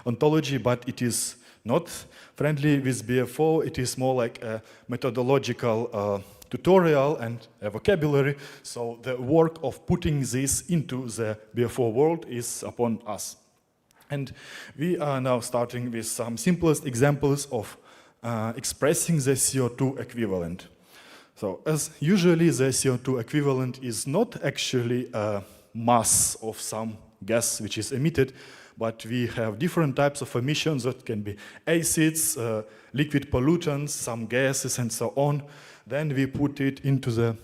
ontology, but it is not friendly with BFO. It is more like a methodological tutorial and a vocabulary. So the work of putting this into the BFO world is upon us. And we are now starting with some simplest examples of expressing the CO2 equivalent. So as usually the CO2 equivalent is not actually a mass of some gas which is emitted, but we have different types of emissions that can be acids, liquid pollutants, some gases and so on. Then we put it into the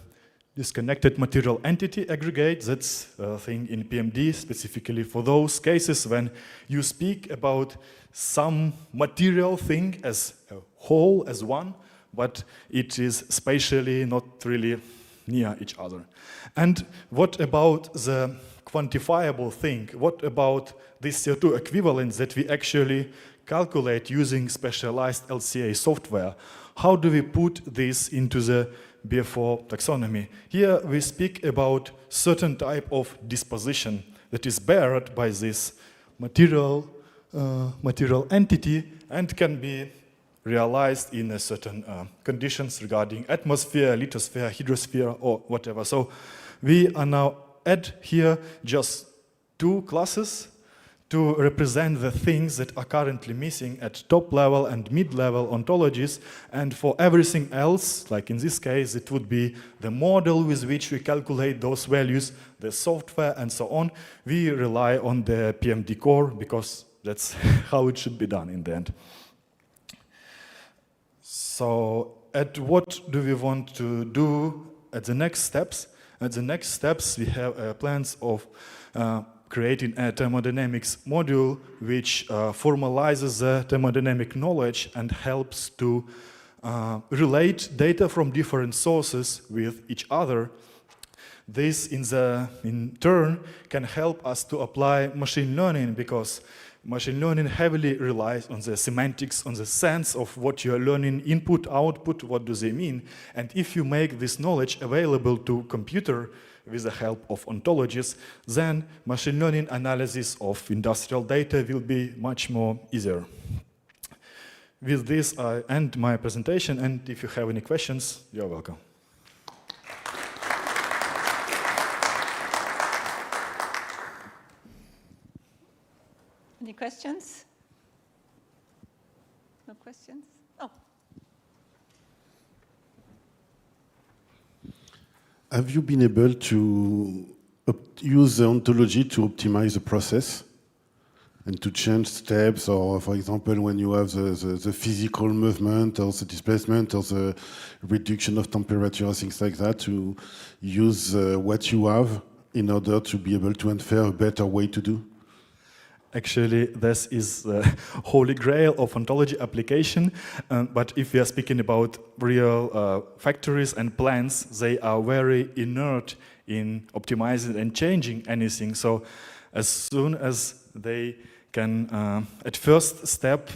disconnected material entity aggregate. That's a thing in PMD specifically for those cases when you speak about some material thing as a whole, as one, but it is spatially not really near each other. And what about the quantifiable thing? What about this CO2 equivalent that we actually calculate using specialized LCA software? How do we put this into the BFO taxonomy? Here we speak about certain type of disposition that is bared by this material entity and can be realized in a certain conditions regarding atmosphere, lithosphere, hydrosphere, or whatever. So we are now add here just two classes to represent the things that are currently missing at top level and mid-level ontologies, and for everything else, like in this case, it would be the model with which we calculate those values, the software and so on. We rely on the PMD core because that's how it should be done in the end. So at what do we want to do at the next steps? At the next steps, we have plans of creating a thermodynamics module which formalizes the thermodynamic knowledge and helps to relate data from different sources with each other. This, in turn, can help us to apply machine learning, because machine learning heavily relies on the semantics, on the sense of what you are learning, input, output, what do they mean. And if you make this knowledge available to computer with the help of ontologies, then machine learning analysis of industrial data will be much more easier. With this, I end my presentation, and if you have any questions, you're welcome. Any questions? No questions? Oh. Have you been able to use the ontology to optimize the process and to change steps, or for example, when you have the physical movement or the displacement or the reduction of temperature or things like that, to use what you have in order to be able to infer a better way to do? Actually, this is the holy grail of ontology application, but if we are speaking about real factories and plants, they are very inert in optimizing and changing anything. So as soon as they can, at first step,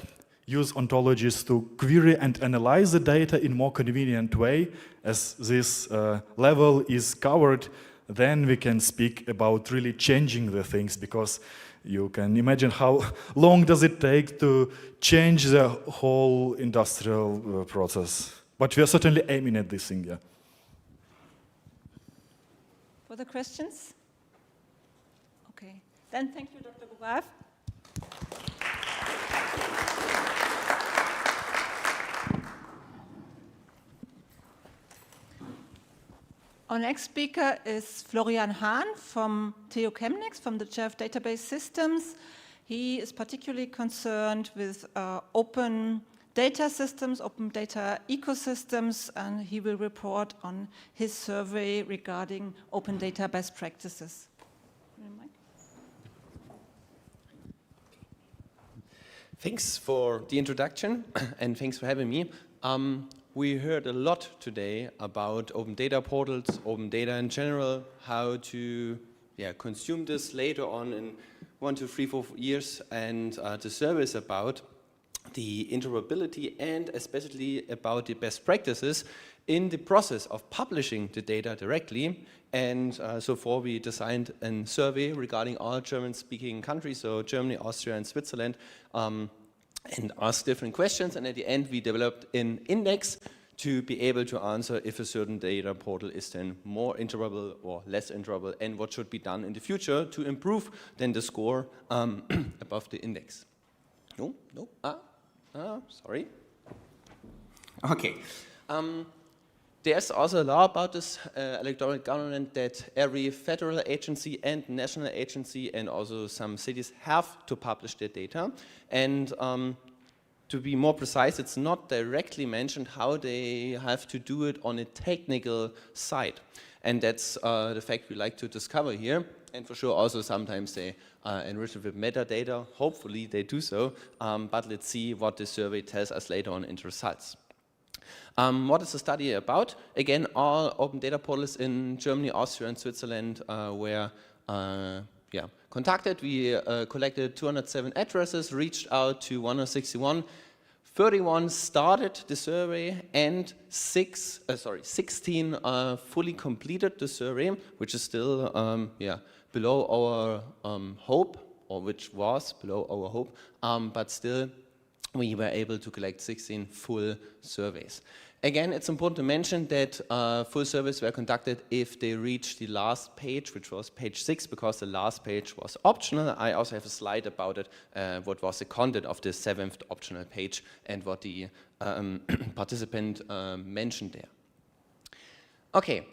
use ontologies to query and analyze the data in more convenient way, as this level is covered, then we can speak about really changing the things, because you can imagine how long does it take to change the whole industrial process. But we are certainly aiming at this thing, yeah. Further questions? Okay. Then thank you, Dr. Gubav. Our next speaker is Florian Hahn from TU Chemnitz, from the Chair of Database Systems. He is particularly concerned with open data systems, open data ecosystems, and he will report on his survey regarding open data best practices. Thanks for the introduction, and thanks for having me. We heard a lot today about open data portals, open data in general, how to consume this later on in 1 to 3, 4 years, and the survey about the interoperability and especially about the best practices. in the process of publishing the data directly. And so far we designed a survey regarding all German-speaking countries, so Germany, Austria, and Switzerland, and asked different questions. And at the end, we developed an index to be able to answer if a certain data portal is then more interoperable or less interoperable, and what should be done in the future to improve then the score above the index. Sorry. Okay. There's also a law about this electronic government that every federal agency and national agency and also some cities have to publish their data. And to be more precise, it's not directly mentioned how they have to do it on a technical side. And that's the fact we like to discover here. And for sure also sometimes they enrich it with metadata. Hopefully they do so. But let's see what the survey tells us later on in the results. What is the study about? Again, all open data portals in Germany, Austria, and Switzerland were contacted. We collected 207 addresses, reached out to 161. 31 started the survey, and 16 fully completed the survey, which is still below our hope, or which was below our hope, but still we were able to collect 16 full surveys. Again, it's important to mention that full surveys were conducted if they reached the last page, which was page 6, because the last page was optional. I also have a slide about it, what was the content of the 7th optional page and what the participant mentioned there. Okay,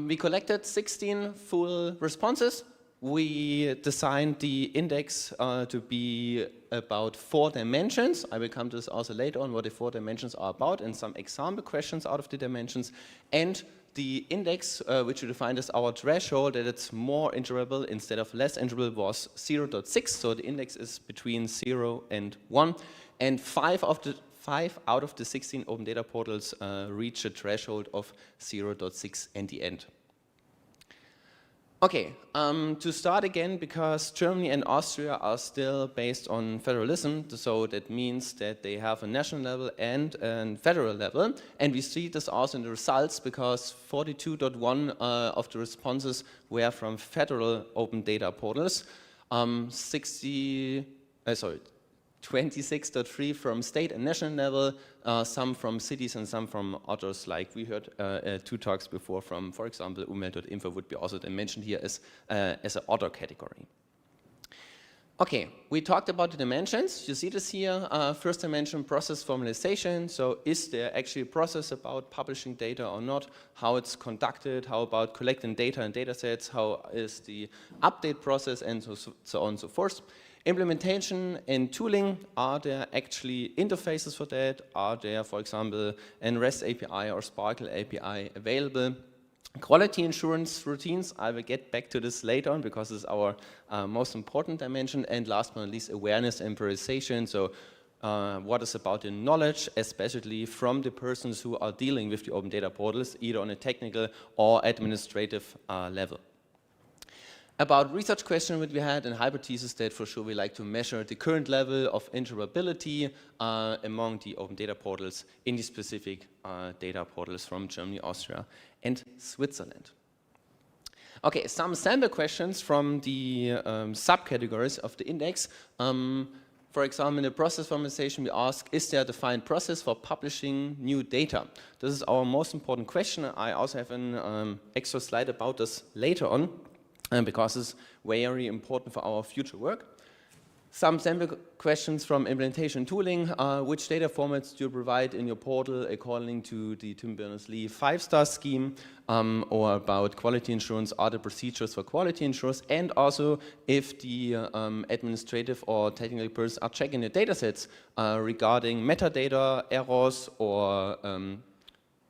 we collected 16 full responses. We designed the index to be about 4 dimensions. I will come to this also later on, what the 4 dimensions are about, and some example questions out of the dimensions. And the index, which we defined as our threshold, that it's more interoperable instead of less interoperable, was 0.6. So the index is between 0 and 1. And 5 out of the 16 open data portals reach a threshold of 0.6 in the end. Okay, to start again, because Germany and Austria are still based on federalism, so that means that they have a national level and a federal level, and we see this also in the results, because 42.1 of the responses were from federal open data portals, 26.3 from state and national level, some from cities and some from others, like we heard 2 talks before from, for example, umwelt.info would be also then mentioned here as an other category. Okay, we talked about the dimensions. You see this here. First dimension, process formalization. So is there actually a process about publishing data or not? How it's conducted? How about collecting data and data sets? How is the update process? And so on and so forth. Implementation and tooling, are there actually interfaces for that? Are there, for example, an REST API or Sparkle API available? Quality assurance routines, I will get back to this later on because it's our most important dimension. And last but not least, awareness and prioritization. So what is about the knowledge, especially from the persons who are dealing with the open data portals, either on a technical or administrative level. About research question that we had and hypothesis that for sure we like to measure the current level of interoperability among the open data portals in the specific data portals from Germany, Austria, and Switzerland. Okay, some sample questions from the subcategories of the index. For example, in the process formalization, we ask, is there a defined process for publishing new data? This is our most important question. I also have an extra slide about this later on, because it's very important for our future work. Some sample questions from implementation tooling. Which data formats do you provide in your portal according to the Tim Berners-Lee 5-star scheme, or about quality assurance, are the procedures for quality assurance, and also if the administrative or technical persons are checking the data sets regarding metadata errors or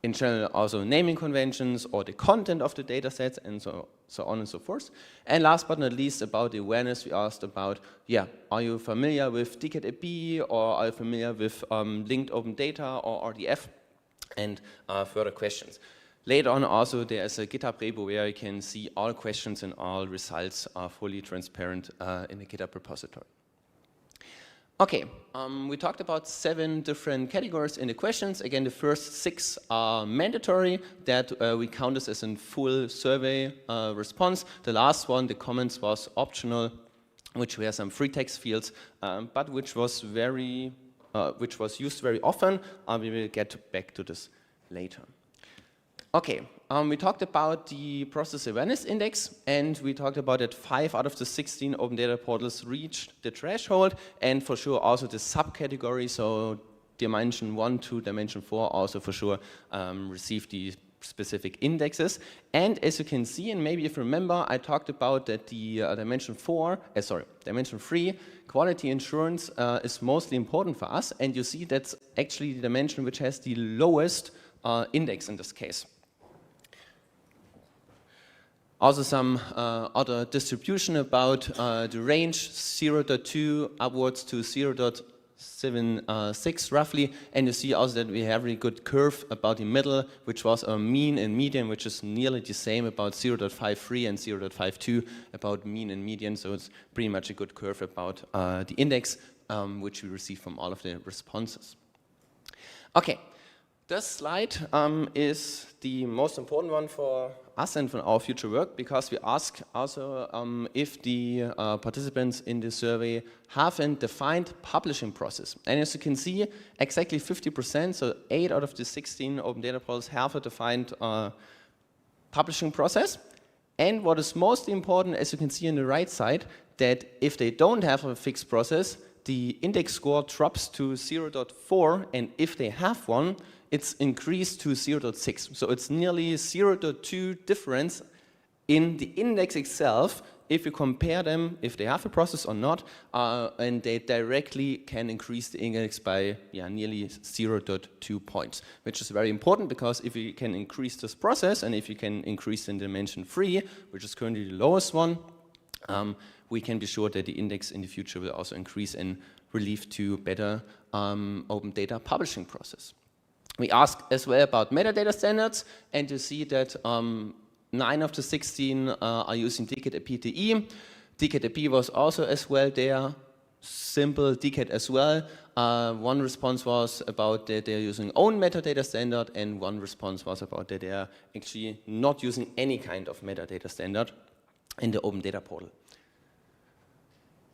in general also naming conventions or the content of the data sets and so on and so forth. And last but not least, about the awareness, we asked about, are you familiar with DKDB, or are you familiar with linked open data or RDF, and further questions. Later on also there is a GitHub repo where you can see all questions and all results are fully transparent in the GitHub repository. Okay, we talked about 7 different categories in the questions. Again, the first 6 are mandatory, that we count this as a full survey response. The last one, the comments, was optional, which were some free text fields, but which was used very often. We will get back to this later. Okay, we talked about the Process Awareness Index, and we talked about that 5 out of the 16 open data portals reached the threshold, and for sure also the subcategory, so dimension 1 to dimension 4 also for sure received the specific indexes. And as you can see, and maybe if you remember, I talked about that the dimension 3, quality assurance is mostly important for us, and you see that's actually the dimension which has the lowest index in this case. Also some other distribution about the range 0.2 upwards to 0.76 roughly, and you see also that we have a really good curve about the middle, which was a mean and median, which is nearly the same, about 0.53 and 0.52 about mean and median, so it's pretty much a good curve about the index which we received from all of the responses. Okay. This slide is the most important one for us and for our future work, because we ask also if the participants in the survey have a defined publishing process. And as you can see, exactly 50%, so 8 out of the 16 open data portals have a defined publishing process. And what is most important, as you can see on the right side, that if they don't have a fixed process, the index score drops to 0.4, and if they have one, it's increased to 0.6. So it's nearly 0.2 difference in the index itself if you compare them, if they have a process or not, and they directly can increase the index by nearly 0.2 points, which is very important, because if you can increase this process and if you can increase in dimension 3, which is currently the lowest one, we can be sure that the index in the future will also increase and will lead to better open data publishing process. We ask as well about metadata standards, and you see that 9 of the 16 are using DKT-PTE. DKT-P was also as well there, simple DKT as well. One response was about that they're using own metadata standard, and one response was about that they're actually not using any kind of metadata standard in the open data portal.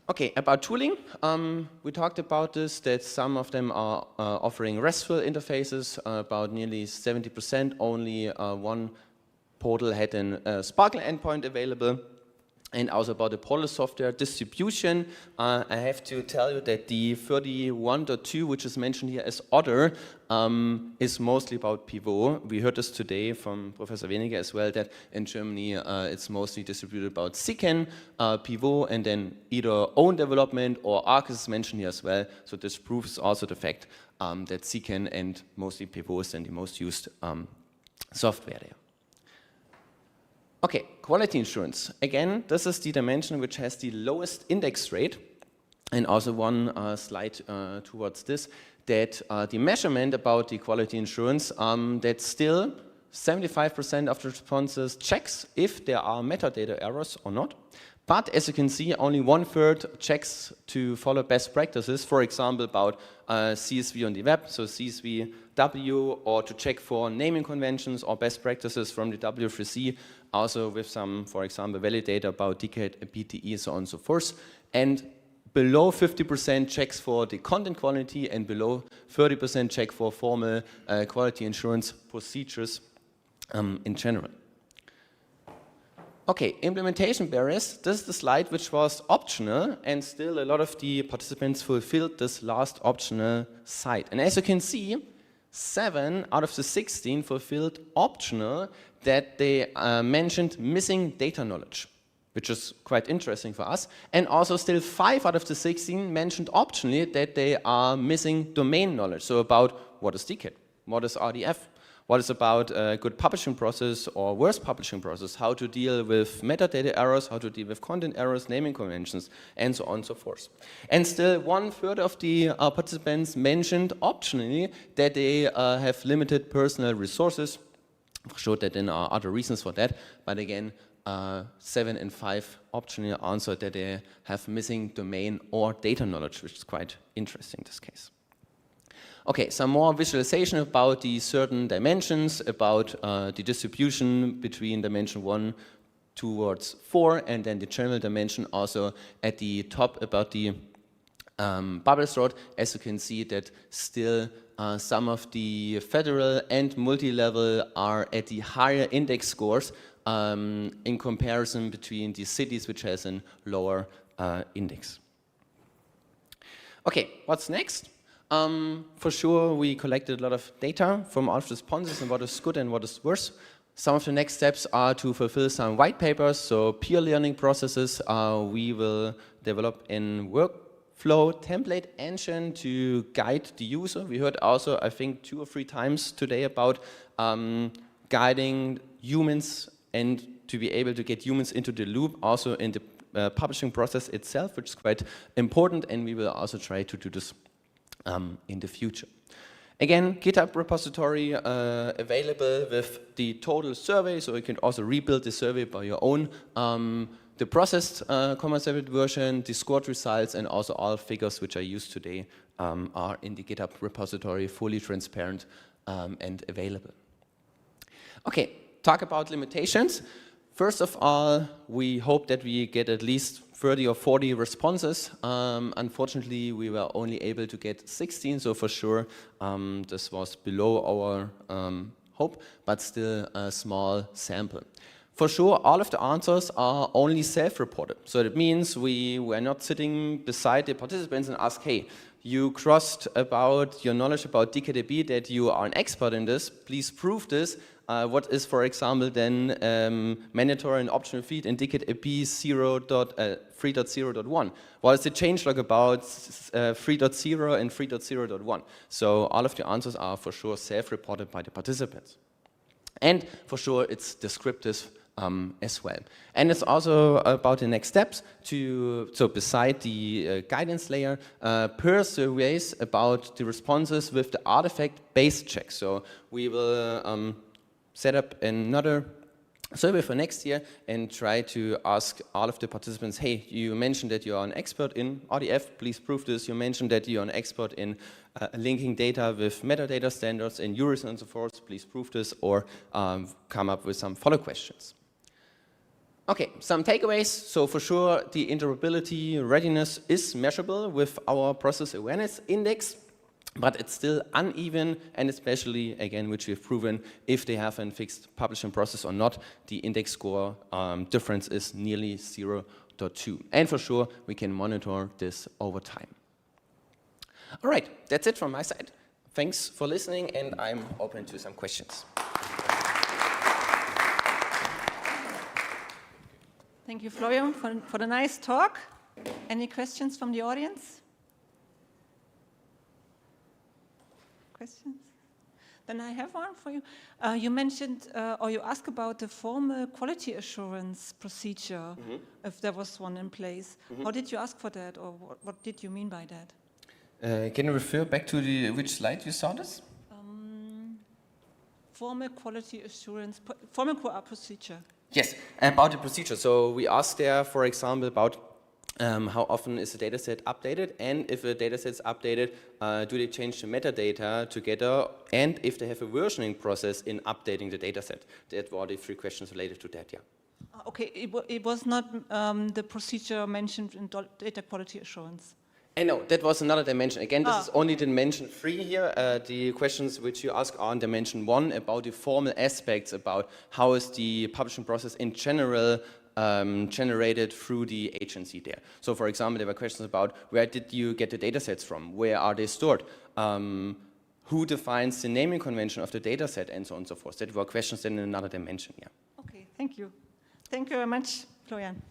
Okay, about tooling, we talked about this, that some of them are offering RESTful interfaces, about nearly 70%, only one portal had a Sparkle endpoint available, and also about the portal software distribution. I have to tell you that the 31.2, which is mentioned here as other, is mostly about Pivot. We heard this today from Professor Weniger as well, that in Germany it's mostly distributed about Sicken, Pivot, and then either own development or Arcus is mentioned here as well. So this proves also the fact that Sicken and mostly Pivot is then the most used software there. Okay, quality assurance. Again, this is the dimension which has the lowest index rate, and also one slide towards this, that the measurement about the quality assurance, that still 75% of the responses checks if there are metadata errors or not. But as you can see, only 1/3 checks to follow best practices, for example, about CSV on the web, so CSVW, or to check for naming conventions or best practices from the W3C, also with some, for example, validator about DKT-PTE, so on and so forth. And below 50% checks for the content quality, and below 30% check for formal quality assurance procedures in general. Okay, implementation barriers. This is the slide which was optional, and still a lot of the participants fulfilled this last optional side. And as you can see, 7 out of the 16 fulfilled optional, that they mentioned missing data knowledge, which is quite interesting for us. And also still 5 out of the 16 mentioned optionally that they are missing domain knowledge. So about what is DKT, what is RDF, what is about a good publishing process or worse publishing process, how to deal with metadata errors, how to deal with content errors, naming conventions, and so on and so forth. And still 1/3 of the participants mentioned optionally that they have limited personal resources. For sure that there are other reasons for that, but again, 7 and 5 optional answer that they have missing domain or data knowledge, which is quite interesting in this case. Okay, some more visualization about the certain dimensions, about the distribution between dimension 1 towards 4, and then the general dimension also at the top about the bubble sort. As you can see that still some of the federal and multi-level are at the higher index scores in comparison between the cities which has a lower index. Okay, what's next? For sure, we collected a lot of data from all of the responses and what is good and what is worse. Some of the next steps are to fulfill some white papers, so peer learning processes. We will develop in workflow template engine to guide the user. We heard also, I think, 2 or 3 times today about guiding humans and to be able to get humans into the loop, also in the publishing process itself, which is quite important, and we will also try to do this in the future. Again, GitHub repository available with the total survey, so you can also rebuild the survey by your own. The processed comma-separated version, the scored results, and also all figures which are used today are in the GitHub repository, fully transparent and available. Okay, talk about limitations. First of all, we hope that we get at least 30 or 40 responses. Unfortunately, we were only able to get 16, so for sure this was below our hope, but still a small sample. For sure, all of the answers are only self-reported. So that means we were not sitting beside the participants and ask, hey, you crossed about your knowledge about DKDB that you are an expert in this, please prove this. What is, for example, then mandatory and optional feed in DKDB 3.0.1? What is the changelog about 3.0 and 3.0.1? So all of the answers are for sure self-reported by the participants. And for sure, it's descriptive as well. And it's also about the next steps so beside the guidance layer, per surveys about the responses with the artifact-based check. So we will set up another survey for next year and try to ask all of the participants, hey, you mentioned that you are an expert in RDF, please prove this. You mentioned that you are an expert in linking data with metadata standards in URIs and so forth, please prove this, or come up with some follow questions. Okay, some takeaways. So for sure, the interoperability readiness is measurable with our process awareness index, but it's still uneven, and especially, again, which we've proven, if they have a fixed publishing process or not, the index score difference is nearly 0.2. And for sure, we can monitor this over time. All right, that's it from my side. Thanks for listening, and I'm open to some questions. Thank you, Florian, for the nice talk. Any questions from the audience? Questions? Then I have one for you. You mentioned, or you asked about the formal quality assurance procedure, if there was one in place. How did you ask for that, or what did you mean by that? Can you refer back to which slide you saw this? Formal quality assurance, formal procedure. Yes, about the procedure. So we asked there, for example, about how often is the dataset updated, and if a dataset is updated, do they change the metadata together, and if they have a versioning process in updating the dataset. That were the 3 questions related to that, yeah. Okay, it was not the procedure mentioned in data quality assurance. No, that was another dimension. Again, this is only dimension 3 here. The questions which you ask are on dimension 1 about the formal aspects, about how is the publishing process in general generated through the agency there. So for example, there were questions about where did you get the datasets from? Where are they stored? Who defines the naming convention of the dataset, and so on and so forth. That were questions in another dimension, yeah. Okay, thank you. Thank you very much, Florian.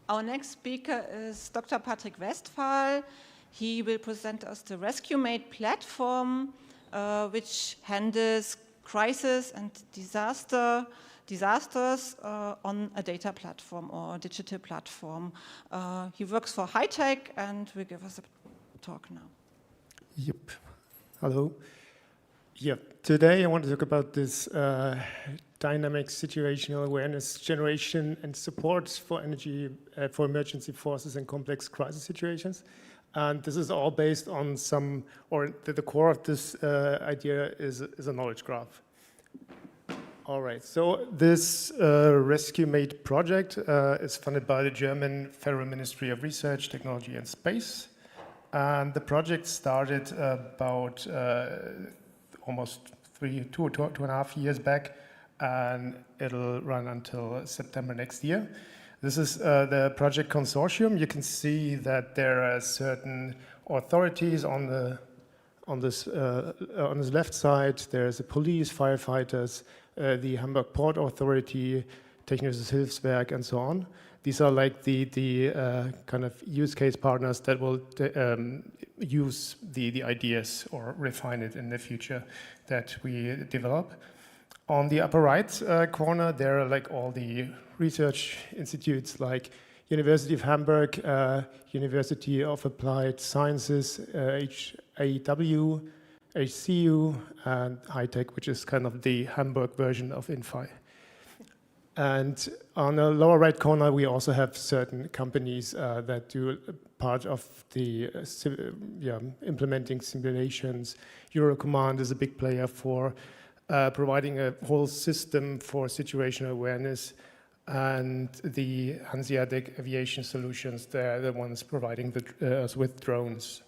Our next speaker is Dr. Patrick Westphal. He will present us the RescueMate platform, which handles crisis and disasters on a data platform or a digital platform. He works for High Tech and will give us a talk now. Yep. Hello. Yeah, today I want to talk about this dynamic situational awareness generation and support for energy for emergency forces and complex crisis situations. And this is all based on some, or the core of this idea is a knowledge graph. All right, so this RescueMate project is funded by the German Federal Ministry of Research, Technology and Space. And the project started about almost two and a half years back, and it'll run until September next year. This is the project consortium. You can see that there are certain authorities on this left side. There's the police, firefighters, the Hamburg Port Authority, Technisches Hilfswerk, and so on. These are like the kind of use case partners that will use the ideas or refine it in the future that we develop. On the upper right corner, there are like all the research institutes like University of Hamburg, University of Applied Sciences, HAW, HCU, and HITECH, which is kind of the Hamburg version of INFI. And on the lower right corner, we also have certain companies that do part of the implementing simulations. Eurocommand is a big player for providing a whole system for situational awareness, and the Hanseatic Aviation Solutions, they're the ones providing us with drones.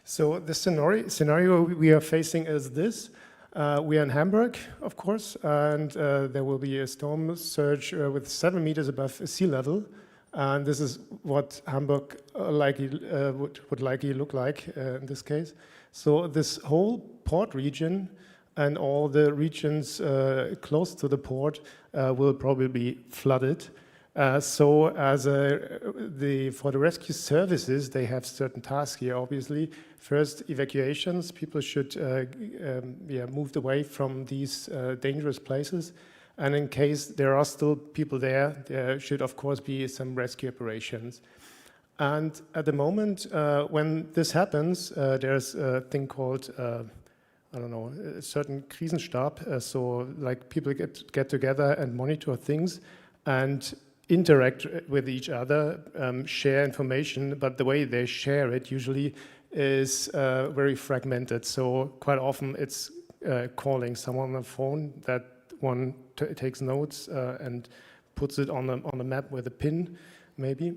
So the scenario we are facing is this. We are in Hamburg, of course, and there will be a storm surge with 7 meters above sea level. And this is what Hamburg would likely look like in this case. So this whole port region and all the regions close to the port will probably be flooded. So for the rescue services, they have certain tasks here, obviously. First, evacuations. People should moved away from these dangerous places. And in case there are still people there should, of course, be some rescue operations. And at the moment, when this happens, there's a thing called a certain Krisenstab. So like people get together and monitor things and interact with each other, share information, but the way they share it usually is very fragmented. So quite often it's calling someone on the phone, that one takes notes and puts it on the map with a pin, maybe,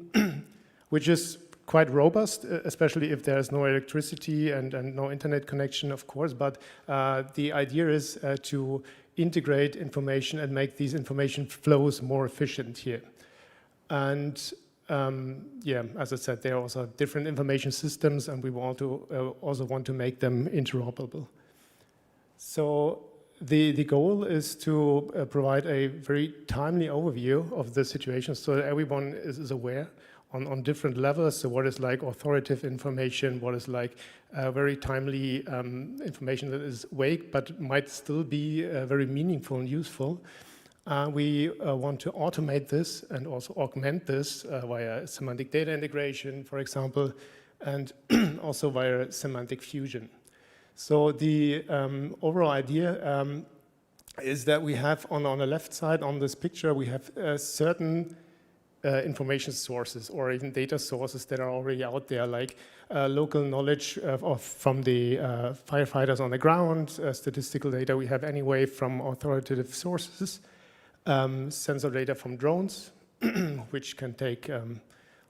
which is quite robust, especially if there's no electricity and no internet connection, of course. But the idea is to integrate information and make these information flows more efficient here. And as I said, there are also different information systems, and we also want to make them interoperable. So the goal is to provide a very timely overview of the situation so that everyone is aware on different levels. So what is like authoritative information, what is like very timely information that is vague but might still be very meaningful and useful. We want to automate this and also augment this via semantic data integration, for example, and also via semantic fusion. So the overall idea is that we have on the left side on this picture, we have certain information sources or even data sources that are already out there, like local knowledge from the firefighters on the ground, statistical data we have anyway from authoritative sources, sensor data from drones, which can take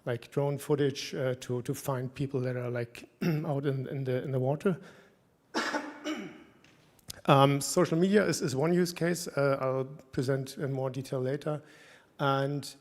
like drone footage to find people that are like out in the water. Social media is one use case. I'll present in more detail later. And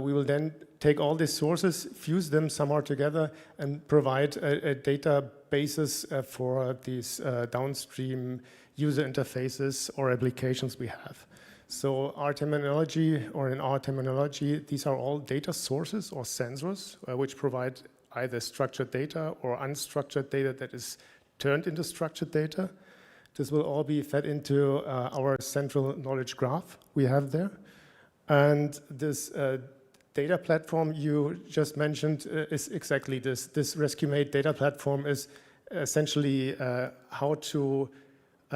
we will then take all these sources, fuse them somehow together, and provide a databases for these downstream user interfaces or applications we have. So our terminology, or in our terminology, these are all data sources or sensors, which provide either structured data or unstructured data that is turned into structured data. This will all be fed into our central knowledge graph we have there. And this data platform you just mentioned is exactly this. This RescueMate data platform is essentially how to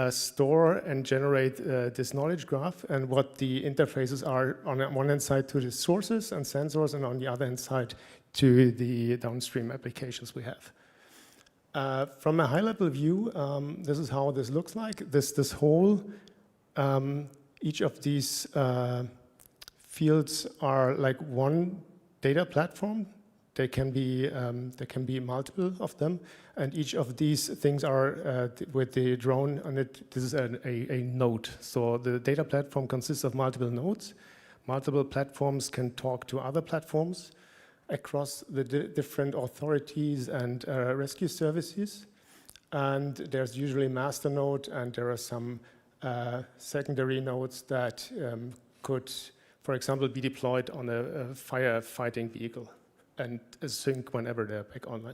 store and generate this knowledge graph, and what the interfaces are on one hand side to the sources and sensors, and on the other hand side to the downstream applications we have. From a high-level view, this is how this looks like. This whole, each of these fields are like one data platform. There can be multiple of them, and each of these things are with the drone on it. This is a node. So the data platform consists of multiple nodes. Multiple platforms can talk to other platforms across the different authorities and rescue services. And there's usually a master node, and there are some secondary nodes that could, for example, be deployed on a firefighting vehicle and sync whenever they're back online.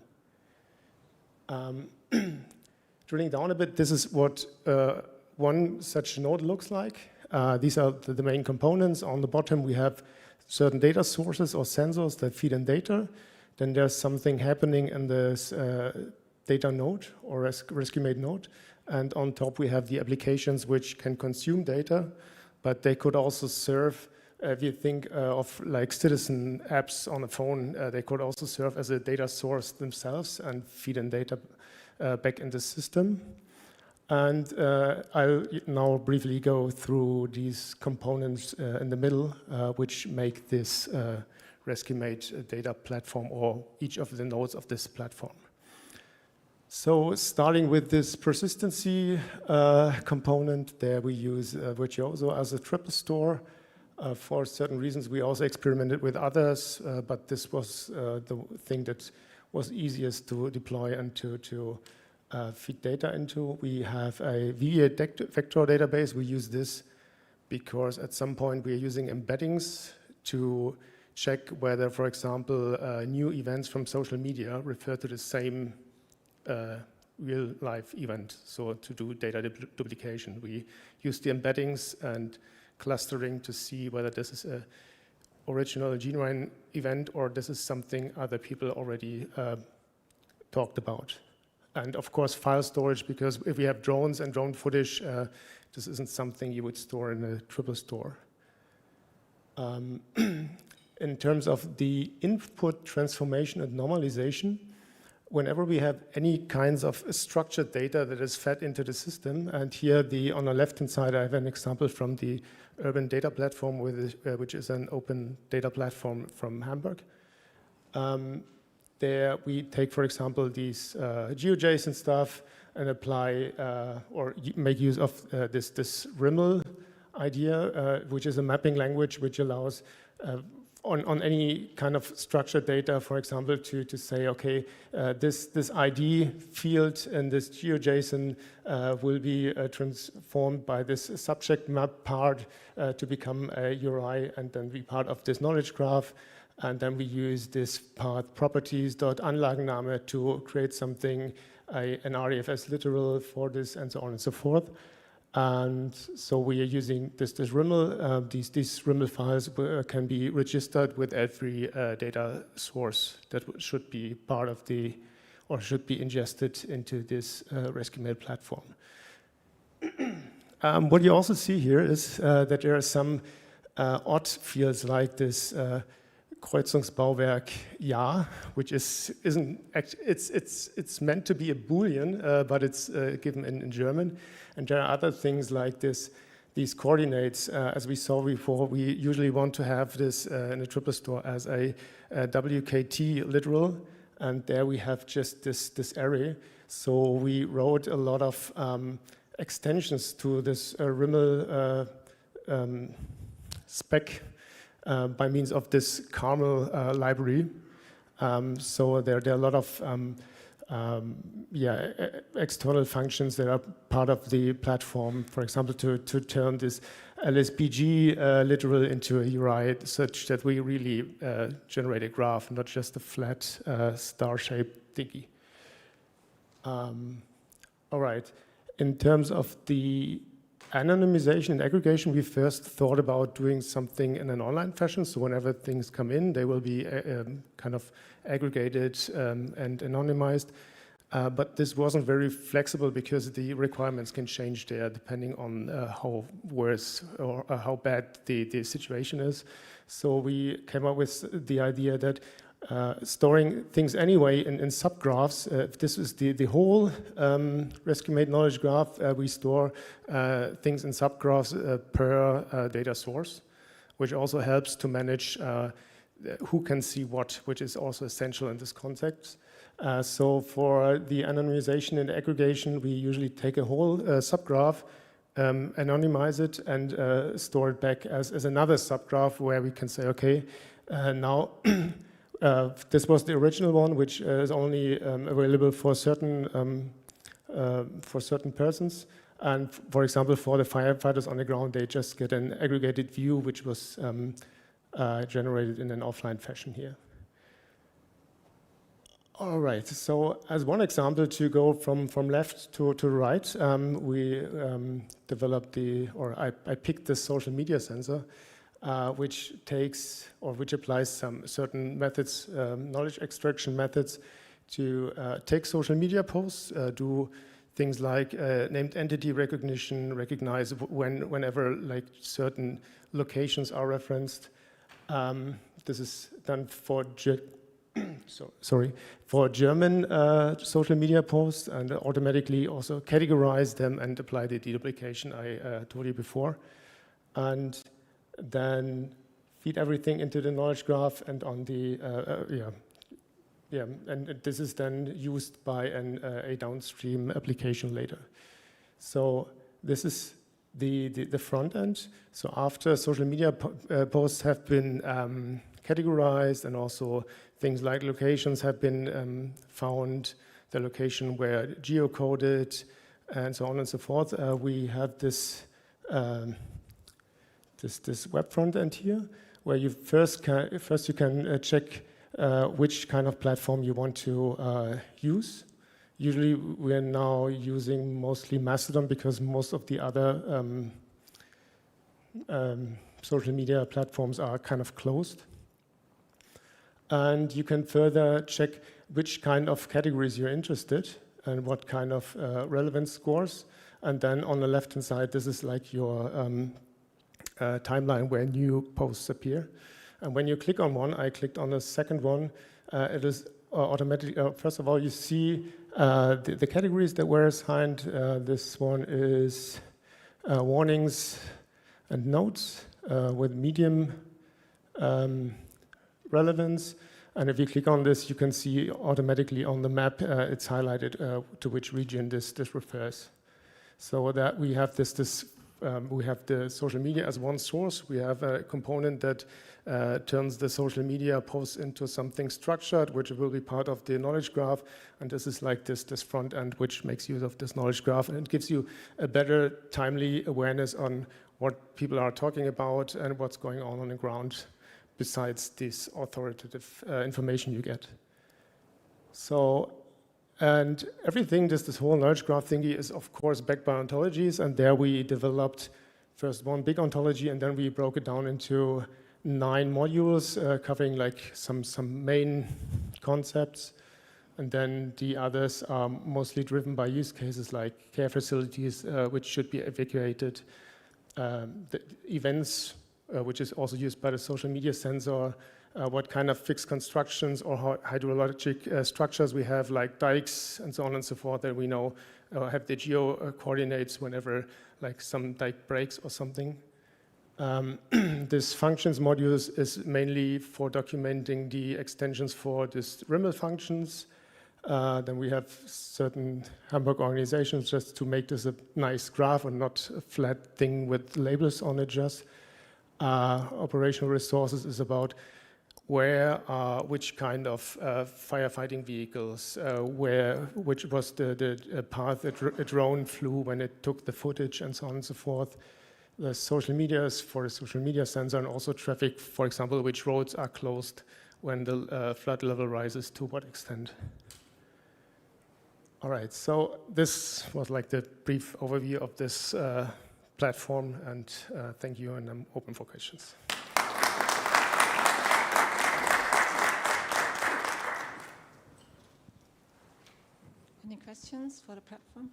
Drilling down a bit, this is what one such node looks like. These are the main components. On the bottom, we have certain data sources or sensors that feed in data. Then there's something happening in this data node or rescue-made node. And on top, we have the applications which can consume data, but they could also serve. If you think of like citizen apps on a phone, they could also serve as a data source themselves and feed in data back in the system. And I'll now briefly go through these components in the middle, which make this rescue-made data platform, or each of the nodes of this platform. So starting with this persistency component, there we use Virtuoso as a triple store. For certain reasons, we also experimented with others, but this was the thing that was easiest to deploy and to feed data into. We have a VA vector database. We use this because at some point we are using embeddings to check whether, for example, new events from social media refer to the same real-life event. So to do data duplication, we use the embeddings and clustering to see whether this is a original, genuine event, or this is something other people already talked about. And of course, file storage, because if we have drones and drone footage, this isn't something you would store in a triple store. In terms of the input transformation and normalization, whenever we have any kinds of structured data that is fed into the system, and here on the left-hand side, I have an example from the Urban Data Platform, which is an open data platform from Hamburg. There we take, for example, these GeoJSON stuff and apply or make use of this RIML idea, which is a mapping language which allows on any kind of structured data, for example, to say, okay, this ID field in this GeoJSON will be transformed by this subject map part to become a URI and then be part of this knowledge graph. And then we use this path properties.anlagenname to create something, an REFS literal for this, and so on and so forth. And so we are using this RIML. These RIML files can be registered with every data source that should be part of or should be ingested into this rescue-made platform. What you also see here is that there are some odd fields like this Kreuzungsbauwerk Ja, which isn't it's meant to be a Boolean, but it's given in German. And there are other things like these coordinates. As we saw before, we usually want to have this in a triple store as a WKT literal, and there we have just this array. So we wrote a lot of extensions to this RIML spec by means of this Carmel library. So there are a lot of external functions that are part of the platform. For example, to turn this LSBG literal into a URI such that we really generate a graph, not just a flat star-shaped thingy. All right. In terms of the anonymization and aggregation, we first thought about doing something in an online fashion. So whenever things come in, they will be kind of aggregated and anonymized. But this wasn't very flexible because the requirements can change there depending on how worse or how bad the situation is. So we came up with the idea that storing things anyway in subgraphs, if this is the whole rescue-made knowledge graph, we store things in subgraphs per data source, which also helps to manage who can see what, which is also essential in this context. So for the anonymization and aggregation, we usually take a whole subgraph, anonymize it, and store it back as another subgraph where we can say, okay, now this was the original one, which is only available for certain persons. And for example, for the firefighters on the ground, they just get an aggregated view, which was generated in an offline fashion here. All right, so as one example to go from left to right, we developed I picked the social media sensor, which applies some certain methods, knowledge extraction methods to take social media posts, do things like named entity recognition, recognize whenever like certain locations are referenced. This is done for for German social media posts, and automatically also categorize them and apply the deduplication I told you before, and then feed everything into the knowledge graph and on the and this is then used by a downstream application later. So this is the front end. So after social media posts have been categorized, and also things like locations have been found, the location where geocoded, and so on and so forth. We have this this web front end here, where you first you can check which kind of platform you want to use. Usually, we are now using mostly Mastodon because most of the other social media platforms are kind of closed. And you can further check which kind of categories you're interested and what kind of relevance scores. And then on the left-hand side, this is like your timeline where new posts appear. And when you click on one, I clicked on the second one, it is automatic. First of all, you see the categories that were assigned. This one is warnings and notes with medium relevance. And if you click on this, you can see automatically on the map, it's highlighted to which region this refers. So that we have we have the social media as one source. We have a component that turns the social media posts into something structured, which will be part of the knowledge graph. And this is like this front end, which makes use of this knowledge graph. And it gives you a better timely awareness on what people are talking about and what's going on the ground, besides this authoritative information you get. So, and everything, this whole knowledge graph thingy is of course backed by ontologies, and there we developed first one big ontology, and then we broke it down into 9 modules covering like some main concepts, and then the others are mostly driven by use cases like care facilities which should be evacuated, the events which is also used by the social media sensor, what kind of fixed constructions or hydrologic structures we have, like dikes and so on and so forth, that we know have the geo coordinates whenever like some dike breaks or something. This functions modules is mainly for documenting the extensions for this RIML functions. Then we have certain Hamburg organizations just to make this a nice graph and not a flat thing with labels on it just. Operational resources is about which kind of firefighting vehicles, which was the path a drone flew when it took the footage, and so on and so forth. The social media is for the social media sensor, and also traffic, for example, which roads are closed when the flood level rises, to what extent. All right, so this was like the brief overview of this platform, and thank you, and I'm open for questions. questions for the platform?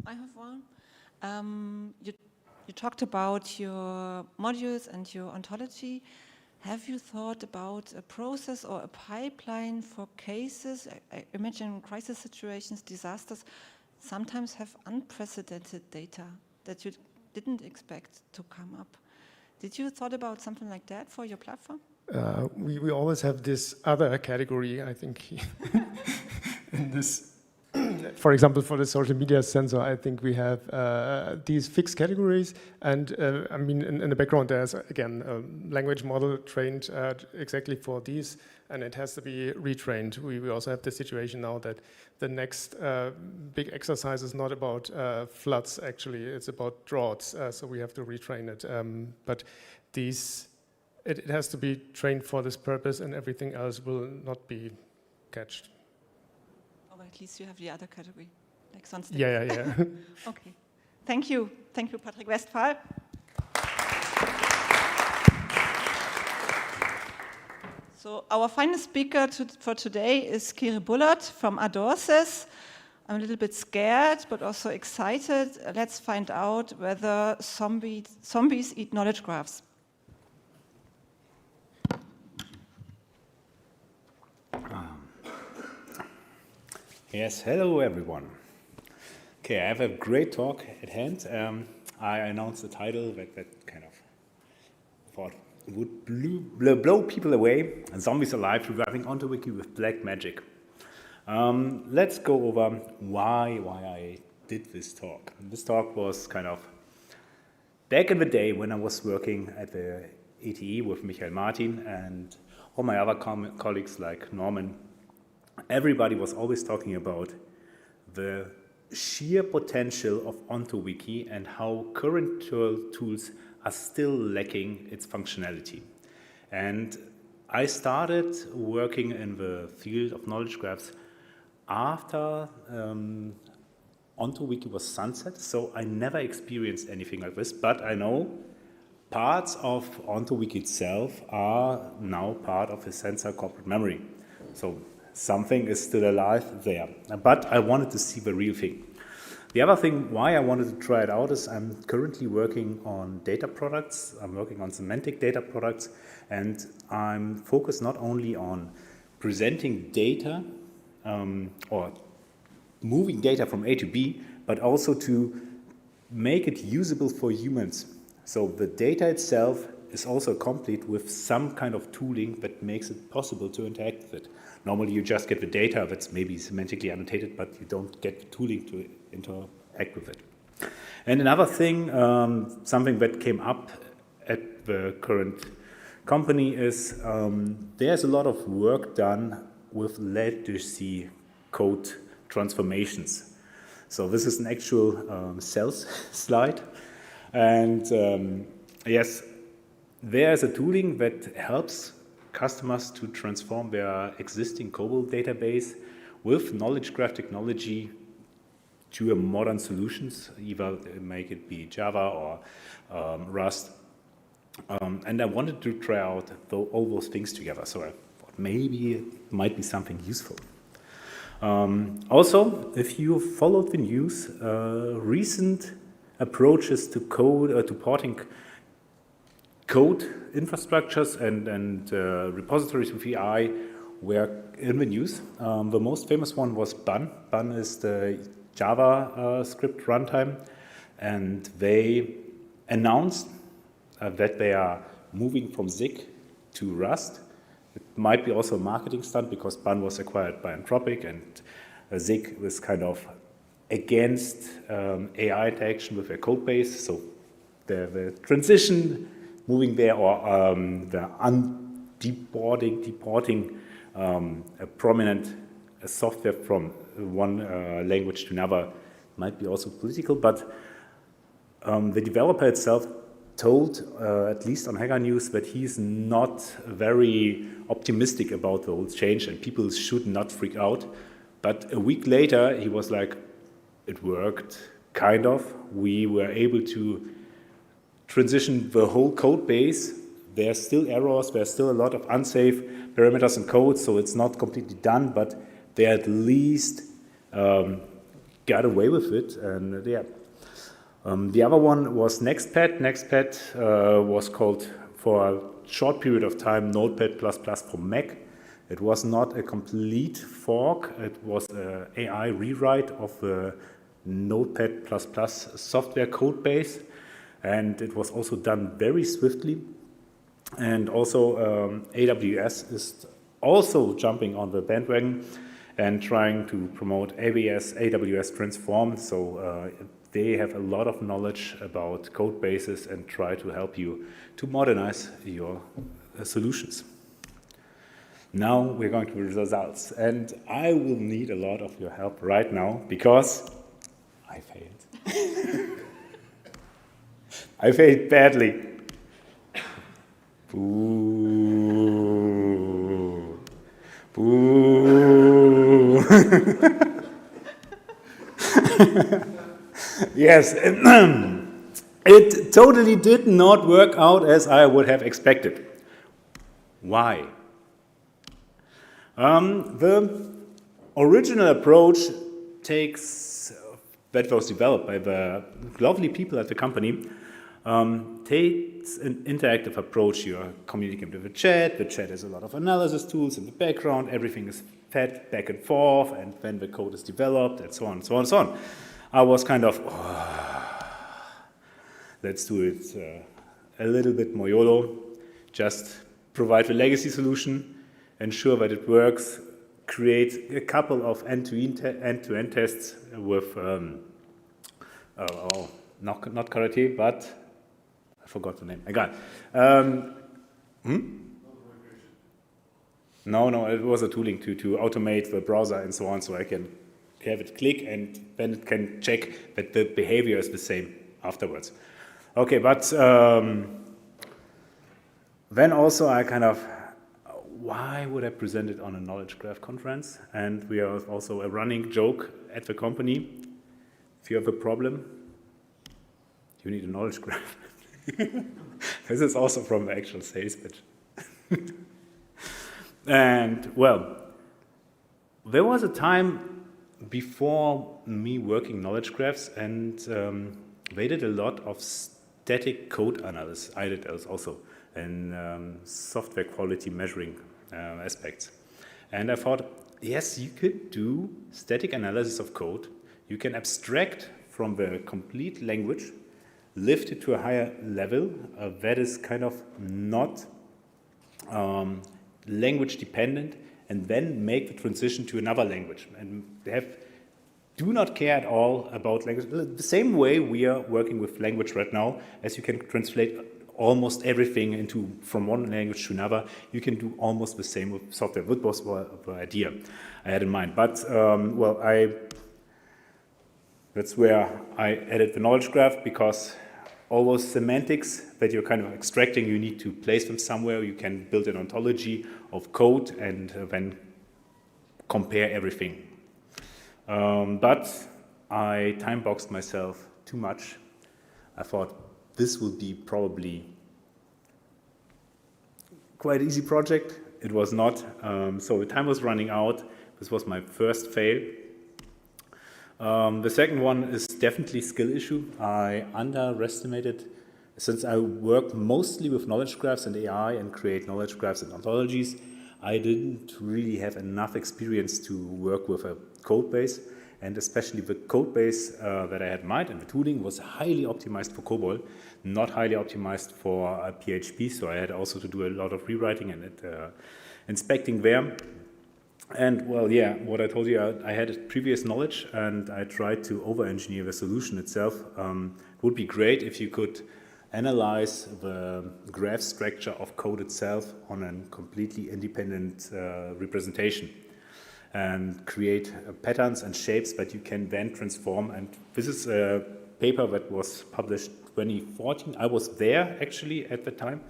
I have one. You talked about your modules and your ontology. Have you thought about a process or a pipeline for cases? I imagine crisis situations, disasters, sometimes have unprecedented data that you didn't expect to come up. Did you thought about something like that for your platform? We always have this other category, I think, in this. For example, for the social media sensor, I think we have these fixed categories. And I mean, in the background, there's, again, a language model trained exactly for these, and it has to be retrained. We also have the situation now that the next big exercise is not about floods, actually. It's about droughts, so we have to retrain it. But these, it has to be trained for this purpose, and everything else will not be catched. At least you have the other category, like sonst. Yeah. Okay. Thank you, Patrick Westphal. So our final speaker for today is Kiri Bullard from Adorces. I'm a little bit scared, but also excited. Let's find out whether zombies eat knowledge graphs. Yes, hello everyone. Okay, I have a great talk at hand. I announced the title that kind of thought would blow people away. Zombies alive, reviving Ontowiki with black magic. Let's go over why I did this talk. This talk was kind of back in the day when I was working at the ETE with Michael Martin and all my other colleagues like Norman. Everybody was always talking about the sheer potential of Ontowiki and how current tools are still lacking its functionality. And I started working in the field of knowledge graphs after Ontowiki was sunset, so I never experienced anything like this, but I know parts of Ontowiki itself are now part of the sensor corporate memory. So something is still alive there, but I wanted to see the real thing. The other thing why I wanted to try it out is I'm currently working on data products. I'm working on semantic data products, and I'm focused not only on presenting data or moving data from A to B, but also to make it usable for humans. So the data itself is also complete with some kind of tooling that makes it possible to interact with it. Normally you just get the data that's maybe semantically annotated, but you don't get the tooling to interact with it. And another thing, something that came up at the current company is there's a lot of work done with legacy code transformations. So this is an actual sales slide. And yes, there's a tooling that helps customers to transform their existing COBOL database with knowledge graph technology to a modern solutions, either make it be Java or Rust. And I wanted to try out all those things together, so I thought maybe it might be something useful. Also, if you followed the news, recent approaches to porting code infrastructures and repositories with AI were in the news. The most famous one was Bun. Bun is the Java script runtime, and they announced that they are moving from Zig to Rust. It might be also a marketing stunt because Bun was acquired by Anthropic, and Zig was kind of against AI interaction with their code base. So the transition moving there, or the deporting a prominent software from one language to another might be also political, but the developer itself told, at least on Hacker News, that he's not very optimistic about the whole change and people should not freak out. But a week later, he was like, it worked, kind of. We were able to transition the whole code base There's still errors, there's still a lot of unsafe parameters in code, so it's not completely done, but they at least got away with it, and yeah. The other one was NextPad. NextPad was called for a short period of time Notepad++ for Mac. It was not a complete fork, it was an AI rewrite of the Notepad++ software code base, and it was also done very swiftly. And also AWS is also jumping on the bandwagon and trying to promote AWS Transform, so they have a lot of knowledge about code bases and try to help you to modernize your solutions. Now we're going to the results, and I will need a lot of your help right now because I failed. I failed badly. Boo. Boo. Yes, it totally did not work out as I would have expected. Why? The original approach that was developed by the lovely people at the company takes an interactive approach. You are communicating with the chat has a lot of analysis tools in the background, everything is fed back and forth, and when the code is developed, and so on, and so on, and so on. I was kind of, let's do it a little bit more YOLO, just provide the legacy solution, ensure that it works, create a couple of end-to-end tests with, not karate, but I forgot the name. I got it. No, it was a tooling to automate the browser and so on, so I can have it click and then it can check that the behavior is the same afterwards. Okay, but then also I kind of, why would I present it on a knowledge graph conference? And we are also a running joke at the company. If you have a problem, you need a knowledge graph. This is also from the actual sales pitch. And well, there was a time before me working knowledge graphs, and they did a lot of static code analysis. I did also, and software quality measuring aspects. And I thought, yes, you could do static analysis of code. You can abstract from the complete language, lift it to a higher level that is kind of not language dependent, and then make the transition to another language. And do not care at all about language. The same way we are working with language right now, as you can translate almost everything from one language to another, you can do almost the same with software. That was the idea I had in mind. But, that's where I added the knowledge graph, because all those semantics that you're kind of extracting, you need to place them somewhere. You can build an ontology of code and then compare everything. But I time-boxed myself too much. I thought this will be probably quite an easy project. It was not. So the time was running out. This was my first fail. The second one is definitely skill issue. I underestimated, since I work mostly with knowledge graphs and AI and create knowledge graphs and ontologies, I didn't really have enough experience to work with a code base, and especially the code base that I had in mind and the tooling was highly optimized for COBOL, not highly optimized for PHP, so I had also to do a lot of rewriting and inspecting there. And well, yeah, what I told you, I had previous knowledge and I tried to over-engineer the solution itself. It would be great if you could analyze the graph structure of code itself on a completely independent representation and create patterns and shapes that you can then transform. And this is a paper that was published 2014. I was there actually at the time.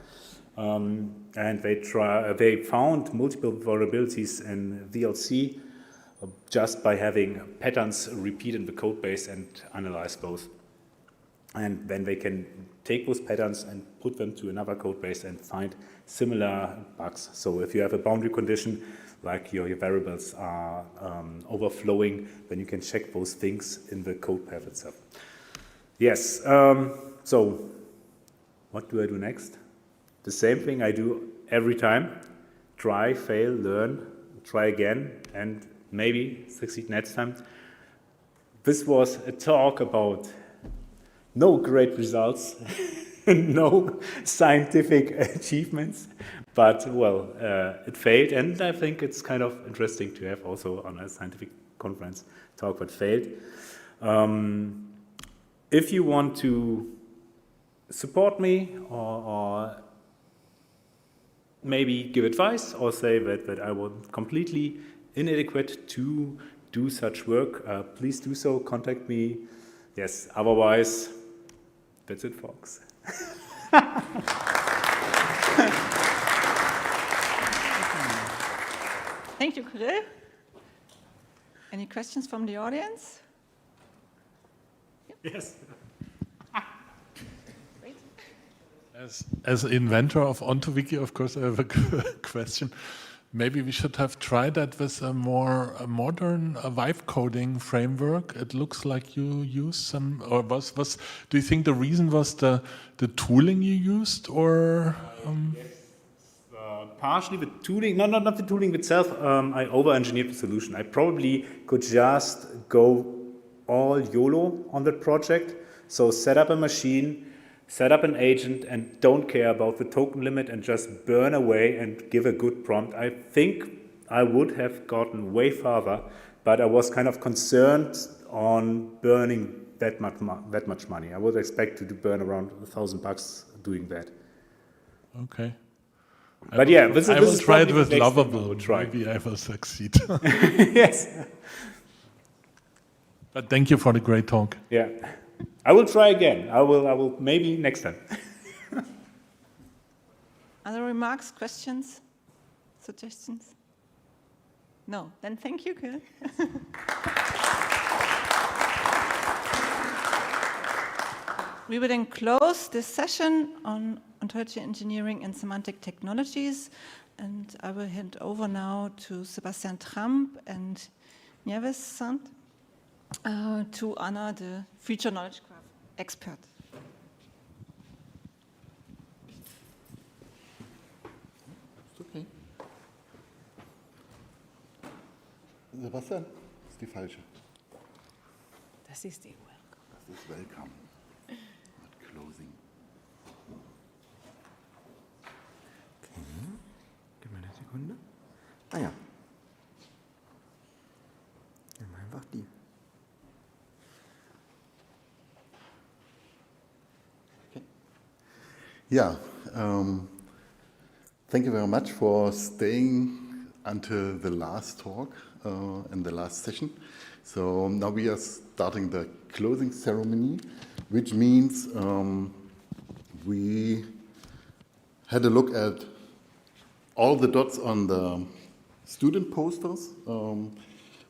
And they found multiple vulnerabilities in VLC just by having patterns repeat in the code base and analyze those. And then they can take those patterns and put them to another code base and find similar bugs. So if you have a boundary condition, like your variables are overflowing, then you can check those things in the code path itself. Yes, so what do I do next? The same thing I do every time. Try, fail, learn, try again, and maybe succeed next time. This was a talk about no great results, no scientific achievements, but well, it failed, and I think it's kind of interesting to have also on a scientific conference talk that failed. If you want to support me or maybe give advice or say that I was completely inadequate to do such work, please do so, contact me. Yes, otherwise, that's it, folks. Thank you, Kirill. Any questions from the audience? Yes. As inventor of Ontowiki, of course, I have a question. Maybe we should have tried that with a more modern vibe coding framework. It looks like you used some, or was do you think the reason was the tooling you used, or? Yes. Partially the tooling, not the tooling itself. I over-engineered the solution. I probably could just go all YOLO on that project. So set up a machine, set up an agent, and don't care about the token limit and just burn away and give a good prompt. I think I would have gotten way farther, but I was kind of concerned on burning that much money. I would expect to burn around $1,000 doing that. Okay. But yeah, this I will is try it with I Lovable. Maybe I will succeed. Yes. But thank you for the great talk. Yeah. I will try again. I will maybe next time. Other remarks, questions, suggestions? No, then thank you, Kirill. We will then close this session on ontology engineering and semantic technologies, and I will hand over now to Sebastian Tramp and Nieves Sant to Anna, the future knowledge graph expert. Okay. Sebastian, das ist die falsche. Das ist die Welcome. Das ist Welcome. Not closing. Okay. Gib mir eine Sekunde. Ah ja. Nehmen wir einfach die. Yeah, thank you very much for staying until the last talk and the last session. So now we are starting the closing ceremony, which means we had a look at all the dots on the student posters.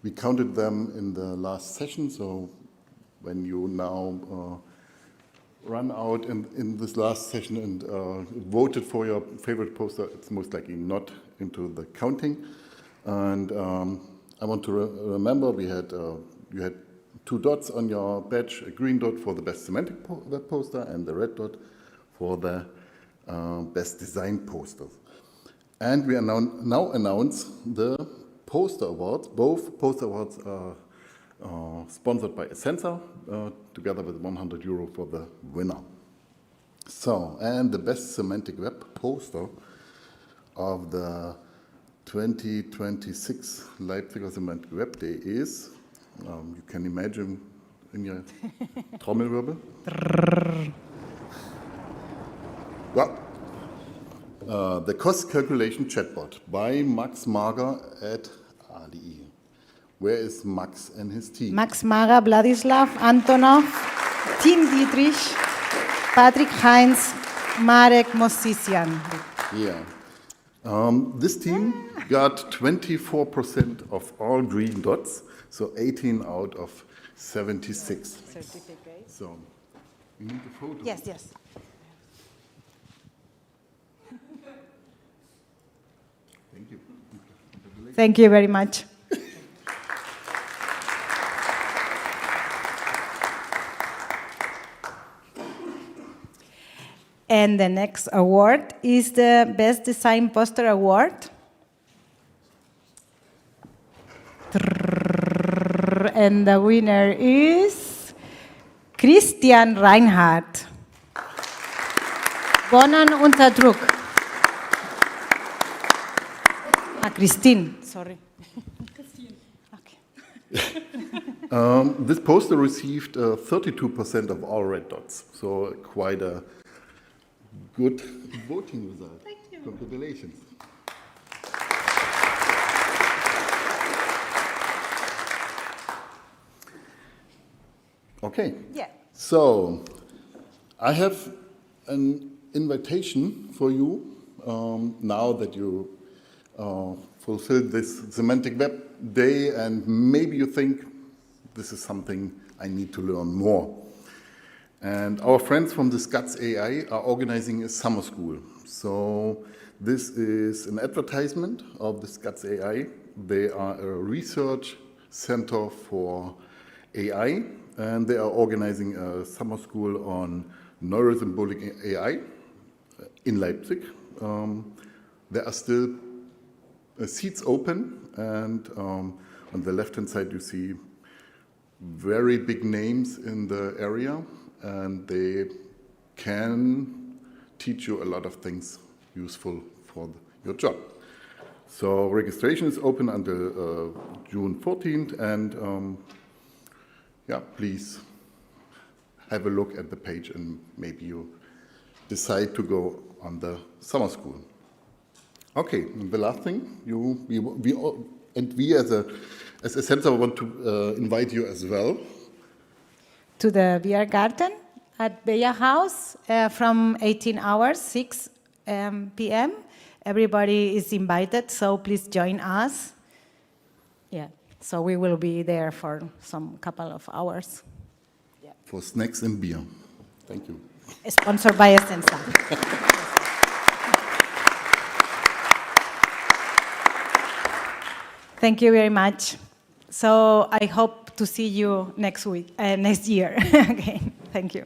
We counted them in the last session, so when you now run out in this last session and voted for your favorite poster, it's most likely not into the counting. And I want to remember you had 2 dots on your badge, a green dot for the best semantic web poster and the red dot for the best design poster. And we now announce the poster awards. Both poster awards are sponsored by eccenca, together with €100 for the winner. So, and the best semantic web poster of the 2026 Leipzig Semantic Web Day is, you can imagine in your Trommelwirbel. Well, the cost calculation chatbot by Max Mager at ADI. Where is Max and his team? Max Mara, Vladislav, Antonov, Tim Dietrich, Patrick Heinz, Marek Mossisian. Yeah. This team got 24% of all green dots, so 18 out of 76. Certificate. So We need the photo. Yes, yes. Thank you. Thank you very much. And the next award is the Best Design Poster Award. And the winner is Christian Reinhardt. Gewonnen unter Druck. Christine, sorry. Christine. Okay. This poster received 32% of all red dots, so quite a good voting result. Thank you. Congratulations. Okay. Yeah. So I have an invitation for you now that you fulfilled this Semantic Web Day, and maybe you think this is something I need to learn more. And our friends from the SCATS AI are organizing a summer school. So this is an advertisement of the SCATS AI. They are a research center for AI, and they are organizing a summer school on Neuro-symbolic AI in Leipzig. There are still seats open, and on the left-hand side you see very big names in the area, and they can teach you a lot of things useful for your job. So registration is open until June 14th, and yeah, please have a look at the page and maybe you decide to go on the summer school. Okay, the last thing, we as a center want to invite you as well to the VR garden at Bella House from 18 hours, 6 p.m. Everybody is invited, so please join us. Yeah, so we will be there for some couple of hours. Yeah. For snacks and beer. Thank you. Sponsored by eccenca. Thank you very much. So I hope to see you next week, next year. Okay, thank you.